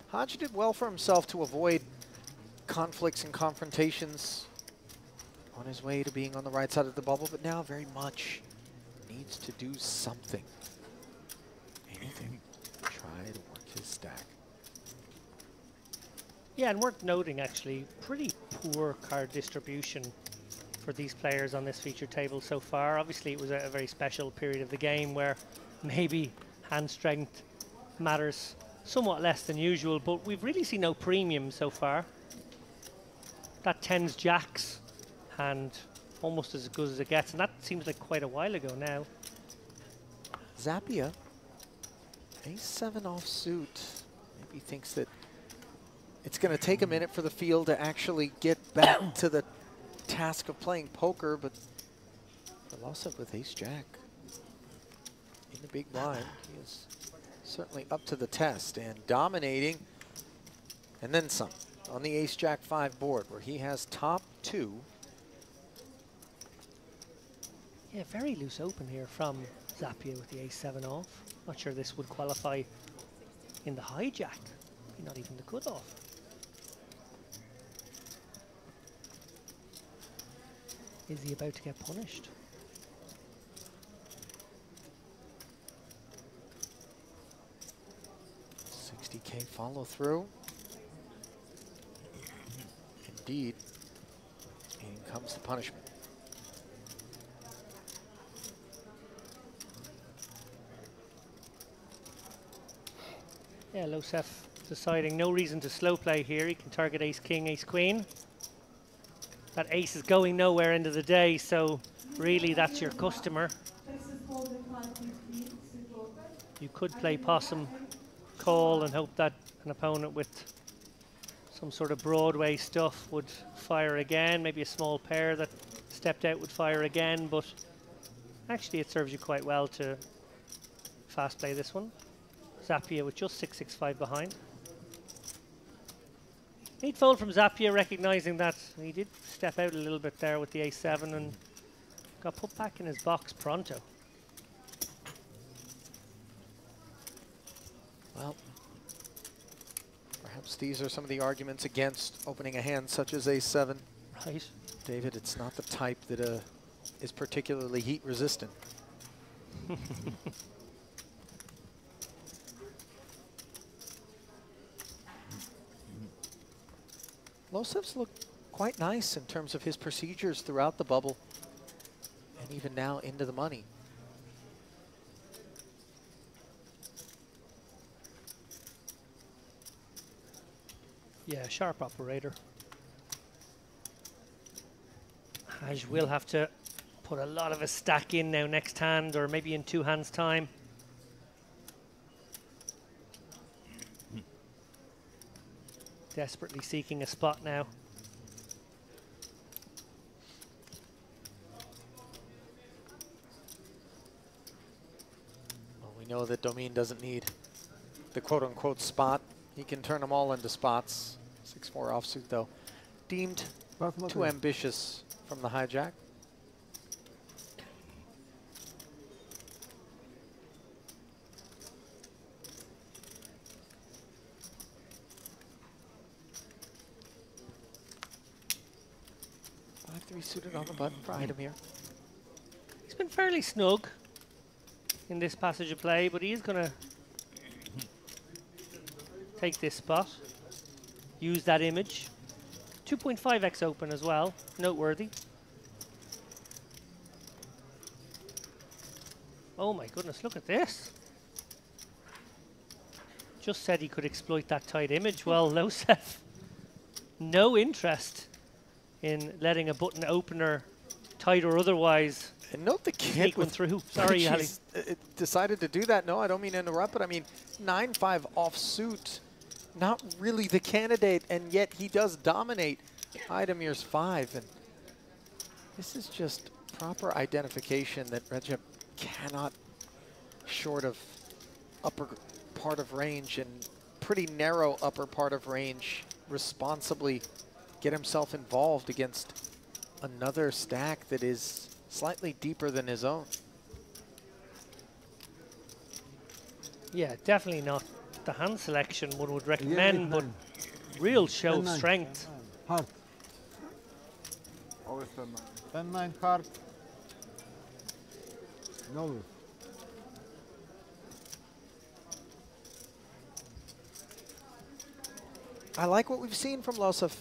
Hodge did well for himself to avoid conflicts and confrontations on his way to being on the right side of the bubble, but now very much needs to do something. Anything. Try to work his stack. Yeah, and worth noting actually, pretty poor card distribution for these players on this feature table so far. Obviously it was a very special period of the game where maybe hand strength matters somewhat less than usual, but we've really seen no premium so far. That 10s jacks hand almost as good as it gets, and that seems like quite a while ago now. Zappia, ace-7 offsuit. Maybe thinks that it's going to take a minute for the field to actually get back to the task of playing poker, but the loss up with ace-jack in the big blind, he is certainly up to the test and dominating, and then some on the ace-jack 5 board where he has top 2. Yeah, very loose open here from Zappia with the ace-7 off. Not sure this would qualify in the hijack, not even the cutoff. Is he about to get punished? $60K follow through. Indeed. In comes the punishment. Yeah, Losef deciding no reason to slow play here. He can target ace-king, ace-queen. That ace is going nowhere end of the day, so really that's your customer. You could play possum, call, and hope that an opponent with some sort of Broadway stuff would fire again. Maybe a small pair that stepped out would fire again, but actually it serves you quite well to fast play this one. Zappia with just 665 behind. Neat fold from Zappia, recognizing that he did step out a little bit there with the A7 and got put back in his box pronto. Well, perhaps these are some of the arguments against opening a hand such as A7. Right. David, it's not the type that is particularly heat resistant. Losev's looked quite nice in terms of his procedures throughout the bubble and even now into the money. Yeah, sharp operator. Haj will have to put a lot of his stack in now next hand, or maybe in 2 hands' time. Desperately seeking a spot now. Well, we know that Domine doesn't need the quote-unquote spot. He can turn them all into spots. 6-4 offsuit, though. Deemed too ambitious from the hijack. Three suited on the button for item here. He's been fairly snug in this passage of play, but he is going to take this spot, use that image. 2.5x open as well, noteworthy. Oh my goodness, look at this. Just said he could exploit that tight image. Well, Losev, no interest in letting a button opener, tight or otherwise, and note the kid sneak one through. Sorry, Ali. Decided to do that. No, I don't mean to interrupt, but I mean 9-5 offsuit, not really the candidate, and yet he does dominate Idamir's 5. And this is just proper identification that Recep cannot, short of upper part of range and pretty narrow upper part of range, responsibly get himself involved against another stack that is slightly deeper than his own. Yeah, definitely not the hand selection one would recommend, but real show of strength. Heart. Always 10-9. 10-9 heart. No. I like what we've seen from Losev,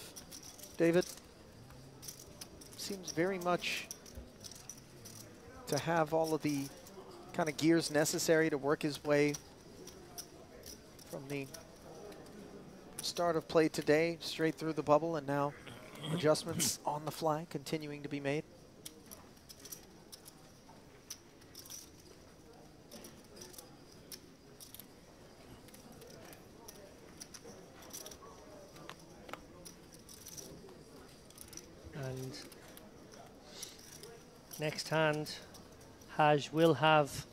David. Seems very much to have all of the kind of gears necessary to work his way from the start of play today straight through the bubble, and now adjustments on the fly continuing to be made. And next hand, Haj will have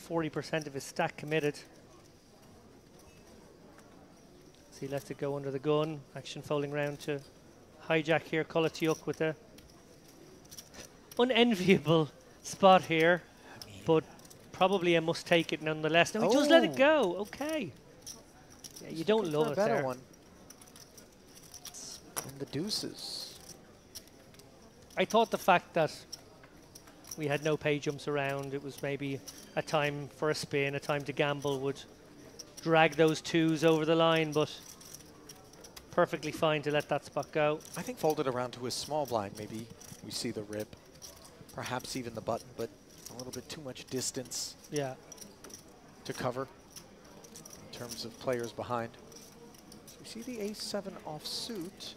40% of his stack committed. So he lets it go under the gun. Action folding round to hijack here. Kolatiuk with a unenviable spot here, but probably a must take it nonetheless. No, he does let it go. Okay. Yeah, you don't love it better there. one. And the deuces. I thought the fact that we had no pay jumps around, it was maybe a time for a spin, a time to gamble, would drag those twos over the line, but perfectly fine to let that spot go. I think folded around to his small blind, maybe we see the rip, perhaps even the button, but a little bit too much distance to cover in terms of players behind. So we see the ace-7 offsuit,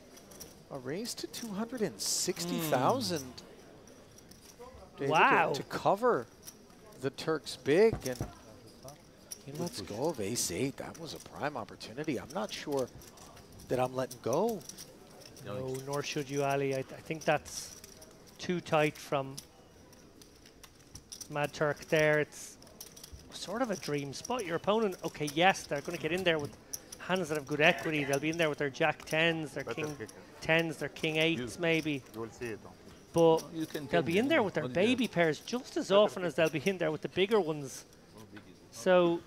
a raise to 260,000. Wow. To cover the Turks big, and Let's go of ace-8. That was a prime opportunity. I'm not sure that I'm letting go. No, nor should you, Ali. I think that's too tight from Mad Turk there. It's sort of a dream spot. Your opponent, okay, yes, they're going to get in there with hands that have good equity. They'll be in there with their Jack 10s, their King 10s, their King 8s maybe. You will see it. But they'll be in there with their baby pairs just as often as they'll be in there with the bigger ones. So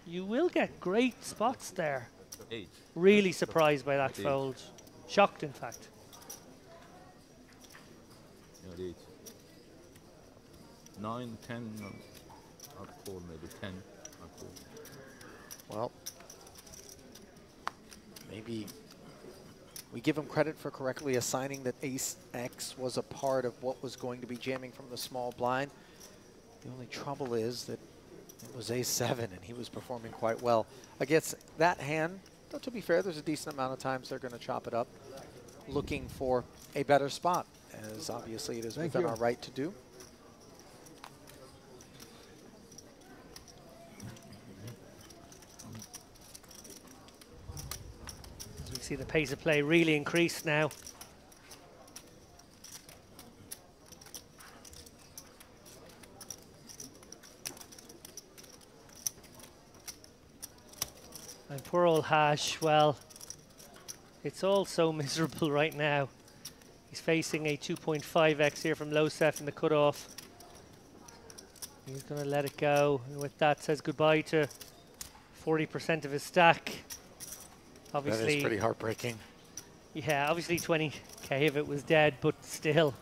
you will get great spots there. Really surprised by that fold. Shocked, in fact. 9, 10, I'll call maybe 10. I'll call. Well, maybe we give him credit for correctly assigning that ace-X was a part of what was going to be jamming from the small blind. The only trouble is that it was ace-7 and he was performing quite well against that hand. Though to be fair, there's a decent amount of times they're going to chop it up looking for a better spot, as obviously it is within our right to do. As we see the pace of play really increase now. And poor old Hash, well, it's all so miserable right now. He's facing a 2.5x here from Losef in the cutoff. He's going to let it go, and with that says goodbye to 40% of his stack. Obviously, that is pretty heartbreaking. Yeah, obviously 20k if it was dead, but still.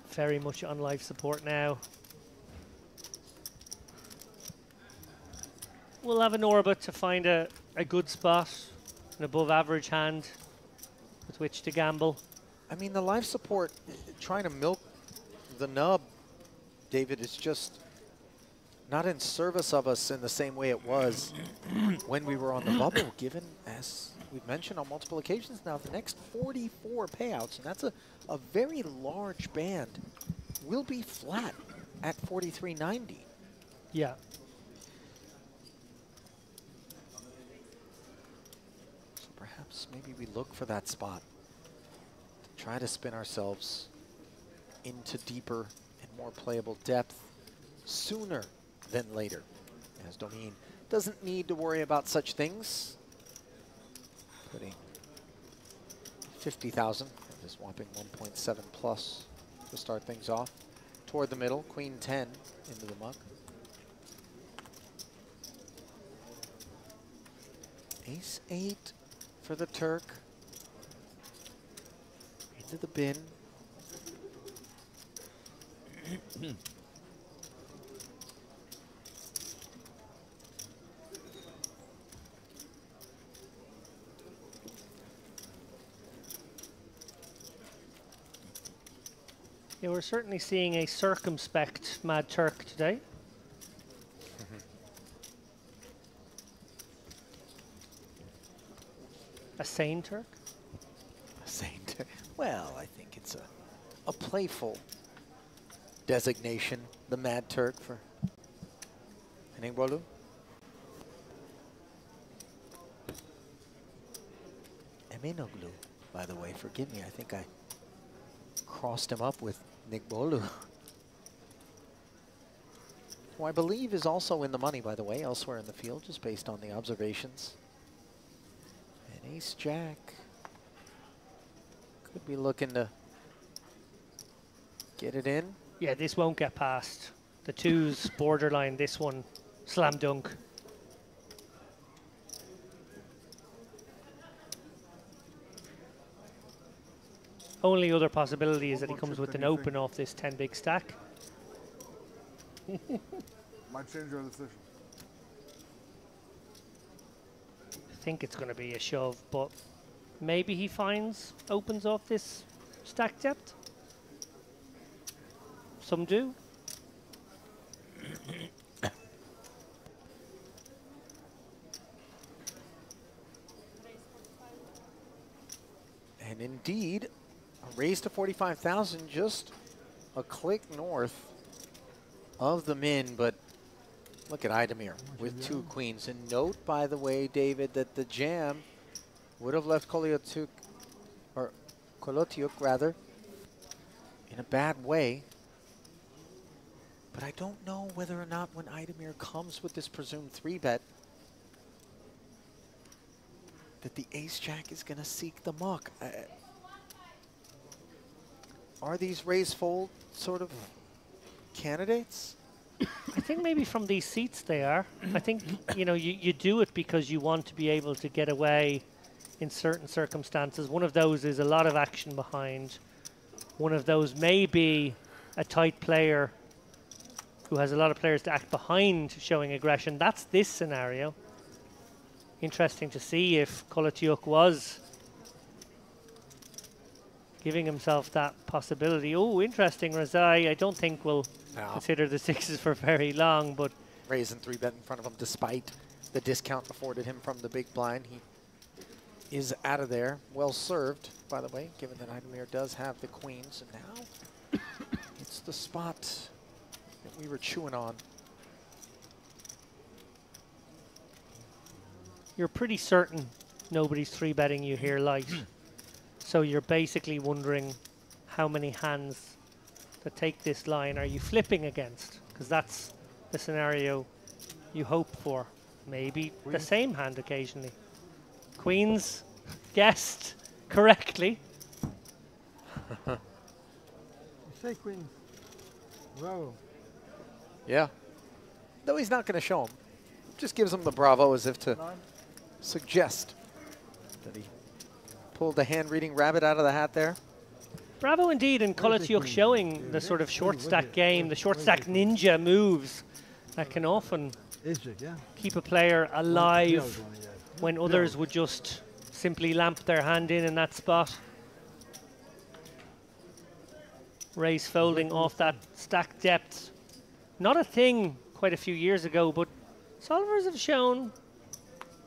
Very much on life support now. We'll have an orbit to find a good spot, an above average hand with which to gamble. I mean, the life support, trying to milk the nub, David, is just not in service of us in the same way it was when we were on the bubble, given, as we've mentioned on multiple occasions now, the next 44 payouts, and that's a very large band, will be flat at 43.90. Yeah. Perhaps maybe we look for that spot to try to spin ourselves into deeper and more playable depth sooner than later, as Domine doesn't need to worry about such things. Putting 50,000, this whopping 1.7 plus to start things off. Toward the middle, Queen 10 into the muck. Ace 8 for the Turk. Into the bin. Yeah, we're certainly seeing a circumspect Mad Turk today. A sane Turk? A sane Turk. Well, I think it's a playful designation, the Mad Turk for Eningbolu. Eminoglu, by the way, forgive me, I think I crossed him up with Nigbolu. Who I believe is also in the money, by the way, elsewhere in the field, just based on the observations. And Ace-Jack could be looking to get it in. Yeah, this won't get past. The twos borderline, this one slam dunk. Only other possibility is that he comes with an open off this 10 big stack. Might change your decision. I think it's going to be a shove, but maybe he opens off this stack depth. Some do. And indeed, a raise to 45,000, just a click north of the min, but look at Idemir with 2 queens. And note, by the way, David, that the jam would have left Kolotiuk, or Kolotiuk rather, in a bad way. But I don't know whether or not when Idemir comes with this presumed 3-bet that the ace-jack is going to seek the muck. Are these raise fold sort of candidates? I think maybe from these seats they are. I think, you know, you do it because you want to be able to get away in certain circumstances. One of those is a lot of action behind. One of those may be a tight player who has a lot of players to act behind showing aggression. That's this scenario. Interesting to see if Kolotiuk was giving himself that possibility. Oh, interesting. Razai, I don't think will consider the 6s for very long, but raising 3-bet in front of him despite the discount afforded him from the big blind. He is out of there. Well served, by the way, given that Idemir does have the queens. And now it's the spot that we were chewing on. you're pretty certain nobody's 3-betting you here light. So you're basically wondering how many hands that take this line are you flipping against? Because that's the scenario you hope for. Maybe the same hand occasionally. Queens guessed correctly. Say queen. Bravo. Yeah. Though he's not going to show him. Just gives him the bravo as if to suggest that he pulled the hand-reading rabbit out of the hat there. Bravo indeed, and Kolotiuk showing the sort of short stack game, the short stack ninja moves that can often keep a player alive when others would just simply lamp their hand in that spot. Raise folding off that stack depth. Not a thing quite a few years ago, but solvers have shown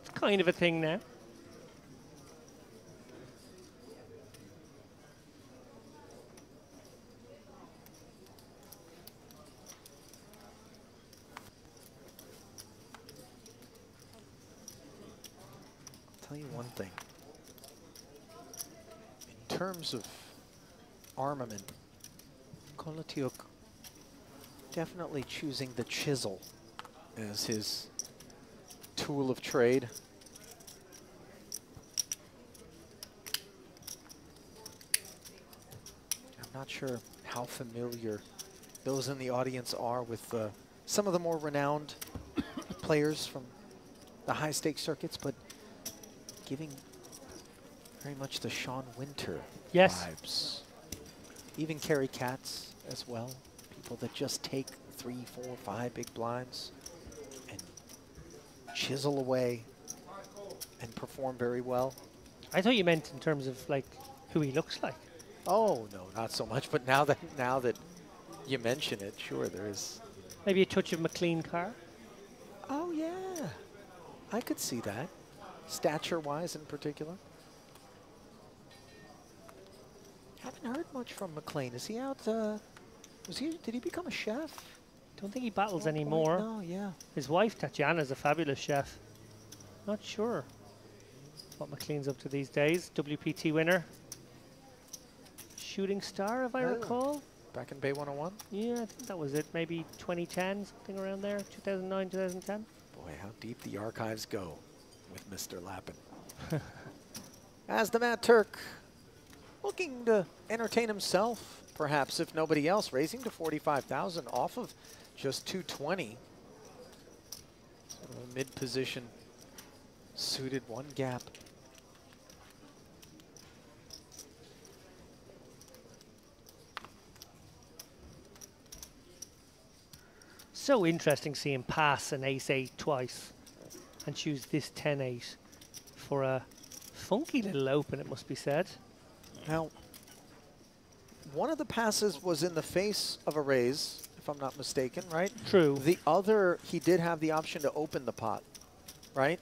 it's kind of a thing now. I'll tell you one thing. In terms of armament, Kolotiuk definitely choosing the chisel as his tool of trade. I'm not sure how familiar those in the audience are with some of the more renowned players from the high-stakes circuits, but giving very much the Sean Winter vibes. Even Kerry Katz as well. People that just take 3, 4, 5 big blinds and chisel away and perform very well. I thought you meant in terms of like who he looks like. Oh no, not so much. But now that you mention it, sure there is. Maybe a touch of McLean Carr. Oh yeah, I could see that. Stature-wise in particular. Haven't heard much from McLean. Is he out? Did he become a chef? Don't think he battles anymore. No, yeah. His wife Tatiana is a fabulous chef. Not sure what McLean's up to these days. WPT winner. Shooting star, if I recall. Back in Bay 101? Yeah, I think that was it. Maybe 2010, something around there. 2009, 2010. Boy, how deep the archives go with Mr. Lappin. As the Matt Turk looking to entertain himself, perhaps, if nobody else, raising to 45,000 off of just 220. Sort of a mid-position suited one gap. So interesting to see him pass an ace-8 twice and choose this 10-8 for a funky little open, it must be said. Now, one of the passes was in the face of a raise, if I'm not mistaken, right? True. The other, he did have the option to open the pot, right?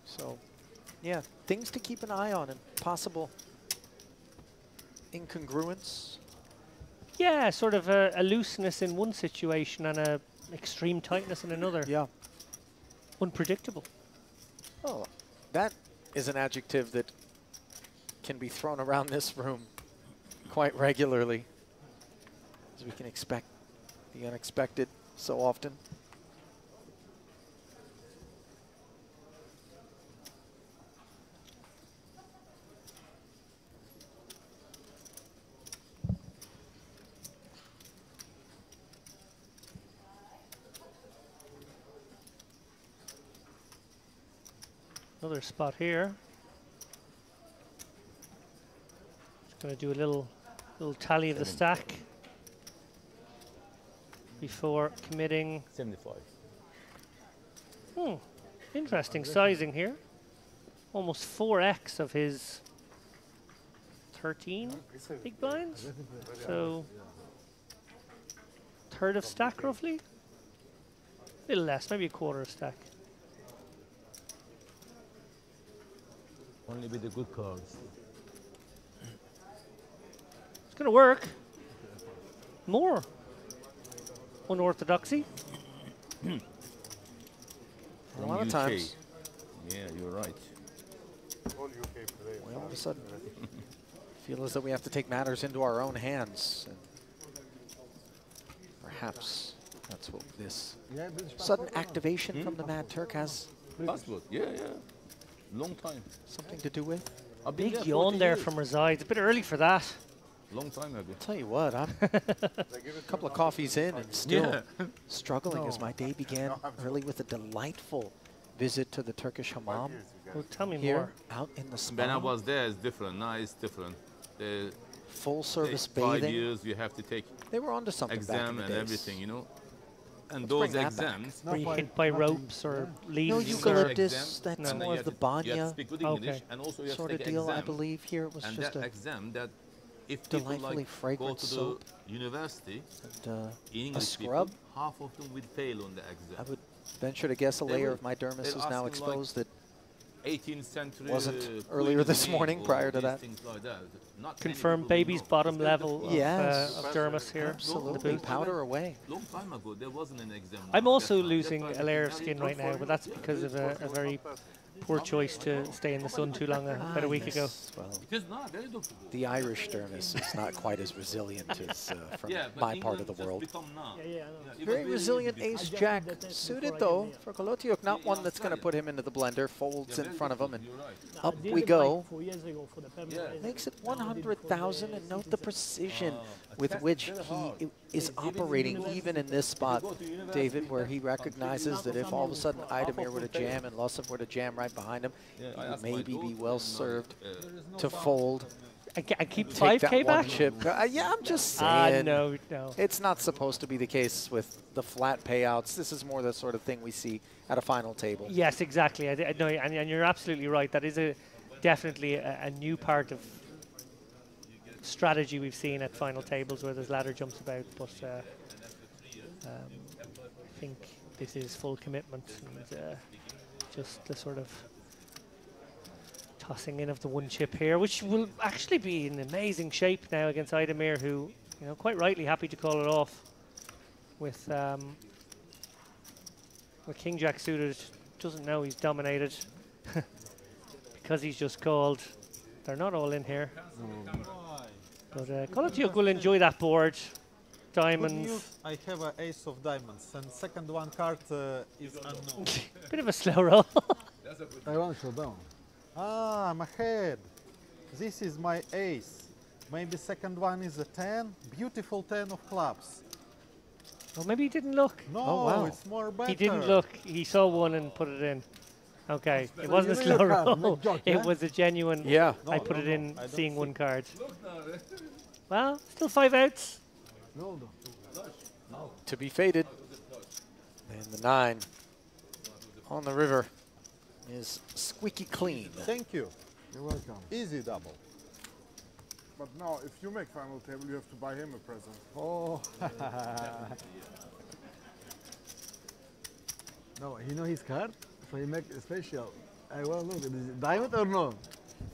So, yeah, things to keep an eye on and possible incongruence. Yeah, sort of a looseness in one situation and a extreme tightness in another. Yeah. Unpredictable. Oh, that is an adjective that can be thrown around this room quite regularly, as we can expect the unexpected so often. Another spot here. Just going to do a little tally of the stack before committing. 75. Interesting sizing here. Almost 4x of his 13 big blinds. So third of stack roughly. A little less, maybe a quarter of stack. Only with the good cards. It's going to work. More unorthodoxy. A lot of times. Yeah, you're right. We all of a sudden feel as though we have to take matters into our own hands. And perhaps that's what this sudden activation from the Mad Turk has Passport, yeah. Long time. something to do with. I've been Big there yawn 40 there years. from Resides. A bit early for that. Long time ago. Tell you what, I'm a couple of coffees in and still struggling as my day began early with a delightful visit to the Turkish hammam Well, tell me here more. out in the spa. When I was there, it's different. Now it's different. The Full service 5 bathing. years you have to take They were onto something back in exam the and days. everything, you know. And Let's those bring that back. exams. Were you hit by ropes or leaves? No, or eucalyptus, that's and then more you of have the to- you have to banya speak good English, Okay. and also you have sort to of take an deal. I exam. believe here it was And just that a exam that if people delightfully like fragrant go to soap the university, and English scrub? people, half of them will fail on the exam. I would venture to guess a They layer will- of my dermis they'll is now ask them, like, exposed that 18th century wasn't Queen earlier of this the morning Name, prior or to these that. things like that. Not many Confirm people will baby's know. bottom It's very level difficult. Yes. of dermis here. Absolutely, boot. powder away. Long time ago, there wasn't an exam. I'm like also that. losing That's a why layer of it's skin very right good now, for but you. that's because of a very poor choice to stay in the sun too long about a week ago. Well, It is not very difficult. the Irish dermis is not quite as resilient as from Yeah, but my part of the England just world. become now. Yeah, It Very was resilient easy ace I jack. get that Suited before I though get for Kolotiuk, not one that's going to put him into the blender. Folds in very front of him and difficult, you're right. No, I up did we it go. Like 4 years ago for the permanent. Makes it Now I did it for 100,000 the and note citizen. the precision with That's which very he hard. is operating even in this spot, David, where he recognizes that if all of a sudden Idemir were to jam and Lusov were to jam right behind him, Yeah, I he would asked my maybe be daughter, well and served now, to fold. And keep Take that 5K one back? chip. Yeah, I'm just Ah, saying. no. It's not supposed to be the case with the flat payouts. This is more the sort of thing we see at a final table. Yes, exactly. I know, and you're absolutely right. That is definitely a new part of strategy we've seen at final tables where there's ladder jumps about. But I think this is full commitment and just the sort of tossing in of the one chip here, which will actually be in amazing shape now against Idemir, who, quite rightly happy to call it off with King Jack suited. Doesn't know he's dominated because he's just called. They're not all in here. But Kolotiuk will enjoy that board. Diamonds. I have an ace of diamonds, and second one card is unknown. Bit of a slow roll. I want to down. Ah, I'm ahead. This is my ace. Maybe second one is a 10. Beautiful 10 of clubs. Well, maybe he didn't look. No, Oh, wow. it's more better. He didn't look. He saw one and put it in. Okay, it wasn't a you know slow your card, roll. make joke, It yeah? was a genuine. Yeah. I No, put no, it no, in I don't seeing see. one card. Well, still 5 outs. No. To be faded. And the 9 on the river is squeaky clean. Thank you. You're welcome. Easy double. But now, if you make final table, you have to buy him a present. Oh. No, he know his card, so he make a special. I want to look. Is it diamond or no?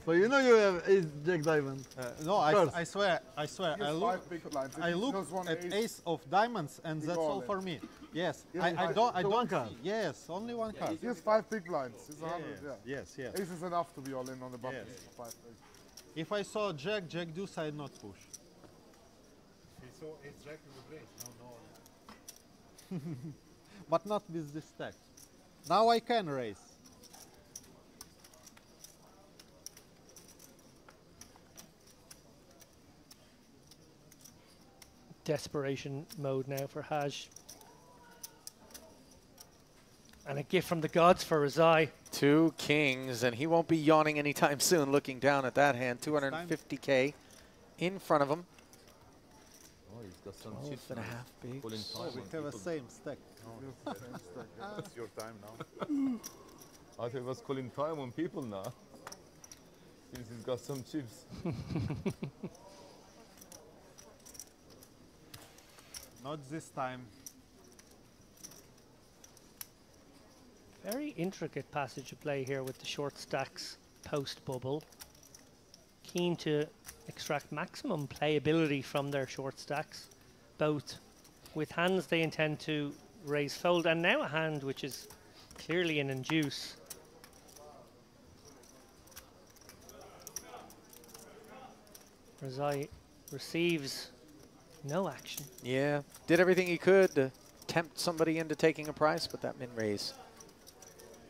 So you know you have ace jack diamond. No, I swear, Here's I 5 big blinds. If I he look knows one at ace, ace of diamonds, and we that's go all all in. for me. Yes, Yeah, I so don't one card. see. Yes, only one card. here's 5 big blinds. Here's 100, yeah. Yes, yes. Ace is enough to be all in on the button. Yes. 5 ace. If I saw jack deuce, I'd not push. He saw ace jack in the brain. No. But not with this stack. Now I can raise. Desperation mode now for Haj. And a gift from the gods for Razai. 2 kings, and he won't be yawning anytime soon looking down at that hand. 250K in front of him. Oh, he's got some 12 chips and a now. half bigs. Pulling Oh, time we on have a people. same stack. It's your time now. I thought he was calling time on people now. Since he's got some chips. Not this time. Very intricate passage of play here with the short stacks post bubble. Keen to extract maximum playability from their short stacks, both with hands they intend to raise fold, and now a hand which is clearly an induce. Razai receives no action. Yeah, did everything he could to tempt somebody into taking a price, but that min raise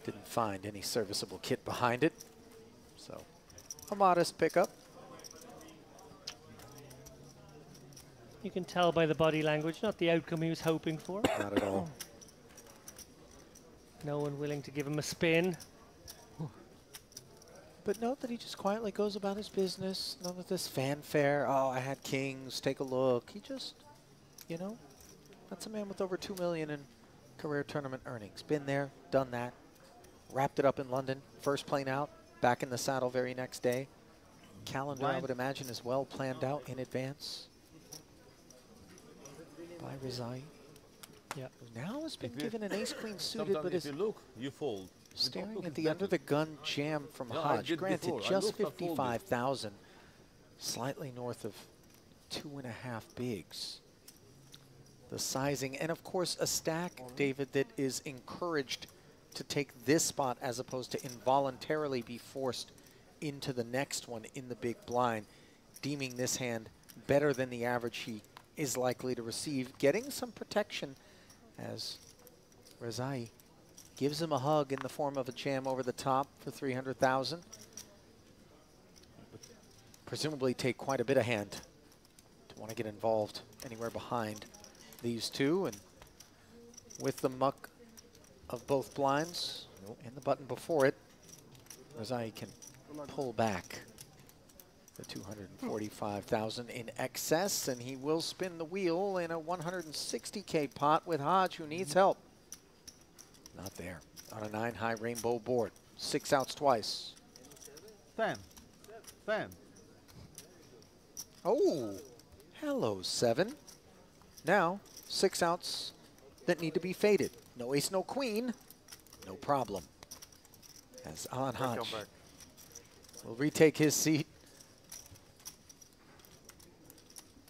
didn't find any serviceable kit behind it. So a modest pickup. You can tell by the body language, not the outcome he was hoping for. Not at all. No one willing to give him a spin. But note that he just quietly goes about his business. None of this fanfare. Oh, I had kings. Take a look. He just, you know, that's a man with over 2 million in career tournament earnings. Been there, done that. Wrapped it up in London. First plane out. Back in the saddle very next day. Calendar, I would imagine, is well planned out in advance by Razai. Yeah. Now has been given an ace-queen suited, Sometimes but if is you look, you fold. You don't staring look, at it's the better. under-the-gun jam from Yeah, I Hodge. did Granted, before. I just looked, I folded. 55,000, slightly north of 2.5 bigs. The sizing, and of course a stack, David, that is encouraged to take this spot as opposed to involuntarily be forced into the next one in the big blind, deeming this hand better than the average he is likely to receive, getting some protection as Razai gives him a hug in the form of a jam over the top for 300,000. Presumably take quite a bit of hand to want to get involved anywhere behind these two, and with the muck of both blinds and the button before it, Razai can pull back the 245,000 in excess, and he will spin the wheel in a 160K pot with Hodge, who needs help. Not there. On a 9 high rainbow board. 6 outs twice. 10. Oh, hello, 7. Now, 6 outs that need to be faded. No ace, no queen. No problem. As Alan Hodge will retake his seat.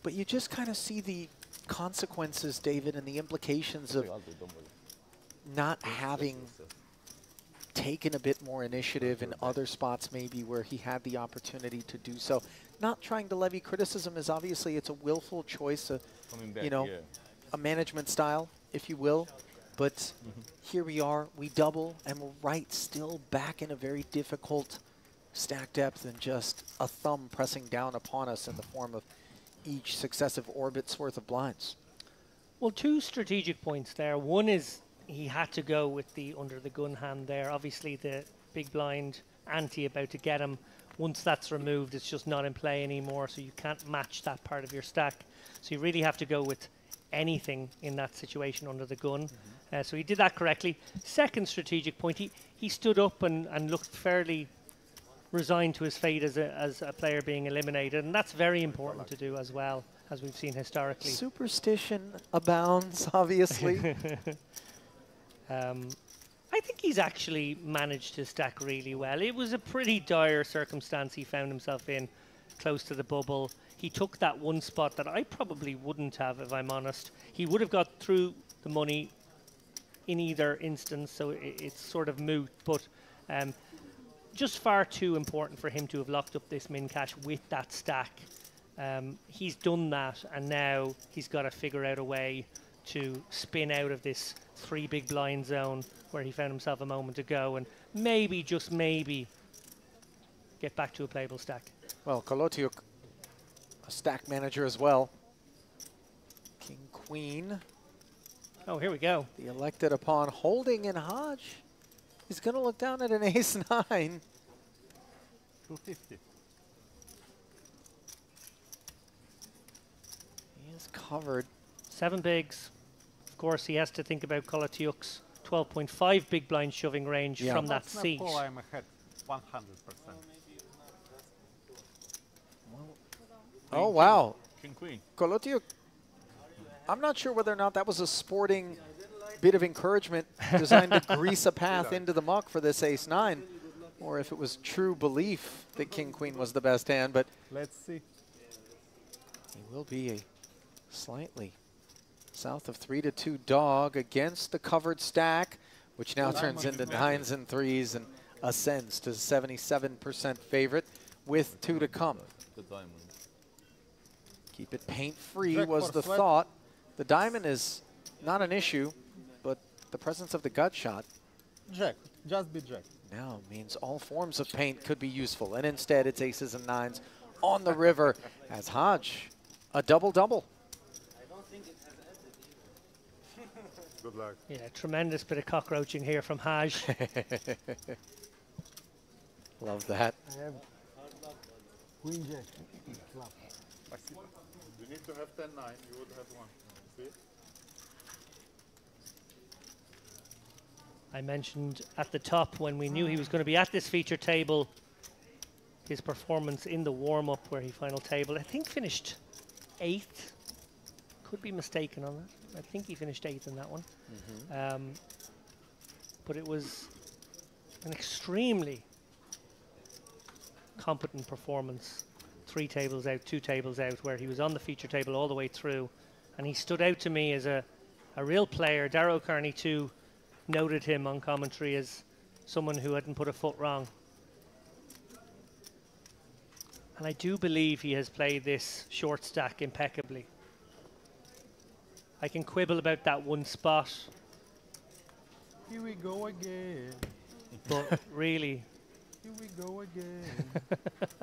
But you just kind of see the consequences, David, and the implications of not having taken a bit more initiative in other spots maybe where he had the opportunity to do so. Not trying to levy criticism, is obviously it's a willful choice, you know, a management style, if you will. But here we are, we double, and we're right still back in a very difficult stack depth, and just a thumb pressing down upon us in the form of each successive orbit's worth of blinds. Well, 2 strategic points there. One is he had to go with the under the gun hand there. Obviously the big blind ante about to get him. Once that's removed, it's just not in play anymore, so you can't match that part of your stack. So you really have to go with anything in that situation under the gun. So he did that correctly. Second strategic point, he stood up and looked fairly resigned to his fate as a player being eliminated, and that's very important to do as well, as we've seen historically. Superstition abounds, obviously. I think he's actually managed to stack really well. It was a pretty dire circumstance he found himself in, close to the bubble. He took that one spot that I probably wouldn't have, if I'm honest. He would have got through the money in either instance, so it's sort of moot. But just far too important for him to have locked up this min cash with that stack. He's done that, and now he's got to figure out a way to spin out of this 3 big blind zone where he found himself a moment ago, and maybe, just maybe, get back to a playable stack. Well, Kolotiuk, a stack manager as well. King, Queen. Oh, here we go. The elected upon holding in Hodge. He's going to look down at an ace-9. 250. He is covered. 7 bigs. Of course, he has to think about Kolotiuk's 12.5 big blind shoving range from that seat. I'm ahead 100%. Oh, wow. King, queen. Kolotiuk, I'm not sure whether or not that was a sporting bit of encouragement designed to grease a path into the muck for this ace-9, or if it was true belief that king-queen was the best hand, but let's see. He will be a slightly south of 3-2 dog against the covered stack, which now turns into 9s and 3s and ascends to 77% favorite with 2 to come. The diamond. Keep it paint-free was the thought. The diamond is not an issue, but the presence of the gut shot. Jack, just be Jack. Now means all forms of paint could be useful, and instead it's aces and 9s on the river as Hodge, a double-double. Good luck. Yeah, tremendous bit of cockroaching here from Haj. Love that. I have Queen Jack. Flop. You need to have 10-9, you would have one. See? I mentioned at the top when we knew he was going to be at this feature table, his performance in the warm-up where he final table, I think finished 8th. Could be mistaken on that. I think he finished 8th in that one. But it was an extremely competent performance. 3 tables out, 2 tables out, where he was on the feature table all the way through. And he stood out to me as a real player. Darrow Carney too noted him on commentary as someone who hadn't put a foot wrong. And I do believe he has played this short stack impeccably. I can quibble about that one spot. Here we go again. But really, here we go again.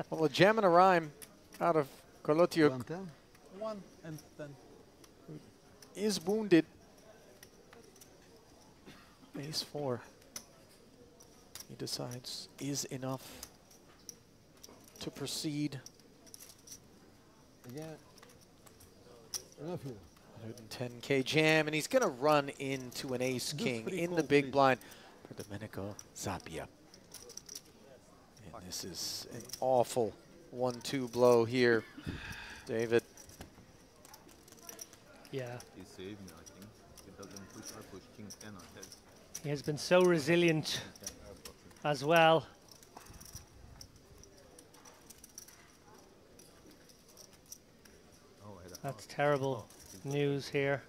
Well, a gem and a rhyme out of Kolotiuk 1 and 10. is wounded. Ace 4. He decides is enough to proceed. Yeah. Enough here. 110K jam, and he's going to run into an ace king in the big blind for Domenico Zappia. And this is an awful 1-2 blow here, David. yeah, He saved me, I think. He doesn't push, I push king 10 ahead. he has been so resilient as well. Oh, I had a That's terrible news here.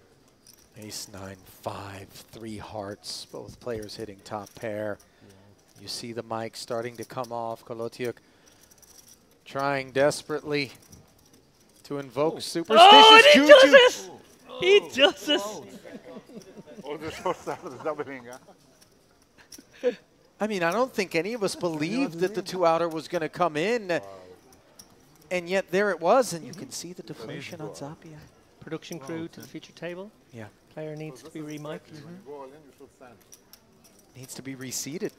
Ace 9, 5, 3 hearts, both players hitting top pair. You see the mic starting to come off. Kolotiuk trying desperately to invoke superstitious Oh, and he juju. does it! He does it! All the short starters doubling, huh? I mean, I don't think any of us believed that the 2-outer was going to come in. And yet there it was, and you can see the deflation on Zappia. Production crew to the feature table. Yeah. Player needs to be remiked. When you go all in, you should stand. Needs to be reseated,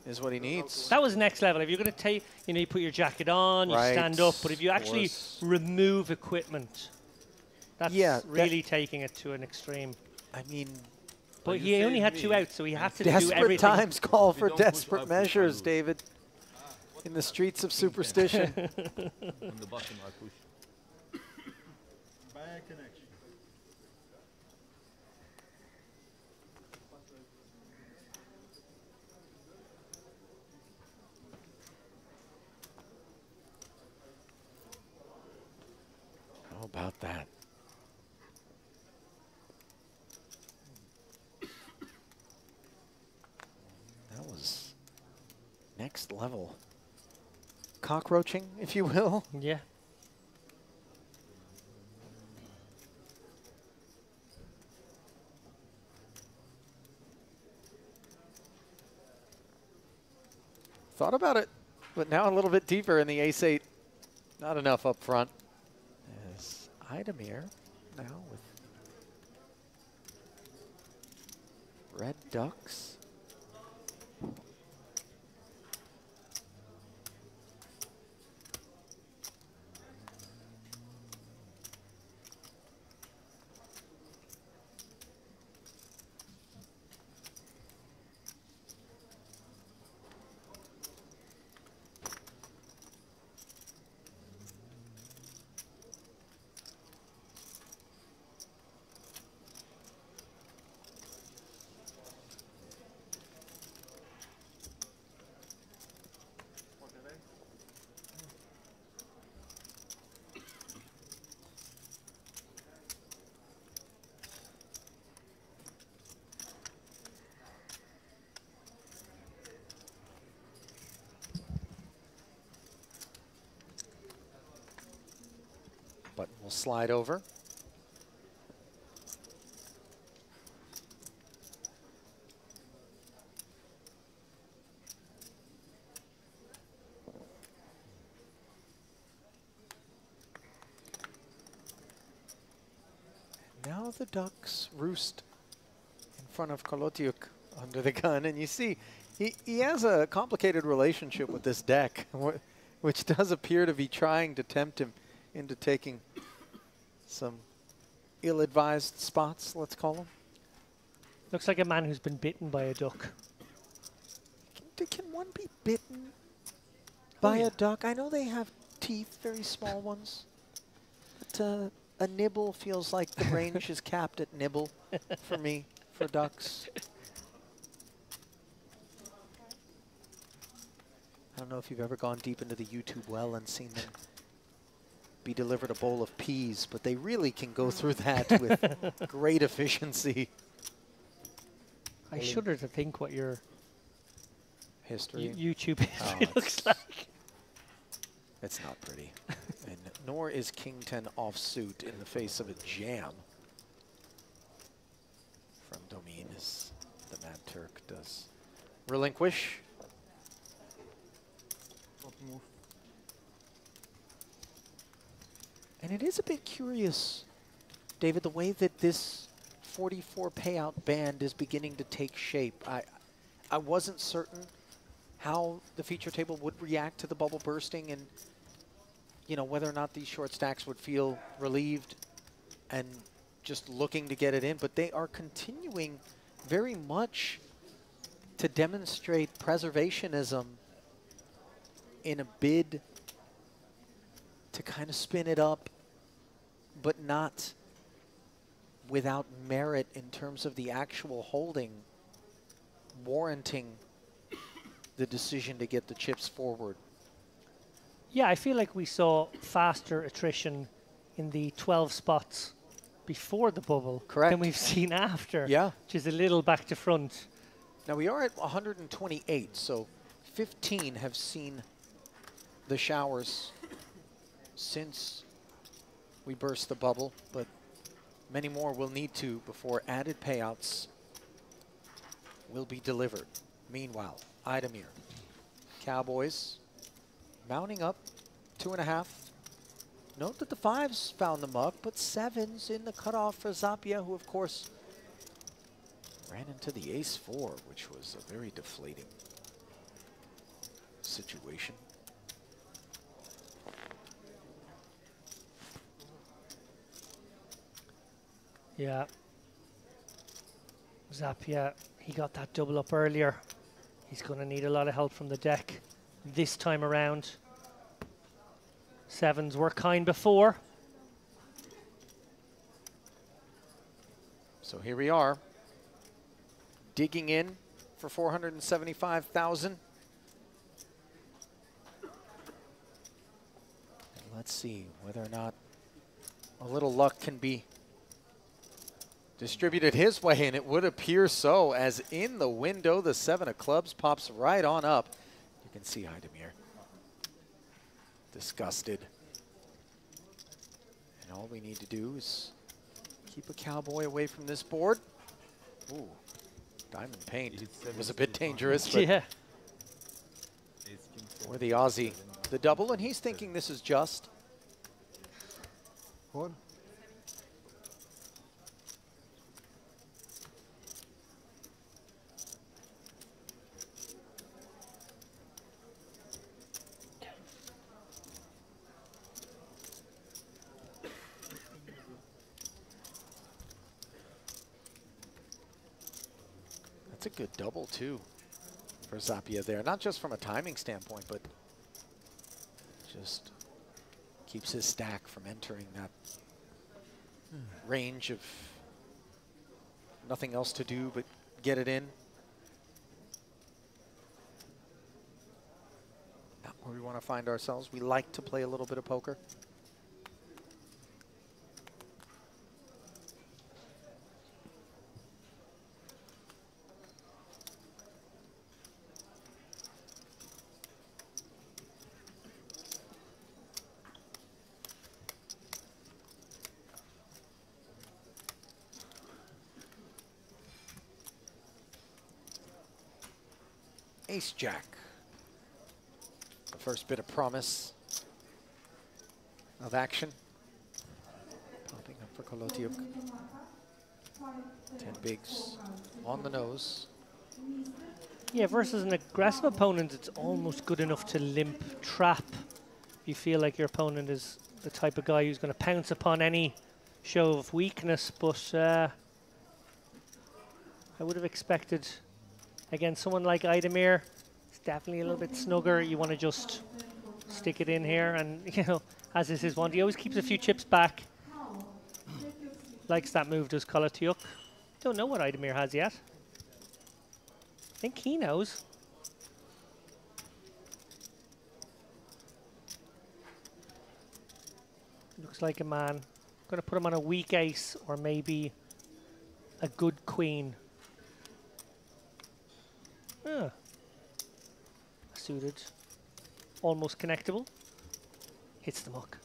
is what he needs. That was next level. If you're going to take, you know, you put your jacket on, you Right, stand up, but if you of actually course. remove equipment, that's really taking it to an extreme. I mean, but he only had 2 outs, so he had to do desperate everything. times call for don't push, I desperate push, measures, I lose. David. In the streets of superstition. On the bottom, I push. Bad connection. about that? That was next level cockroaching, if you will. Yeah. Thought about it, but now a little bit deeper in the ace-8. Not enough up front. As Idemir now with red ducks. Button will slide over. Now the ducks roost in front of Kolotiuk under the gun, and you see he has a complicated relationship with this deck, which does appear to be trying to tempt him into taking some ill-advised spots, let's call them. Looks like a man who's been bitten by a duck. Can one be bitten by a duck? I know they have teeth, very small ones, but a nibble feels like the range is capped at nibble for me, for ducks. I don't know if you've ever gone deep into the YouTube well and seen them be delivered a bowl of peas, but they really can go through that with great efficiency. I shudder to think what your history YouTube history looks like. It's not pretty. And nor is King 10 off suit in the face of a jam from Domin, as the Mad Turk does relinquish. And it is a bit curious, David, the way that this 44 payout band is beginning to take shape. I wasn't certain how the feature table would react to the bubble bursting, and you know, whether or not these short stacks would feel relieved and just looking to get it in, but they are continuing very much to demonstrate preservationism in a bid to kind of spin it up, but not without merit in terms of the actual holding warranting the decision to get the chips forward. Yeah, I feel like we saw faster attrition in the 12 spots before the bubble than we've seen after. Yeah. Which is a little back to front. Now we are at 128, so 15 have seen the showers since we burst the bubble, but many more will need to before added payouts will be delivered. Meanwhile, Idemir, Cowboys mounting up 2.5. Note that the 5s found the muck, but 7s in the cutoff for Zapia, who of course ran into the ace-4, which was a very deflating situation. Yeah. Zapia, he got that double up earlier. He's going to need a lot of help from the deck this time around. 7s were kind before. So here we are, digging in for 475,000. And let's see whether or not a little luck can be distributed his way, and it would appear so, as in the window, the 7 of clubs pops right on up. You can see Idemir disgusted. And all we need to do is keep a cowboy away from this board. Ooh, diamond paint was a bit dangerous, but yeah. for the Aussie, the double, and he's thinking this is just. Four. That's a good double, too, for Zapia there. Not just from a timing standpoint, but just keeps his stack from entering that range of nothing else to do but get it in. Not where we want to find ourselves. We like to play a little bit of poker. Ace Jack. The first bit of promise of action. Popping up for Kolotiuk. 10 bigs on the nose. Yeah, versus an aggressive opponent, it's almost good enough to limp trap. You feel like your opponent is the type of guy who's going to pounce upon any show of weakness, but I would have expected, again, someone like Idemir, it's definitely a little bit snugger. You want to just stick it in here, and you know, as is his want, he always keeps a few chips back. Likes that move, does Kolotiuk. Don't know what Idemir has yet. I think he knows. Looks like a man. Going to put him on a weak ace or maybe a good queen. Ah. Suited. Almost connectable. Hits the muck.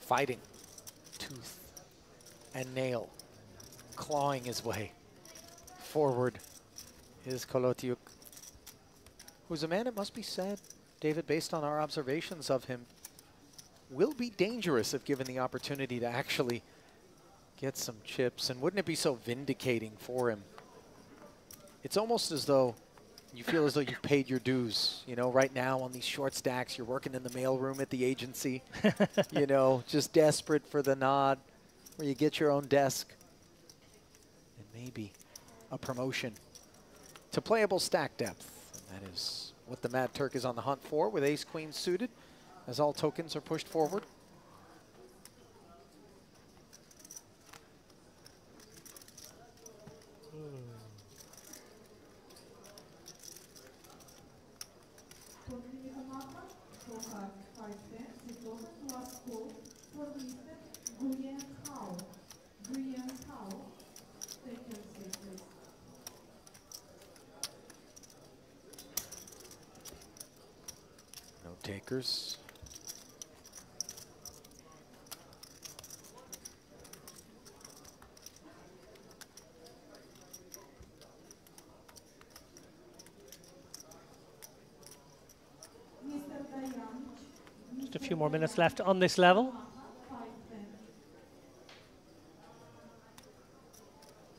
Fighting tooth and nail, clawing his way forward is Kolotiuk, who's a man, it must be said, David, based on our observations of him, will be dangerous if given the opportunity to actually get some chips. And wouldn't it be so vindicating for him? It's almost as though you feel as though you've paid your dues. You know, right now on these short stacks, you're working in the mailroom at the agency, you know, just desperate for the nod where you get your own desk. And maybe a promotion to playable stack depth. And that is what the Mad Turk is on the hunt for, with ace-queen suited, as all tokens are pushed forward. No takers. Just a few more minutes left on this level.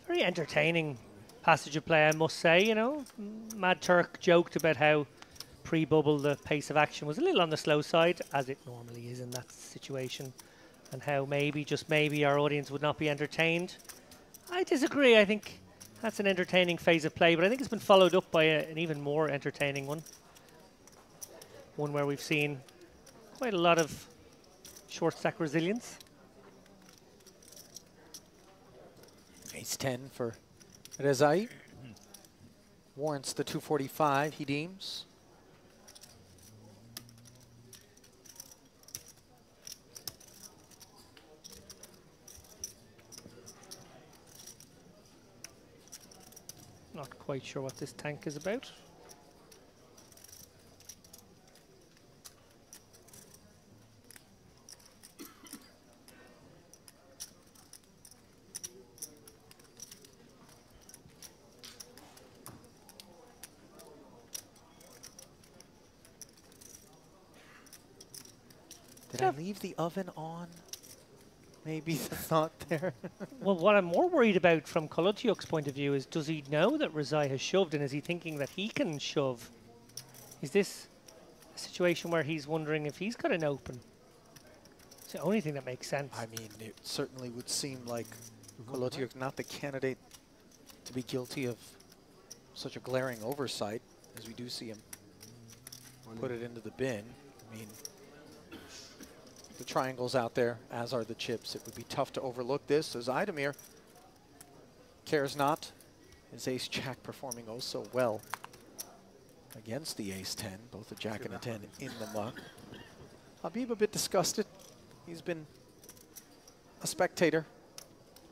Very entertaining passage of play, I must say. You know, Mad Turk joked about how pre-bubble the pace of action was a little on the slow side, as it normally is in that situation, and how maybe, just maybe, our audience would not be entertained. I disagree. I think that's an entertaining phase of play, but I think it's been followed up by an even more entertaining one. One where we've seen quite a lot of short stack resilience. Ace 10 for Rezai. warrants the 245, he deems. Not quite sure what this tank is about. Did I leave the oven on? Maybe the thought there. Well, what I'm more worried about from Kolotyuk's point of view is, does he know that Razai has shoved, and is he thinking that he can shove? Is this a situation where he's wondering if he's got an open? It's the only thing that makes sense. I mean, it certainly would seem like Kolotyuk not the candidate to be guilty of such a glaring oversight, as we do see him put it into the bin. I mean, the triangles out there, as are the chips. It would be tough to overlook this, as Idemir cares not. His ace-jack performing oh so well against the ace-10, both a jack and a 10 in the muck. Habib a bit disgusted. He's been a spectator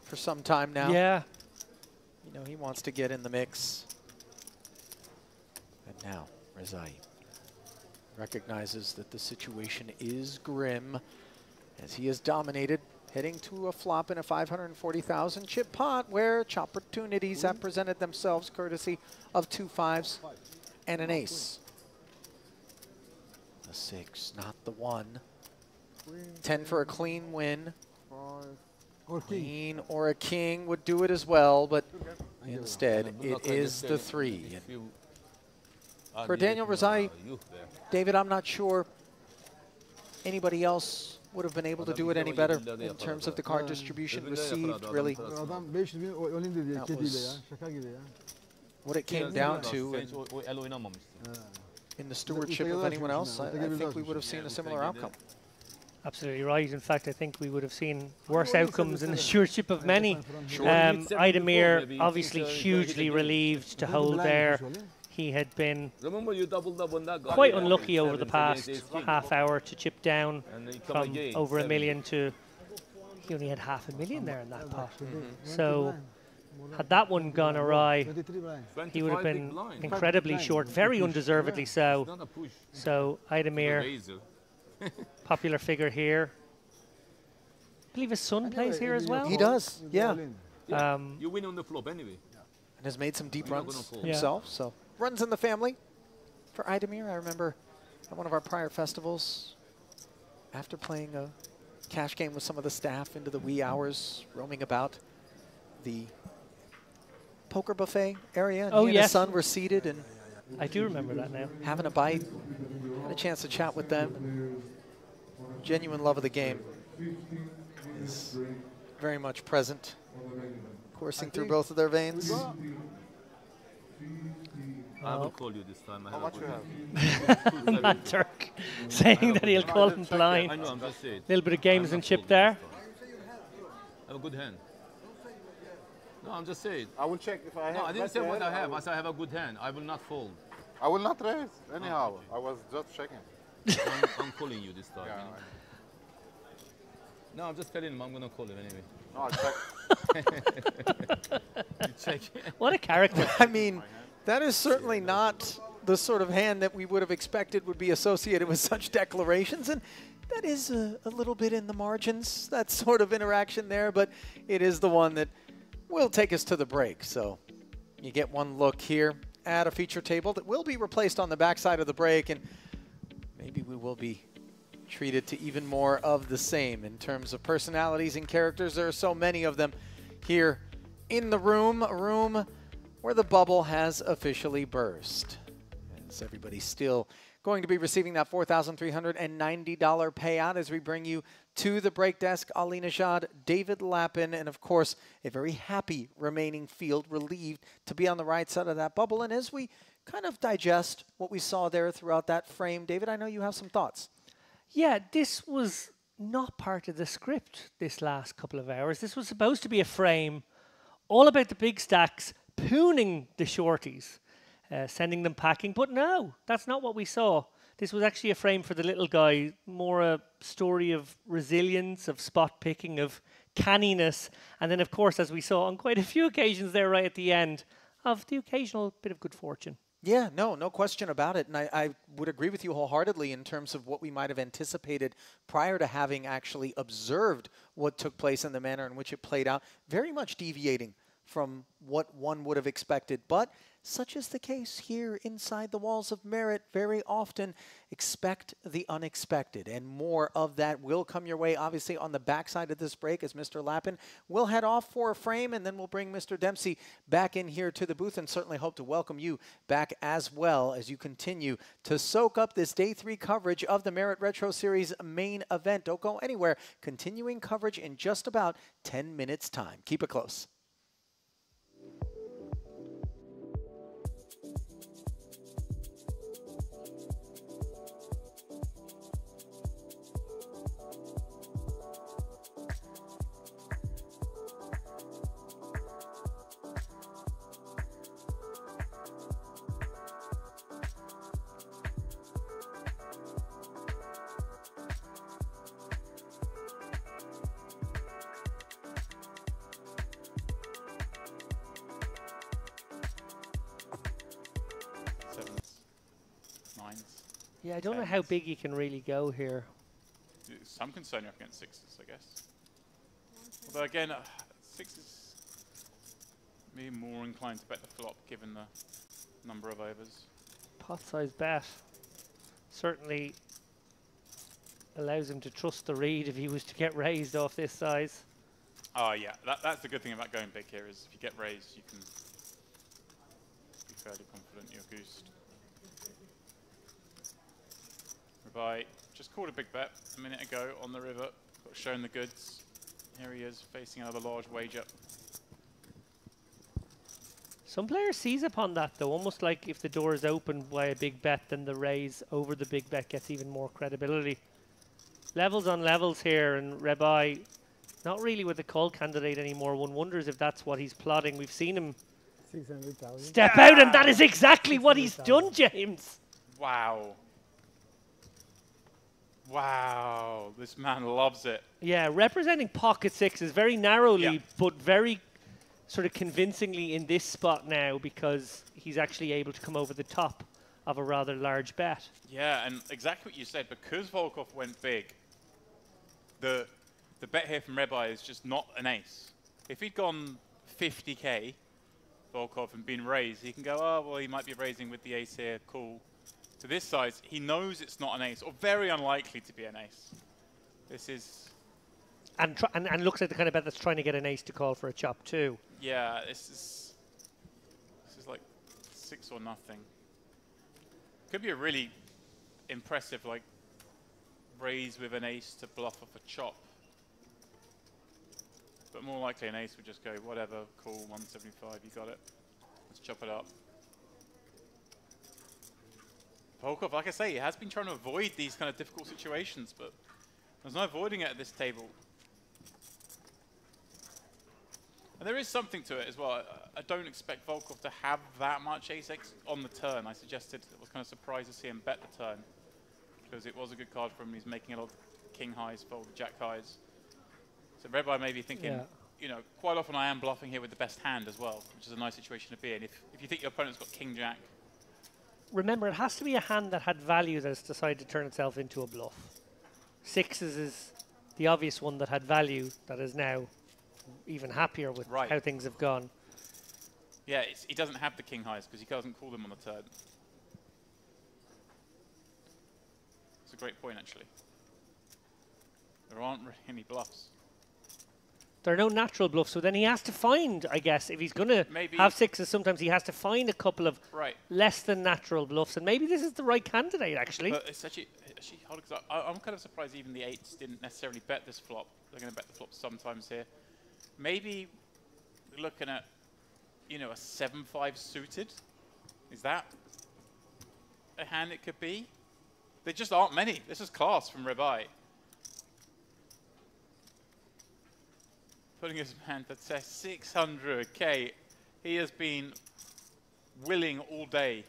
for some time now. Yeah. You know, he wants to get in the mix. And now, Razai recognizes that the situation is grim as he is dominated, heading to a flop in a 540,000 chip pot where opportunities have presented themselves courtesy of 2 5s and an ace. The 6, not the 1. 10 for a clean win. Queen or a king would do it as well, but instead it is the 3. And for Daniel Razai, David, I'm not sure anybody else would have been able to do it any better in terms of the card distribution received, really. That was what it came down to. In the stewardship of anyone else, I think we would have seen a similar outcome. Absolutely right. In fact, I think we would have seen worse outcomes in the stewardship of many. Idemir obviously hugely relieved to hold there. He had been quite unlucky over the past half hour to chip down from over $1 million to he only had $500,000 there in that pot. So had that one gone awry, he would have been incredibly short, very undeservedly so. So Idemir, popular figure here. I believe his son plays here as well. He does, yeah. You win on the flop anyway. And has made some deep runs himself, so runs in the family for Idemir. I remember at one of our prior festivals, after playing a cash game with some of the staff into the wee hours, roaming about the poker buffet area, and he and his son were seated and I do remember that now. Having a bite, had a chance to chat with them. Genuine love of the game is very much present, coursing through both of their veins. I will call you this time. How much you have? Matt Turk saying that he'll call him blind. I know, I'm just saying. A little bit of games and chip there. I have a good hand. No, I'm just saying. I will check if I have. No, I didn't say what I have. I said I have a good hand. I will not fold. I will not raise anyhow. I was just checking. I'm calling you this time. Yeah, no, I'm just telling him I'm going to call him anyway. No, I check. You check. What a character. I mean, that is certainly not the sort of hand that we would have expected would be associated with such declarations. And that is a little bit in the margins, that sort of interaction there. But it is the one that will take us to the break. So you get one look here at a feature table that will be replaced on the backside of the break. And maybe we will be treated to even more of the same in terms of personalities and characters. There are so many of them here in the room, a room where the bubble has officially burst. As everybody's still going to be receiving that $4,390 payout as we bring you to the break desk. Ali Nejad, David Lappin, and of course, a very happy remaining field, relieved to be on the right side of that bubble. And as we kind of digest what we saw there throughout that frame, David, I know you have some thoughts. Yeah, this was not part of the script this last couple of hours. This was supposed to be a frame all about the big stacks pooning the shorties. sending them packing. But no, that's not what we saw. This was actually a frame for the little guy, more a story of resilience, of spot picking, of canniness. And then, of course, as we saw on quite a few occasions there right at the end, of the occasional bit of good fortune. Yeah, no question about it. And I would agree with you wholeheartedly in terms of what we might have anticipated prior to having actually observed what took place and the manner in which it played out, very much deviating from what one would have expected. But such is the case here inside the walls of Merit. Very often expect the unexpected, and more of that will come your way, obviously, on the backside of this break as Mr. Lappin will head off for a frame, and then we'll bring Mr. Dempsey back in here to the booth, and certainly hope to welcome you back as well as you continue to soak up this Day 3 coverage of the Merit Retro Series main event. Don't go anywhere. Continuing coverage in just about 10 minutes' time. Keep it close. Yeah, I don't know how big you can really go here. Some concern you're up against sixes, I guess. Although again, sixes maybe more inclined to bet the flop given the number of overs. Pot size bet certainly allows him to trust the read if he was to get raised off this size. Oh yeah, that's the good thing about going big here is if you get raised, you can be fairly confident you're goosed. Rabbi just called a big bet a minute ago on the river, got shown the goods. Here he is facing another large wager. Some players seize upon that though, almost like if the door is opened by a big bet, then the raise over the big bet gets even more credibility. Levels on levels here, and Rabbi not really with the call candidate anymore. One wonders if that's what he's plotting. We've seen him 600,000. step out, and that is exactly what he's done, James. Wow. Wow, this man loves it. Yeah, representing pocket sixes very narrowly, Yeah. but very sort of convincingly in this spot now because he's actually able to come over the top of a rather large bet. Yeah, and exactly what you said, because Volkov went big, the bet here from Rabbi is just not an ace. If he'd gone 50k, Volkov, and been raised, he can go, oh, well, he might be raising with the ace here, cool. To this size, he knows it's not an ace, or very unlikely to be an ace. This is... And looks like the kind of bet that's trying to get an ace to call for a chop too. Yeah, this is like 6 or nothing. Could be a really impressive, like, raise with an ace to bluff off a chop. But more likely an ace would just go, whatever, cool, 175, you got it. Let's chop it up. Volkov, like I say, he has been trying to avoid these kind of difficult situations, but there's no avoiding it at this table. And there is something to it as well. I don't expect Volkov to have that much ace-x on the turn. I suggested I was kind of surprised to see him bet the turn, because it was a good card for him. He's making a lot of king highs, fold the jack highs. So Rabbi may be thinking, you know, quite often I am bluffing here with the best hand as well, which is a nice situation to be in. If you think your opponent's got king jack. Remember, it has to be a hand that had value that has decided to turn itself into a bluff. Sixes is the obvious one that had value that is now even happier with how things have gone. Yeah, he doesn't have the king highs because he doesn't call them on the turn. It's a great point, actually. There aren't really any bluffs. There are no natural bluffs, so then he has to find, I guess, if he's going to have sixes, sometimes he has to find a couple of less than natural bluffs, and maybe this is the right candidate, actually. But it's actually hard, because I'm kind of surprised even the eights didn't necessarily bet this flop. They're going to bet the flop sometimes here. Maybe looking at, you know, a 7-5 suited. Is that a hand it could be? There just aren't many. This is class from Rabbi. Putting his hand that says 600k. He has been willing all day.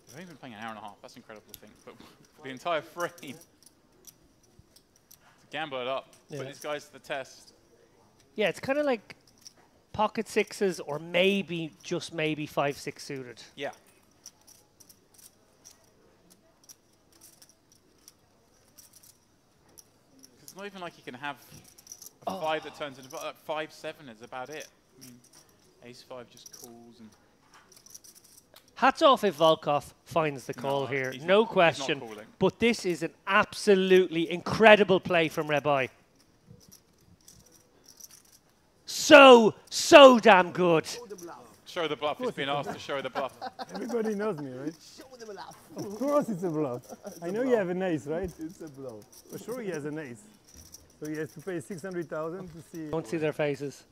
We've only been playing an hour and a half. That's incredible to think. But for the entire frame, to gamble it up, put these guys to the test. Yeah, it's kind of like pocket sixes or maybe, just maybe 5-6 suited. Yeah. It's not even like you can have a 5 that turns into 5-7 is about it. I mean, ace-5 just calls and. Hats off if Volkov finds the call here, no question. But this is an absolutely incredible play from Rebai. So damn good. Show the bluff. He's been asked to show the bluff. Everybody knows me, right? Show the bluff. Of course it's a bluff. I know you have an ace, right? It's a bluff. For sure he has an ace. So he has to pay 600,000 to see. Don't see their faces.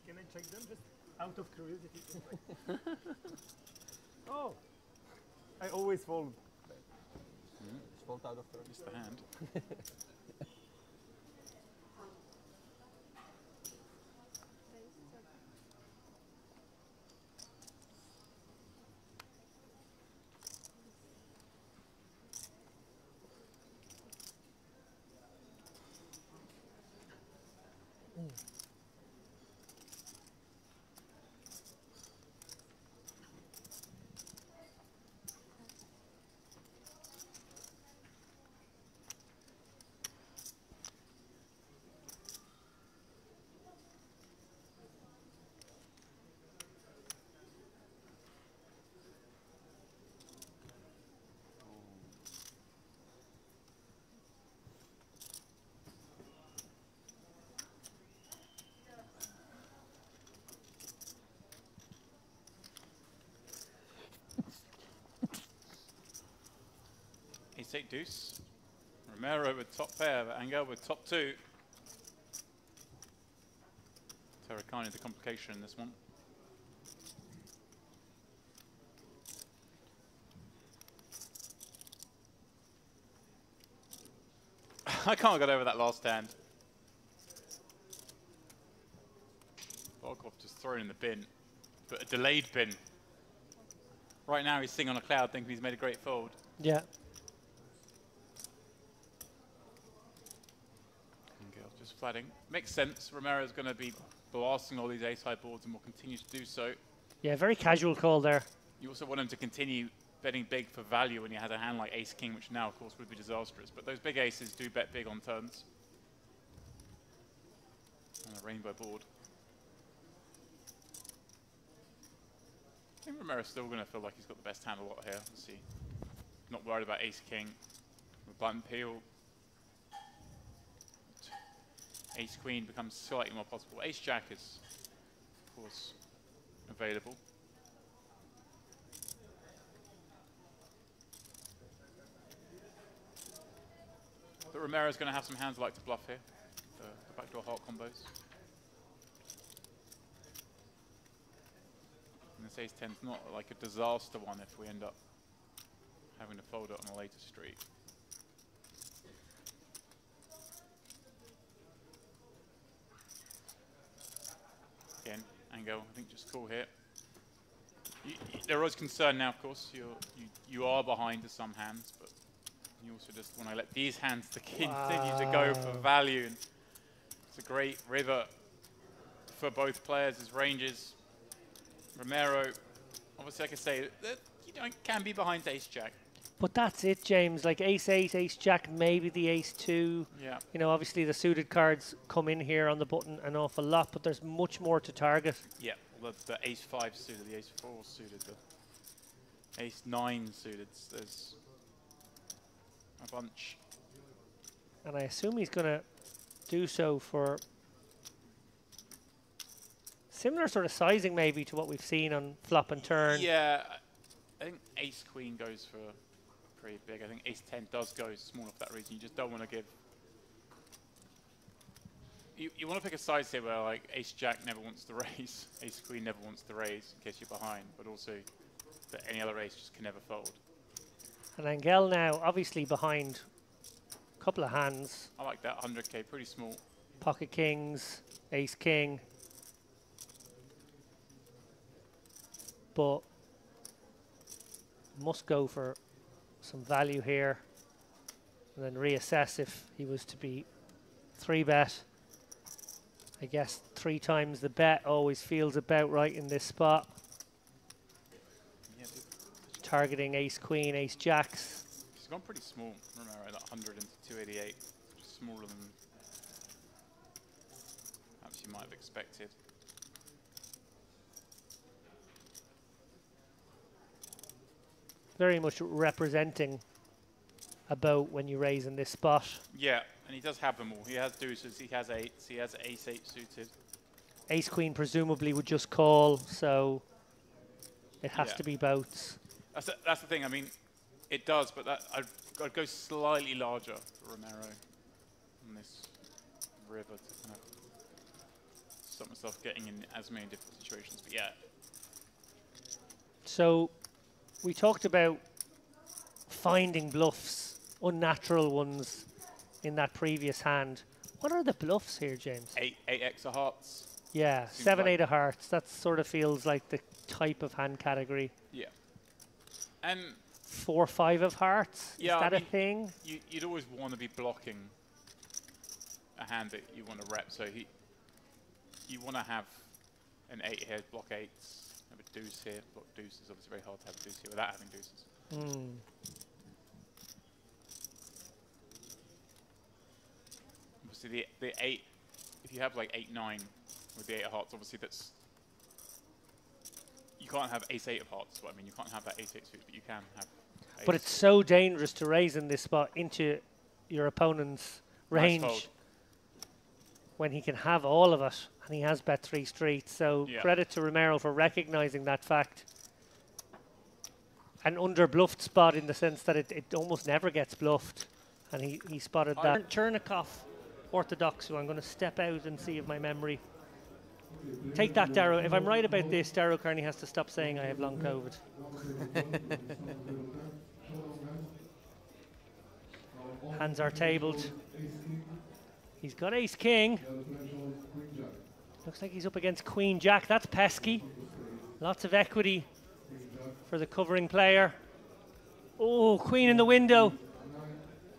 Can I check them just out of curiosity? Oh, I always fold. Just fold out of turn. Just the hand. Ace-8 deuce. Romero with top pair, but Angel with top 2. Terracani the complication in this one. I can't get over that last hand. Volkov just thrown in the bin, but a delayed bin. Right now he's sitting on a cloud thinking he's made a great fold. Yeah. Just flatting. Makes sense. Romero's going to be blasting all these ace-high boards and will continue to do so. Yeah, very casual call there. You also want him to continue betting big for value when he has a hand like ace-king, which now, of course, would be disastrous. But those big aces do bet big on turns. On a rainbow board. I think Romero's still going to feel like he's got the best hand a lot here. Let's see. Not worried about ace-king. With button peel. Ace-queen becomes slightly more possible. Ace-jack is, of course, available. But Romero's going to have some hands like to bluff here. The backdoor heart combos. And this ace-10 is not like a disaster one if we end up having to fold it on a later street. Again, Angel, I think just call here. There is concern now, of course. You are behind to some hands, but you also just want to let these hands to continue to go for value. And it's a great river for both players. His ranges, Romero, obviously, like I say, can be behind ace-jack. But that's it, James. Like ace-8, ace-jack, maybe the ace-2. Yeah. You know, obviously the suited cards come in here on the button an awful lot, but there's much more to target. Yeah, well, the ace-5 suited, the ace-4 suited, the ace-9 suited. There's a bunch. And I assume he's going to do so for similar sort of sizing maybe to what we've seen on flop and turn. Yeah, I think ace-queen goes for pretty big. I think ace-10 does go small for that reason. You just don't want to give... You want to pick a size here where like ace-jack never wants to raise, ace-queen never wants to raise in case you're behind, but also that any other ace just can never fold. And Angel now obviously behind a couple of hands. I like that, 100k, pretty small. Pocket kings, ace-king. but must go for some value here and then reassess if he was to be 3-bet. I guess 3 times the bet always feels about right in this spot. Yeah, Targeting ace queen, ace jacks. he's gone pretty small. Remember, like 100 into 288, just smaller than perhaps you might have expected. Very much representing a boat when you raise in this spot. Yeah, and he does have them all. He has deuces, he has eights, he has ace-8 suited. Ace queen presumably would just call, so it has to be boats. That's the thing. I mean, it does, but I'd go slightly larger for Romero on this river to kind of stop myself getting in as many different situations. But yeah. So we talked about finding bluffs, unnatural ones in that previous hand. What are the bluffs here, James? 8x of hearts. Yeah, Seems 7, like 8 of hearts. That sort of feels like the type of hand category. Yeah. And 4, 5 of hearts. yeah, Is that I mean, a thing? You'd always want to be blocking a hand that you want to rep. So you want to have an 8 here, block 8s, have a deuce here, block deuces. Obviously very hard to have a deuce here without having deuces. Obviously the 8, if you have like 8, 9 with the 8 of hearts, obviously that's, you can't have ace 8 of hearts. Well, I mean, you can't have that ace 8 suit, but you can have ace. But it's so dangerous to raise in this spot into your opponent's range fold. when he can have all of it, and he has bet 3 streets. So credit to Romero for recognizing that fact. An under-bluffed spot in the sense that it almost never gets bluffed, and he spotted that. Chernikov, Orthodox, who I'm going to step out and see if my memory. Take that, Darrow. If I'm right about this, Darrow Kearney has to stop saying I have long COVID. Hands are tabled. He's got ace king. Looks like he's up against queen jack. That's pesky. Lots of equity for the covering player. Oh, queen in the window.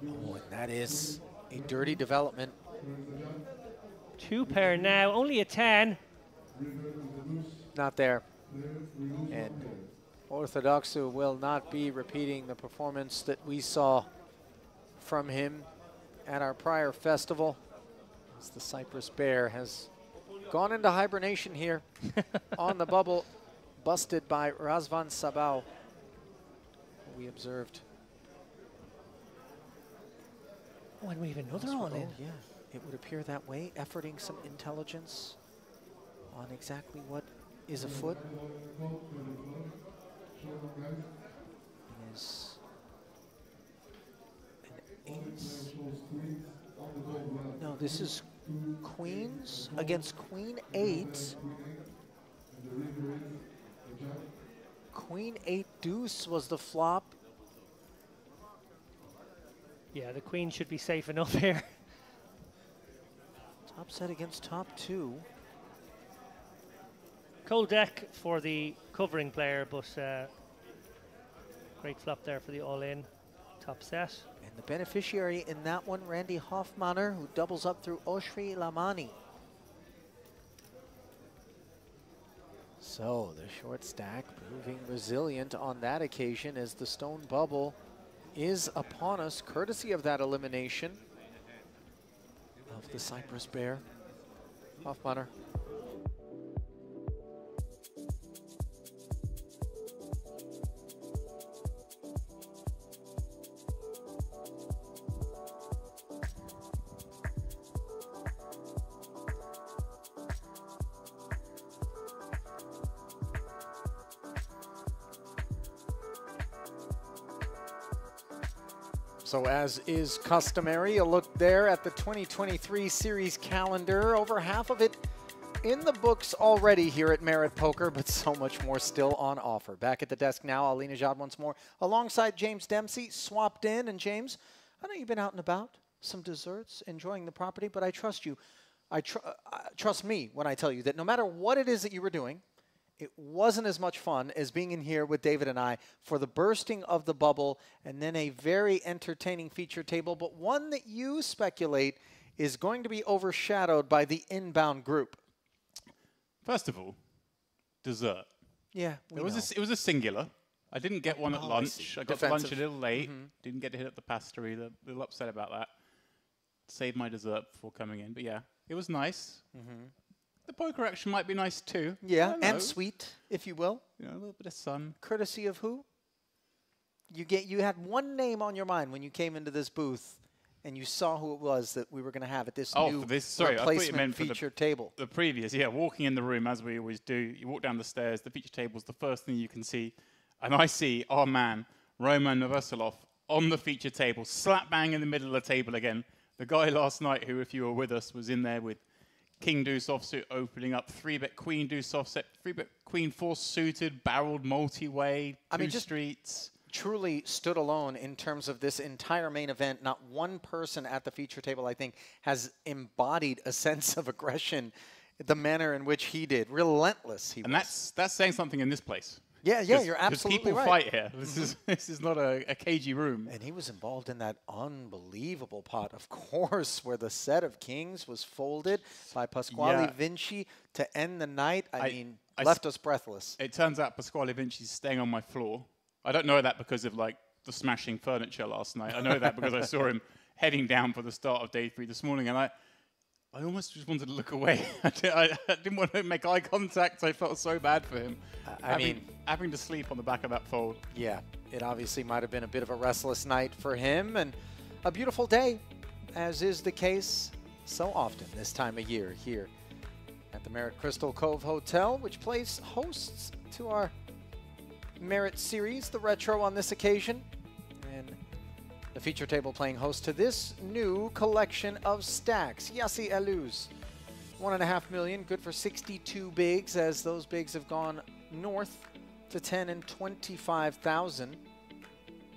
Oh, and that is a dirty development. 2 pair now, only a 10. Not there. And Orthodoxu will not be repeating the performance that we saw from him at our prior festival, as the Cyprus Bear has gone into hibernation here on the bubble, busted by Razvan Sabao, we observed. Oh, and we have another one in. Yeah, it would appear that way, efforting some intelligence on exactly what is afoot. Is an ace. No, this is queens against queen 8. Queen 8 deuce was the flop. Yeah, the queen should be safe enough here. Top set against top 2. Cold deck for the covering player, but great flop there for the all-in top set. And the beneficiary in that one, Randy Hoffmanner, who doubles up through Oshri Lamani. So the short stack proving resilient on that occasion as the stone bubble is upon us, courtesy of that elimination of the Cyprus Bear. Hoffmanner. So as is customary, a look there at the 2023 series calendar. Over half of it in the books already here at Merit Poker, but so much more still on offer. Back at the desk now, Ali Najad once more, alongside James Dempsey, swapped in. And James, I know you've been out and about, some desserts, enjoying the property, but I trust you. Trust me when I tell you that no matter what it is that you were doing, it wasn't as much fun as being in here with David and I for the bursting of the bubble and then a very entertaining feature table, but one that you speculate is going to be overshadowed by the inbound group. First of all, dessert. Yeah, it was a singular. I didn't get one at lunch. I got to lunch a little late. Didn't get to hit up the pastry. A little upset about that. Saved my dessert before coming in, but yeah, it was nice. The poker action might be nice too. Yeah, and sweet, if you will. You know, a little bit of sun. Courtesy of who? You had one name on your mind when you came into this booth, and you saw who it was that we were going to have at this new replacement feature table. The previous, yeah, walking in the room as we always do. You walk down the stairs. The feature table is the first thing you can see, and I see our man Roman Novoselov on the feature table, slap bang in the middle of the table again. The guy last night, who, if you were with us, was in there with King Deuce offsuit opening up, 3-bet Queen Deuce offset, 3-bet Queen 4 suited, barreled multi-way, just streets. Truly stood alone in terms of this entire main event. Not one person at the feature table, I think, has embodied a sense of aggression the manner in which he did. Relentless he was. And that's saying something in this place. Yeah, you're absolutely right. People fight here. This is not a cagey room. And he was involved in that unbelievable pot, of course, where the set of kings was folded by Pasquale Vinci to end the night. I mean, left us breathless. It turns out Pasquale Vinci's staying on my floor. I don't know that because of like the smashing furniture last night. I know that because I saw him heading down for the start of day 3 this morning, and I almost just wanted to look away. I didn't want to make eye contact. I felt so bad for him. Having to sleep on the back of that fold. Yeah, it obviously might have been a bit of a restless night for him, and a beautiful day, as is the case so often this time of year here at the Merit Crystal Cove Hotel, which plays hosts to our Merit series, the Retro on this occasion, and the feature table playing host to this new collection of stacks. Yassi Aluz, 1.5 million, good for 62 bigs, as those bigs have gone north to 10 and 25,000.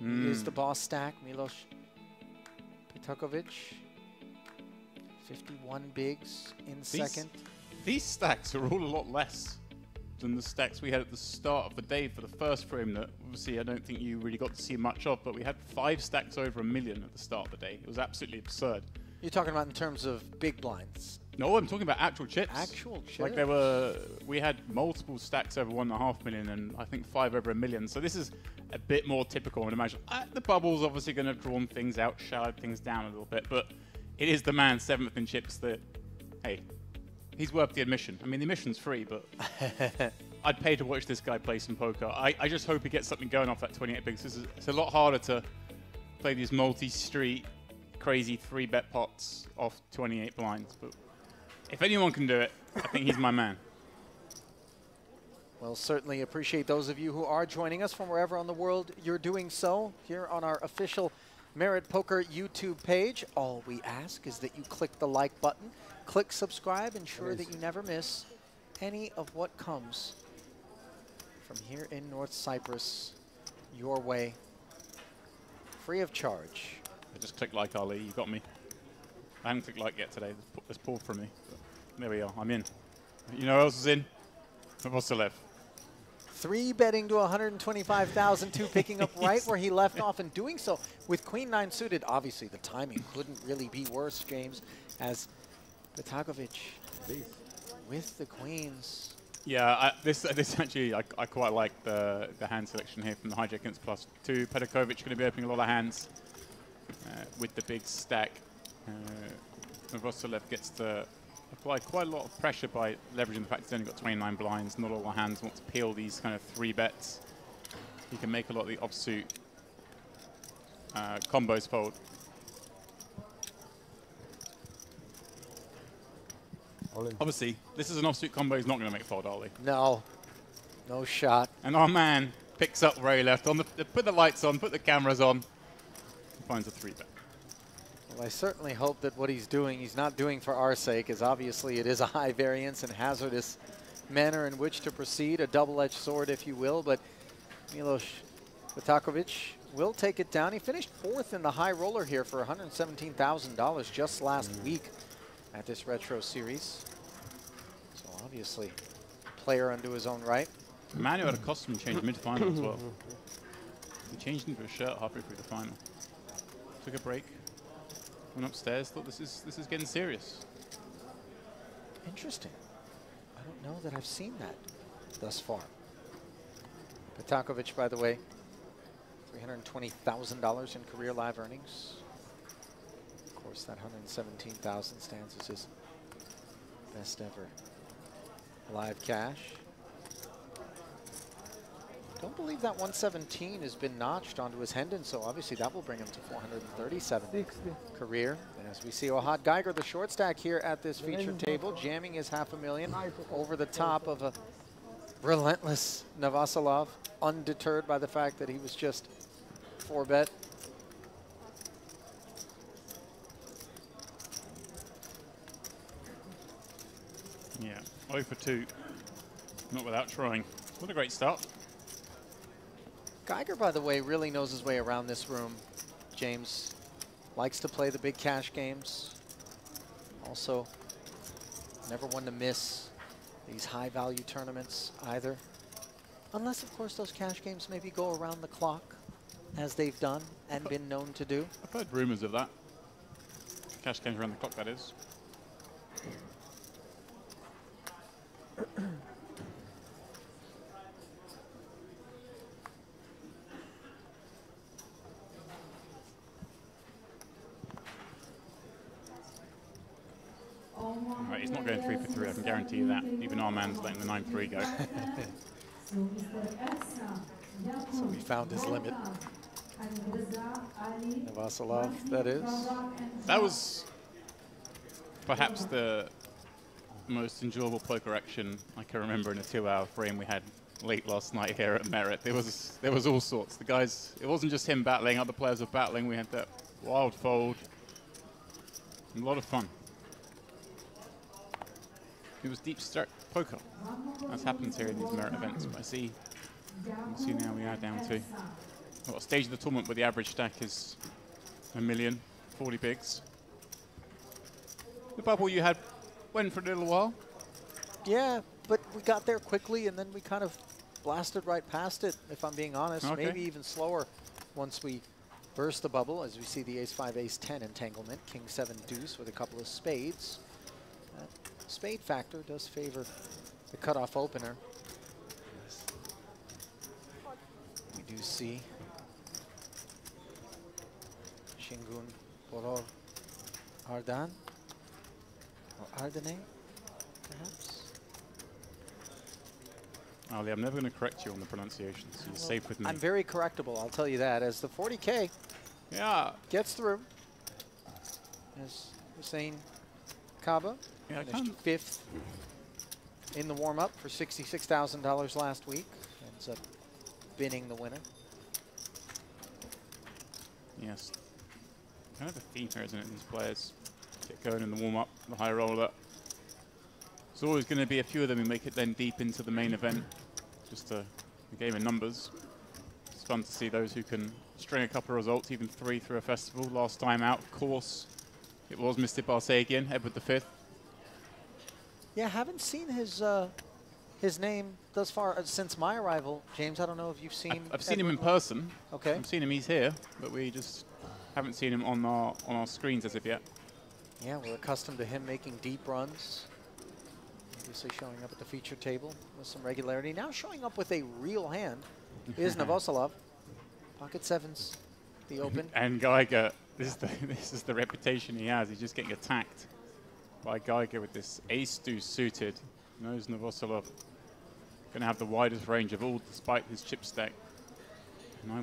Is the boss stack, Milos Petakovic. 51 bigs in second. These stacks are all a lot less than the stacks we had at the start of the day for the first frame that obviously I don't think you really got to see much of, but we had 5 stacks over 1 million at the start of the day. It was absolutely absurd. You're talking about in terms of big blinds? No, I'm talking about actual chips. Actual chips? Like we had multiple stacks over 1.5 million and I think 5 over 1 million. So this is a bit more typical, I would imagine. The bubble's obviously going to have drawn things out, shallowed things down a little bit, but it is the man 7th in chips that, hey, he's worth the admission. I mean, the admission's free, but I'd pay to watch this guy play some poker. I just hope he gets something going off that 28 bigs. It's a lot harder to play these multi-street, crazy 3-bet pots off 28 blinds. But if anyone can do it, I think he's my man. Well, certainly appreciate those of you who are joining us from wherever on the world you're doing so here on our official Merit Poker YouTube page. All we ask is that you click the like button, click subscribe, ensure that you never miss any of what comes from here in North Cyprus your way, free of charge. I just clicked like, Ali. You got me. I haven't clicked like yet today. It's pulled from me. But there we are. I'm in. You know who else is in? Novoselov. 3-betting to 125,000, 2 picking up right where he left off, and doing so with Queen 9 suited. Obviously, the timing couldn't really be worse, James, as Petakovic with the queens. Yeah, this actually, I quite like the hand selection here from the hijack against +2. Petakovic going to be opening a lot of hands with the big stack. Novoselov gets to apply quite a lot of pressure by leveraging the fact he's only got 29 blinds. Not all the hands want to peel these kind of 3 bets. He can make a lot of the offsuit combos fold. Obviously, this is an offsuit combo he's not going to make fold, Ollie. No. No shot. And our man picks up where he left. Put the lights on, put the cameras on. Finds a 3-bet. Well, I certainly hope that what he's doing, he's not doing for our sake, as obviously it is a high variance and hazardous manner in which to proceed, a double-edged sword, if you will, but Milos Petakovic will take it down. He finished 4th in the high roller here for $117,000 just last week at this Retro Series. So obviously player unto his own right. Manu had a costume change mid-final as well. He changed into a shirt halfway through the final. Took a break, went upstairs, thought this is getting serious. Interesting. I don't know that I've seen that thus far. Petakovic, by the way, $320,000 in career live earnings. Of course, that $117,000 stands as his best ever live cash. Don't believe that 117 has been notched onto his Hendon, so obviously that will bring him to 437 career. As we see Ohad Geiger, the short stack here at this featured table, jamming his $500,000 over the top of a relentless Navasilov, undeterred by the fact that he was just 4-bet. Yeah, 0 for 2, not without trying. What a great start. Geiger, by the way, really knows his way around this room. James likes to play the big cash games. Also, never one to miss these high-value tournaments either. Unless, of course, those cash games maybe go around the clock, as they've done and been known to do. I've heard rumors of that. Cash games around the clock, that is. Right, he's not going 3 for 3, I can guarantee you that. Even our man's letting the 9-3 go. So he found his limit. Navasilov, that is. That was perhaps the most enjoyable poker action I can remember in a 2-hour frame we had late last night here at Merit. There was all sorts. The guys, it wasn't just him battling, other players were battling. We had that wild fold. A lot of fun. It was deep start poker. That's happens here in these Merit events. But I see now we are down to what stage of the tournament where the average stack is $1 million, 40 bigs. The bubble you had went for a little while. Yeah, but we got there quickly and then we kind of blasted right past it, if I'm being honest. Okay. Maybe even slower once we burst the bubble, as we see the ace-5, ace-10 entanglement, king-7 deuce with a couple of spades. That spade factor does favor the cutoff opener. We do see Shingun Poror Ardan, or Ardane, perhaps? Ali, I'm never going to correct you on the pronunciation, so you're safe with me. I'm very correctable, I'll tell you that, as the 40K gets through. As Hussein Kaba finished 5th in the warm-up for $66,000 last week. Ends up binning the winner. Yes. Kind of a theme here, isn't it? These players get going in the warm-up, the high roller. There's always going to be a few of them who make it then deep into the main event. Just a game of numbers. It's fun to see those who can string a couple of results, even 3 through a festival. Last time out, of course, it was Mr. Barsagian, Edward V. Yeah, haven't seen his name thus far since my arrival. James, I don't know if you've seen. I've seen him in person. Okay. I've seen him. He's here, but we just haven't seen him on our screens as of yet. Yeah, we're accustomed to him making deep runs. Obviously showing up at the feature table with some regularity. Now showing up with a real hand is Navasilov. Pocket sevens, the open. And Geiger, this is the reputation he has. He's just getting attacked by Geiger with this ace deuce suited. Knows Navasilov going to have the widest range of all despite his chip stack. And I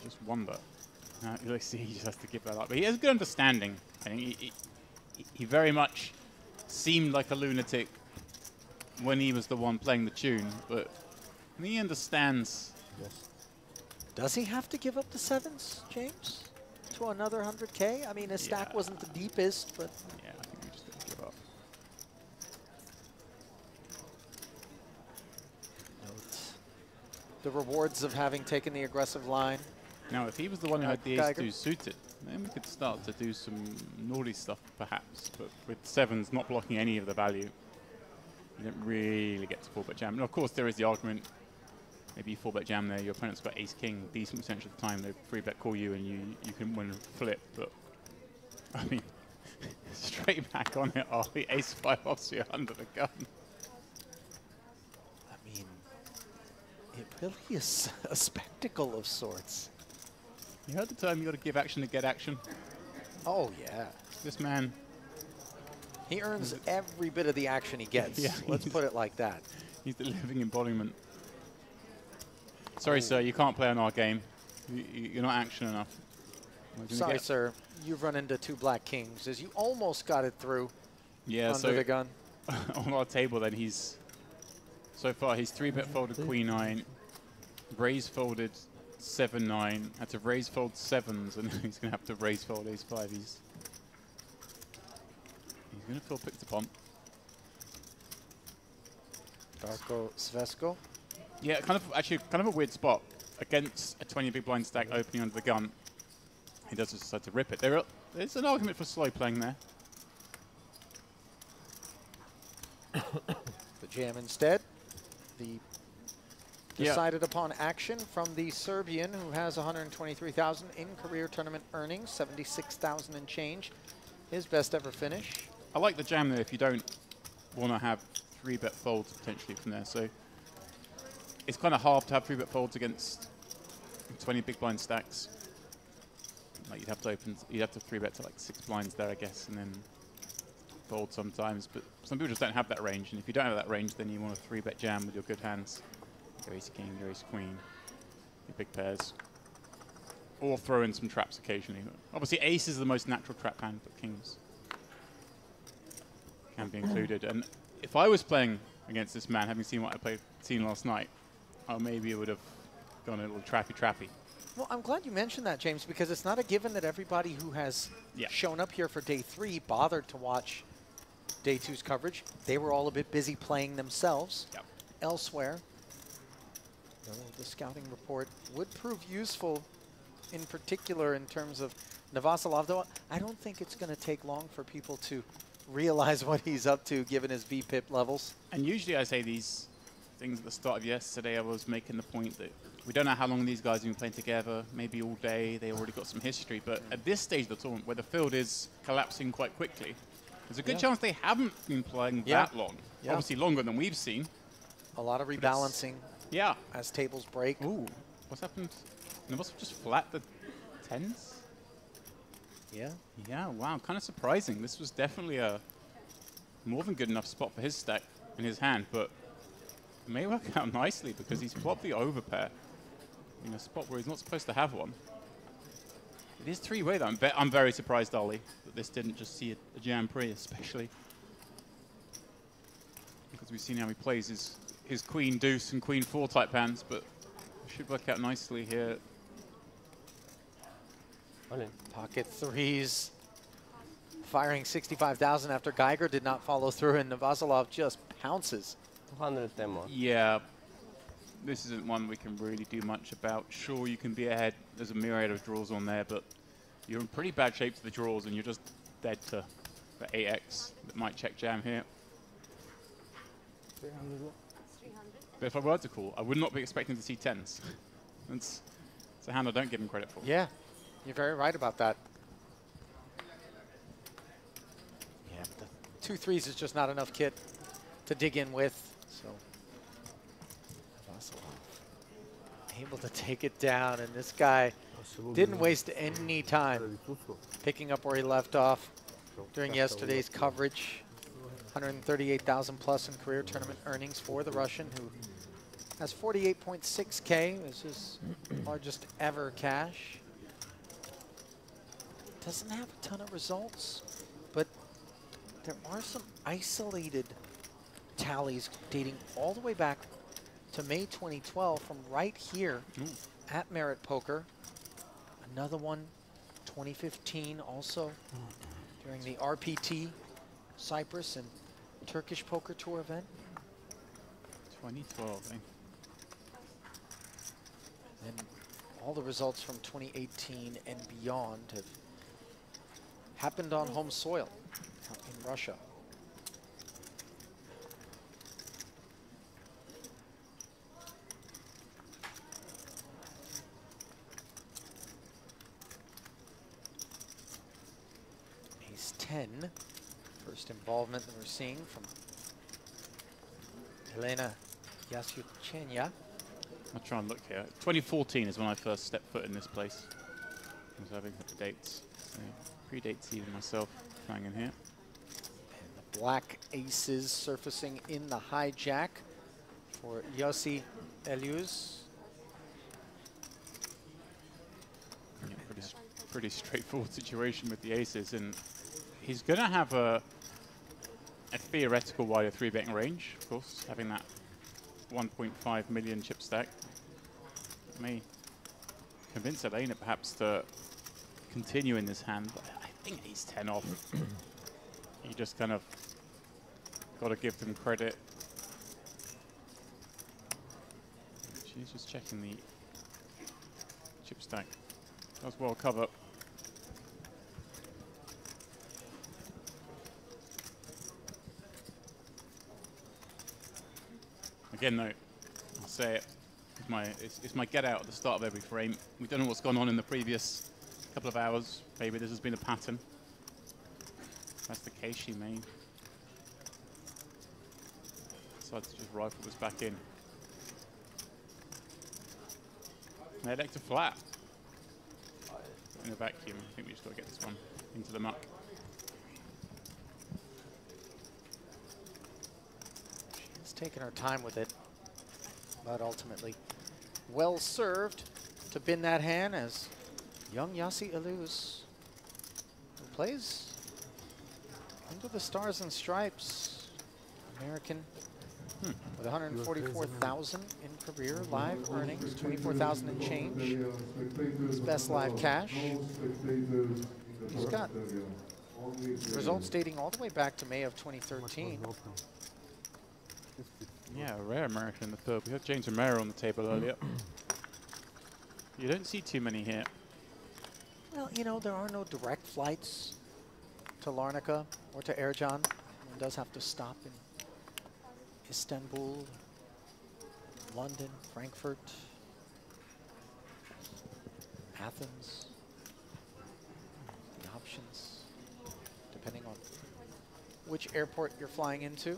just wonder. Let's see, he just has to give that up. But he has a good understanding. I think he very much seemed like a lunatic when he was the one playing the tune, but he understands. Yes. Does he have to give up the sevens, James, to another 100K? I mean, his stack wasn't the deepest, but yeah, I think we just got to give up. Note the rewards of having taken the aggressive line. Now, if he was the one who had the ace-2 suited, then we could start to do some naughty stuff, perhaps. But with sevens not blocking any of the value, you don't really get to 4-bet jam. And of course, there is the argument, maybe you 4-bet jam there, your opponent's got ace-king, decent percentage of the time, they 3-bet call you and you can win and flip. But, I mean, straight back on it, the ace-5 offs you under the gun. I mean, it really is a spectacle of sorts. You heard the term, you got to give action to get action. Oh, yeah. This man... He earns every bit of the action he gets. Yeah, Let's put it like that. He's the living embodiment. Sorry, sir, you can't play on our game. You're not action enough. Sorry, sir. You've run into 2 black kings as you almost got it through under the gun. On our table, then, so far, he's 3-bet folded queen 9, raise folded 7-9, had to raise fold 7s, and he's going to have to raise fold ace-5. He's going to feel picked upon. Darko Svesko. Yeah, kind of a weird spot. Against a 20 big blind stack opening under the gun, he does decide to rip it. There's an argument for slow playing there. The jam instead. The decided upon action from the Serbian, who has 123,000 in career tournament earnings, 76,000 and change. His best ever finish. I like the jam there if you don't want to have 3-bet folds potentially from there. So it's kind of hard to have 3-bet folds against 20 big blind stacks. Like you'd have to 3-bet to like 6 blinds there, I guess, and then fold sometimes. But some people just don't have that range, and if you don't have that range, then you want a 3-bet jam with your good hands. Your ace king, your ace queen, your big pairs, or throw in some traps occasionally. Obviously, ace is the most natural trap hand, but kings can be included. And if I was playing against this man, having seen what I seen last night, maybe it would have gone a little trappy. Well, I'm glad you mentioned that, James, because it's not a given that everybody who has shown up here for day 3 bothered to watch day 2's coverage. They were all a bit busy playing themselves elsewhere. The scouting report would prove useful, in particular in terms of Navasilov, though I don't think it's going to take long for people to realize what he's up to given his VPIP levels. And usually I say these things at the start of yesterday. I was making the point that we don't know how long these guys have been playing together, maybe all day. They already got some history. But at this stage of the tournament, where the field is collapsing quite quickly, there's a good chance they haven't been playing that long. Obviously longer than we've seen. A lot of rebalancing as tables break. Ooh, what's happened? Navasov just flat the 10s? Yeah, wow, kind of surprising. This was definitely a more than good enough spot for his stack in his hand, but it may work out nicely because he's flopped the overpair in a spot where he's not supposed to have one. It is 3-way though. I'm very surprised, Ollie, that this didn't just see a jam pre, especially because we've seen how he plays his queen deuce and queen 4 type hands, but it should work out nicely here. Pocket 3s, firing 65,000 after Geiger did not follow through, and Navasilov just pounces. 210 more. Yeah, this isn't one we can really do much about. Sure, you can be ahead. There's a myriad of draws on there, but you're in pretty bad shape to the draws, and you're just dead to the 8x that might check jam here. 300. But if I were to call, I would not be expecting to see 10s. It's a hand I don't give him credit for. Yeah, you're very right about that. Yeah, but the 2 3s is just not enough kit to dig in with. So Vasilov able to take it down, and this guy didn't waste any time picking up where he left off during yesterday's coverage. 138,000 plus in career tournament earnings for the Russian, who has 48.6K. This is largest ever cash. Doesn't have a ton of results, but there are some isolated tallies dating all the way back to May 2012 from right here at Merit Poker. Another one, 2015, also during the RPT Cyprus and Turkish Poker Tour event. 2012, eh? And all the results from 2018 and beyond have happened on home soil out in Russia. 10. First involvement that we're seeing from Elena Yasuchenya. I'll try and look here. 2014 is when I first stepped foot in this place. I was having the dates. So predates even myself playing in here. And the black aces surfacing in the hijack for Yossi Elius. Yeah, pretty straightforward situation with the aces, and he's going to have a theoretical wider 3-betting range, of course, having that 1.5 million chip stack. May convince Elena perhaps to continue in this hand, but I think he's 10 off. You just kind of got to give them credit. She's just checking the chip stack. Does well cover. Again, though, I'll say it. It's my get out at the start of every frame. We don't know what's gone on in the previous couple of hours. Maybe this has been a pattern. If that's the case, she may decide to just rifle this back in. They elect a flat in a vacuum. I think we just got to get this one into the muck. She's taking her time with it, but ultimately well served to bin that hand as young Yossi Elius, who plays under the Stars and Stripes, American, with 144,000 in career live earnings, 24,000 and change. His best live cash. He's got results dating all the way back to May of 2013. Yeah, a rare American in the third. We had James Romero on the table earlier. You don't see too many here. Well, you know, there are no direct flights to Larnaca or to Ercan. One does have to stop in Istanbul, London, Frankfurt, Athens. The options, depending on which airport you're flying into.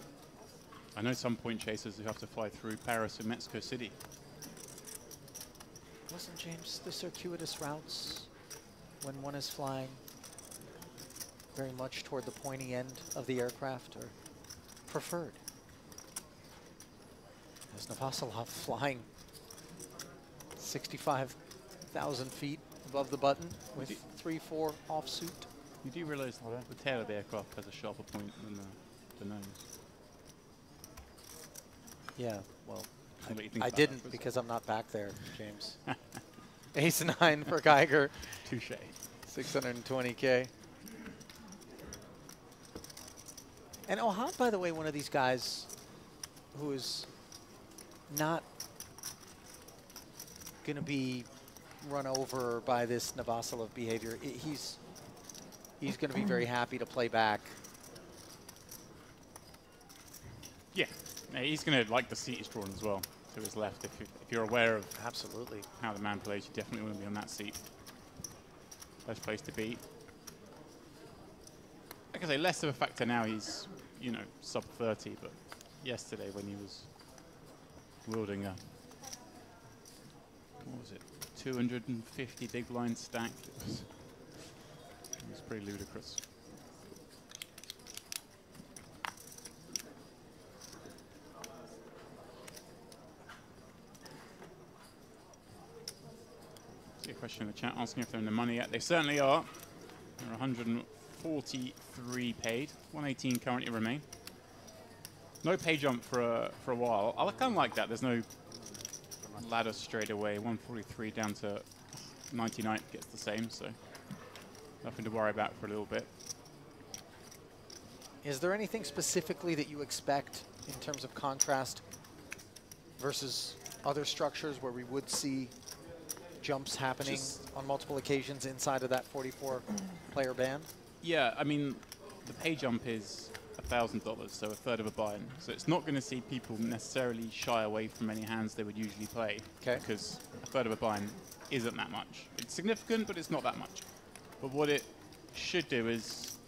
I know some point chasers who have to fly through Paris and Mexico City. Listen, James, the circuitous routes, when one is flying very much toward the pointy end of the aircraft, are preferred. As Navasilov flying 65,000 feet above the button with 3-4 offsuit. You do realize the tail of the aircraft has a sharper point than the nose. Yeah, well, I I didn't because I'm not back there, James. Ace-9 for Geiger. Touche. 620K. And Ohad, by the way, one of these guys who is not going to be run over by this Navasilov behavior. He's going to be very happy to play back. Yeah, he's going to like the seat he's drawn as well to his left. If you're aware of absolutely how the man plays, you definitely want to be on that seat. Best place to be. Like I say, less of a factor now. He's, you know, sub 30, but yesterday when he was wielding a, what was it, 250 big blind stack, it was pretty ludicrous. See a question in the chat asking if they're in the money yet. They certainly are. They're 143 paid, 118 currently remain. No pay jump for a while. I kind of like that. There's no ladder straight away. 143 down to 99 gets the same, so nothing to worry about for a little bit. Is there anything specifically that you expect in terms of contrast versus other structures where we would see jumps happening on multiple occasions inside of that 44-player band? Yeah, I mean, the pay jump is $1,000, so a third of a buy-in. So it's not going to see people necessarily shy away from any hands they would usually play. Okay. Because a third of a buy-in isn't that much. It's significant, but it's not that much. But what it should do is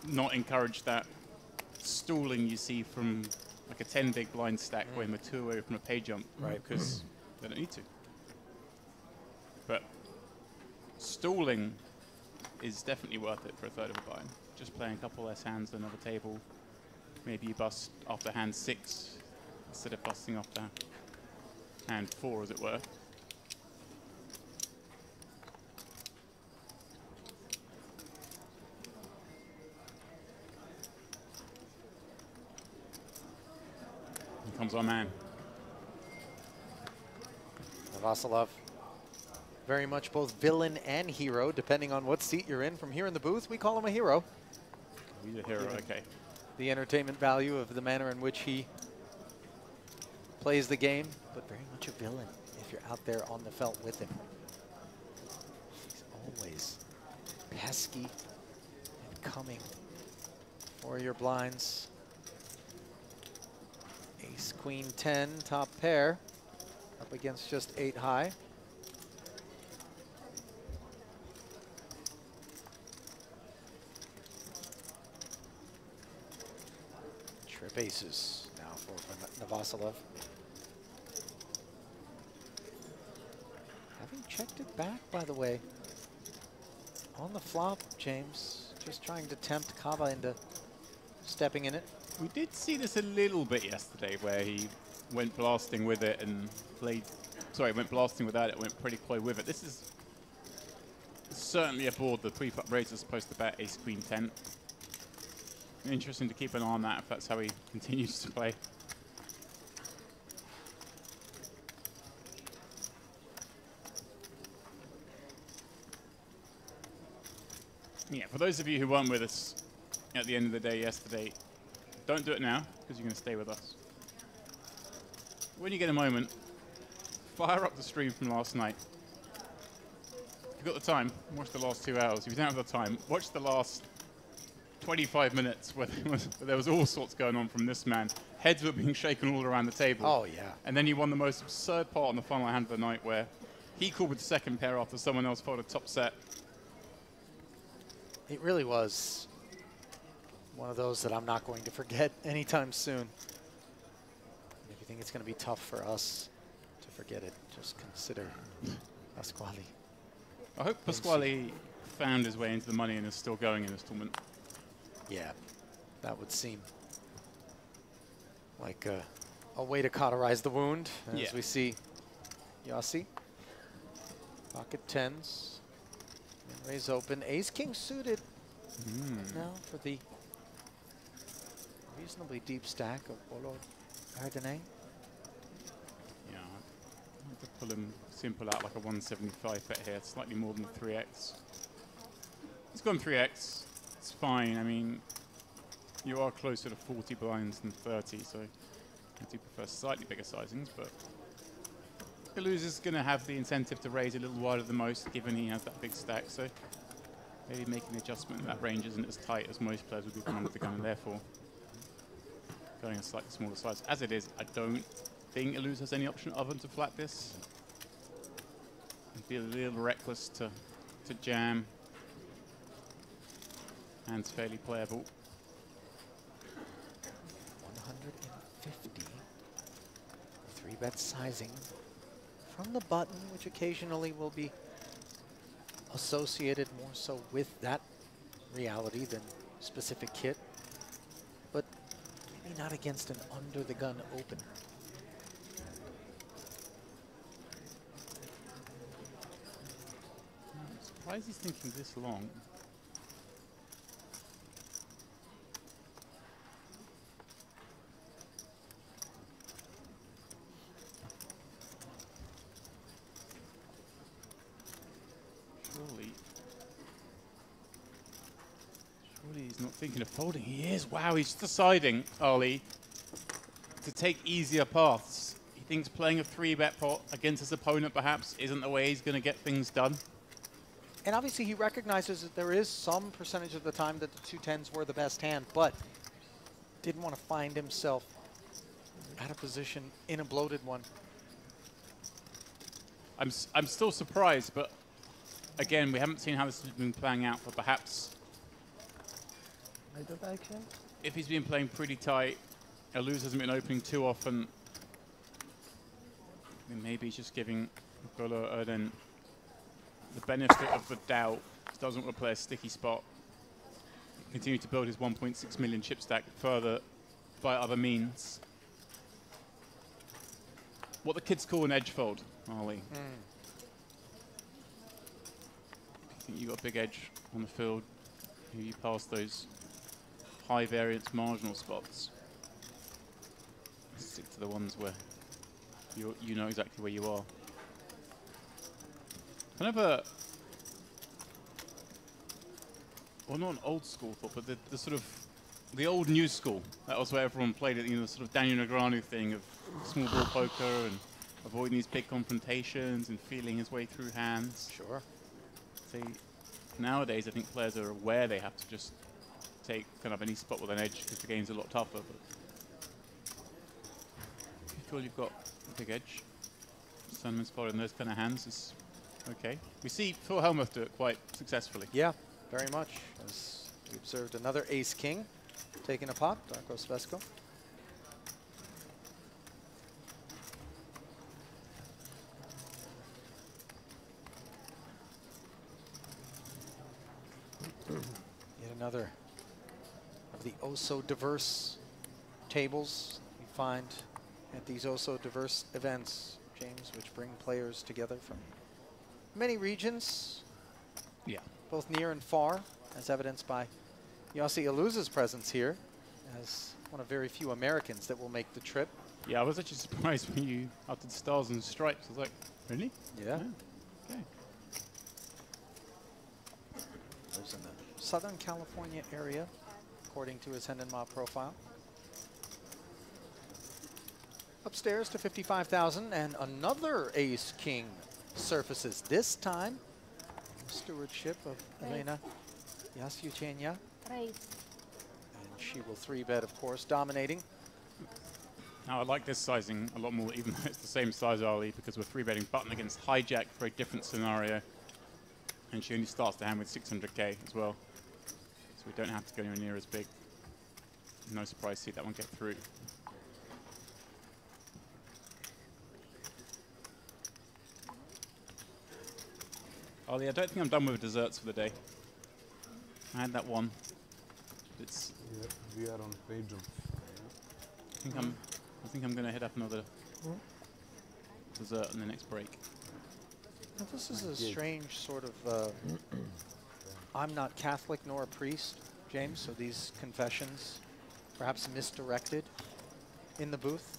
not encourage that stalling you see from like a 10 big blind stack when we're 2 away from a pay jump, Right. Because they don't need to. But stalling is definitely worth it for a third of a blind. Just playing a couple less hands than another table. Maybe you bust after hand 6 instead of busting after hand 4, as it were. Here comes our man. Vasilov, very much both villain and hero, depending on what seat you're in. From here in the booth, we call him a hero. He's a hero, okay. The entertainment value of the manner in which he plays the game, but very much a villain if you're out there on the felt with him. He's always pesky and coming for your blinds. Ace, queen, 10, top pair, up against just 8 high. Trip aces now for Novoselov. Having checked it back, by the way, on the flop, James, just trying to tempt Kava into stepping in it. We did see this a little bit yesterday, where he went blasting with it and played. Sorry, went blasting without it, went pretty coy with it. This is certainly a board the 3-pot raise is supposed to bet ace queen 10. Interesting to keep an eye on that if that's how he continues to play. Yeah, for those of you who weren't with us at the end of the day yesterday, don't do it now, because you're going to stay with us. When you get a moment, fire up the stream from last night. If you've got the time, watch the last 2 hours. If you don't have the time, watch the last 25 minutes where there was all sorts going on from this man. Heads were being shaken all around the table. Oh, yeah. And then he won the most absurd part on the final hand of the night, where he called with the second pair after someone else followed a top set. It really was one of those that I'm not going to forget anytime soon. If you think it's going to be tough for us to forget it, just consider Pasquale. I hope Pasquale found his way into the money and is still going in this tournament. Yeah, that would seem like a way to cauterize the wound, as we see Yossi. Pocket 10s. And raise open. Ace-king suited now for the reasonably deep stack of Bolo Ardenne. Yeah, I have to pull him simple out like a 175 bet here, slightly more than 3x. He's gone 3x. It's fine. I mean, you are closer to 40 blinds than 30, so I do prefer slightly bigger sizings, but Kaluza is going to have the incentive to raise a little wider than most, given he has that big stack, so maybe making the adjustment in that range isn't as tight as most players would be from under the gun, and therefore going a slightly smaller size. As it is, I don't think Kaluza has any option other than to flat this. It'd be a little reckless to jam. Hand's fairly playable. 150. 3-bet sizing from the button, which occasionally will be associated more so with that reality than specific kit, but maybe not against an under-the-gun open. I'm surprised he's thinking this long. Surely he's not thinking of folding. He is. Wow, he's deciding, Ali, to take easier paths. He thinks playing a 3-bet pot against his opponent perhaps isn't the way he's going to get things done. And obviously he recognizes that there is some percentage of the time that the 2 10s were the best hand, but didn't want to find himself out of position in a bloated one. I'm still surprised, but again, we haven't seen how this has been playing out, but perhaps Right action? If he's been playing pretty tight, Luz hasn't been opening too often, then maybe he's just giving Golo Erden the benefit of the doubt. He doesn't want to play a sticky spot. Continue to build his 1.6 million chip stack further by other means. What the kids call an edge fold, Ollie. If you think you've got a big edge on the field, you pass those high variance marginal spots. Stick to the ones where you know exactly where you are. Kind of a, well, not an old school thought, but the sort of the old new school. That was where everyone played it, you know, the sort of Daniel Negreanu thing of small ball poker and avoiding these big confrontations and feeling his way through hands. Sure. See, nowadays I think players are aware they have to just take kind of any spot with an edge because the game's a lot tougher. But if you feel you've got a big edge, Sandman's spot in those kind of hands is okay. We see Phil Hellmuth do it quite successfully. Yeah, very much. As we observed another ace-king taking a pot, Darko Svesko. Yet another of the oh-so-diverse tables you find at these oh-so-diverse events, James, which bring players together from many regions. Yeah. Both near and far, as evidenced by Yossi Aluz's presence here as one of very few Americans that will make the trip. Yeah, I was actually surprised when you uttered Stars and Stripes. I was like, really? Yeah. Okay. Lives in the Southern California area, according to his Hendon-Ma profile. Upstairs to 55,000, and another ace-king surfaces. This time, stewardship of Elena Yasiuchenia. And she will 3-bet, of course, dominating. Now, I like this sizing a lot more, even though it's the same size, Ali, because we're 3-betting button against hijack, very different scenario. And she only starts the hand with 600k as well. So we don't have to go anywhere near as big. No surprise to see that one get through. Ollie, I don't think I'm done with desserts for the day. I had that one. It's. Yeah, we are on page of. I think I'm going to hit up another dessert in the next break. Now, this is a strange sort of. I'm not Catholic nor a priest, James, so these confessions, perhaps misdirected in the booth.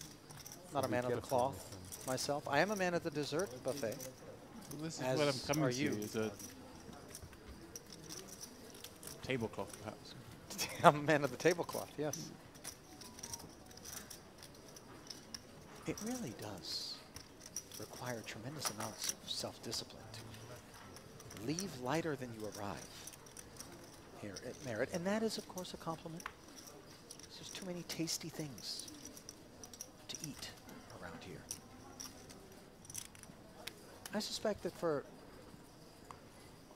Not a man of the cloth myself. I am a man of the dessert buffet. Well, this is what I'm coming to. Is a tablecloth, perhaps. I'm a man of the tablecloth, yes. It really does require tremendous amounts of self-discipline to leave lighter than you arrive here at Merit. And that is, of course, a compliment. There's too many tasty things to eat around here. I suspect that for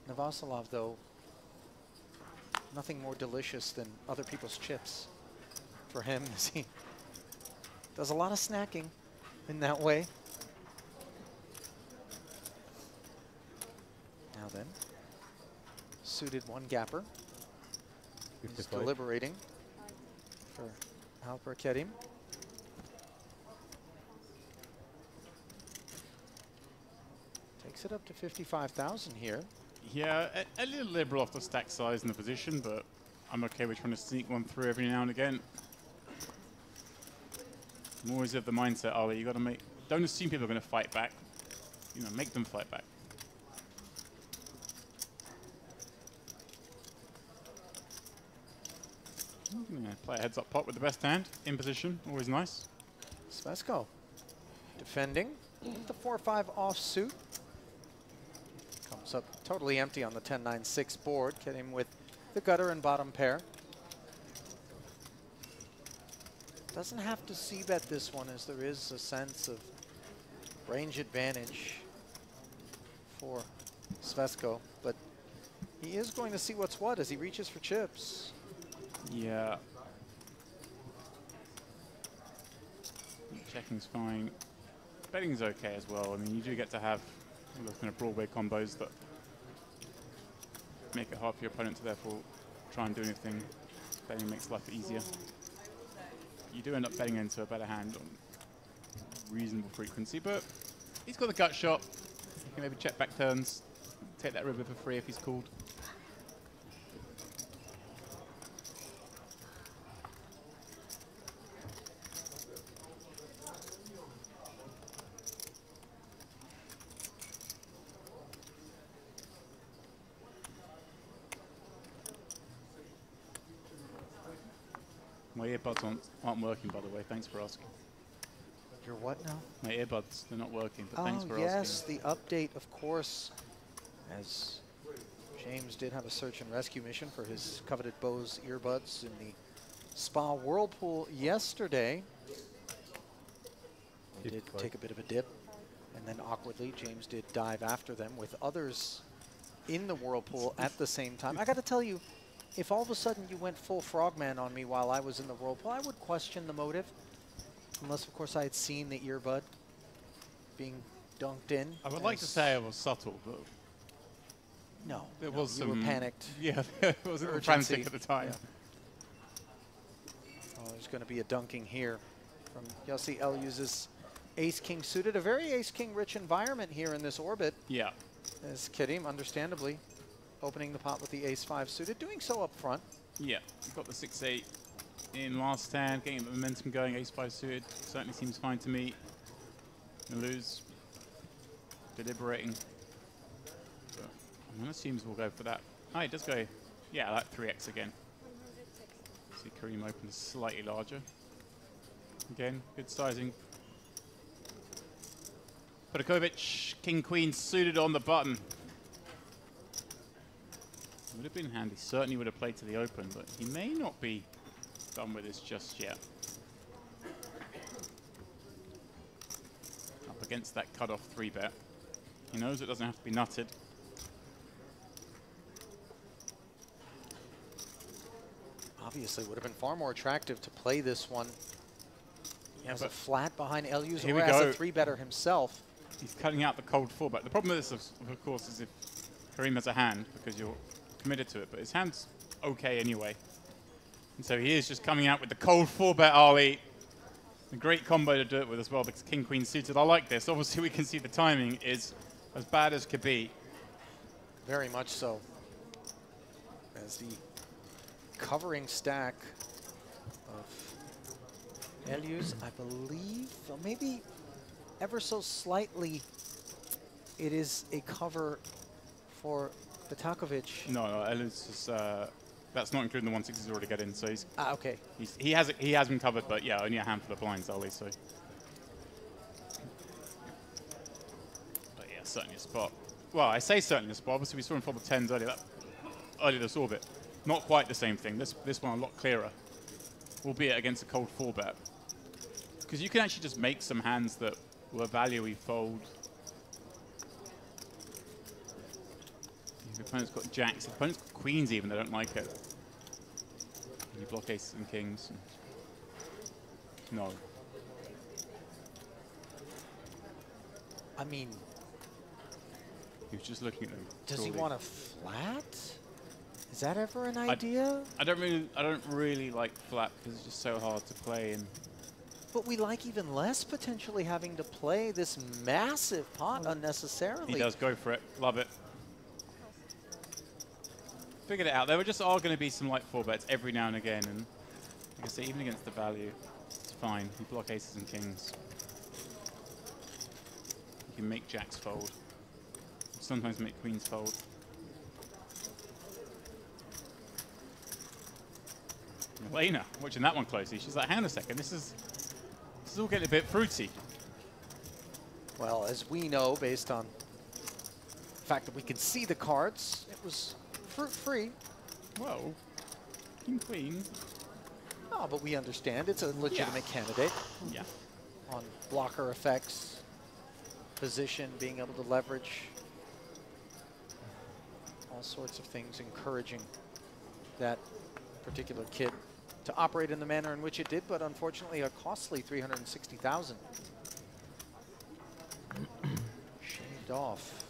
Novoselov, though, nothing more delicious than other people's chips for him, as he does a lot of snacking in that way. Now then, suited one gapper. He's deliberating for Alper Kerim. Takes it up to 55,000 here. Yeah, a little liberal off the stack size and the position, but I'm okay with trying to sneak one through every now and again. I'm always of the mindset, Ali, you got to make. Don't assume people are going to fight back. You know, make them fight back. Yeah, play a heads-up pot with the best hand in position, always nice. Svesko defending the 4-5 offsuit. Comes up totally empty on the 10-9-6 board, getting with the gutter and bottom pair. Doesn't have to c-bet this one, as there is a sense of range advantage for Svesko, but he is going to see what's what as he reaches for chips. Yeah. Checking's fine. Betting's okay as well. I mean, you do get to have those kind of Broadway combos that make it hard for your opponent to therefore try and do anything. Betting makes life easier. You do end up betting into a better hand on reasonable frequency, but he's got the gut shot. You can maybe check back turns, take that river for free if he's called. My earbuds aren't working, by the way. Thanks for asking. Your what now? My earbuds, they're not working, but thanks for asking. Yes, the update, of course, as James did have a search and rescue mission for his coveted Bose earbuds in the Spa Whirlpool yesterday. They did take a bit of a dip, and then awkwardly, James did dive after them with others in the Whirlpool at the same time. I got to tell you, if all of a sudden you went full frogman on me while I was in the Whirlpool, I would question the motive. Unless, of course, I had seen the earbud being dunked in. I would like to say I was subtle, but no, there no, was you some were panicked. Yeah, it was a little frantic at the time. Yeah. Oh, there's going to be a dunking here from Yossi Elyus's ace-king suited. A very ace-king rich environment here in this orbit. Yeah. As Kerim, understandably, opening the pot with the ace-5 suited, doing so up front. Yeah, got the 6-8 in last hand, getting the momentum going. Ace-5 suited certainly seems fine to me. Lose, deliberating. But I'm going to assume we'll go for that. Oh, he does go, yeah, that 3x again. See Kerim opens slightly larger. Again, good sizing. Pedakovic, king-queen suited on the button. Would have been handy. Certainly would have played to the open, but he may not be done with this just yet. Up against that cutoff 3-bet. He knows it doesn't have to be nutted. Obviously, would have been far more attractive to play this one as a flat behind Elyus, Here or we as go. a 3-better himself. He's cutting out the cold 4-bet. The problem with this, of course, is if Kerim has a hand, because you're committed to it, but his hand's okay anyway. And so he is just coming out with the cold 4-bet Ali. A great combo to do it with as well, because king-queen suited. I like this. Obviously, we can see the timing is as bad as could be. Very much so. As the covering stack of Elyus, I believe, maybe ever so slightly, it is a cover for Pedakovic. No, Elyus is, that's not including the 1/6 he's already got in, so he's... okay. He has been covered, but yeah, only a handful of blinds, Ali, so... But yeah, certainly a spot. Well, I say certainly a spot. Obviously, we saw him fold the 10s earlier this orbit. Not quite the same thing. This one a lot clearer, albeit against a cold 4-bet. Because you can actually just make some hands that were value-y fold. If your opponent's got jacks, if your opponent's got queens even, they don't like it. And you block aces and kings. No. I mean... He was just looking at them. Does he want a flat? Is that ever an idea? I don't really like flat because it's just so hard to play. And but we like even less potentially having to play this massive pot unnecessarily. He does go for it. Love it. Figured it out. There just are going to be some light 4-bets every now and again, and like I say, even against the value, it's fine. You block aces and kings. You can make jacks fold. Sometimes make queens fold. Elena, watching that one closely, she's like, hang on a second, this is all getting a bit fruity. Well, as we know, based on the fact that we can see the cards, it was fruit-free. Well, king, queen. No, but we understand it's a legitimate candidate. Yeah. On blocker effects, position, being able to leverage all sorts of things, encouraging that particular kit to operate in the manner in which it did, but unfortunately a costly 360,000. Shaved off.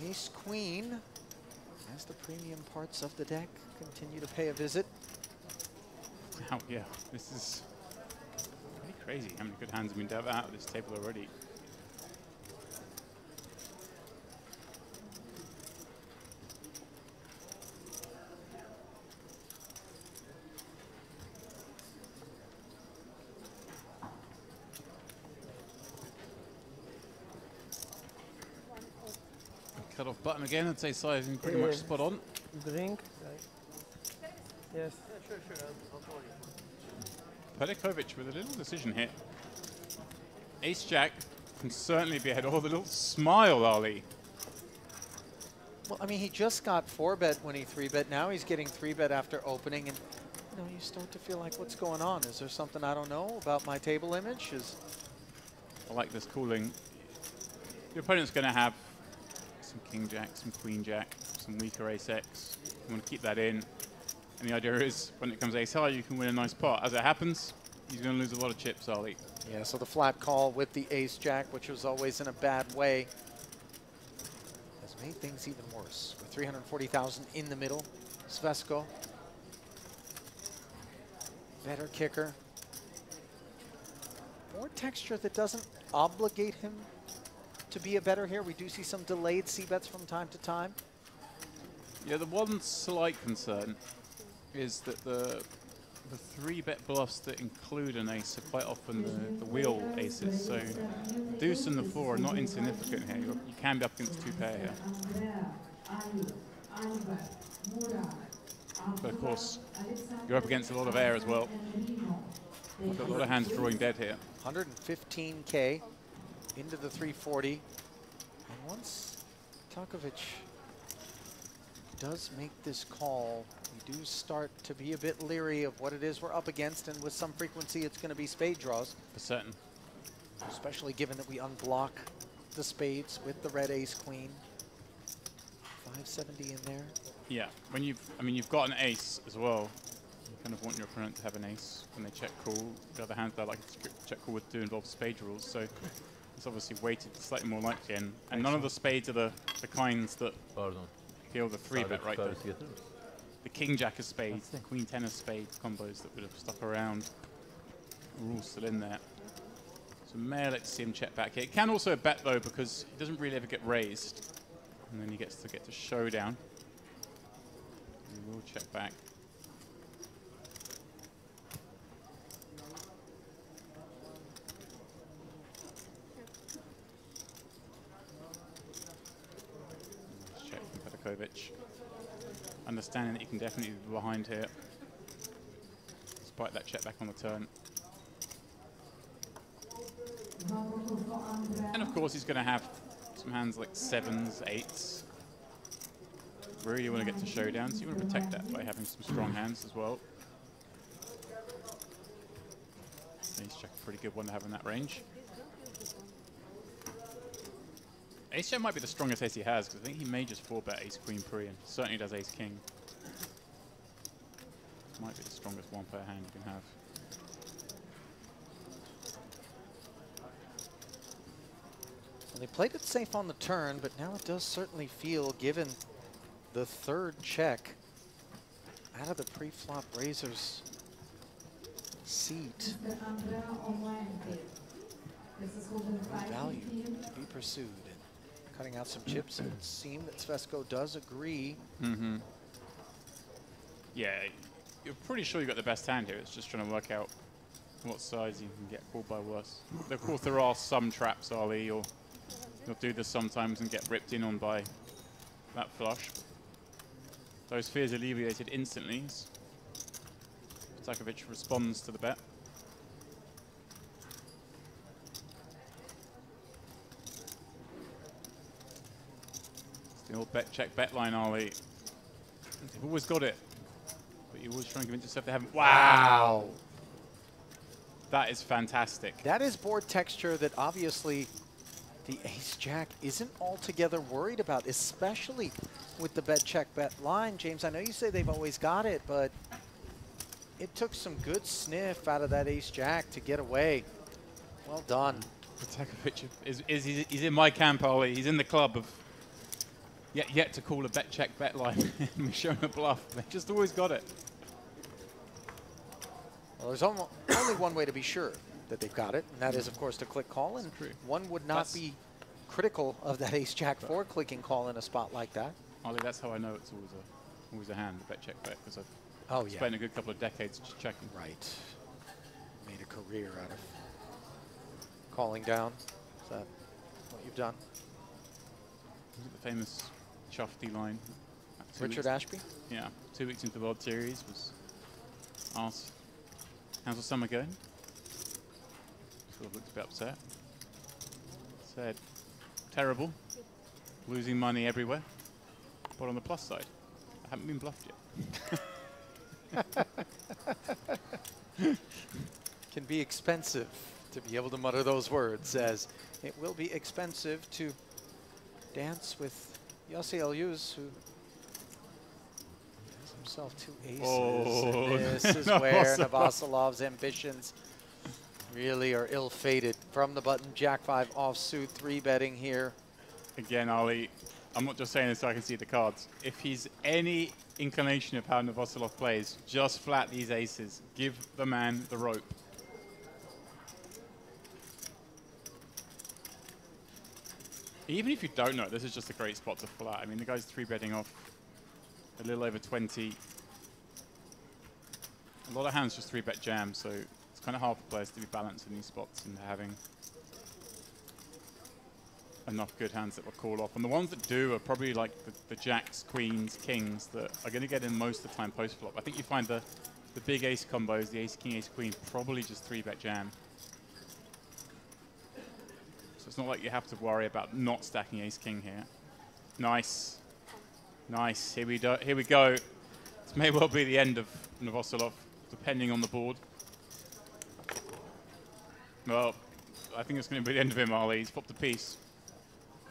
Ace Queen, as the premium parts of the deck continue to pay a visit. Wow, yeah, this is pretty crazy how many good hands have been dealt out of this table already. Cut off button again. I'd say sizing pretty much spot on. Drink. Yes. Sure. I'll call you. Pelikovic with a little decision here. Ace Jack can certainly be ahead. Oh, the little smile, Ali. Well, I mean, he just got 4-bet when he 3-bet. Now he's getting 3-bet after opening, and you know, you start to feel like, what's going on? Is there something I don't know about my table image? I like this cooling. Your opponent's going to have some King Jack, some Queen Jack, some weaker Ace X. You want to keep that in. And the idea is, when it comes Ace High, you can win a nice pot. As it happens, he's going to lose a lot of chips, Ali. Yeah, so the flat call with the Ace Jack, which was always in a bad way, has made things even worse. With 340,000 in the middle, Svesko, better kicker. More texture that doesn't obligate him to be a better here. We do see some delayed C-bets from time to time. Yeah, the one slight concern is that the 3-bet bluffs that include an ace are quite often the wheel aces. So deuce and the 4 are not insignificant here. You can be up against 2-pair here. But of course, you're up against a lot of air as well. I've got a lot of hands drawing dead here. 115K into the 340. And once Takovic does make this call, we do start to be a bit leery of what it is we're up against, and with some frequency it's going to be spade draws. For certain. Especially given that we unblock the spades with the red ace queen. 570 in there. Yeah, when you've got an ace as well, you kind of want your opponent to have an ace when they check call. The other hand, they like to check call do involve spade rules, so it's obviously weighted slightly more likely, and none of the spades are the kinds that kill the 3-bet right there. The King Jack of spades, the Queen 10 of spades combos that would have stuck around are all still in there. So may let's see him check back here. It can also bet though, because he doesn't really ever get raised, and then he gets to get to showdown. He will check back. Check from Petkovic. Understanding that he can definitely be behind here, despite that check back on the turn. And of course he's going to have some hands like 7s, 8s. Really want to get to showdown, so you want to protect that by having some strong hands as well. Ace Jack, a pretty good one to have in that range. Ace Jack might be the strongest ace he has, because I think he may just 4-bet Ace Queen pre, and certainly does Ace King. Might be the strongest 1-pair hand you can have. Well, they played it safe on the turn, but now it does certainly feel, given the 3rd check out of the pre-flop raiser's seat, value to be pursued. And cutting out some chips, it would seem that Svesko does agree. Mm-hmm. Yeah, you're pretty sure you got the best hand here. It's just trying to work out what size you can get called by worse. Of course, there are some traps, Ali. You'll do this sometimes and get ripped in on by that flush. Those fears alleviated instantly. Takovic responds to the bet. It's the old bet check bet line, Ali. They've always got it. You're always trying to convince yourself they haven't. Wow. That is fantastic. That is board texture that obviously the ace-jack isn't altogether worried about, especially with the bet check bet line. James, I know you say they've always got it, but it took some good sniff out of that ace-jack to get away. Well done. Protakovic he's in my camp, Ollie. He's in the club of yet to call a bet check bet line and showing a bluff. They just always got it. Well, there's only one way to be sure that they've got it, and that is, of course, to click call. And one would not be critical of that ace-jack for clicking call in a spot like that. Ollie, that's how I know it's always a hand, the bet check bet, because I've Oh, spent a good couple of decades just checking. Right. Made a career out of calling down. Is that what you've done? Was it the famous Chuffy line? Richard Ashby? Yeah. 2 weeks into the World Series was asked, how's the summer going? Sort of looked a bit upset. Said, terrible. Losing money everywhere. But on the plus side, I haven't been bluffed yet. Can be expensive to be able to mutter those words, as it will be expensive to dance with Yossi Elyuz, who has himself 2 aces. Oh, And this is where Navrastilov's ambitions really are ill-fated. From the button, Jack 5 offsuit, 3-betting here. Again, Ollie, I'm not just saying this so I can see the cards. If he's any inclination of how Navratilov plays, just flat these aces. Give the man the rope. Even if you don't know, this is just a great spot to flat. I mean, the guy's 3-betting off a little over 20. A lot of hands just 3-bet jam, so it's kind of hard for players to be balanced in these spots and having enough good hands that will call off. And the ones that do are probably like the jacks, queens, kings that are going to get in most of the time post-flop. I think you find the big ace combos, the ace, king, ace, queen, probably just 3-bet jam. So it's not like you have to worry about not stacking ace, king here. Nice. Nice. Here we go. This may well be the end of Navratilov, depending on the board. Well, I think it's going to be the end of him, Ollie. He's popped a piece.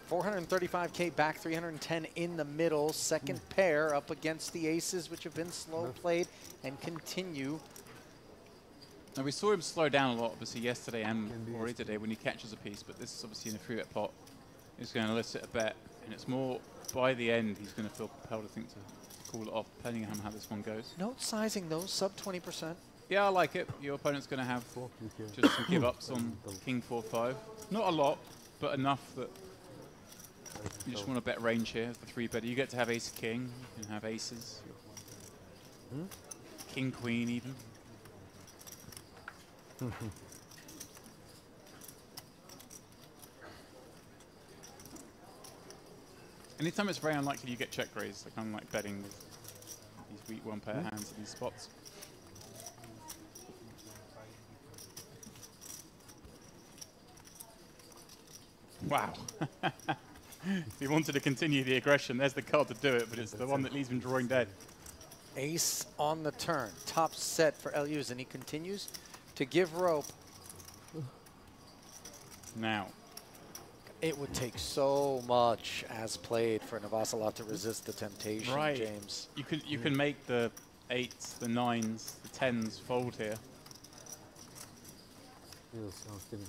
435K back, 310 in the middle. Second pair up against the aces, which have been slow played and continue. Now, we saw him slow down a lot, obviously, yesterday and already today when he catches a piece, but this is obviously in a 3-bet pot. He's going to elicit a bet, and it's more by the end he's going to feel compelled, I think, to call it off, depending on how this one goes. Note sizing those, sub 20%. Yeah, I like it. Your opponent's going to have just some give-ups on king 4-5. Not a lot, but enough that you just want to bet range here, the 3-better. You get to have ace-king, you can have aces. King-queen even. Anytime it's very unlikely you get check raised, like I'm like betting with these weak 1-pair hands in these spots. Wow. If he wanted to continue the aggression, there's the card to do it, but it's the one that leaves him drawing dead. Ace on the turn. Top set for Elyuz, and he continues to give rope. Now. It would take so much as played for Navratilov to resist the temptation, James. You can make the 8s, the 9s, the 10s fold here. Yes, I was kidding.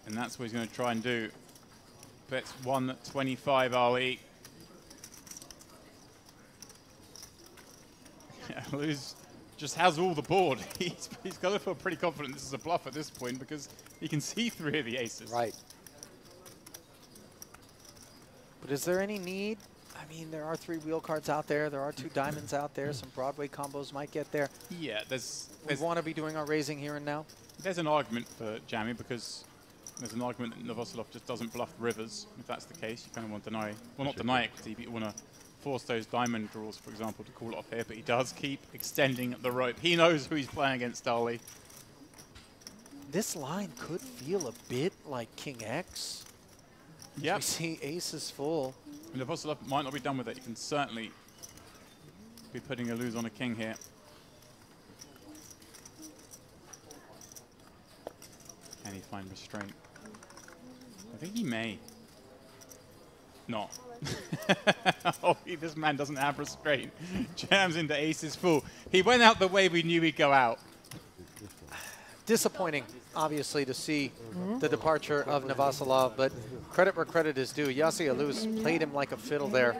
And that's what he's going to try and do. Bets 125, Ali. Elyuz just has all the board. He's got to feel pretty confident this is a bluff at this point because he can see 3 of the aces. Right. But is there any need? I mean, there are 3 wheel cards out there. There are 2 diamonds out there. Some Broadway combos might get there. Yeah, there's we want to be doing our raising here and now. There's an argument for jamming because there's an argument that Navratilov just doesn't bluff rivers. If that's the case, you kind of want to deny, well, not deny equity, but you want to force those diamond draws, for example, to call it off here. But he does keep extending the rope. He knows who he's playing against, Ali. This line could feel a bit like King X. Yeah. We see aces full. And Navratilov might not be done with it. You can certainly be putting Elyuz on a king here. Can he find restraint? I think he may. Not. Oh, this man doesn't have restraint. Jams into aces full. He went out the way we knew he'd go out. Disappointing, obviously, to see the departure of Navasilov, but credit where credit is due. Yassi Alous played him like a fiddle there.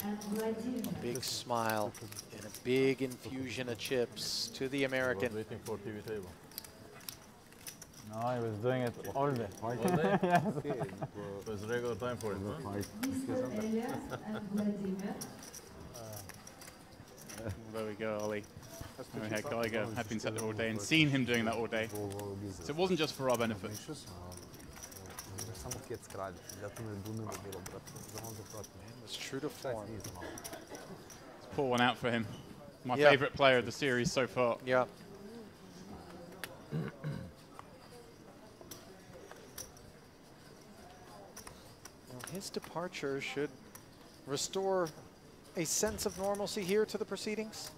A big smile and a big infusion of chips to the American. Waiting for TV table. No, I was doing it all day. All day? It was regular time for it, huh? There we go, Ollie. We had Geiger, had been sat there all day and seen him doing that all day. So it wasn't just for our benefit. Was true to form. Let's pour one out for him. My favorite player of the series so far. Yeah. His departure should restore a sense of normalcy here to the proceedings.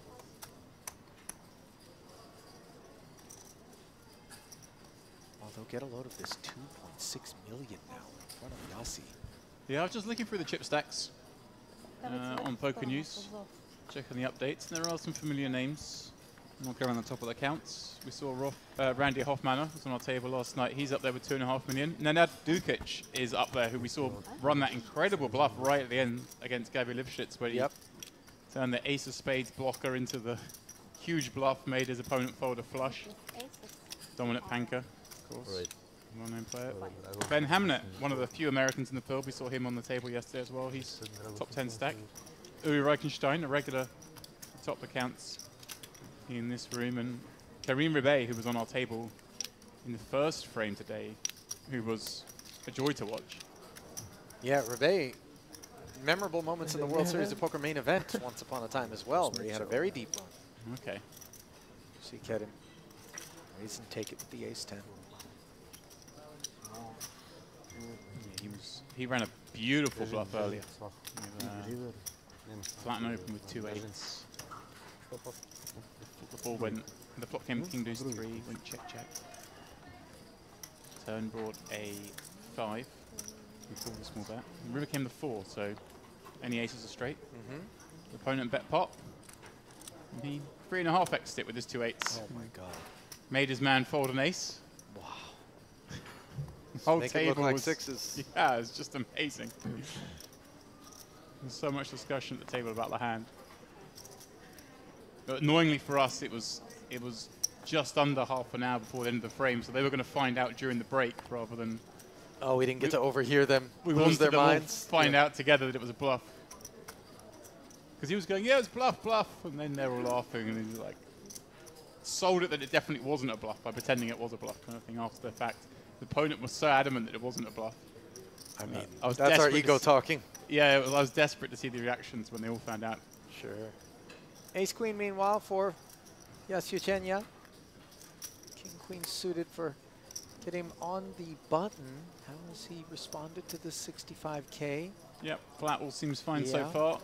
Although get a load of this 2.6 million now in front of Yassi. Yeah, I was just looking through the chip stacks on Poker News, checking the updates, and there are some familiar names. I'm not going on the top of the counts. We saw Randy Hoffmanner was on our table last night. He's up there with 2.5 million. Nenad Dukic is up there, who we saw run that incredible bluff right at the end against Gabi Lifshitz, where he turned the ace of spades blocker into the huge bluff, made his opponent fold a flush. Dominic Panker, of course. Right. Well-known player. Ben Hamnet, one of the few Americans in the field. We saw him on the table yesterday as well. He's top 10 stack. Uri Reichenstein, a regular top accounts in this room, and Karim Ribet, who was on our table in the first frame today, who was a joy to watch. Yeah, Ribet, memorable moments in the World Series of Poker main event once upon a time as well, where he had a very deep run. Okay. See Kedem raise and take it with the ace-10. Yeah, he ran a beautiful bluff earlier. Flat and open with 2 8s. The ball went, the flop came king deuce 3, went check check. Turn brought a 5. We called the small bet. And river came the 4, so any aces are straight. The opponent bet pot. And he 3.5 x'd it with his 2 8s. Oh my god. Made his man fold an ace. Wow. The whole Make table it look like was, sixes. Yeah, it's just amazing. There's so much discussion at the table about the hand. But annoyingly for us, it was just under half an hour before the end of the frame, so they were going to find out during the break rather than. Oh, we didn't get to overhear them We lose wanted their them all minds. find out together that it was a bluff. Because he was going, yeah, it's bluff, bluff, and then they were all laughing, and he was like, sold it that it definitely wasn't a bluff by pretending it was a bluff kind of thing after the fact. The opponent was so adamant that it wasn't a bluff. I mean, I was that's our desperate ego talking. Yeah, I was desperate to see the reactions when they all found out. Sure. Ace-queen, meanwhile, for Yasuchenya. King-queen suited for getting on the button. How has he responded to the 65K? Yep, flat all seems fine so Yeah. far.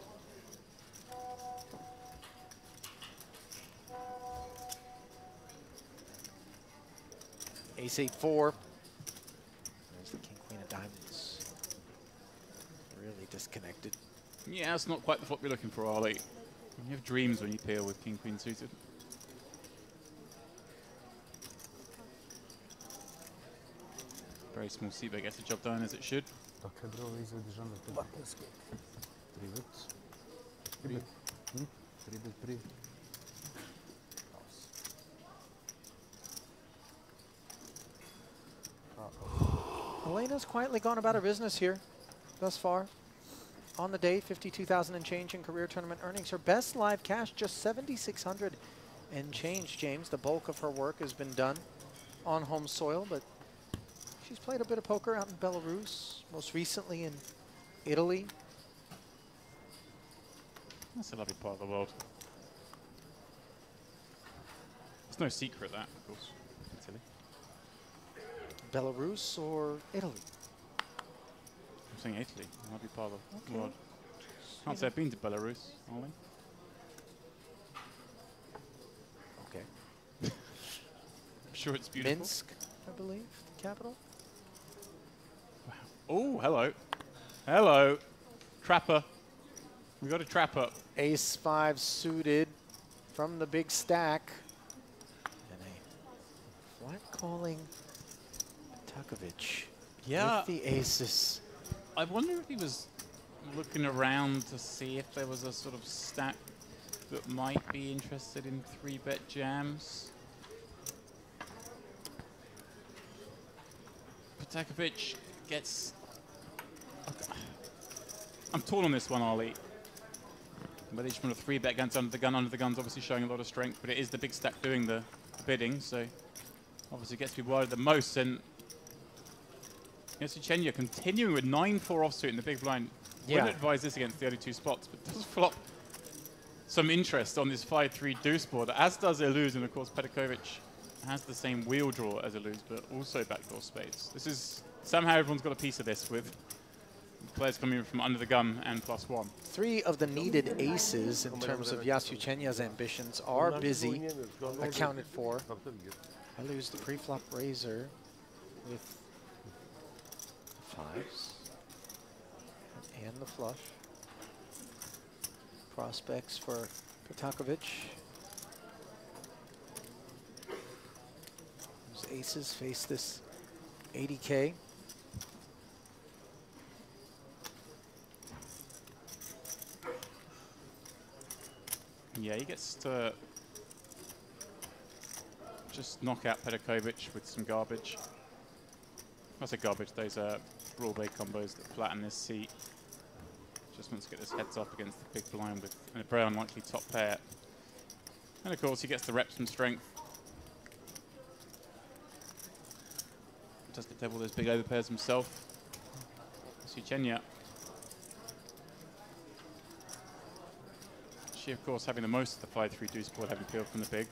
Ace-8-4. There's the king-queen of diamonds. Really disconnected. Yeah, it's not quite the flop you're looking for, Ollie. You have dreams when you peel with king-queen suited. Very small c-bet gets the job done as it should. Elena's quietly gone about her business here thus far. On the day, 52,000 and change in career tournament earnings. Her best live cash, just 7,600 and change, James. The bulk of her work has been done on home soil, but she's played a bit of poker out in Belarus, most recently in Italy. That's a lovely part of the world. There's no secret that, of course. Italy. Belarus or Italy? I'm saying Italy. Lovely part of the world. Can't say I've been to Belarus, Ollie. Okay. I'm sure it's beautiful. Minsk, I believe, capital. Oh, hello. Hello. Trapper. We got a trapper. Ace 5 suited from the big stack. And a flat calling Takovich with the aces. I wonder if he was looking around to see if there was a sort of stack that might be interested in 3-bet jams. Takovich gets... I'm torn on this one, Ollie. But each one of 3-bet guns under the gun. Under the gun's obviously showing a lot of strength, but it is the big stack doing the bidding, so obviously gets to be worried the most. And Yasuchenya continuing with 9-4 offsuit in the big blind. Wouldn't advise this against the other two spots, but does flop some interest on this 5-3 deuce board, as does Iluz, and of course Petkovic has the same wheel draw as Iluz, but also backdoor spades. This is, somehow everyone's got a piece of this with players coming in from under the gun and +1. 3 of the needed aces in terms of Yasuchenya's ambitions are busy, accounted for. I lose the pre-flop razor with the 5s and the flush. Prospects for Petkovic. Those aces face this 80K. Yeah, he gets to just knock out Petkovic with some garbage. I say garbage, those are raw bait combos that flatten this seat. Just wants to get his heads up against the big blind with a very unlikely top pair. And of course he gets the reps from strength. Does get to have all those big overpairs himself. Yasuchenya. She, of course, having the most of the 5-3 deuce board, having peeled from the big.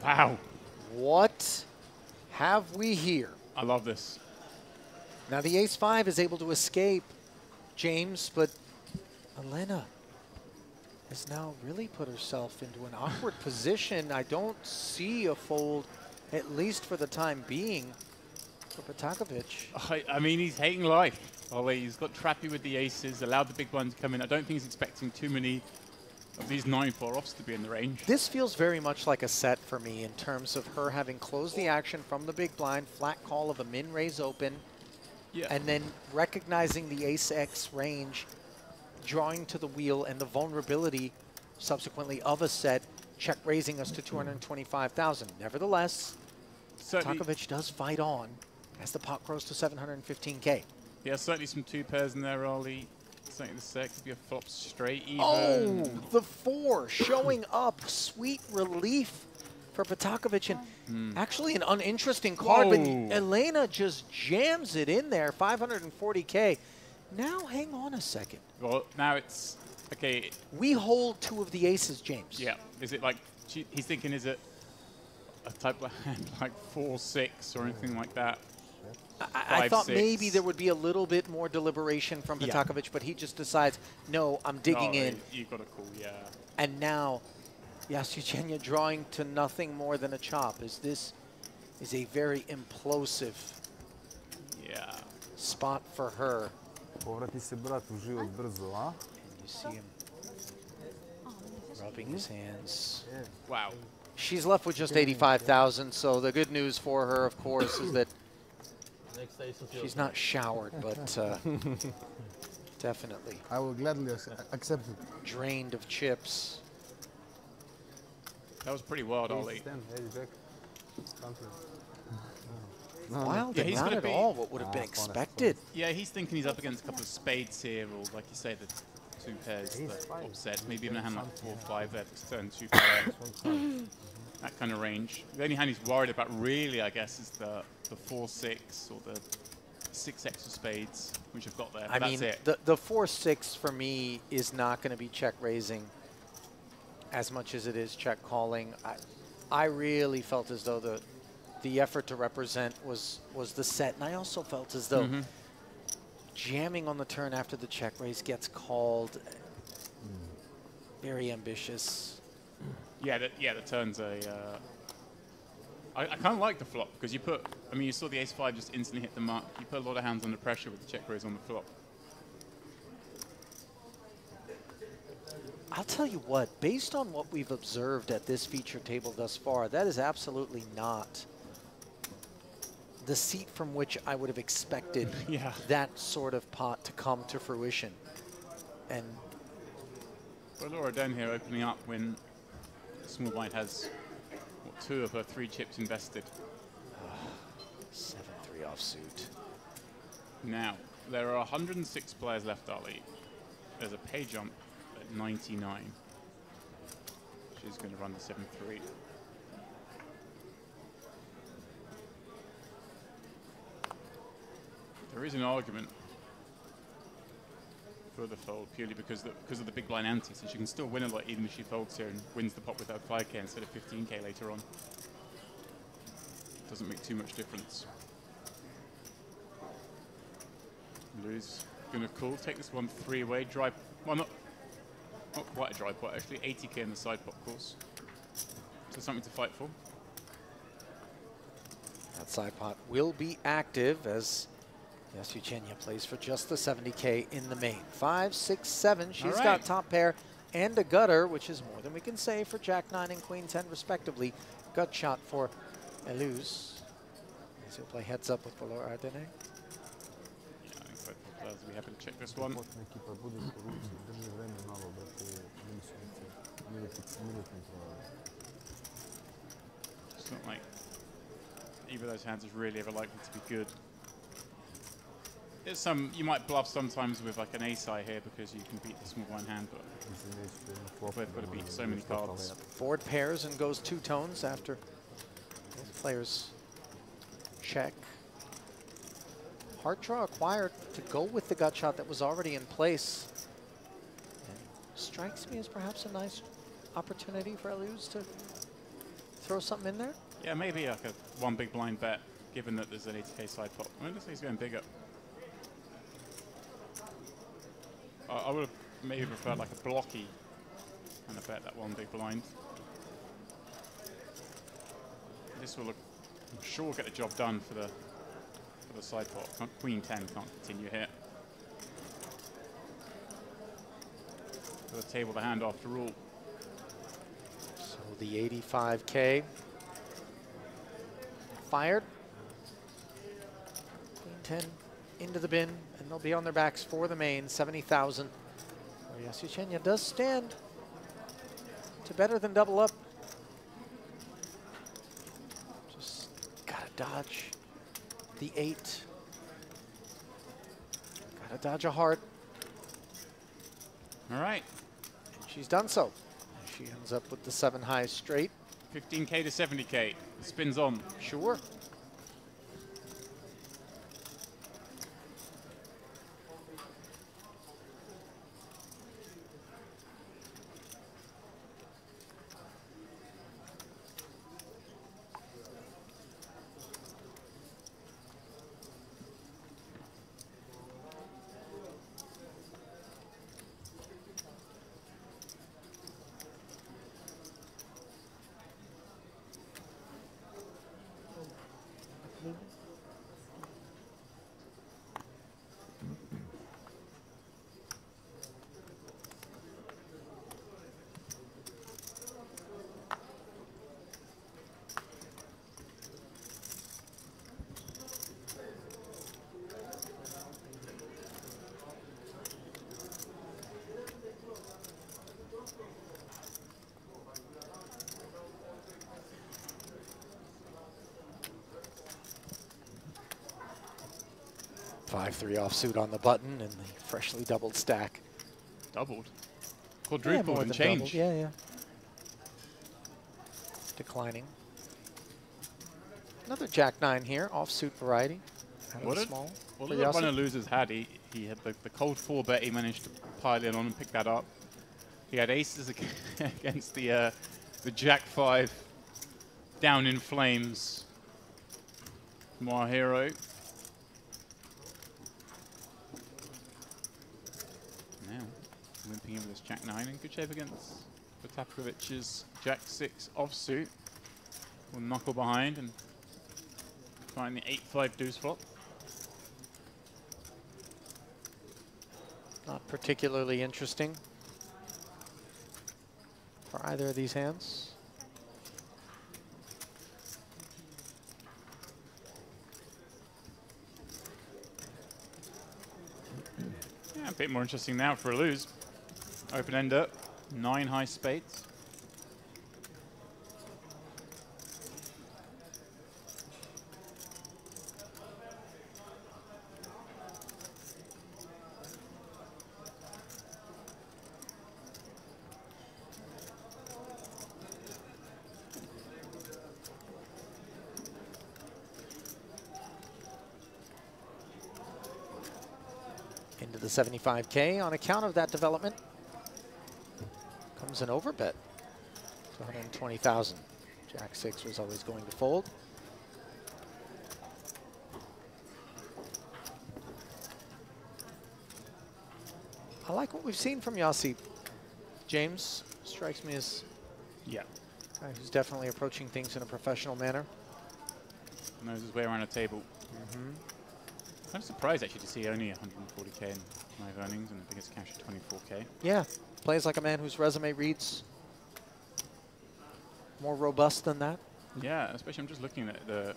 Wow. What have we here? I love this. Now the ace-5 is able to escape, James, but Elena has now really put herself into an awkward position. I don't see a fold, at least for the time being, for Petkovic. I mean, he's hating life. Ollie, he's got trappy with the aces, allowed the big blind to come in. I don't think he's expecting too many of these 9-4 offs to be in the range. This feels very much like a set for me in terms of her having closed the action from the big blind, flat call of a min-raise open, and then recognizing the ace-X range, drawing to the wheel, and the vulnerability subsequently of a set, check raising us to 225,000. Nevertheless, Petkovic does fight on as the pot grows to 715K. Yeah, certainly some 2 pairs in there, Ollie. Certainly the set could be a flop straight even. Oh, the 4 showing up. Sweet relief for Petkovic. And actually an uninteresting card, but Elena just jams it in there. 540K. Now, hang on a second. Well, now it's, okay. We hold 2 of the aces, James. Yeah. Is it like, he's thinking, is it a type of hand like 4-6 or anything like that? I thought maybe there would be a little bit more deliberation from Petkovic, but he just decides, no, I'm digging in. You've got a call, yeah. And now, Yasuchenya drawing to nothing more than a chop. This is a very implosive spot for her. And you see him rubbing his hands. Wow. She's left with just 85,000, so the good news for her, of course, is that she's not showered, but definitely. I will gladly accept it. Drained of chips. That was pretty wild, Ollie. Wild, and not at all what would have been expected. Yeah, he's thinking he's up against a couple of spades here, or like you say, the 2 pairs that upset. Maybe even a hand like 4-5 there to turn 2 pairs. That kind of range. The only hand he's worried about really, I guess, is the 4-6 or the 6 extra spades, which have got there. But I mean, the 4-6 for me is not going to be check raising as much as it is check calling. I really felt as though the effort to represent was the set, and I also felt as though jamming on the turn after the check raise gets called. Very ambitious. Yeah, the turn's a. I kind of like the flop because you put. I mean, you saw the ace-5 just instantly hit the mark. You put a lot of hands under pressure with the check raise on the flop. I'll tell you what, based on what we've observed at this feature table thus far, that is absolutely not the seat from which I would have expected that sort of pot to come to fruition. And well, Laura down here opening up when small blind has what, 2 of her 3 chips invested. 7-3 offsuit. Now, there are 106 players left, Ali. There's a pay jump at 99. She's going to run the 7-3. There is an argument for the fold purely because of the big blind ante, so she can still win a lot even if she folds here and wins the pot without 5k instead of 15k later on. Doesn't make too much difference. Lou's gonna call, take this 1-3 away, drive, well not quite a drive pot, actually 80k in the side pot course. So something to fight for. That side pot will be active as Yasuchenya plays for just the 70k in the main. 5, 6, 7. She's got top pair and a gutter, which is more than we can say for Jack 9 and Queen 10 respectively. Gut shot for Eluz. As he'll play heads up with Valor Ardenne. Yeah, I think side pot does. We happen to check this one. It's not like either of those hands is really ever likely to be good. There's some, you might bluff sometimes with like an ace-high here because you can beat the small blind hand, but we've got to beat so many cards. Board pairs and goes 2 tones after both players check. Heart draw acquired to go with the gut shot that was already in place. And strikes me as perhaps a nice opportunity for Eluz to throw something in there. Yeah, maybe like a 1 big blind bet, given that there's an 80k side pot. I mean, this he's going bigger. I would have maybe preferred like a blocky and a bet that 1 big blind. This will, I'm sure, get the job done for the side pot. Queen 10 can't continue here. For the table the hand after all. So the 85k fired. Queen 10 into the bin, and they'll be on their backs for the main, 70,000. Yasuchenya does stand to better than double up. Just gotta dodge the 8. Gotta dodge a heart. All right. And she's done so. She ends up with the 7 high straight. 15k to 70k. Spins on. Sure. Five-3 offsuit on the button and the freshly doubled stack. Doubled? Quadrupled and change. Yeah, yeah. Declining. Another Jack 9 here, offsuit variety. What did one of losers had? He had the cold 4 bet. He managed to pile in on and pick that up. He had aces against the Jack 5 down in flames. More hero. in with this Jack 9 in good shape against Potapovic's Jack 6 offsuit. Will knuckle behind and find the 8-5 deuce flop. Not particularly interesting for either of these hands. Yeah, a bit more interesting now for a lose. Open ender, 9 high spades. Into the 75K. On account of that development comes an overbet to 120,000. Jack 6 was always going to fold. I like what we've seen from Yossi. James strikes me as a guy who's definitely approaching things in a professional manner. Knows his way around a table. I'm surprised actually to see only 140K in live earnings and the biggest cash at 24K. Yeah, plays like a man whose resume reads more robust than that. Yeah, especially I'm just looking at the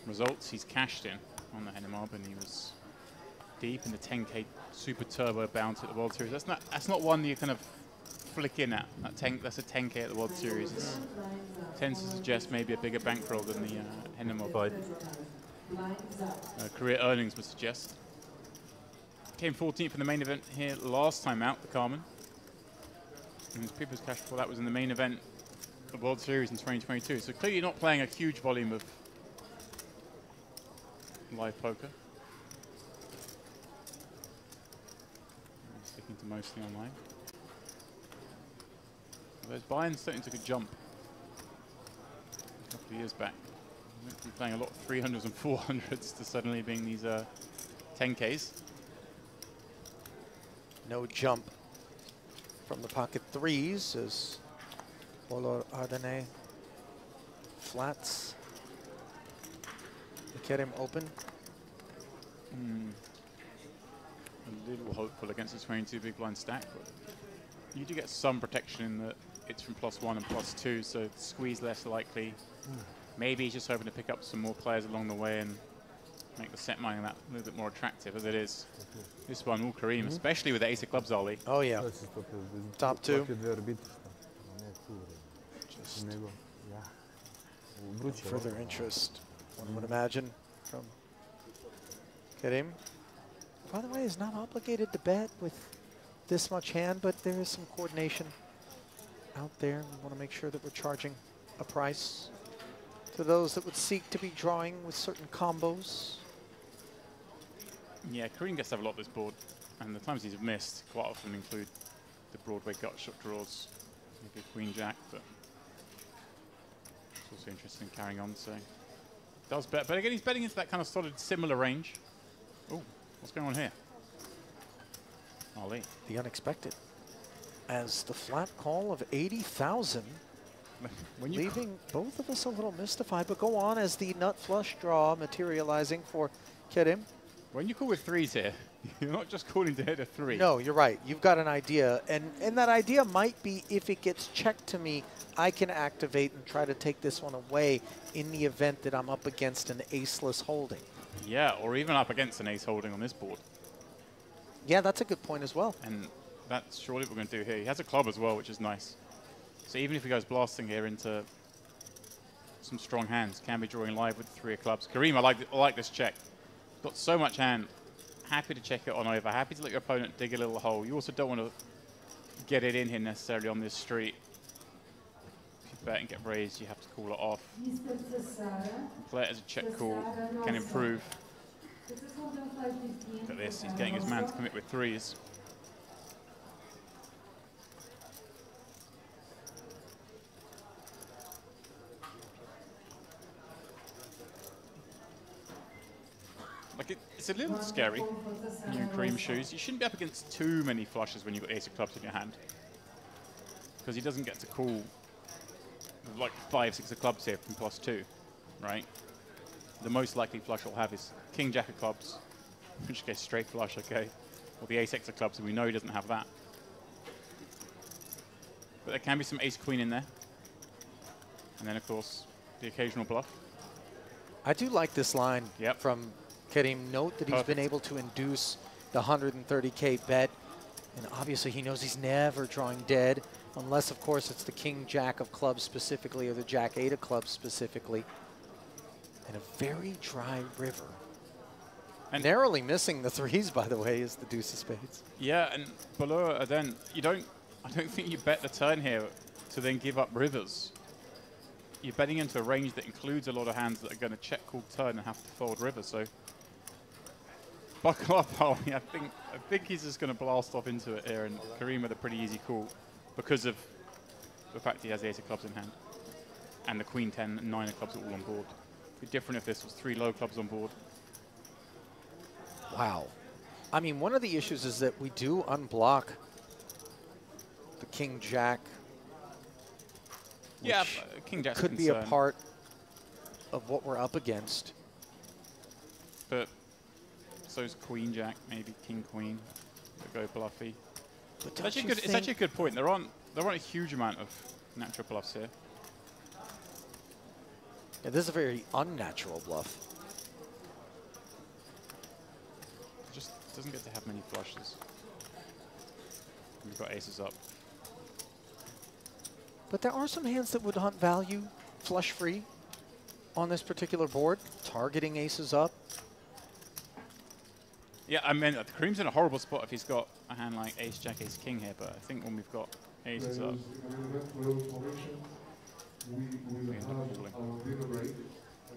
results he's cashed in on the Hennemob, and he was deep in the 10K super turbo bounce at the World Series. That's not one you kind of flick in at. That's a 10K at the World Series. It tends to suggest maybe a bigger bankroll than the Hennemob career earnings would suggest. Came 14th in the main event here last time out, the Carmen. And his previous cash before that was in the main event of World Series in 2022. So clearly not playing a huge volume of live poker. Sticking to mostly online. Those buy-ins certainly took a jump a couple of years back. Went from playing a lot of 300s and 400s to suddenly being these 10Ks. No jump from the pocket threes as Polo Ardenne flats. Kerim open. A little hopeful against the 22 big blind stack, but you do get some protection in that it's from +1 and +2, so squeeze less likely. Maybe he's just hoping to pick up some more players along the way and make the set mining that a little bit more attractive as it is. This one, Kareem, especially with the ace of clubs, Ollie. Oh yeah. Top two. Just further interest, one would imagine, from Kerim. By the way, is not obligated to bet with this much hand, but there is some coordination out there. We want to make sure that we're charging a price to those that would seek to be drawing with certain combos. Yeah, Kareem gets to have a lot of this board, and the times he's missed quite often include the Broadway gut shot draws, maybe Queen Jack, but it's also interesting carrying on, so does bet. But again, he's betting into that kind of solid, similar range. Oh, what's going on here? Ollie. The unexpected. As the flat call of 80,000, leaving both of us a little mystified, but go on as the nut flush draw materializing for Kerim. When you call with threes here, you're not just calling to hit a 3. No, you're right. You've got an idea, and that idea might be if it gets checked to me, I can activate and try to take this one away in the event that I'm up against an aceless holding. Yeah, or even up against an ace holding on this board. Yeah, that's a good point as well. And that's surely what we're going to do here. He has a club as well, which is nice. So even if he goes blasting here into some strong hands, can be drawing live with 3 of clubs. Kareem, I like this check. Got so much hand. Happy to check it on over. Happy to let your opponent dig a little hole. You also don't want to get it in here necessarily on this street. If you bet and get raised, you have to call it off. Play it as a check call. Can improve. Look at this. He's getting his man to commit with 3s. Like it's a little scary when you're in Kareem's shoes. You shouldn't be up against too many flushes when you've got ace of clubs in your hand, because he doesn't get to call like 5, 6 of clubs here from +2, right? The most likely flush he'll have is king, jack of clubs, in which case straight flush, okay, or the ace, x of clubs, and we know he doesn't have that. But there can be some ace, queen in there, and then of course the occasional bluff. I do like this line from Kareem. Note that he's Perfect. been able to induce the 130K bet. And obviously he knows he's never drawing dead, unless of course it's the king, jack of clubs specifically, or the jack, 8 of clubs specifically. And a very dry river. And narrowly missing the 3s, by the way, is the deuce of spades. Yeah, and below then I don't think you bet the turn here to then give up rivers. You're betting into a range that includes a lot of hands that are going to check call turn and have to fold river. So buckle up, Holly. I think he's just going to blast off into it here, and Kareem with a pretty easy call because of the fact he has the ace of clubs in hand and the queen 10 and 9 of clubs are all on board. It'd be different if this was 3 low clubs on board. Wow. I mean, one of the issues is that we do unblock the king, jack. Yeah, king jack could be a part of what we're up against. But so's queen jack, maybe king queen that go bluffy. But it's actually a good point. There aren't a huge amount of natural bluffs here. Yeah, this is a very unnatural bluff. Just doesn't get to have many flushes. We've got aces up. But there are some hands that would hunt value flush free on this particular board, targeting aces up. Yeah, I mean, Kareem's in a horrible spot if he's got a hand like ace, jack, ace, king here, but I think when we've got aces up, we end up calling.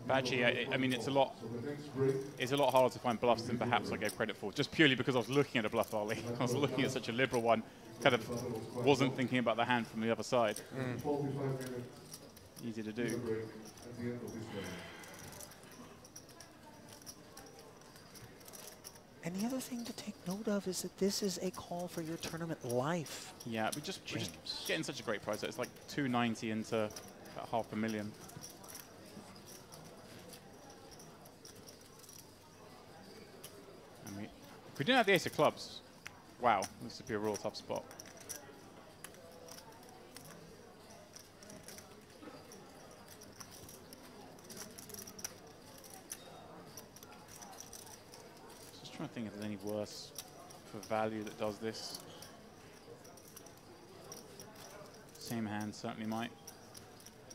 But actually, I mean, it's a lot harder to find bluffs than perhaps I gave credit for, just purely because I was looking at a bluff volley. I was looking at such a liberal one, kind of wasn't thinking about the hand from the other side. Easy to do. And the other thing to take note of is that this is a call for your tournament life. Yeah, we're just getting such a great price. It's like 290 into about $500,000. And if we didn't have the ace of clubs, wow, this would be a real tough spot. Just trying to think if there's any worse for value that does this. Same hand certainly might.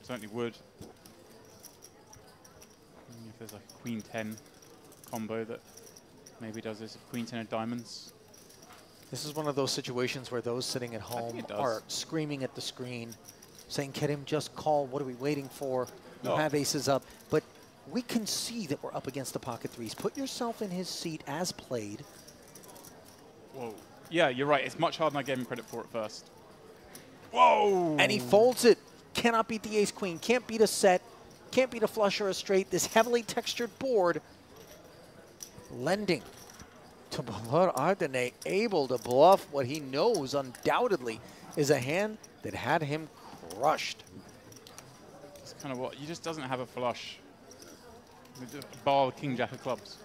Certainly would. If there's like a queen 10 combo that maybe does this, if queen 10 of diamonds. This is one of those situations where those sitting at home are screaming at the screen, saying, Kareem, just call. What are we waiting for? You have aces up. But we can see that we're up against the pocket threes. Put yourself in his seat as played. Whoa. Yeah, you're right. It's much harder than I gave him credit for at first. Whoa! And he folds it. Cannot beat the ace-queen. Can't beat a set. Can't beat a flush or a straight. This heavily textured board lending to Balor Ardene, able to bluff what he knows undoubtedly is a hand that had him crushed. It's kind of what, he just doesn't have a flush. Bar king jack of clubs.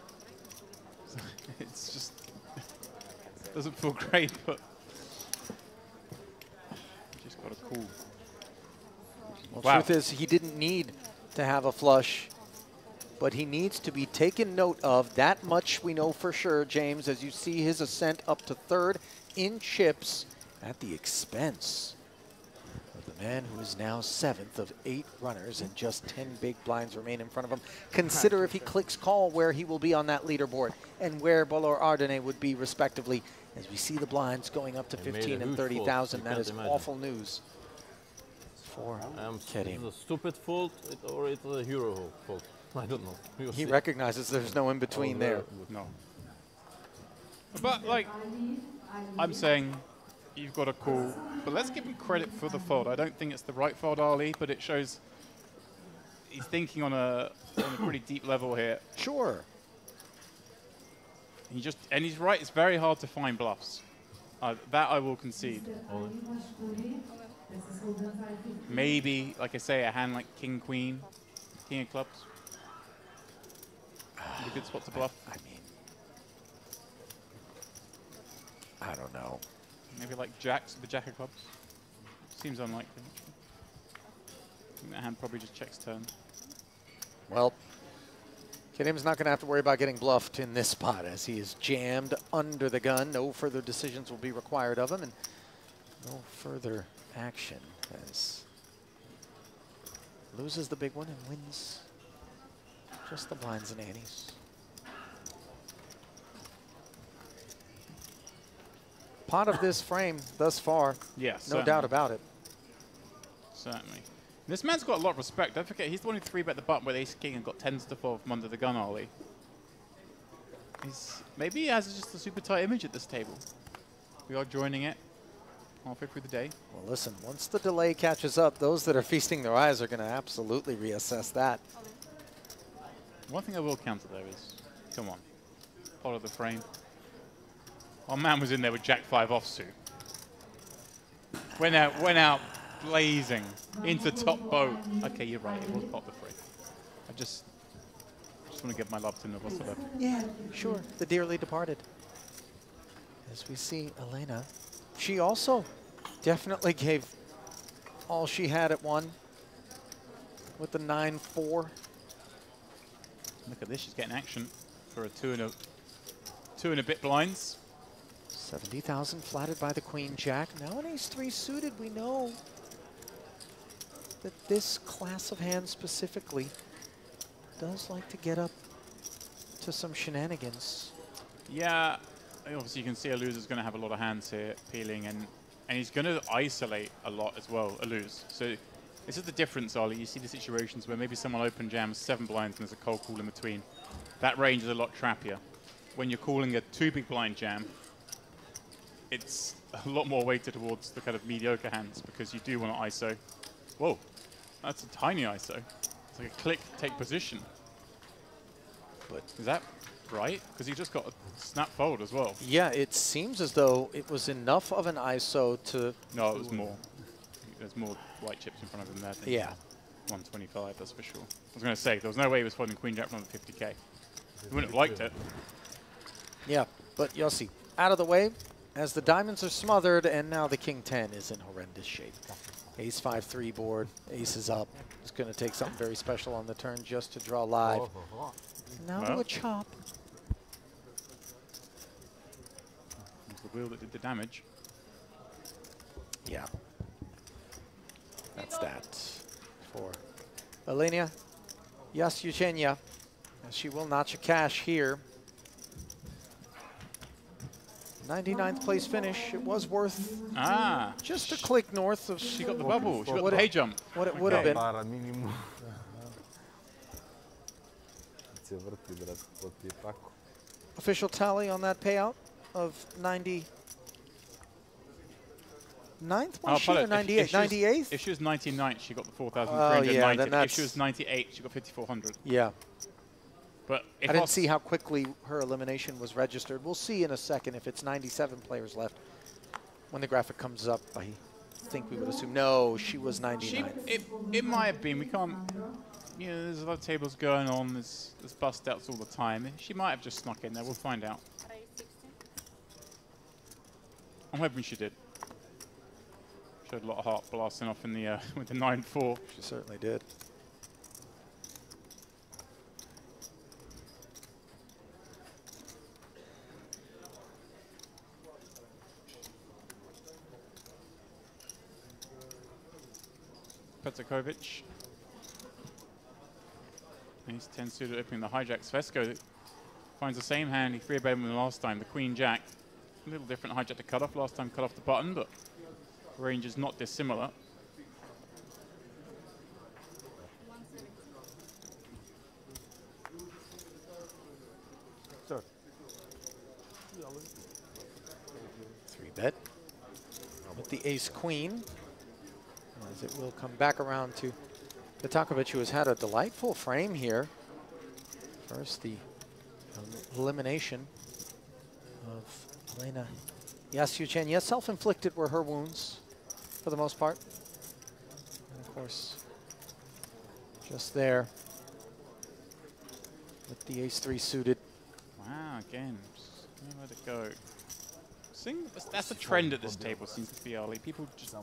It's just, it doesn't feel great, but just got a call. Well, Wow. truth is, he didn't need to have a flush, but he needs to be taken note of. That much we know for sure, James, as you see his ascent up to third in chips at the expense of the man who is now 7th of 8 runners and just 10 big blinds remain in front of him. Consider if he clicks call where he will be on that leaderboard and where Balor Ardene would be respectively. As we see the blinds going up to 15 and 30,000, that is awful news for Kareem. It's a stupid fault or it's a hero fault. I don't know. We'll He see. recognizes there's no in between there. No. But like, I'm saying you've got a call, but let's give him credit for the fold. I don't think it's the right fold, Ali, but it shows he's thinking on a pretty deep level here. Sure. And he's right. It's very hard to find bluffs. That I will concede. Maybe, like I say, a hand like King Queen, King of Clubs. A good spot to bluff. I mean, I don't know. Maybe like the Jack of Clubs. Seems unlikely. I think that hand probably just checks turn. Well, Kidim's not going to have to worry about getting bluffed in this spot as he is jammed under the gun. No further decisions will be required of him, and no further action as loses the big one and wins just the blinds and antes. Pot of this frame thus far. Yes, no doubt about it. Certainly. This man's got a lot of respect. Don't forget, he's the one who 3-bet the button with ace-king and got 10s to fall from under the gun early. Maybe he has just a super tight image at this table. We are joining it halfway through the day. Well, listen, once the delay catches up, those that are feasting their eyes are going to absolutely reassess that. One thing I will counter, though, is, come on, follow the frame. Our man was in there with Jack-5 offsuit. Went out blazing into top boat. Okay, you're right, it was pot the frame. I just want to give my love to Novosela. Yeah, sure, the dearly departed. As we see Elena, she also definitely gave all she had at one with the 9-4. Look at this, she's getting action for a two and a bit blinds. 70,000 flattered by the Queen Jack. Now an ace-3 suited, we know that this class of hands specifically does like to get up to some shenanigans. Yeah, obviously you can see a loser's going to have a lot of hands here peeling, and he's going to isolate a lot as well, a lose. So this is the difference, Ollie. You see the situations where maybe someone open jams 7 blinds and there's a cold call in between. That range is a lot trappier. When you're calling a 2 big blind jam, it's a lot more weighted towards the kind of mediocre hands because you do want to ISO. Whoa, that's a tiny ISO. It's like a click, take position. But is that right? Because he just got a snap fold as well. Yeah, it seems as though it was enough of an ISO to... No, it was more. There's more white chips in front of him there. Yeah. 125, that's for sure. I was going to say, there was no way he was folding Queen Jack from the 50K. He wouldn't have liked it. Yeah, but Yossi, out of the way, as the diamonds are smothered, and now the King 10 is in horrendous shape. Ace 5-3 board, ace is up. It's going to take something very special on the turn just to draw live. Now to a chop. It's the wheel that did the damage. Yeah. That's that for Elena Yasyuchenya. She will notch a cash here. 99th place finish. It was worth just a click north of... She got the bubble. She got the pay jump. What it would have been. Official tally on that payout of 99th was she or 98? 98th? If she was 99th, she got the 4,390. Yeah, then if she was 98, she got 5,400. Yeah. But I didn't see how quickly her elimination was registered. We'll see in a second if it's 97 players left. When the graphic comes up, I think we would assume, no, she was 99. It might have been. We can't, you know, there's a lot of tables going on. There's bust outs all the time. She might have just snuck in there. We'll find out. I'm hoping she did. Showed a lot of heart blasting off in the with the 9-4. She certainly did. Petkovic. He's 10 suited opening the hijacks. Vesco finds the same hand he 3-bet him last time, the Queen Jack. A little different hijack to cut off. Last time cut off the button, but range is not dissimilar. Sir. 3-bet with the ace queen. As it will come back around to Petkovic, who has had a delightful frame here. First, the elimination of Elena Yasuchen. Yes, self-inflicted were her wounds for the most part. And of course, just there with the ace-3 suited. Wow, again, just let it go. That's the trend at this table, seems to be, Ali. People just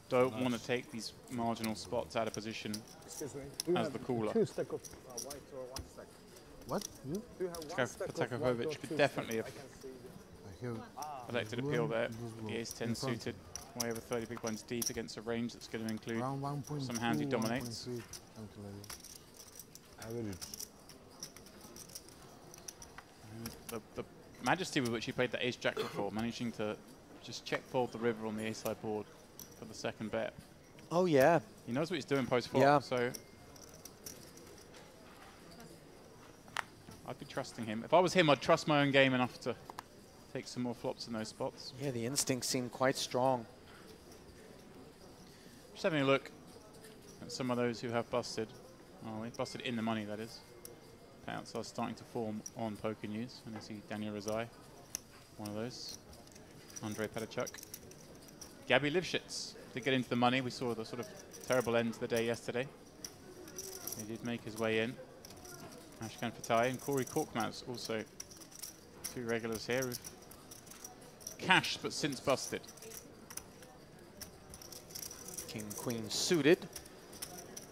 don't want to take these marginal spots out of position as the cooler. 2 stack of white or 1 stack? What? You? Do you have 1 stack of white or Petakovic 2 could definitely stack? have elected appeal there. The ace-10 suited, way over 30 big blinds deep against a range that's going to include some hands he dominates. The majesty with which he played the ace-jack before, managing to just check fold the river on the ace-side board for the second bet. Oh, yeah. He knows what he's doing post-flop, yeah. so I'd be trusting him. If I was him, I'd trust my own game enough to take some more flops in those spots. Yeah, the instincts seem quite strong. Just having a look at some of those who have busted. Oh, they busted in the money, that is. Payouts are starting to form on Poker News. And I see Daniel Razai, one of those. Andrei Petachuk. Gabby Lifshitz did get into the money. We saw the sort of terrible end to the day yesterday. He did make his way in. Ashkan Fatai and Corey Korkmaz, also 2 regulars here who've cashed but since busted. King, Queen suited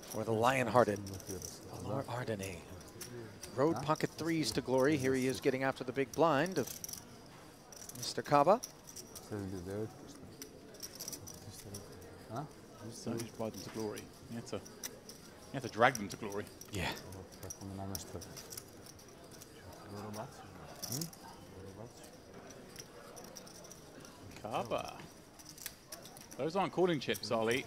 for the lion-hearted Ardenne. Rode pocket 3s to glory. Here he is getting after the big blind of Mr. Kaba. So he's brought them to glory. You have to drag them to glory. Yeah. Kaba. Those aren't calling chips, Ali.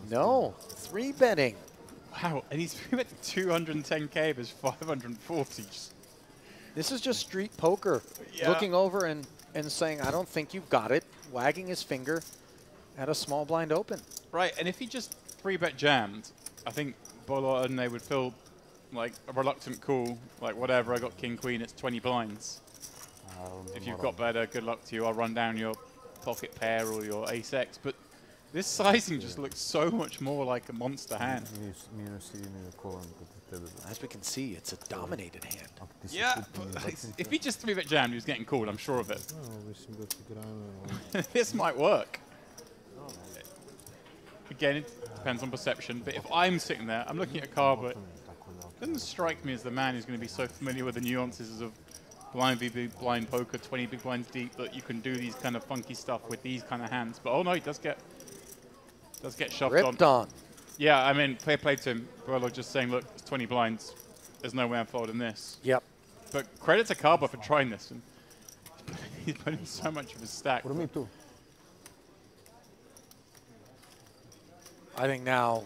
No, 3 betting. Wow, and he's 210k versus 540. This is just street poker. Yeah. Looking over and saying, I don't think you've got it. Wagging his finger at a small blind open. Right, and if he just 3-bet jammed, I think Bolo and they would feel like a reluctant call, like whatever, I got king, queen, it's 20 blinds. If you've got better, good luck to you, I'll run down your pocket pair or your ace-x, but this sizing just looks so much more like a monster hand. As we can see, it's a dominated hand. Yeah, if he just 3-bet jammed, he was getting called, I'm sure of it. This might work. Again, it depends on perception, but if I'm sitting there, I'm looking at a card, but it doesn't strike me as the man who's going to be so familiar with the nuances of blind v big blind poker, 20 big blinds deep, that you can do these kind of funky stuff with these kind of hands. But oh no, he does get shoved Ripped on. Yeah, I mean, fair play to him. Well, just saying, look, it's 20 blinds. There's no way I'm folding this. Yep. But credit to Kaba for trying this. And he's put in so much of his stack. For me too. I think now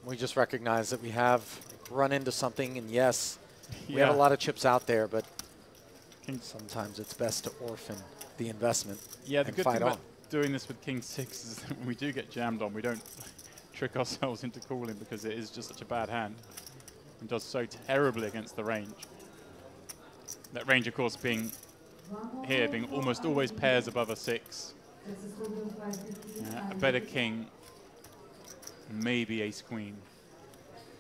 we just recognize that we have run into something, and yes, we have a lot of chips out there, but sometimes it's best to orphan the investment Yeah, the and good fight thing on. about doing this with King 6 is that when we do get jammed on, we don't trick ourselves into calling because it is just such a bad hand and does so terribly against the range. That range, of course, being almost always pairs above a 6. A better king, maybe ace queen,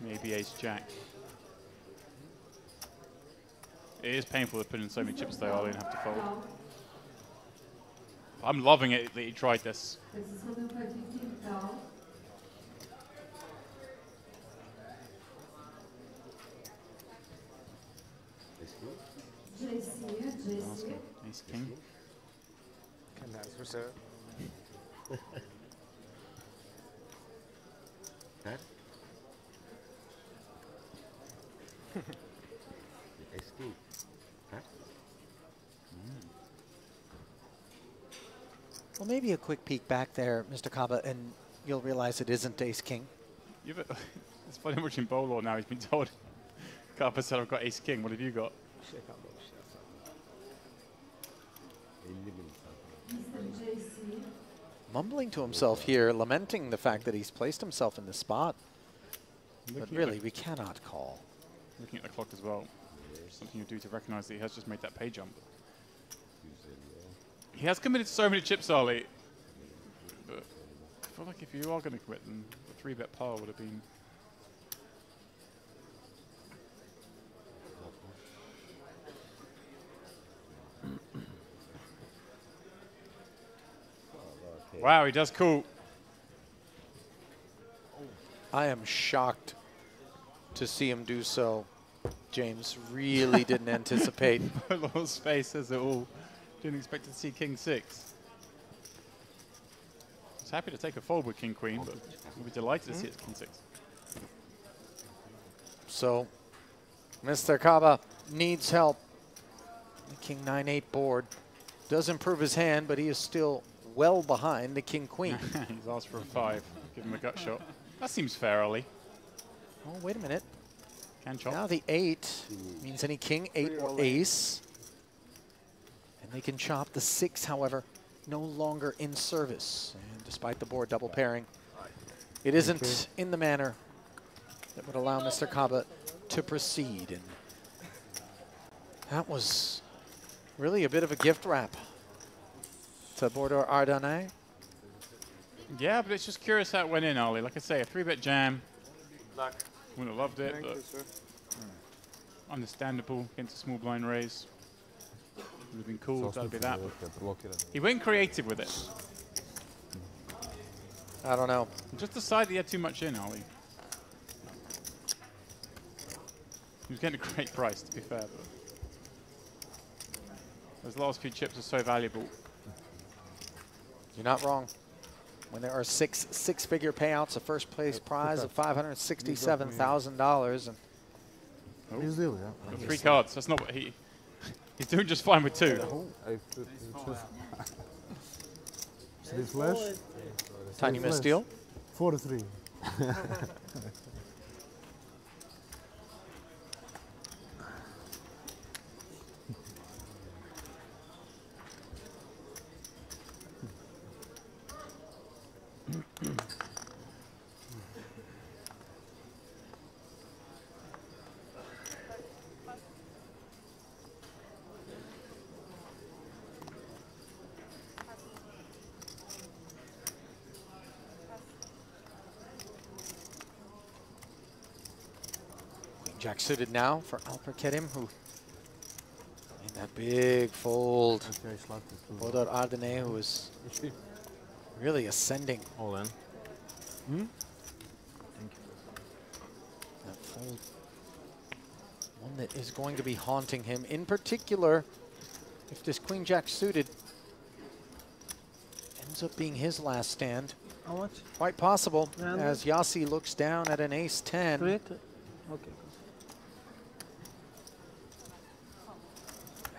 maybe ace jack. It is painful to put in so many chips though, Ali, and have to fold. I'm loving it that he tried this. Ace king. Well, maybe a quick peek back there, Mr. Kaba, and you'll realize it isn't ace-king. It's funny watching Bolo now. He's been told, Kaba said, I've got ace-king. What have you got? Mumbling to himself here, lamenting the fact that he's placed himself in this spot. But really, we cannot call. Looking at the clock as well. something you do to recognize that he has just made that pay jump. He has committed so many chips, Ollie. But I feel like if you are going to quit, then the 3-bet par would have been. Wow, he does cool. I am shocked to see him do so. James really didn't anticipate. A lot of space as it all. Didn't expect to see King 6. I was happy to take a fold with King Queen, but we'll be delighted to see it King 6. So, Mr. Kaba needs help. The King 9-8 board does improve his hand, but he is still well behind the King Queen. He's asked for a 5. Give him a gut shot. That seems fair, Ollie. Oh, wait a minute. Can chop. Now the 8 means any King, 8, or Ace. And they can chop. The 6, however, no longer in service. And despite the board double pairing, it isn't in the manner that would allow Mr. Kaba to proceed. And that was really a bit of a gift wrap to Bordeaux Ardennais. Yeah, but it's just curious how it went in, Ollie. Like I say, a 3-bet jam. Wouldn't have loved it, but understandable against a small blind raise. Would have been cool if that'd be that. He went creative with it. I don't know. Just decided he had too much in, Ollie. He was getting a great price, to be fair, but those last few chips are so valuable. You're not wrong. When there are six-figure payouts, a first place prize of $567,000, and He's deal, yeah. 3 cards. That's not what he's doing just fine with 2. Three flash. Tiny miss deal. 4-3. Jack suited now for Alper Kerim, who made that big fold. Bordeaux Ardennais, who is really ascending. All in. That fold, one that is going to be haunting him. In particular, if this Queen Jack suited ends up being his last stand. How much? Quite possible, as Yassi looks down at an ace 10. Okay.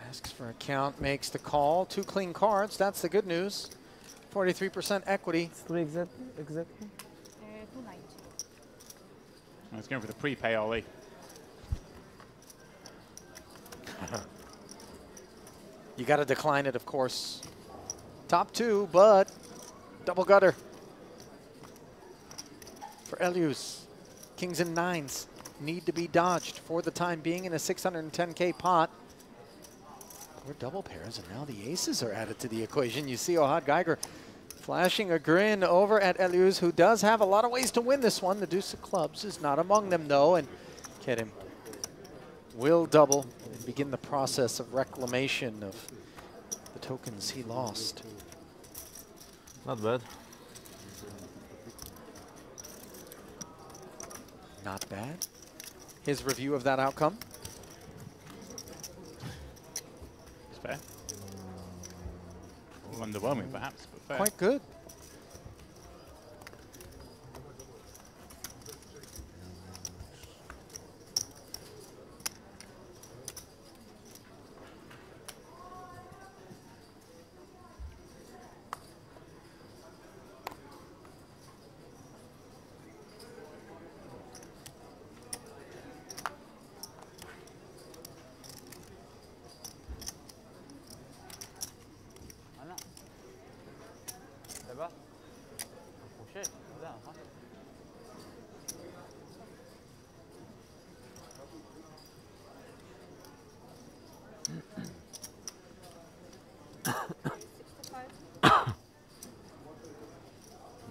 Asks for a count, makes the call. 2 clean cards, that's the good news. 43% equity. 3 exactly? 290. I was going for the prepay, Ollie. You got to decline it, of course. Top 2, but double gutter for Elius. Kings and 9s need to be dodged for the time being in a 610K pot. Or double pairs, and now the aces are added to the equation. You see Ohad Geiger flashing a grin over at Elius, who does have a lot of ways to win this one. The deuce of clubs is not among them, though, and Kerim will double and begin the process of reclamation of the tokens he lost. Not bad. Not bad. His review of that outcome. It's fair. Underwhelming, perhaps, but fair. Quite good.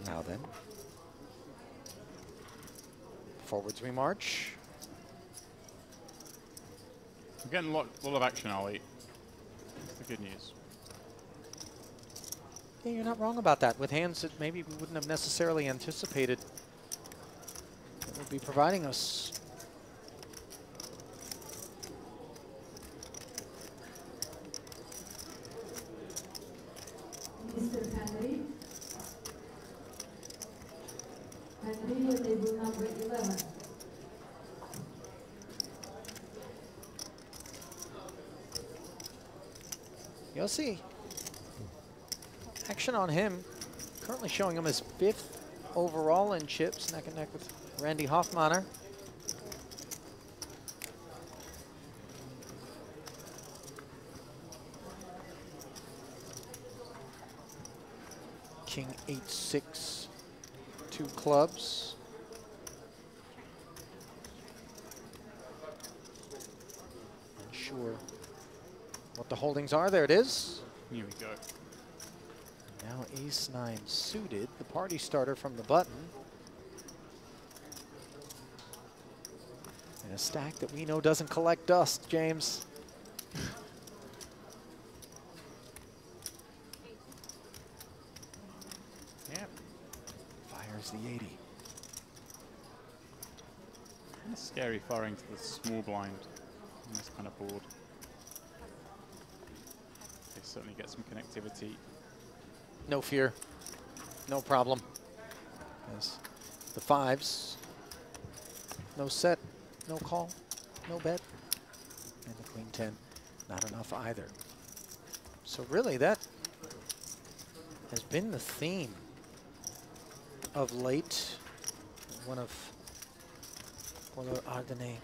Now then, forwards we march. We're getting a lot of action, Ollie. That's the good news. Yeah, you're not wrong about that. With hands that maybe we wouldn't have necessarily anticipated that would be providing us. Mr. Henry. Henry, your table number 11. You'll see action on him. Currently showing him as 5th overall in chips, neck and neck with Randy Hoffmanner. King 8-6, 2 clubs. Unsure what the holdings are. There it is. Here we go. Now ace-9 suited, the party starter from the button. And a stack that we know doesn't collect dust, James. Yeah. Fires the 80. It's scary firing to the small blind on this kind of board. They certainly get some connectivity. No fear, no problem. Yes. The 5s, no set, no call, no bet. And the Queen 10, not enough either. So really that has been the theme of late. One of Paolo Ardenne.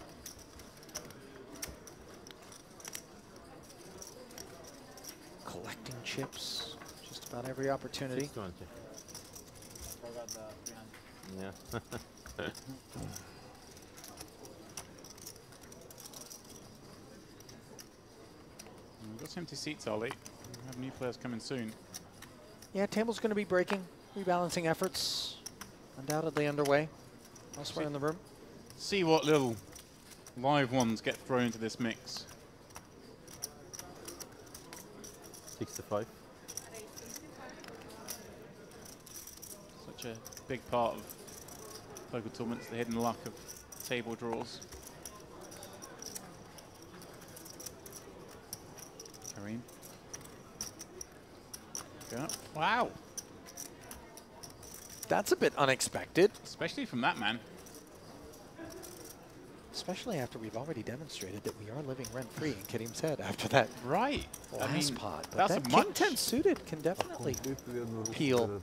Collecting chips. About every opportunity. 620. Forgot the 300. Yeah. We've got some empty seats, Ollie. We have new players coming soon. Yeah, table's going to be breaking. Rebalancing efforts undoubtedly underway elsewhere in the room. See what little live ones get thrown into this mix. 65. Such a big part of poker tournaments, the hidden luck of table draws. Kareem. Go. Wow. That's a bit unexpected. Especially from that man. Especially after we've already demonstrated that we are living rent-free in Kareem's head after that right last pot. But that's that a King much 10 suited can definitely peel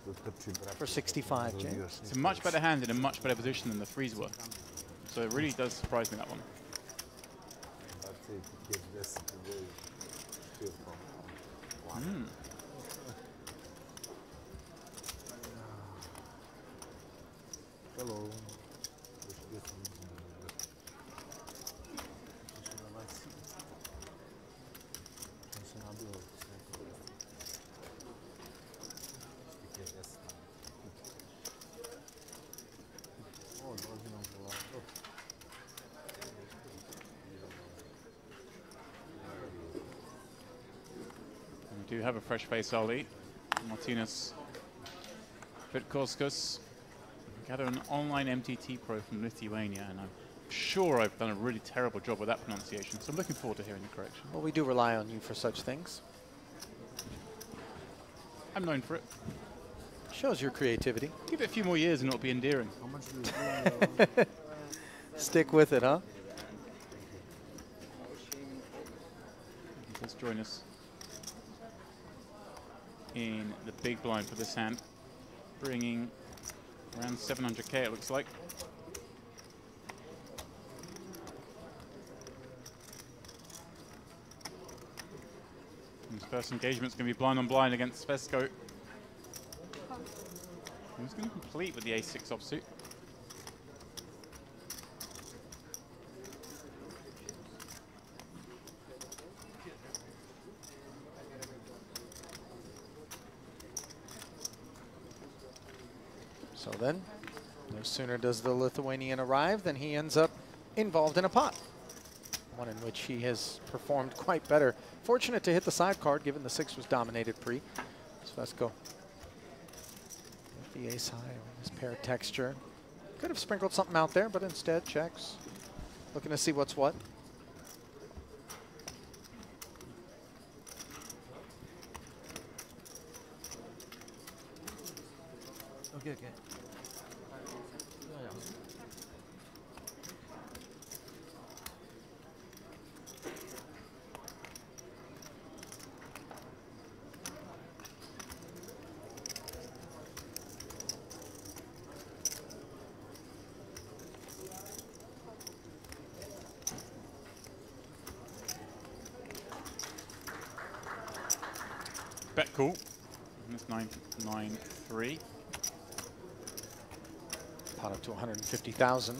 for 65, James. It's a much better hand in a much better position than the 3s were. So it really does surprise me, that one. Mm. Hello. We do have a fresh face, Ollie. Martinas Vitkauskas. Gather an online MTT pro from Lithuania, and I'm sure I've done a really terrible job with that pronunciation, so I'm looking forward to hearing the correction. Well, we do rely on you for such things. I'm known for it. Shows your creativity. Give it a few more years and it'll be endearing. How much do you Stick with it, huh? Let's join us in the big blind for this hand, bringing around 700k it looks like. His first engagement's going to be blind on blind against Vesco. He's going to complete with the ace-6 offsuit. So then, no sooner does the Lithuanian arrive than he ends up involved in a pot. One in which he has performed quite better. Fortunate to hit the side card, given the 6 was dominated pre. So let's go. With the ace high on this pair texture. Could have sprinkled something out there, but instead checks. Looking to see what's what. Okay, okay. Bet call. That's 993. Pot up to 150,000.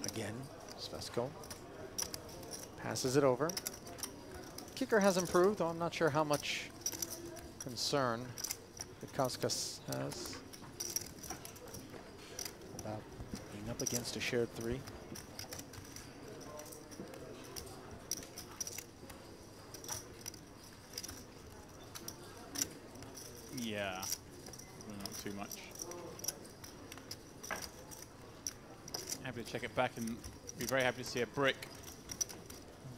Again, Svesko passes it over. Kicker has improved, though I'm not sure how much concern that Kauskas has about being up against a shared 3. Yeah, not too much. Happy to check it back and be very happy to see a brick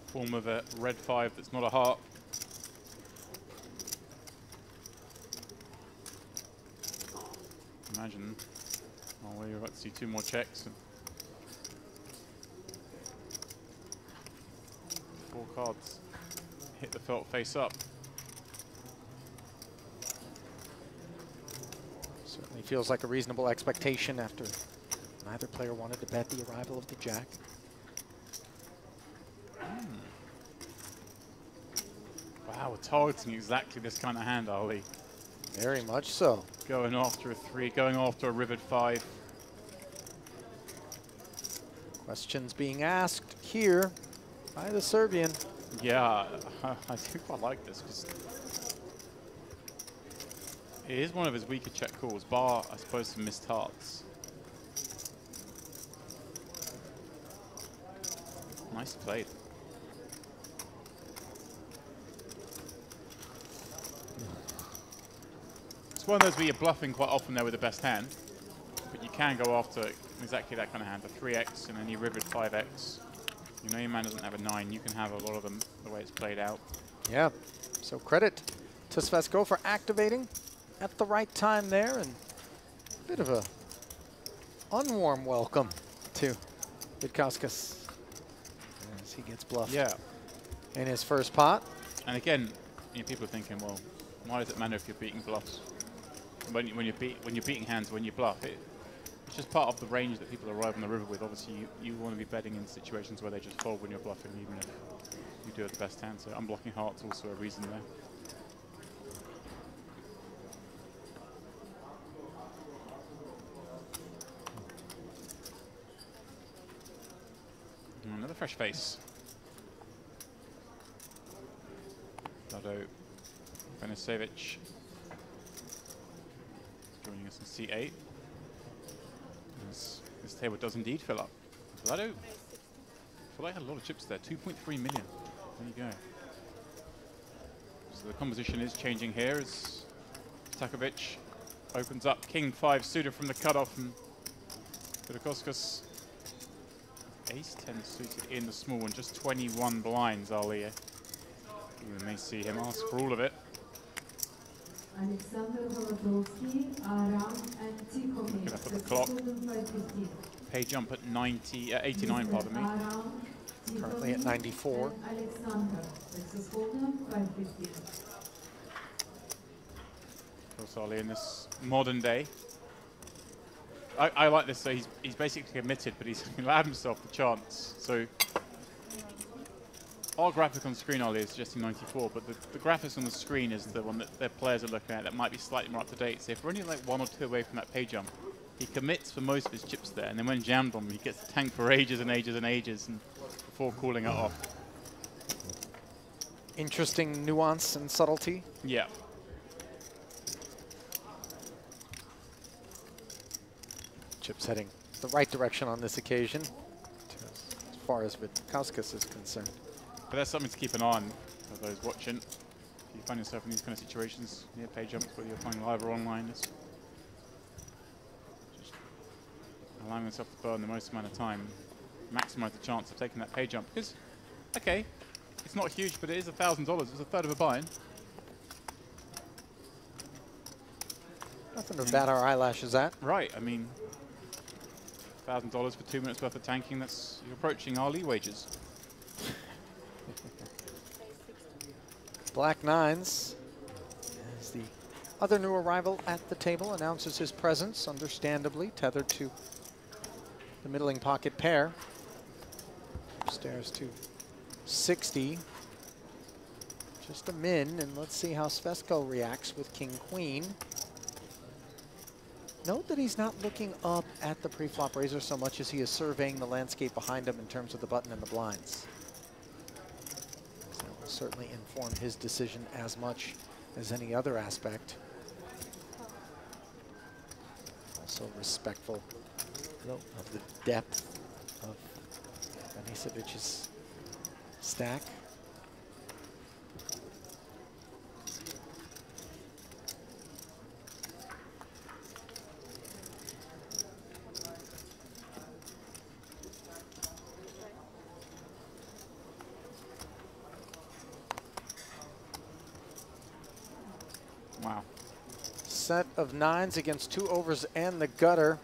form of a red 5 that's not a heart. Imagine, oh, well, you're about to see 2 more checks. And 4 cards hit the felt face up. Certainly feels like a reasonable expectation after neither player wanted to bet the arrival of the jack. Wow, we're targeting exactly this kind of hand, Ali. Very much so. Going after a 3, going after a rivered 5. Questions being asked here by the Serbian. Yeah, I do quite like this because it is one of his weaker check calls, bar, I suppose, some missed hearts. Nice played. It's one of those where you're bluffing quite often there with the best hand, but you can go after exactly that kind of hand, a 3x and any rivered 5x. You know your man doesn't have a 9, you can have a lot of them the way it's played out. Yeah, so credit to Svesko for activating at the right time there, and a bit of a unwarm welcome to Vitkauskas as he gets bluffed in his first pot. And again, you know, people are thinking, well, why does it matter if you're beating bluffs? When you're beating hands, when you bluff, it's just part of the range that people arrive on the river with. Obviously, you want to be betting in situations where they just fold when you're bluffing, even if you do have the best hand. So unblocking heart's also a reason there. Another fresh face. Dado Venisevic joining us in C8. This table does indeed fill up. Dado, I feel like I had a lot of chips there. 2.3 million. There you go. So the composition is changing here as Stakovic opens up King 5 suited from the cutoff, and Vitkauskas Ace 10 suited in the small one, just 21 blinds, Ali. We may see him ask for all of it. Alexander Volodovsky, Aram, and Tikhomir. Looking up at the clock. Pay jump at 89, pardon me. Currently at 94. Alexander, Texas Hold'em, 515. Of course, Ali, in this modern day. I like this, so he's basically committed, but he's allowed himself the chance. So our graphic on screen, Ali, is suggesting 94, but the graphics on the screen is the one that their players are looking at that might be slightly more up to date. So if we're only like 1 or 2 away from that pay jump, he commits for most of his chips there, and then when jammed on, he gets the tank for ages and ages and ages and before calling it off. Interesting nuance and subtlety. Yeah. Chips heading the right direction on this occasion, as far as Vitkauskas is concerned. But that's something to keep an eye on for those watching. If you find yourself in these kind of situations near pay jumps, whether you're playing live or online, it's just allowing yourself to burn the most amount of time, maximize the chance of taking that pay jump. Because, okay, it's not huge, but it is $1,000. It's a third of a buy-in. Nothing to bat our eyelashes at. Right, I mean, $1,000 for 2 minutes worth of tanking, that's, you're approaching our league wages. Black Nines, as the other new arrival at the table, announces his presence, understandably, tethered to the middling pocket pair. Upstairs to 60. Just a min, and let's see how Svesko reacts with King-Queen. Note that he's not looking up at the pre-flop raiser so much as he is surveying the landscape behind him in terms of the button and the blinds. So that will certainly inform his decision as much as any other aspect. Also respectful of the depth of Banisevic's stack. Wow. Set of nines against 2 overs and the gutter.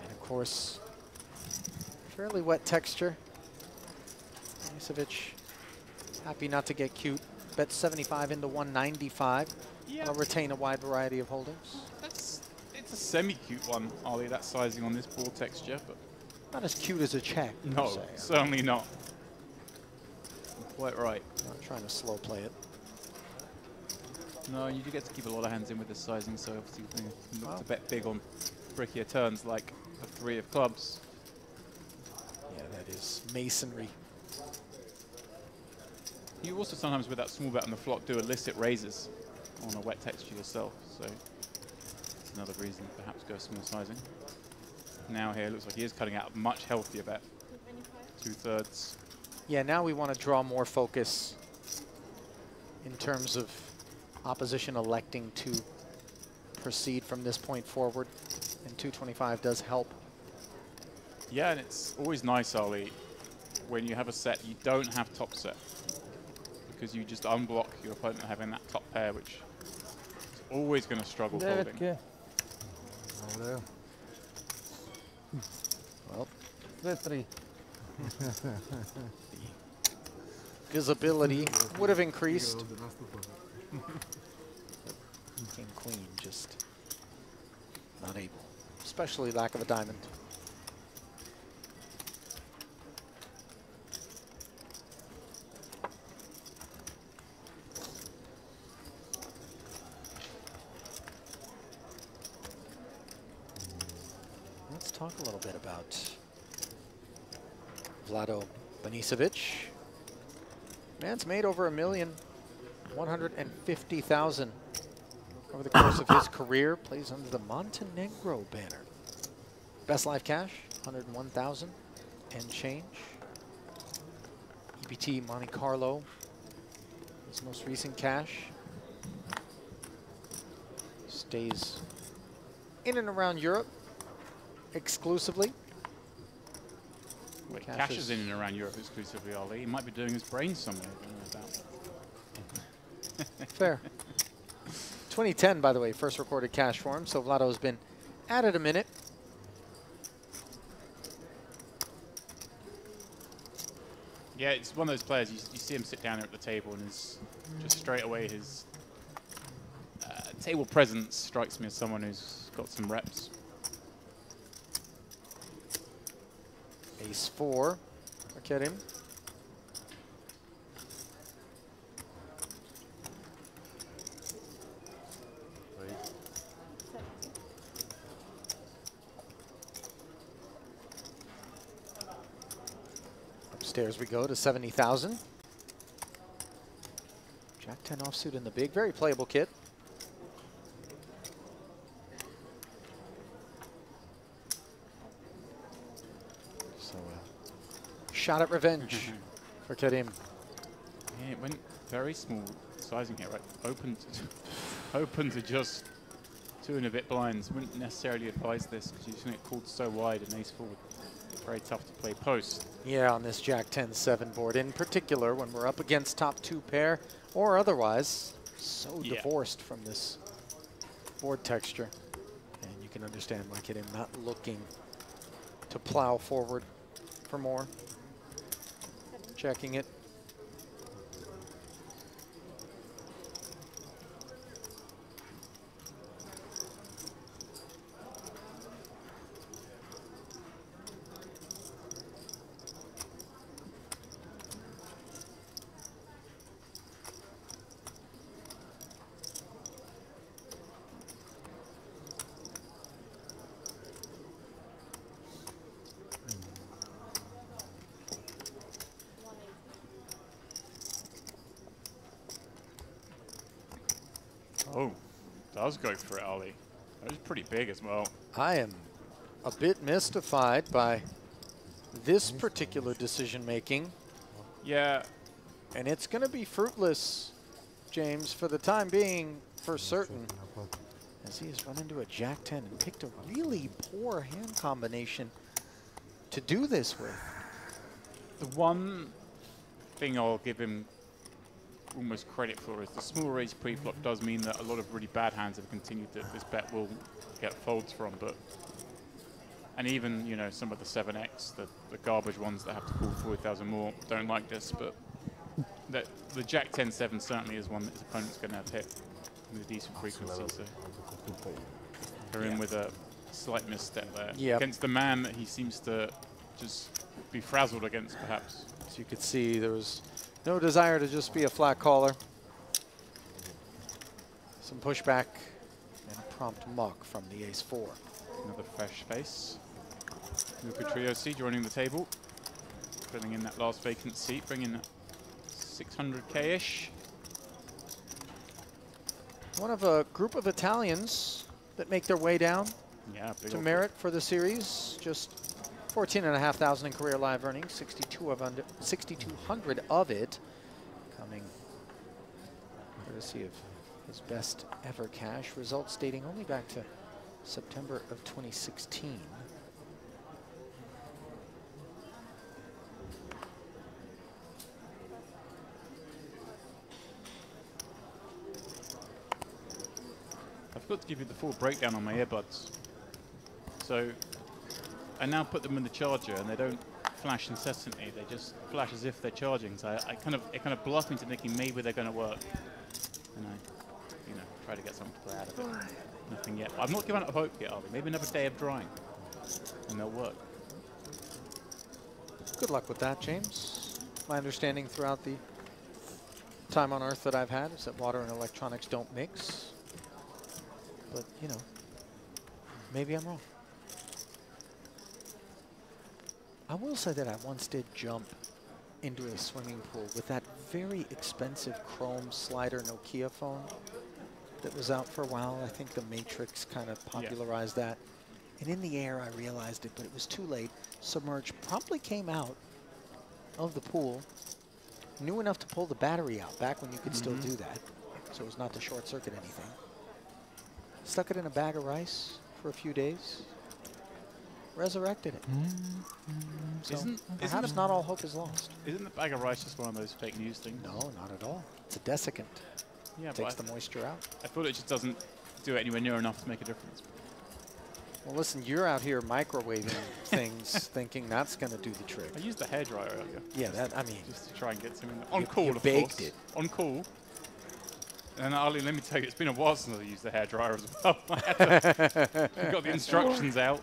And of course, fairly wet texture. Banisevic happy not to get cute. Bet 75 into 195. Yeah. I'll retain a wide variety of holdings. It's a semi-cute one, Ollie, that sizing on this ball texture, but not as cute as a check. No, certainly not. Quite right. Not trying to slow play it. No, you do get to keep a lot of hands in with this sizing, so obviously you can look to bet big on brickier turns like a 3 of clubs. Yeah, that is masonry. You also sometimes with that small bet on the flop do illicit raises on a wet texture yourself, so that's another reason to perhaps go small sizing. Now here it looks like he is cutting out a much healthier bet. 2/3. Yeah, now we want to draw more focus in terms of opposition electing to proceed from this point forward, and 225 does help. Yeah, and it's always nice, Ollie, when you have a set you don't have top set, because you just unblock your opponent having that top pair, which is always going to struggle folding. Well, the 3. Visibility would have increased. King Queen just not able, especially lack of a diamond. Let's talk a little bit about Vlado Banisevic. Man's made over $1,150,000 over the course of his career. Plays under the Montenegro banner. Best live cash, 101,000 and change. EBT Monte Carlo, his most recent cash. Stays in and around Europe exclusively. Wait, Cash is in and around Europe exclusively, Ollie. He might be doing his brain somewhere. Fair. 2010, by the way, first recorded cash for him, so Vlado's been at it a minute. Yeah, it's one of those players, you see him sit down there at the table and is just straight away his table presence strikes me as someone who's got some reps. Ace 4, look at him. Upstairs we go to 70,000. Jack 10 offsuit in the big, very playable kit. shot at revenge for Karim. Yeah, it went very small sizing here, right? Open to just 2 and a bit blinds. Wouldn't necessarily advise this because you're going to get called so wide and ace forward. Very tough to play post. Yeah, on this Jack 10-7 board, in particular when we're up against top 2 pair or otherwise, so divorced from this board texture. And you can understand why Karim not looking to plow forward for more. Checking it. Oh, does go for it, Ali. That was pretty big as well. I am a bit mystified by this particular decision making. Yeah. And it's going to be fruitless, James, for the time being, for certain. As he has run into a Jack 10 and picked a really poor hand combination to do this with. The one thing I'll give him almost credit for is the small raise pre-flop does mean that a lot of really bad hands have continued that this bet will get folds from, but and even, you know, some of the 7x, the garbage ones that have to call 40,000 more don't like this, but the Jack 10-7 certainly is one that his opponent's going to have hit with a decent frequency, so they're in with a slight misstep there against the man that he seems to just be frazzled against, perhaps. As you could see, there was no desire to just be a flat caller. Some pushback and a prompt muck from the ace-4. Another fresh face. Luca Triosi joining the table, filling in that last vacant seat, bringing 600k-ish. One of a group of Italians that make their way down to merit for the series. Just 14,500 in career live earnings, 6,200 of it coming courtesy of his best ever cash. Results dating only back to September of 2016. I forgot to give you the full breakdown on my earbuds. So I now put them in the charger and they don't flash incessantly. They just flash as if they're charging. So it kind of bluffed me into thinking maybe they're going to work. And I, you know, try to get something to play out of it. Nothing yet. I've not given up hope yet, are they? Maybe another day of drying and they'll work. Good luck with that, James. My understanding throughout the time on Earth that I've had is that water and electronics don't mix. But, you know, maybe I'm wrong. I will say that I once did jump into a swimming pool with that very expensive chrome slider Nokia phone that was out for a while. I think the Matrix kind of popularized that. And in the air, I realized it, but it was too late. Submerged, promptly came out of the pool, knew enough to pull the battery out back when you could still do that, so as not to short circuit anything. Stuck it in a bag of rice for a few days, resurrected it. So perhaps not all hope is lost. Isn't the bag of rice just one of those fake news things? No, not at all. It's a desiccant. Yeah, Takes the moisture out. I thought it just doesn't do it anywhere near enough to make a difference. Well, listen, you're out here microwaving things, thinking that's going to do the trick. I used the hairdryer earlier. Yeah, that, I mean, just to try and get some in there. On call, you of baked course. it. On call. And Ali, let me tell you, it's been a while since I used the hairdryer as well. I got the instructions out.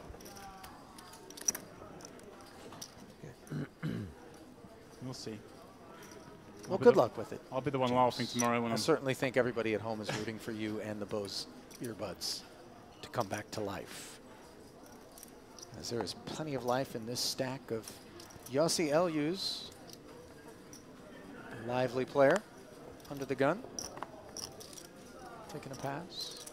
We'll see. Well, good luck with it. I'll be the one laughing tomorrow when I certainly think everybody at home is rooting for you and the Bose earbuds to come back to life, as there is plenty of life in this stack of Yossi Elyus. A lively player under the gun, taking a pass.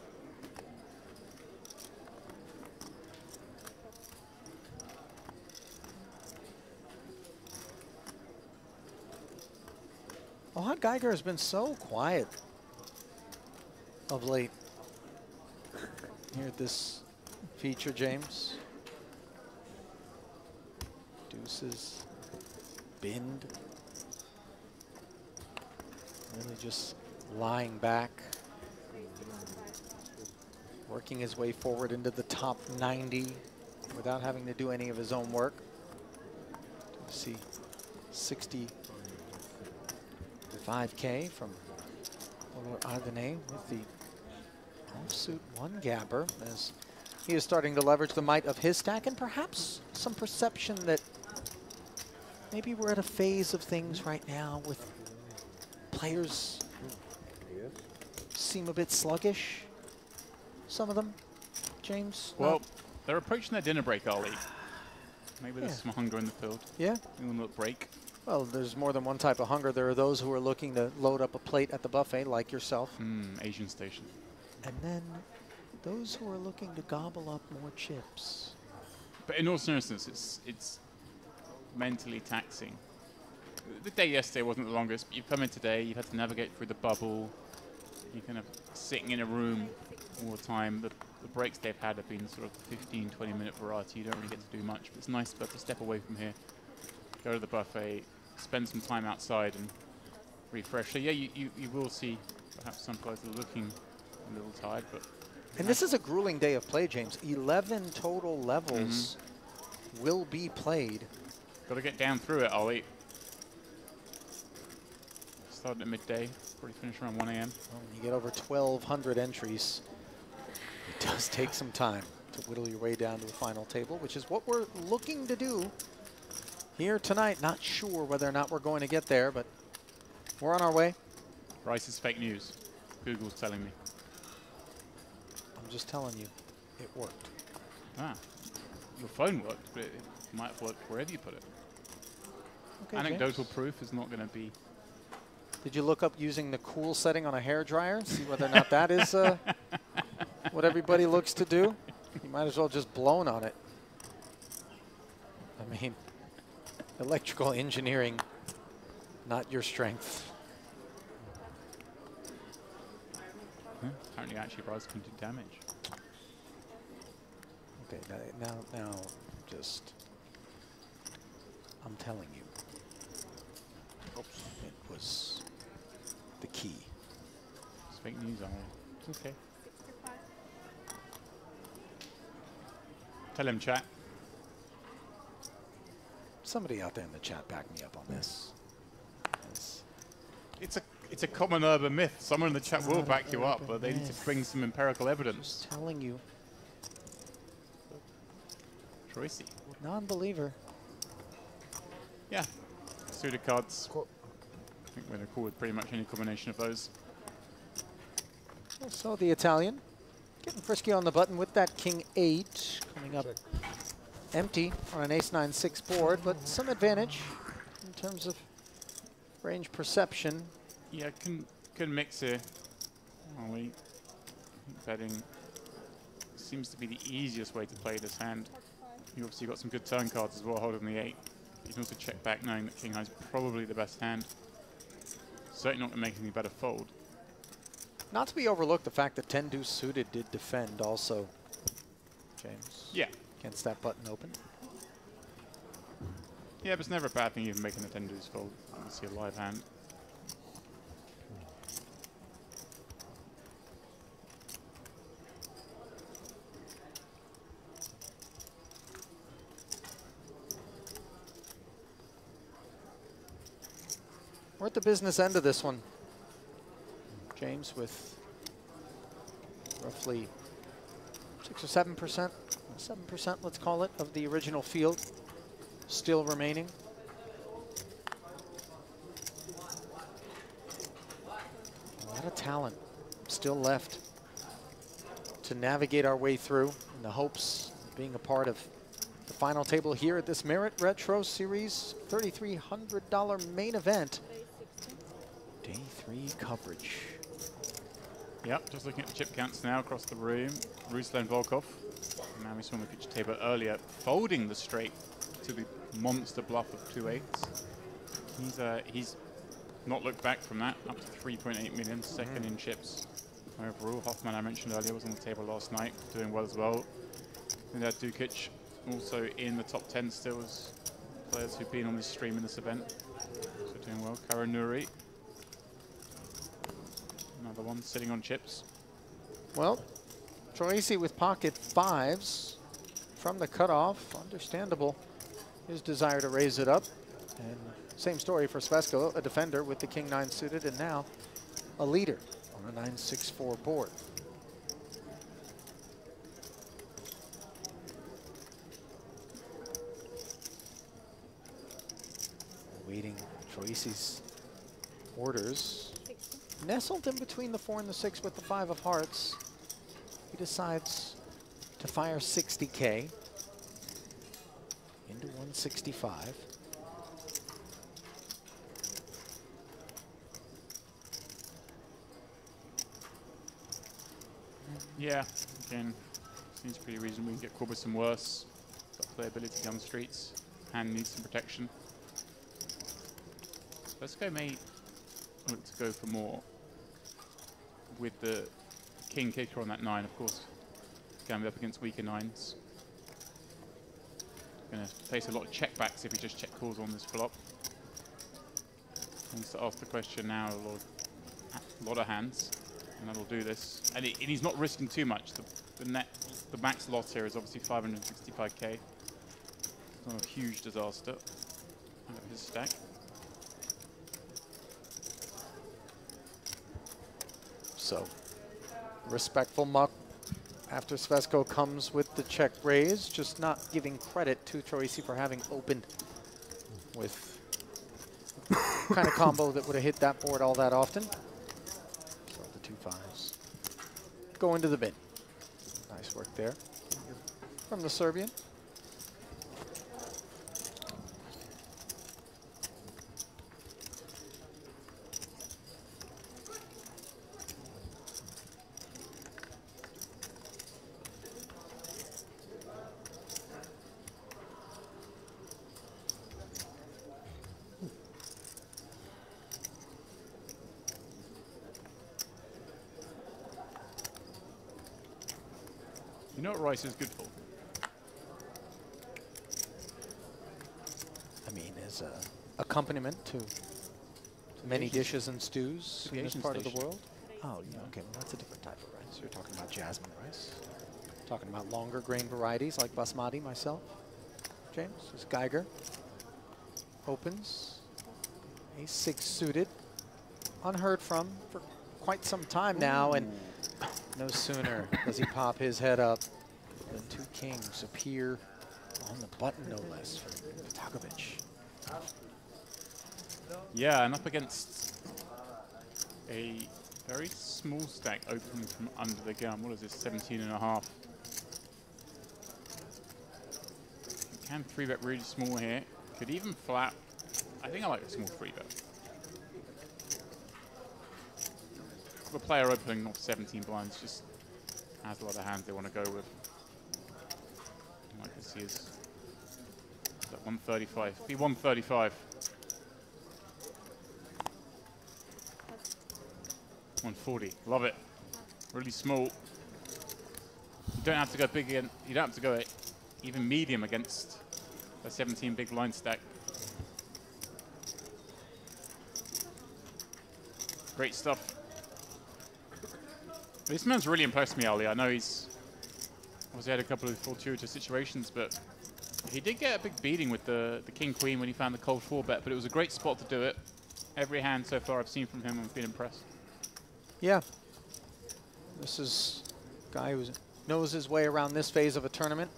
Ohad Geiger has been so quiet of late here at this feature, James. Deuces, bind. Really just lying back. Working his way forward into the top 90 without having to do any of his own work. You see 65K from Ardenne with the offsuit one gapper as he is starting to leverage the might of his stack and perhaps some perception that maybe we're at a phase of things right now with players seem a bit sluggish. Some of them, James. Well, they're approaching their dinner break, Ollie. Maybe there's some hunger in the field. Yeah. A little break. Well, there's more than one type of hunger. There are those who are looking to load up a plate at the buffet, like yourself. Asian station. And then those who are looking to gobble up more chips. But in all seriousness, it's mentally taxing. The day yesterday wasn't the longest, but you've come in today, you've had to navigate through the bubble. You're kind of sitting in a room all the time. The breaks they've had have been sort of 15, 20-minute variety. You don't really get to do much, but it's nice to be able to step away from here, go to the buffet, spend some time outside and refresh. So yeah, you will see perhaps some players are looking a little tired, but... And this is a grueling day of play, James. 11 total levels will be played. Got to get down through it, Ollie. Starting at midday, probably finish around 1 a.m. Well, when you get over 1,200 entries, it does take some time to whittle your way down to the final table, which is what we're looking to do here tonight. Not sure whether or not we're going to get there, but we're on our way. Rice is fake news. Google's telling me. I'm just telling you, it worked. Ah, your phone worked, but it might have worked wherever you put it. Okay, Anecdotal James. proof is not going to be... Did you look up using the cool setting on a hairdryer? See whether or not that is what everybody looks to do? You might as well just blown on it. I mean, electrical engineering, not your strength. Apparently actually Rice can do damage. Okay, now just, I'm telling you. Oops. It was the key. It's fake news, Ollie. It's okay. Tell him, chat. Somebody out there in the chat back me up on this. It's a common urban myth. Someone in the chat will back you up, but they need to bring some empirical evidence. Just telling you. Tracy. Non-believer. Yeah. Suited cards. I think we're going to call with pretty much any combination of those. So the Italian getting frisky on the button with that King 8 coming up empty on an Ace-9-6 board, but some advantage in terms of range perception. Yeah, can mix here. Ollie. Betting seems to be the easiest way to play this hand. You obviously got some good turn cards as well, holding the 8. You can also check back knowing that King High is probably the best hand. Certainly not going to make any better fold. Not to be overlooked the fact that 10 deuce suited did defend also, James. Yeah. Against that button open. Yeah, but it's never a bad thing even making a 10 deuce fold. You can see a live hand. We're at the business end of this one, James, with roughly 6 or 7%, 7% let's call it, of the original field still remaining. A lot of talent still left to navigate our way through in the hopes of being a part of the final table here at this Merit Retro Series $3,300 main event. Day 3 coverage. Yep, just looking at the chip counts now across the room. Ruslan Volkov, now we saw on the picture table earlier, folding the straight to the monster bluff of 2 8s. He's not looked back from that, up to 3.8 million, second in chips overall. Hoffman, I mentioned earlier, was on the table last night, doing well as well. And that Dukic also in the top 10 still as players who've been on this stream in this event. So doing well. Karanuri, another one sitting on chips. Well, Troisi with pocket fives from the cutoff. Understandable his desire to raise it up. And same story for Svesko, a defender with the king 9 suited and now a leader on a 9-6-4 board. Waiting Troisi's orders. Nestled in between the 4 and the 6 with the 5 of hearts. He decides to fire 60K into 165. Yeah, again, seems pretty reasonable. We can get Corbison worse. Got playability on the streets. Hand needs some protection. Svesko may look to go for more with the king kicker on that 9, of course. Going to be up against weaker 9s. Going to face a lot of checkbacks if he just check calls on this flop. Needs to ask the question now, a lot of hands, and that'll do this. And he's not risking too much. The max loss here is obviously 565K. It's not a huge disaster out of his stack. So, respectful muck after Svesko comes with the check raise, just not giving credit to Troisi for having opened with kind of combo that would have hit that board all that often. So the 2 5s go into the bin. Nice work there from the Serbian. You know what rice is good for? I mean, as a accompaniment to many dishes and stews in this part of the world. Oh, yeah, okay, well, that's a different type of rice. You're talking about jasmine rice. Talking about longer grain varieties like basmati myself. James, this Geiger opens. Ace 6 suited. Unheard from for quite some time now, and no sooner does he pop his head up than 2 kings appear on the button, no less, from Takovic. Yeah, and up against a very small stack opening from under the gun. What is this, 17.5? You can 3-bet really small here. Could even flat. I think I like a small 3-bet. The player opening off 17 blinds just has a lot of hands they want to go with. Like this is that 135. Be 135. 140. Love it. Really small. You don't have to go big again. You don't have to go even medium against a 17 big blind stack. Great stuff. This man's really impressed me, Ali. I know he's obviously had a couple of fortuitous situations, but he did get a big beating with the king-queen when he found the cold 4-bet, but it was a great spot to do it. Every hand so far I've seen from him, I've been impressed. Yeah. This is a guy who knows his way around this phase of a tournament.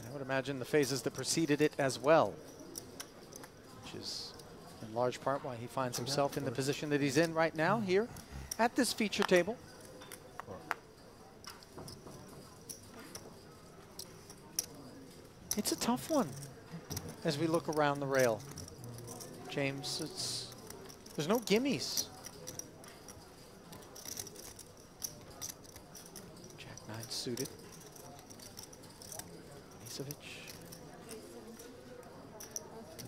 And I would imagine the phases that preceded it as well, which is in large part why he finds himself in the position that he's in right now here at this feature table. It's a tough one as we look around the rail. James, there's no gimmies. Jack 9 suited. Misevic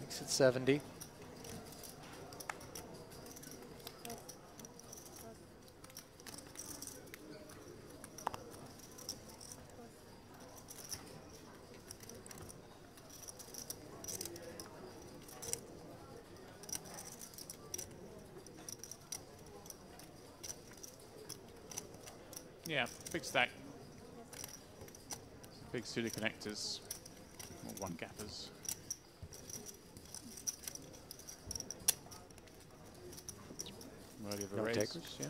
makes it 70. Yeah, big stack. Big pseudo connectors. Or one gappers. Worthy of a No raise. takers, yeah.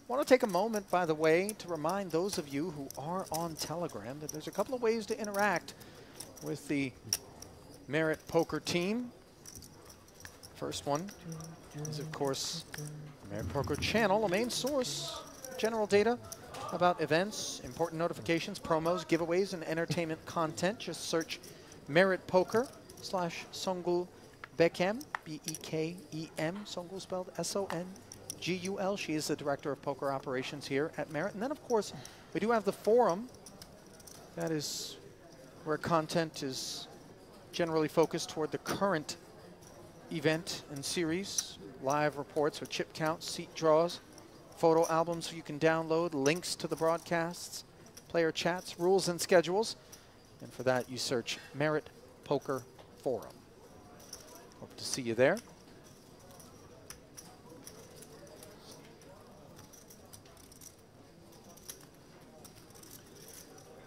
Want to take a moment, by the way, to remind those of you who are on Telegram that there's a couple of ways to interact with the Merit Poker team. First one is, of course, the Merit Poker channel, a main source, general data about events, important notifications, promos, giveaways, and entertainment content. Just search Merit Poker /Songul Bekem, B-E-K-E-M, Songul spelled S-O-N-G-U-L. She is the Director of Poker Operations here at Merit. And then, of course, we do have the forum. That is where content is generally focused toward the current event and series. Live reports with chip counts, seat draws, photo albums you can download, links to the broadcasts, player chats, rules and schedules. And for that, you search Merit Poker Forum. Hope to see you there.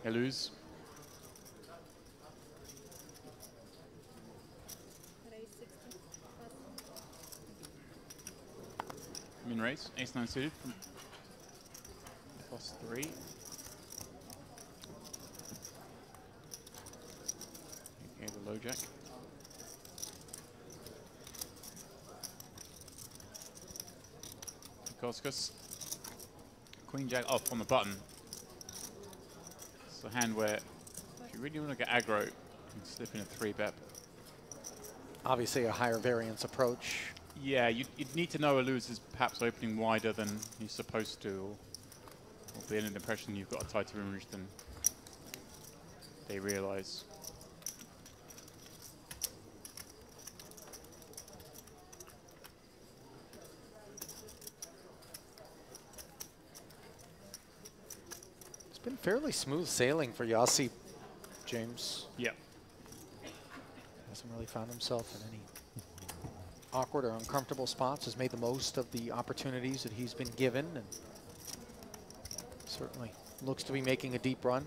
Eluz. Min raise, ace-9 suited, +3. Okay, the low jack. Koskas. Queen jack off on the button. It's a hand where, if you really want to get aggro, you can slip in a 3-bet. Obviously a higher variance approach. Yeah, you'd need to know Eluz is perhaps opening wider than he's supposed to, or be in an impression you've got a tighter range than they realize. It's been fairly smooth sailing for Yossi, James. Yeah. Hasn't really found himself in any awkward or uncomfortable spots, has made the most of the opportunities that he's been given, and certainly looks to be making a deep run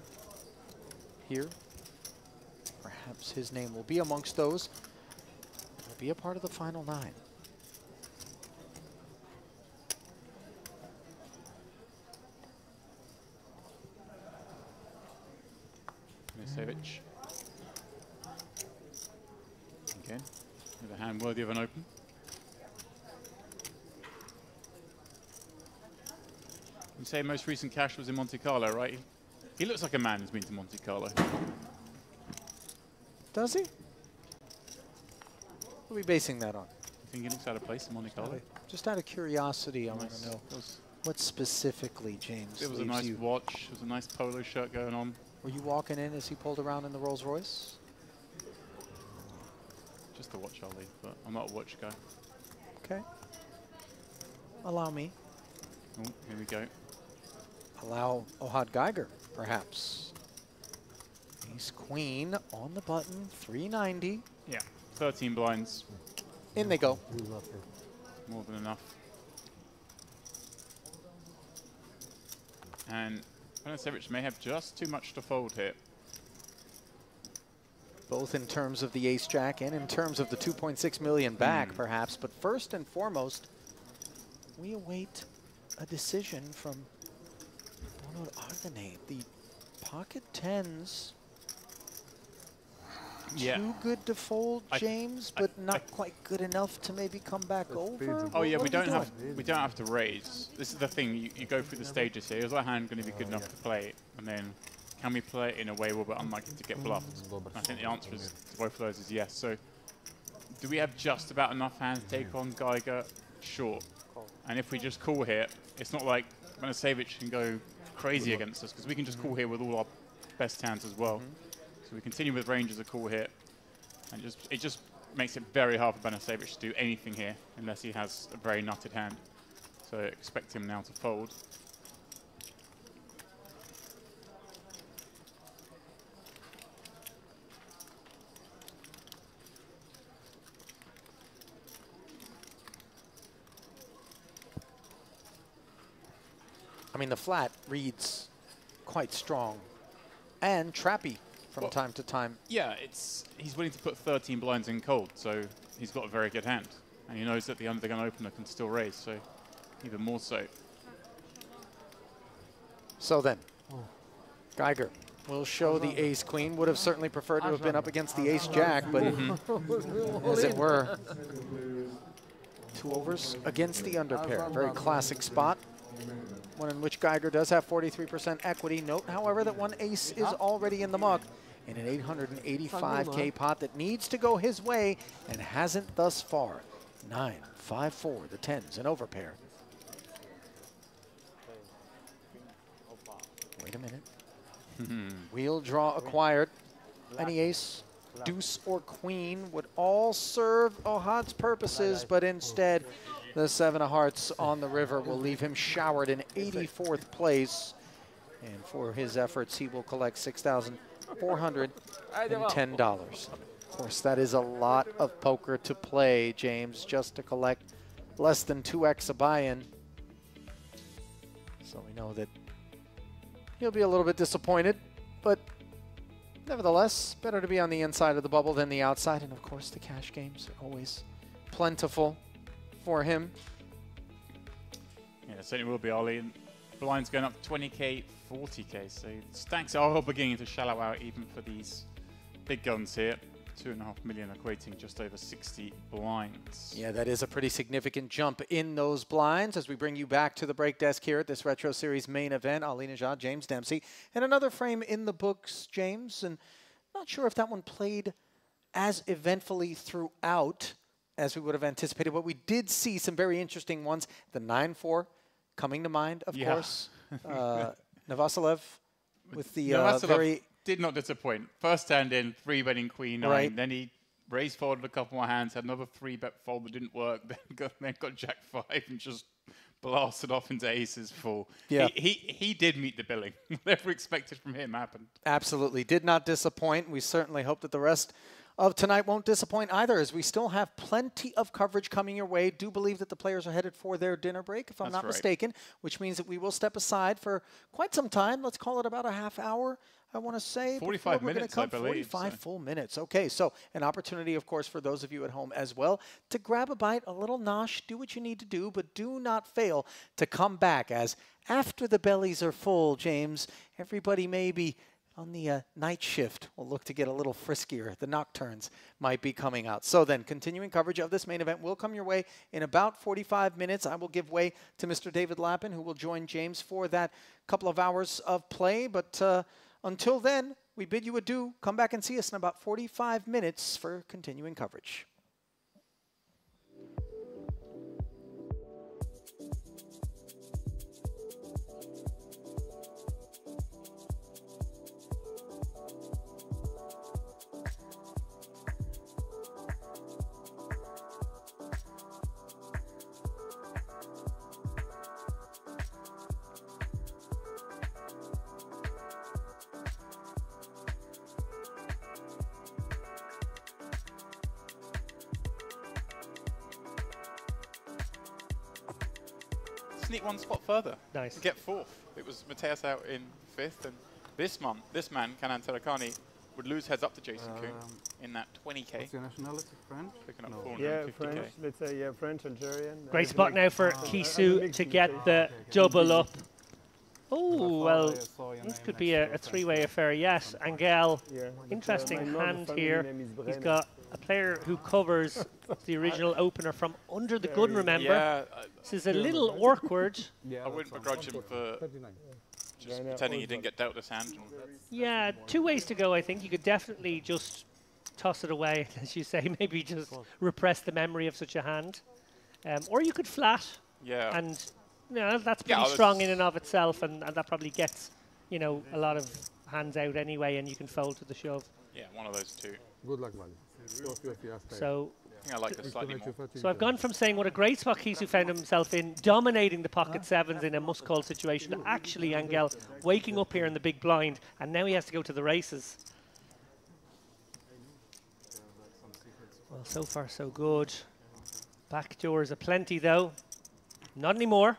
here. Perhaps his name will be amongst those. He'll be a part of the final 9. Milosevic. Again, with a hand worthy of an open. You say most recent cash was in Monte Carlo, right? He looks like a man who's been to Monte Carlo. Does he? What are we basing that on? You think he looks out of place in Monte Carlo? Just out of curiosity, I want Nice. to know Was- what specifically, James, It was a leaves nice you. watch. There was a nice polo shirt going on. Were you walking in as he pulled around in the Rolls Royce? Just a watch, I'll leave, but I'm not a watch guy. Okay. Allow me. Oh, here we go. Allow Ohad Geiger, perhaps. Ace Queen on the button, 390. Yeah, 13 blinds. In they go. More than enough. And Milosevic may have just too much to fold here. Both in terms of the ace jack and in terms of the 2.6 million back, perhaps. But first and foremost, we await a decision from, I don't know what are the name, the pocket tens. Yeah. Too good to fold, James, but not quite good enough to maybe come back over. Oh yeah, What we are don't doing? have to raise. This is the thing. You go through the stages here. Is our hand going to be good enough to play it? And then, can we play it in a way where we're unlikely to get bluffed? And I think the answer is to both of those is yes. So, do we have just about enough hands to take on Geiger? Sure. And if we just call here, it's not like Milosevic can go crazy against us, because we can just call here with all our best hands as well. So we continue with range as a call here, and it just makes it very hard for Milosevic to do anything here unless he has a very nutted hand. So expect him now to fold. I mean, the flat reads quite strong and trappy from time to time. Yeah, he's willing to put 13 blinds in cold, so he's got a very good hand. And he knows that the under-the-gun opener can still raise, so even more so. So then, Geiger will show the ace-queen. Would have certainly preferred to have been up against the ace-jack, but as it were, 2 overs against the underpair. Very classic spot. One in which Geiger does have 43% equity. Note, however, that one ace is already in the muck in an 885K pot that needs to go his way and hasn't thus far. 9, 5, 4, the 10s, an overpair. Wait a minute. Wheel draw acquired. Any ace, deuce, or queen would all serve Ohad's purposes, but instead, the 7 of hearts on the river will leave him showered in 84th place. And for his efforts, he will collect $6,410. Of course, that is a lot of poker to play, James, just to collect less than 2x a buy-in. So we know that he'll be a little bit disappointed, but nevertheless, better to be on the inside of the bubble than the outside. And of course, the cash games are always plentiful for him. Yeah, it certainly will be, Ollie. And blinds going up 20K, 40K, so stacks are beginning to shallow out even for these big guns here. 2.5 million equating just over 60 blinds. Yeah, that is a pretty significant jump in those blinds as we bring you back to the break desk here at this Retro Series main event. Ali Nejad, James Dempsey, and another frame in the books, James. And not sure if that one played as eventfully throughout as we would have anticipated, but we did see some very interesting ones. The 9-4 coming to mind, of course. Navasalev with the very... did not disappoint. First hand in, 3-betting queen nine. Right. Then he raised forward with a couple more hands, had another 3-bet fold that didn't work. Then got jack 5 and just blasted off into aces full. Yeah. He did meet the billing. Whatever expected from him happened. Absolutely. Did not disappoint. We certainly hope that the rest of tonight won't disappoint either, as we still have plenty of coverage coming your way. Do believe that the players are headed for their dinner break, if I'm not mistaken, which means that we will step aside for quite some time. Let's call it about a half hour, I want to say. 45 minutes, I believe. 45 full minutes. Okay, so an opportunity, of course, for those of you at home as well to grab a bite, a little nosh, do what you need to do, but do not fail to come back, as after the bellies are full, James, everybody may be on the night shift will look to get a little friskier. The nocturnes might be coming out. So then, continuing coverage of this main event will come your way in about 45 minutes. I will give way to Mr. David Lappin, who will join James for that couple of hours of play. But until then, we bid you adieu. Come back and see us in about 45 minutes for continuing coverage. Sneak one spot further. Nice. To get 4th. It was Mateus out in 5th, and this man, Kanan Terakani, would lose heads up to Jason Kuhn in that 20K. What's your nationality? French? Picking up No. 450K. Yeah, French. Let's say, yeah, French, Algerian. Great spot now for Kisu to get the double up. Oh, well, this could be a 3-way affair. Yes, Angel, interesting hand here. He's got a player who covers the original opener from under the gun, remember? Yeah, This is a little awkward. I wouldn't begrudge him for just pretending he didn't get dealt this hand. Yeah, 2 ways to go, I think. You could definitely just toss it away, as you say, maybe just repress the memory of such a hand. Or you could flat. Yeah. And you know, that's pretty strong in and of itself, and that probably gets, you know, a lot of hands out anyway, and you can fold to the shove. Yeah, one of those two. Good luck, buddy. So I think I like this slightly more. So I've gone from saying what a great spot Kisu found himself in, dominating the pocket sevens in a must-call situation, to actually Angel waking up here in the big blind, and now he has to go to the races. Well, so far so good. Backdoors aplenty though. Not anymore.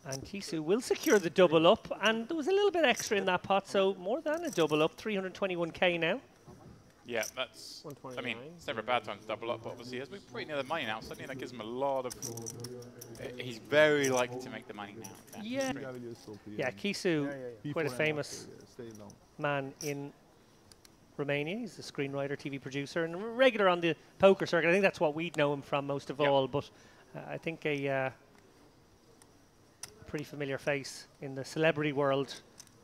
And Kisu will secure the double up, and there was a little bit extra in that pot, so more than a double up, 321k now. Yeah, that's, I mean, it's never a bad time to double up, but obviously as we're pretty near the money now, suddenly that gives him a lot of, he's very likely to make the money now. Yeah. Yeah, Kisu, quite a famous man in Romania. He's a screenwriter, TV producer, and regular on the poker circuit. I think that's what we'd know him from most of all, but I think a pretty familiar face in the celebrity world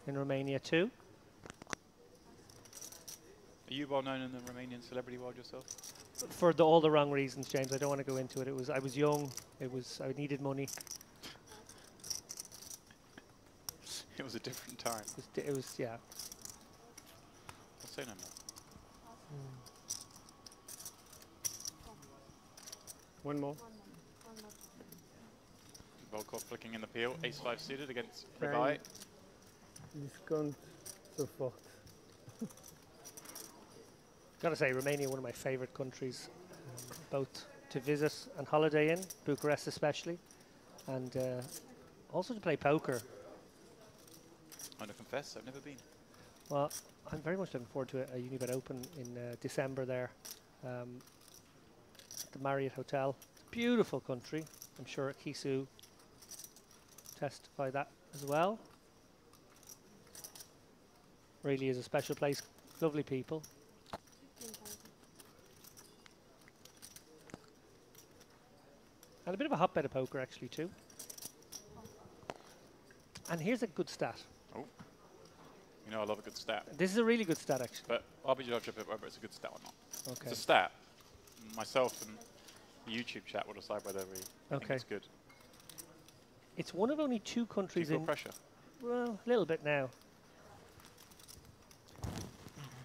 in Romania too. Are you well known in the Romanian celebrity world yourself? For all the wrong reasons, James. I don't want to go into it. I was young. I needed money. It was a different time. It was yeah. I'll say no more. One more. Volkov flicking in the peel. Ace-5 suited against Can Ribai. Discount so fort. Gotta say, Romania, one of my favorite countries, both to visit and holiday in, Bucharest especially, and also to play poker. I'm gonna confess, I've never been. Well, I'm very much looking forward to a Unibet Open in December there, at the Marriott Hotel. It's a beautiful country. I'm sure Kisu testify that as well. Really is a special place. Lovely people. And a bit of a hotbed of poker, actually, too. And here's a good stat. Oh. You know I love a good stat. This is a really good stat, actually. But I'll be judged whether it's a good stat or not. Okay. It's a stat. Myself and the YouTube chat will decide whether we think it's good. It's one of only two countries Do you feel in... pressure? Well, a little bit now.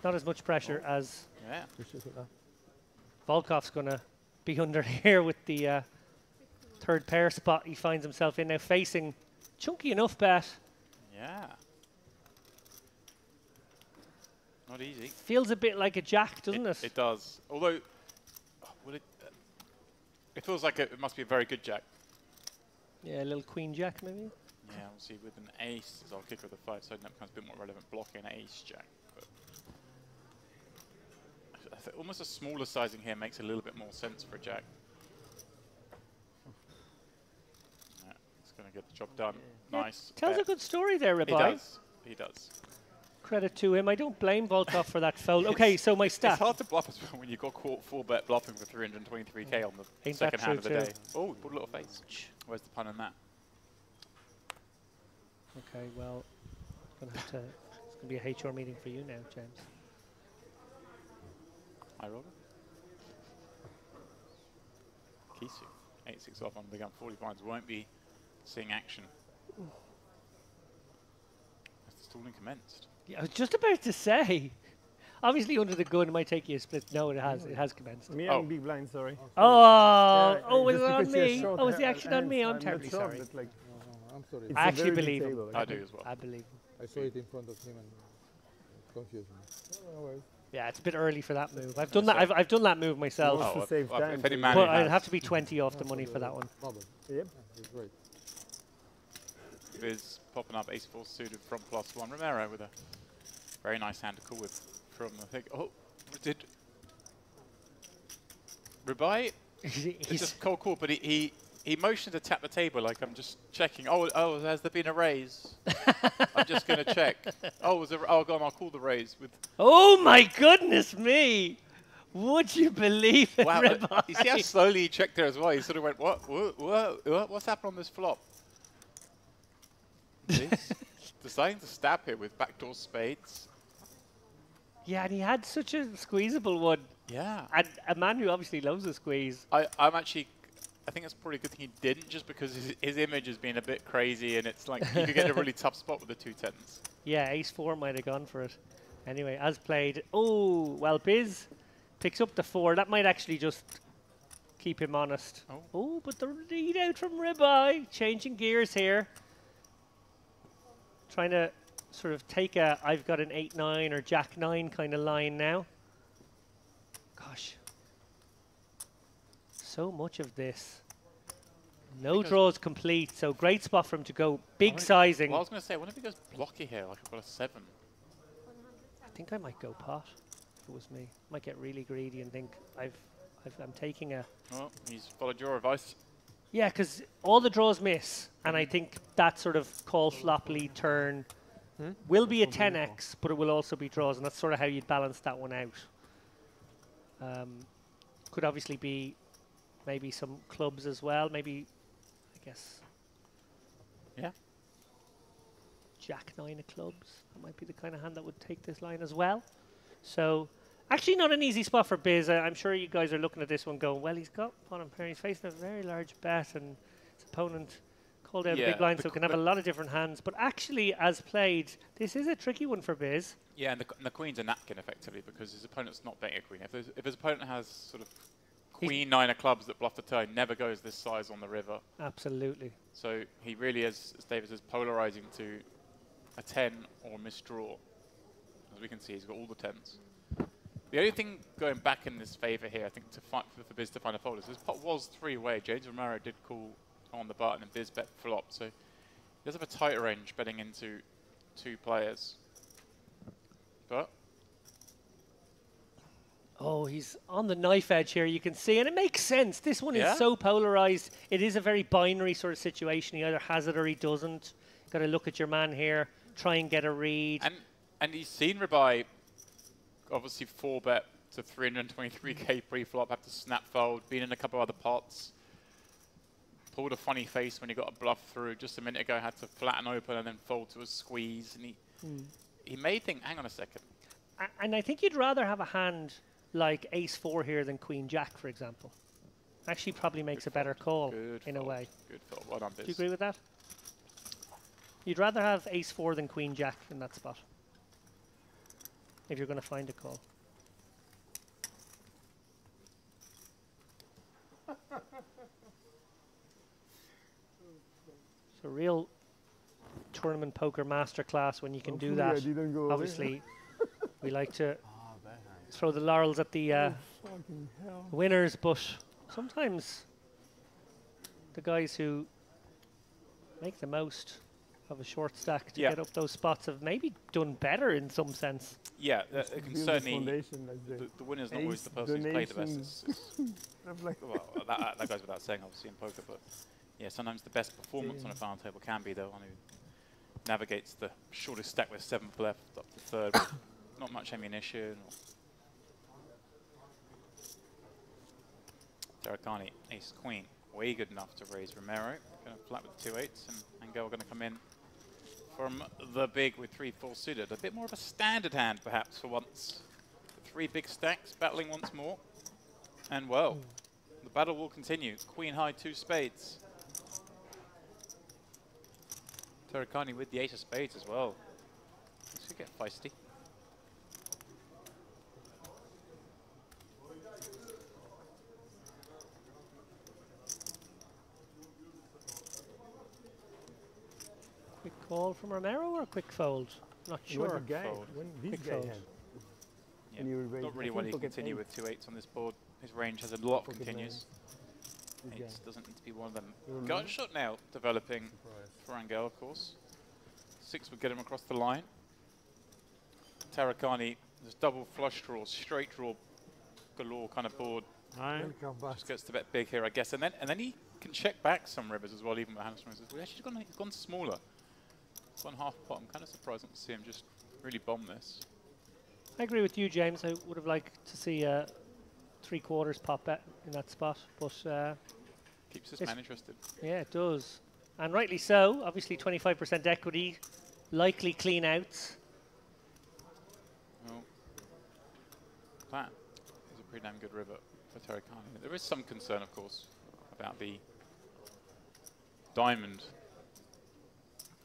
Not as much pressure as... Yeah. Volkov's going to be under here with the third pair spot he finds himself in now, facing chunky enough bet. Yeah. Not easy. Feels a bit like a jack, doesn't it? It does. Although, it feels like it must be a very good jack. Yeah, a little queen jack maybe. Yeah, we'll see with an ace as our kicker with a 5, so that becomes a bit more relevant blocking an ace jack. But I think almost a smaller sizing here makes a little bit more sense for a jack. Yeah, it's going to get the job done. Yeah, Nice. tells a good story there, Ribai. He does. He does. Credit to him. I don't blame Volkov for that foul. Okay, so my stat. It's hard to bluff as well when you got caught 4-bet bluffing for 323k on the second hand of the day. Oh, put a little face. Where's the pun on that? Okay, well, it's going to be a HR meeting for you now, James. Hi, Robert. Kisu, 8-6 off on the gun, 40 points. Won't be seeing action. Has the stalling commenced? Yeah, I was just about to say. Obviously, under the gun, it might take you a split. No, it has. It has commenced. Me, I'm big blind, sorry. Oh, was it on me? Oh, was the action on me? I'm terribly sorry. Like I'm sorry. I actually believe him. I do as well. I believe him. I saw it in front of him and it confused me. No worries. Yeah, it's a bit early for that move. I've done that. I've done that move myself. To save time. If any man but I'd have to be 20 off the money for that one. Yep. It's great. Viz popping up ace-4 suited from +1. Romero with a very nice hand to call with from, I think, did Ribai? It's just cold call, but he motioned to tap the table like I'm just checking. Oh, has there been a raise? I'm just going to check. Oh, go on, I'll call the raise. With. Oh my goodness me! Would you believe it, Wow, Ribai? you see how slowly he checked there as well? He sort of went, what's happened on this flop? Deciding to stab here with backdoor spades. Yeah, and he had such a squeezable one. Yeah. And a man who obviously loves a squeeze. I think it's probably a good thing he didn't, just because his image has been a bit crazy, and it's like you could get a really tough spot with the 2-10s. Yeah, ace-4 might have gone for it. Anyway, as played. Oh, well, Biz picks up the 4. That might actually just keep him honest. Oh, but the lead out from Ribai. Changing gears here. Trying to sort of take a I've got an 8-9 or Jack-9 kind of line now. Gosh. So much of this. No draws complete, so great spot for him to go. Big sizing. Well, I was going to say, what if he goes blocky here, like I've got a 7? I think I might go pot if it was me. Might get really greedy and think I'm taking a... Well, he's followed your advice. Yeah, because all the draws miss, and I think that sort of call flop lead turn will be a 10x, but it will also be draws, and that's sort of how you'd balance that one out. Could obviously be maybe some clubs as well, maybe, I guess. Yeah. Jack 9 of clubs. That might be the kind of hand that would take this line as well. So, actually not an easy spot for Biz. I'm sure you guys are looking at this one going, well, he's got bottom pair. He's facing a very large bet, and his opponent called out a big line, so can have a lot of different hands. But actually, as played, this is a tricky one for Biz. Yeah, and the queen's a napkin, effectively, because his opponent's not betting a queen. If his opponent has sort of queen 9 of clubs that bluff the turn, never goes this size on the river. Absolutely. So he really is, as David says, polarizing to a 10 or misdraw. As we can see, he's got all the 10s. The only thing going back in this favour here, I think, for Biz to find a fold is this pot was 3-way. James Romero did call on the button and Biz bet flop, so he does have a tighter range betting into 2 players. But oh, he's on the knife edge here, you can see, and it makes sense. This one is so polarized. It is a very binary sort of situation. He either has it or he doesn't. Got to look at your man here, try and get a read. And he's seen Rabai obviously 4-bet to 323k pre-flop, have to snap fold, been in a couple other pots. Pulled a funny face when he got a bluff through. Just a minute ago, had to flatten open and then fold to a squeeze. And he may think, hang on a second. And I think you'd rather have a hand like ace-4 here than queen-jack, for example. Actually probably makes a better call in a way. Good fold. Well done, Biz. Do you agree with that? You'd rather have ace-4 than queen-jack in that spot, if you're going to find a call. It's a real tournament poker masterclass when you can do that. Obviously, we like to throw the laurels at the winners, but sometimes the guys who make the most of a short stack to get up those spots have maybe done better in some sense. Yeah, it can certainly. The winner's not always the person who's played the best. Well, that goes without saying, obviously, in poker, but yeah, sometimes the best performance on a final table can be the one who navigates the shortest stack with 7th left up to 3rd with not much ammunition. Tarakani, ace queen, way good enough to raise Romero. Going to flat with 2-8s, and Angel going to come in from the big with 3-4 suited. A bit more of a standard hand, perhaps, for once. 3 big stacks, battling once more. And, well, the battle will continue. Queen high, 2 spades. Tarakani with the ace of spades as well. This could get feisty. Quick call from Romero or a quick fold? Not sure. This guy had. Yeah, not really want to continue with 2-8s on this board. His range has a lot of continues. 8s doesn't need to be one of them. Gun shot now developing for Angel, of course. 6 would get him across the line. Tarakani, there's double flush draw, straight draw galore kind of board. Just gets to bet big here, I guess. And then he can check back some rivers as well, even with hand strings. Well, actually he's gone smaller. He's gone half pot. I'm kind of surprised not to see him just really bomb this. I agree with you, James. I would have liked to see a 3/4 pop bet in that spot, but keeps this man interested. Yeah, it does, and rightly so. Obviously, 25% equity, likely clean outs. Well, that is a pretty damn good river for Tarakani. There is some concern, of course, about the diamond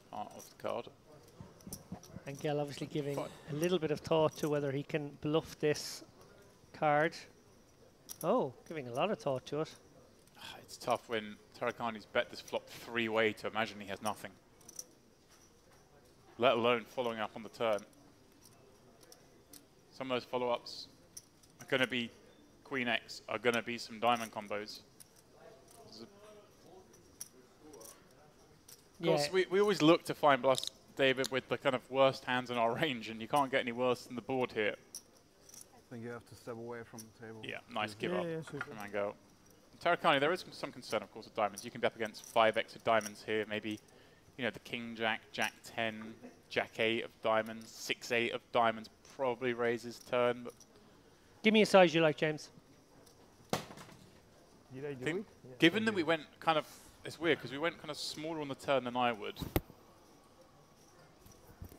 part of the card. Angel obviously giving a little bit of thought to whether he can bluff this card. Oh, giving a lot of thought to it. It's tough when Tarakani's bet this flop 3-way to imagine he has nothing. Let alone following up on the turn. Some of those follow-ups are going to be Queen X, are going to be some diamond combos. Of course, we always look to find bluffs, David, with the kind of worst hands in our range, and you can't get any worse than the board here. I think you have to step away from the table. Yeah, nice give Yeah, up yeah, sure. from Angel. Tarakani, there is some concern, of course, with diamonds. You can be up against 5x of diamonds here, maybe, you know, the King Jack, Jack 10, Jack 8 of diamonds, 6-8 of diamonds probably raises turn. But Give me a size you like, James. Did I do think it? Yeah. given that we went kind of, it's weird because we went kind of smaller on the turn than I would.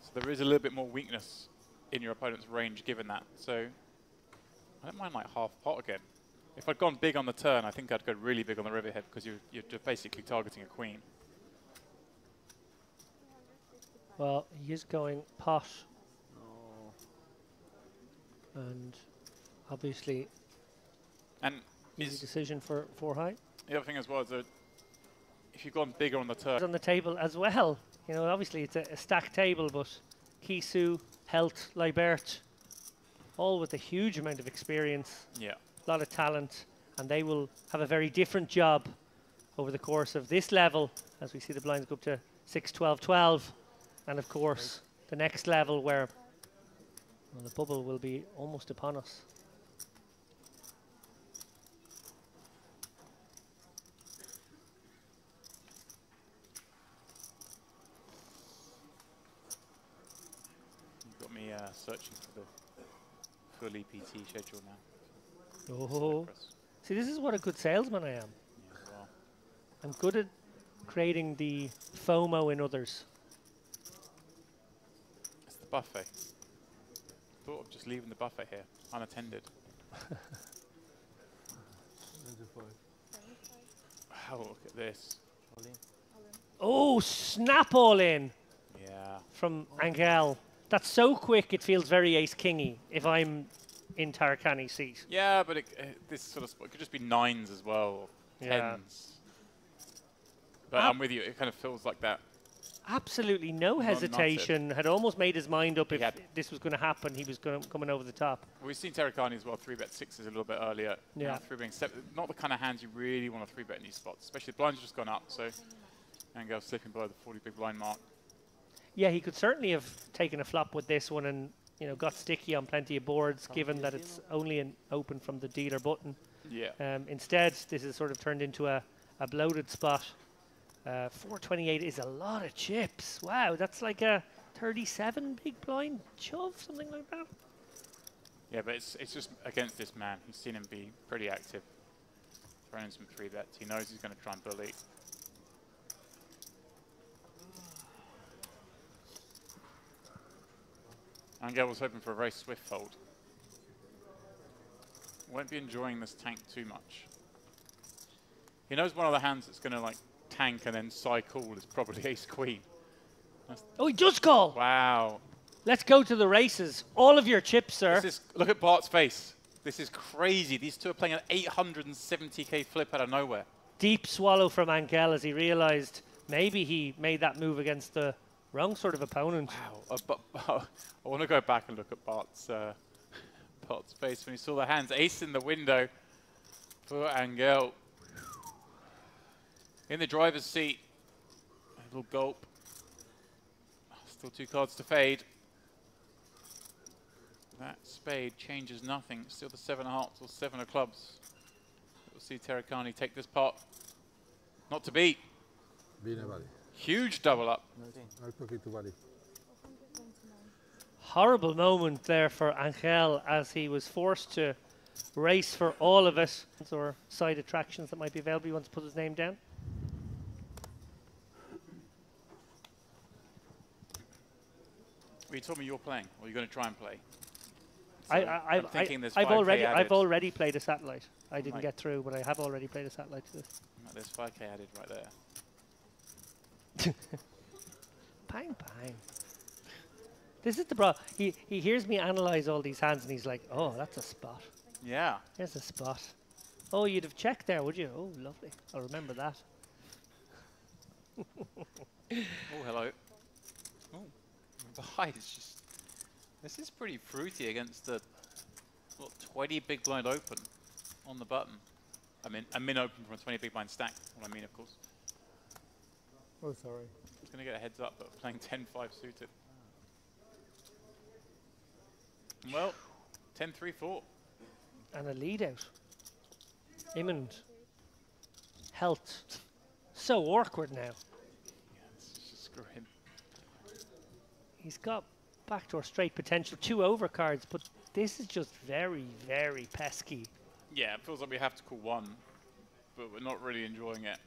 So there is a little bit more weakness in your opponent's range given that. So I don't mind like half pot again. If I'd gone big on the turn, I think I'd go really big on the riverhead because you're just basically targeting a queen. Well, he is going pot. And obviously, And easy decision for 4 high. the other thing as well is that if you've gone bigger on the turn, On the table as well. You know, obviously it's a stacked table, but Kisu, Helt, Libert, all with a huge amount of experience, yeah. a lot of talent, and they will have a very different job over the course of this level as we see the blinds go up to 6, 12, 12, and of course the next level where the bubble will be almost upon us. You've got me searching for the full EPT schedule now. Oh, Cyprus. see, this is what a good salesman I am. Yeah, well, I'm good at creating the FOMO in others. it's the buffet. Thought of just leaving the buffet here, unattended. Wow, look at this. Oh, snap all in Yeah. from Angel. That's so quick, it feels very ace-kingy if I'm in Tarakani's seat. Yeah, but this sort of spot could just be 9s as well, or 10s. Yeah. But I'm with you, it kind of feels like that. Absolutely no Not hesitation. Had almost made his mind up if this was going to happen. He was coming over the top. We've seen Tarakani as well 3-bet 6s a little bit earlier. Yeah. Now 3-betting 7, not the kind of hands you really want to 3-bet in these spots, especially the blinds just gone up, so Angel slipping below the 40 big blind mark. Yeah, he could certainly have taken a flop with this one and, you know, got sticky on plenty of boards, given that it's only an open from the dealer button. Yeah. Instead, this is sort of turned into a bloated spot. 428 is a lot of chips. Wow, that's like a 37 big blind shove, something like that. Yeah, but it's just against this man. He's seen him be pretty active. Throwing in some 3-bets. He knows he's going to try and bully. Angel was hoping for a very swift fold. Won't be enjoying this tank too much. He knows one of the hands that's going to like tank and then cycle is probably ace-queen. Oh, he does call. Wow. Let's go to the races. All of your chips, sir. Look at Bart's face. This is crazy. These two are playing an 870k flip out of nowhere. Deep swallow from Angel as he realized maybe he made that move against the wrong sort of opponent. Wow. I want to go back and look at Bart's face when he saw the hands. Ace in the window for Angel. In the driver's seat. A little gulp. Still 2 cards to fade. That spade changes nothing. Still the 7 of hearts or 7 of clubs. We'll see Tarakani take this pot. Not to beat. Huge double up. I'll talk it to Buddy. Horrible moment there for Angel as he was forced to race for all of it. Or side attractions that might be available. He wants to put his name down. Well, you told me you're playing, or you're going to try and play. So I've already played a satellite. I didn't get through, but I have already played a satellite to this. There's 5k added right there. Bang, bang. This is the problem. He hears me analyze all these hands and he's like, oh, that's a spot. Yeah. There's a spot. Oh, you'd have checked there, would you? Oh, lovely. I'll remember that. Oh, hello. Oh, the height is just... This is pretty fruity against the 20 big blind open on the button. I mean, a min open from a 20 big blind stack. What I mean, of course. Oh, sorry. He's going to get a heads up, but playing 10-5 suited. Well, 10-3-4. And a lead out. Imond. Health. So awkward now. Yeah, let's just screw him. He's got backdoor straight potential, 2 overcards, but this is just very, very pesky. Yeah, it feels like we have to call one, but we're not really enjoying it.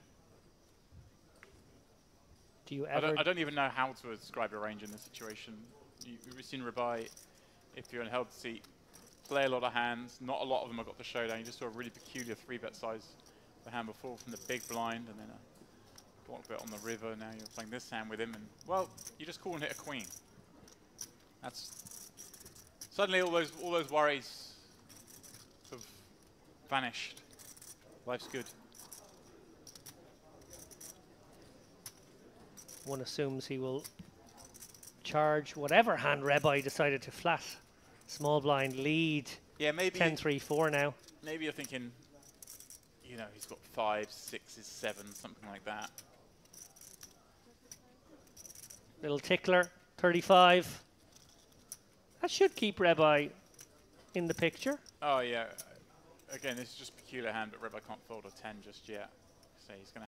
Do you ever... I don't even know how to describe a range in this situation. We've seen Rabai, if you're in held seat, play a lot of hands. Not a lot of them have got the showdown. You just saw a really peculiar 3-bet size the hand before from the big blind, and then a block bet on the river. Now you're playing this hand with him, and well, you just call and hit a queen. That's suddenly all those worries have vanished. Life's good. One assumes he will charge whatever hand Rebai decided to flat. Small blind lead. Yeah, maybe 10-3-4 now. Maybe you're thinking, you know, he's got 5s, 6s, 7s, something like that. Little tickler, 35. That should keep Rebai in the picture. Oh yeah. Again, this is just a peculiar hand, but Rebai can't fold a 10 just yet. So he's going to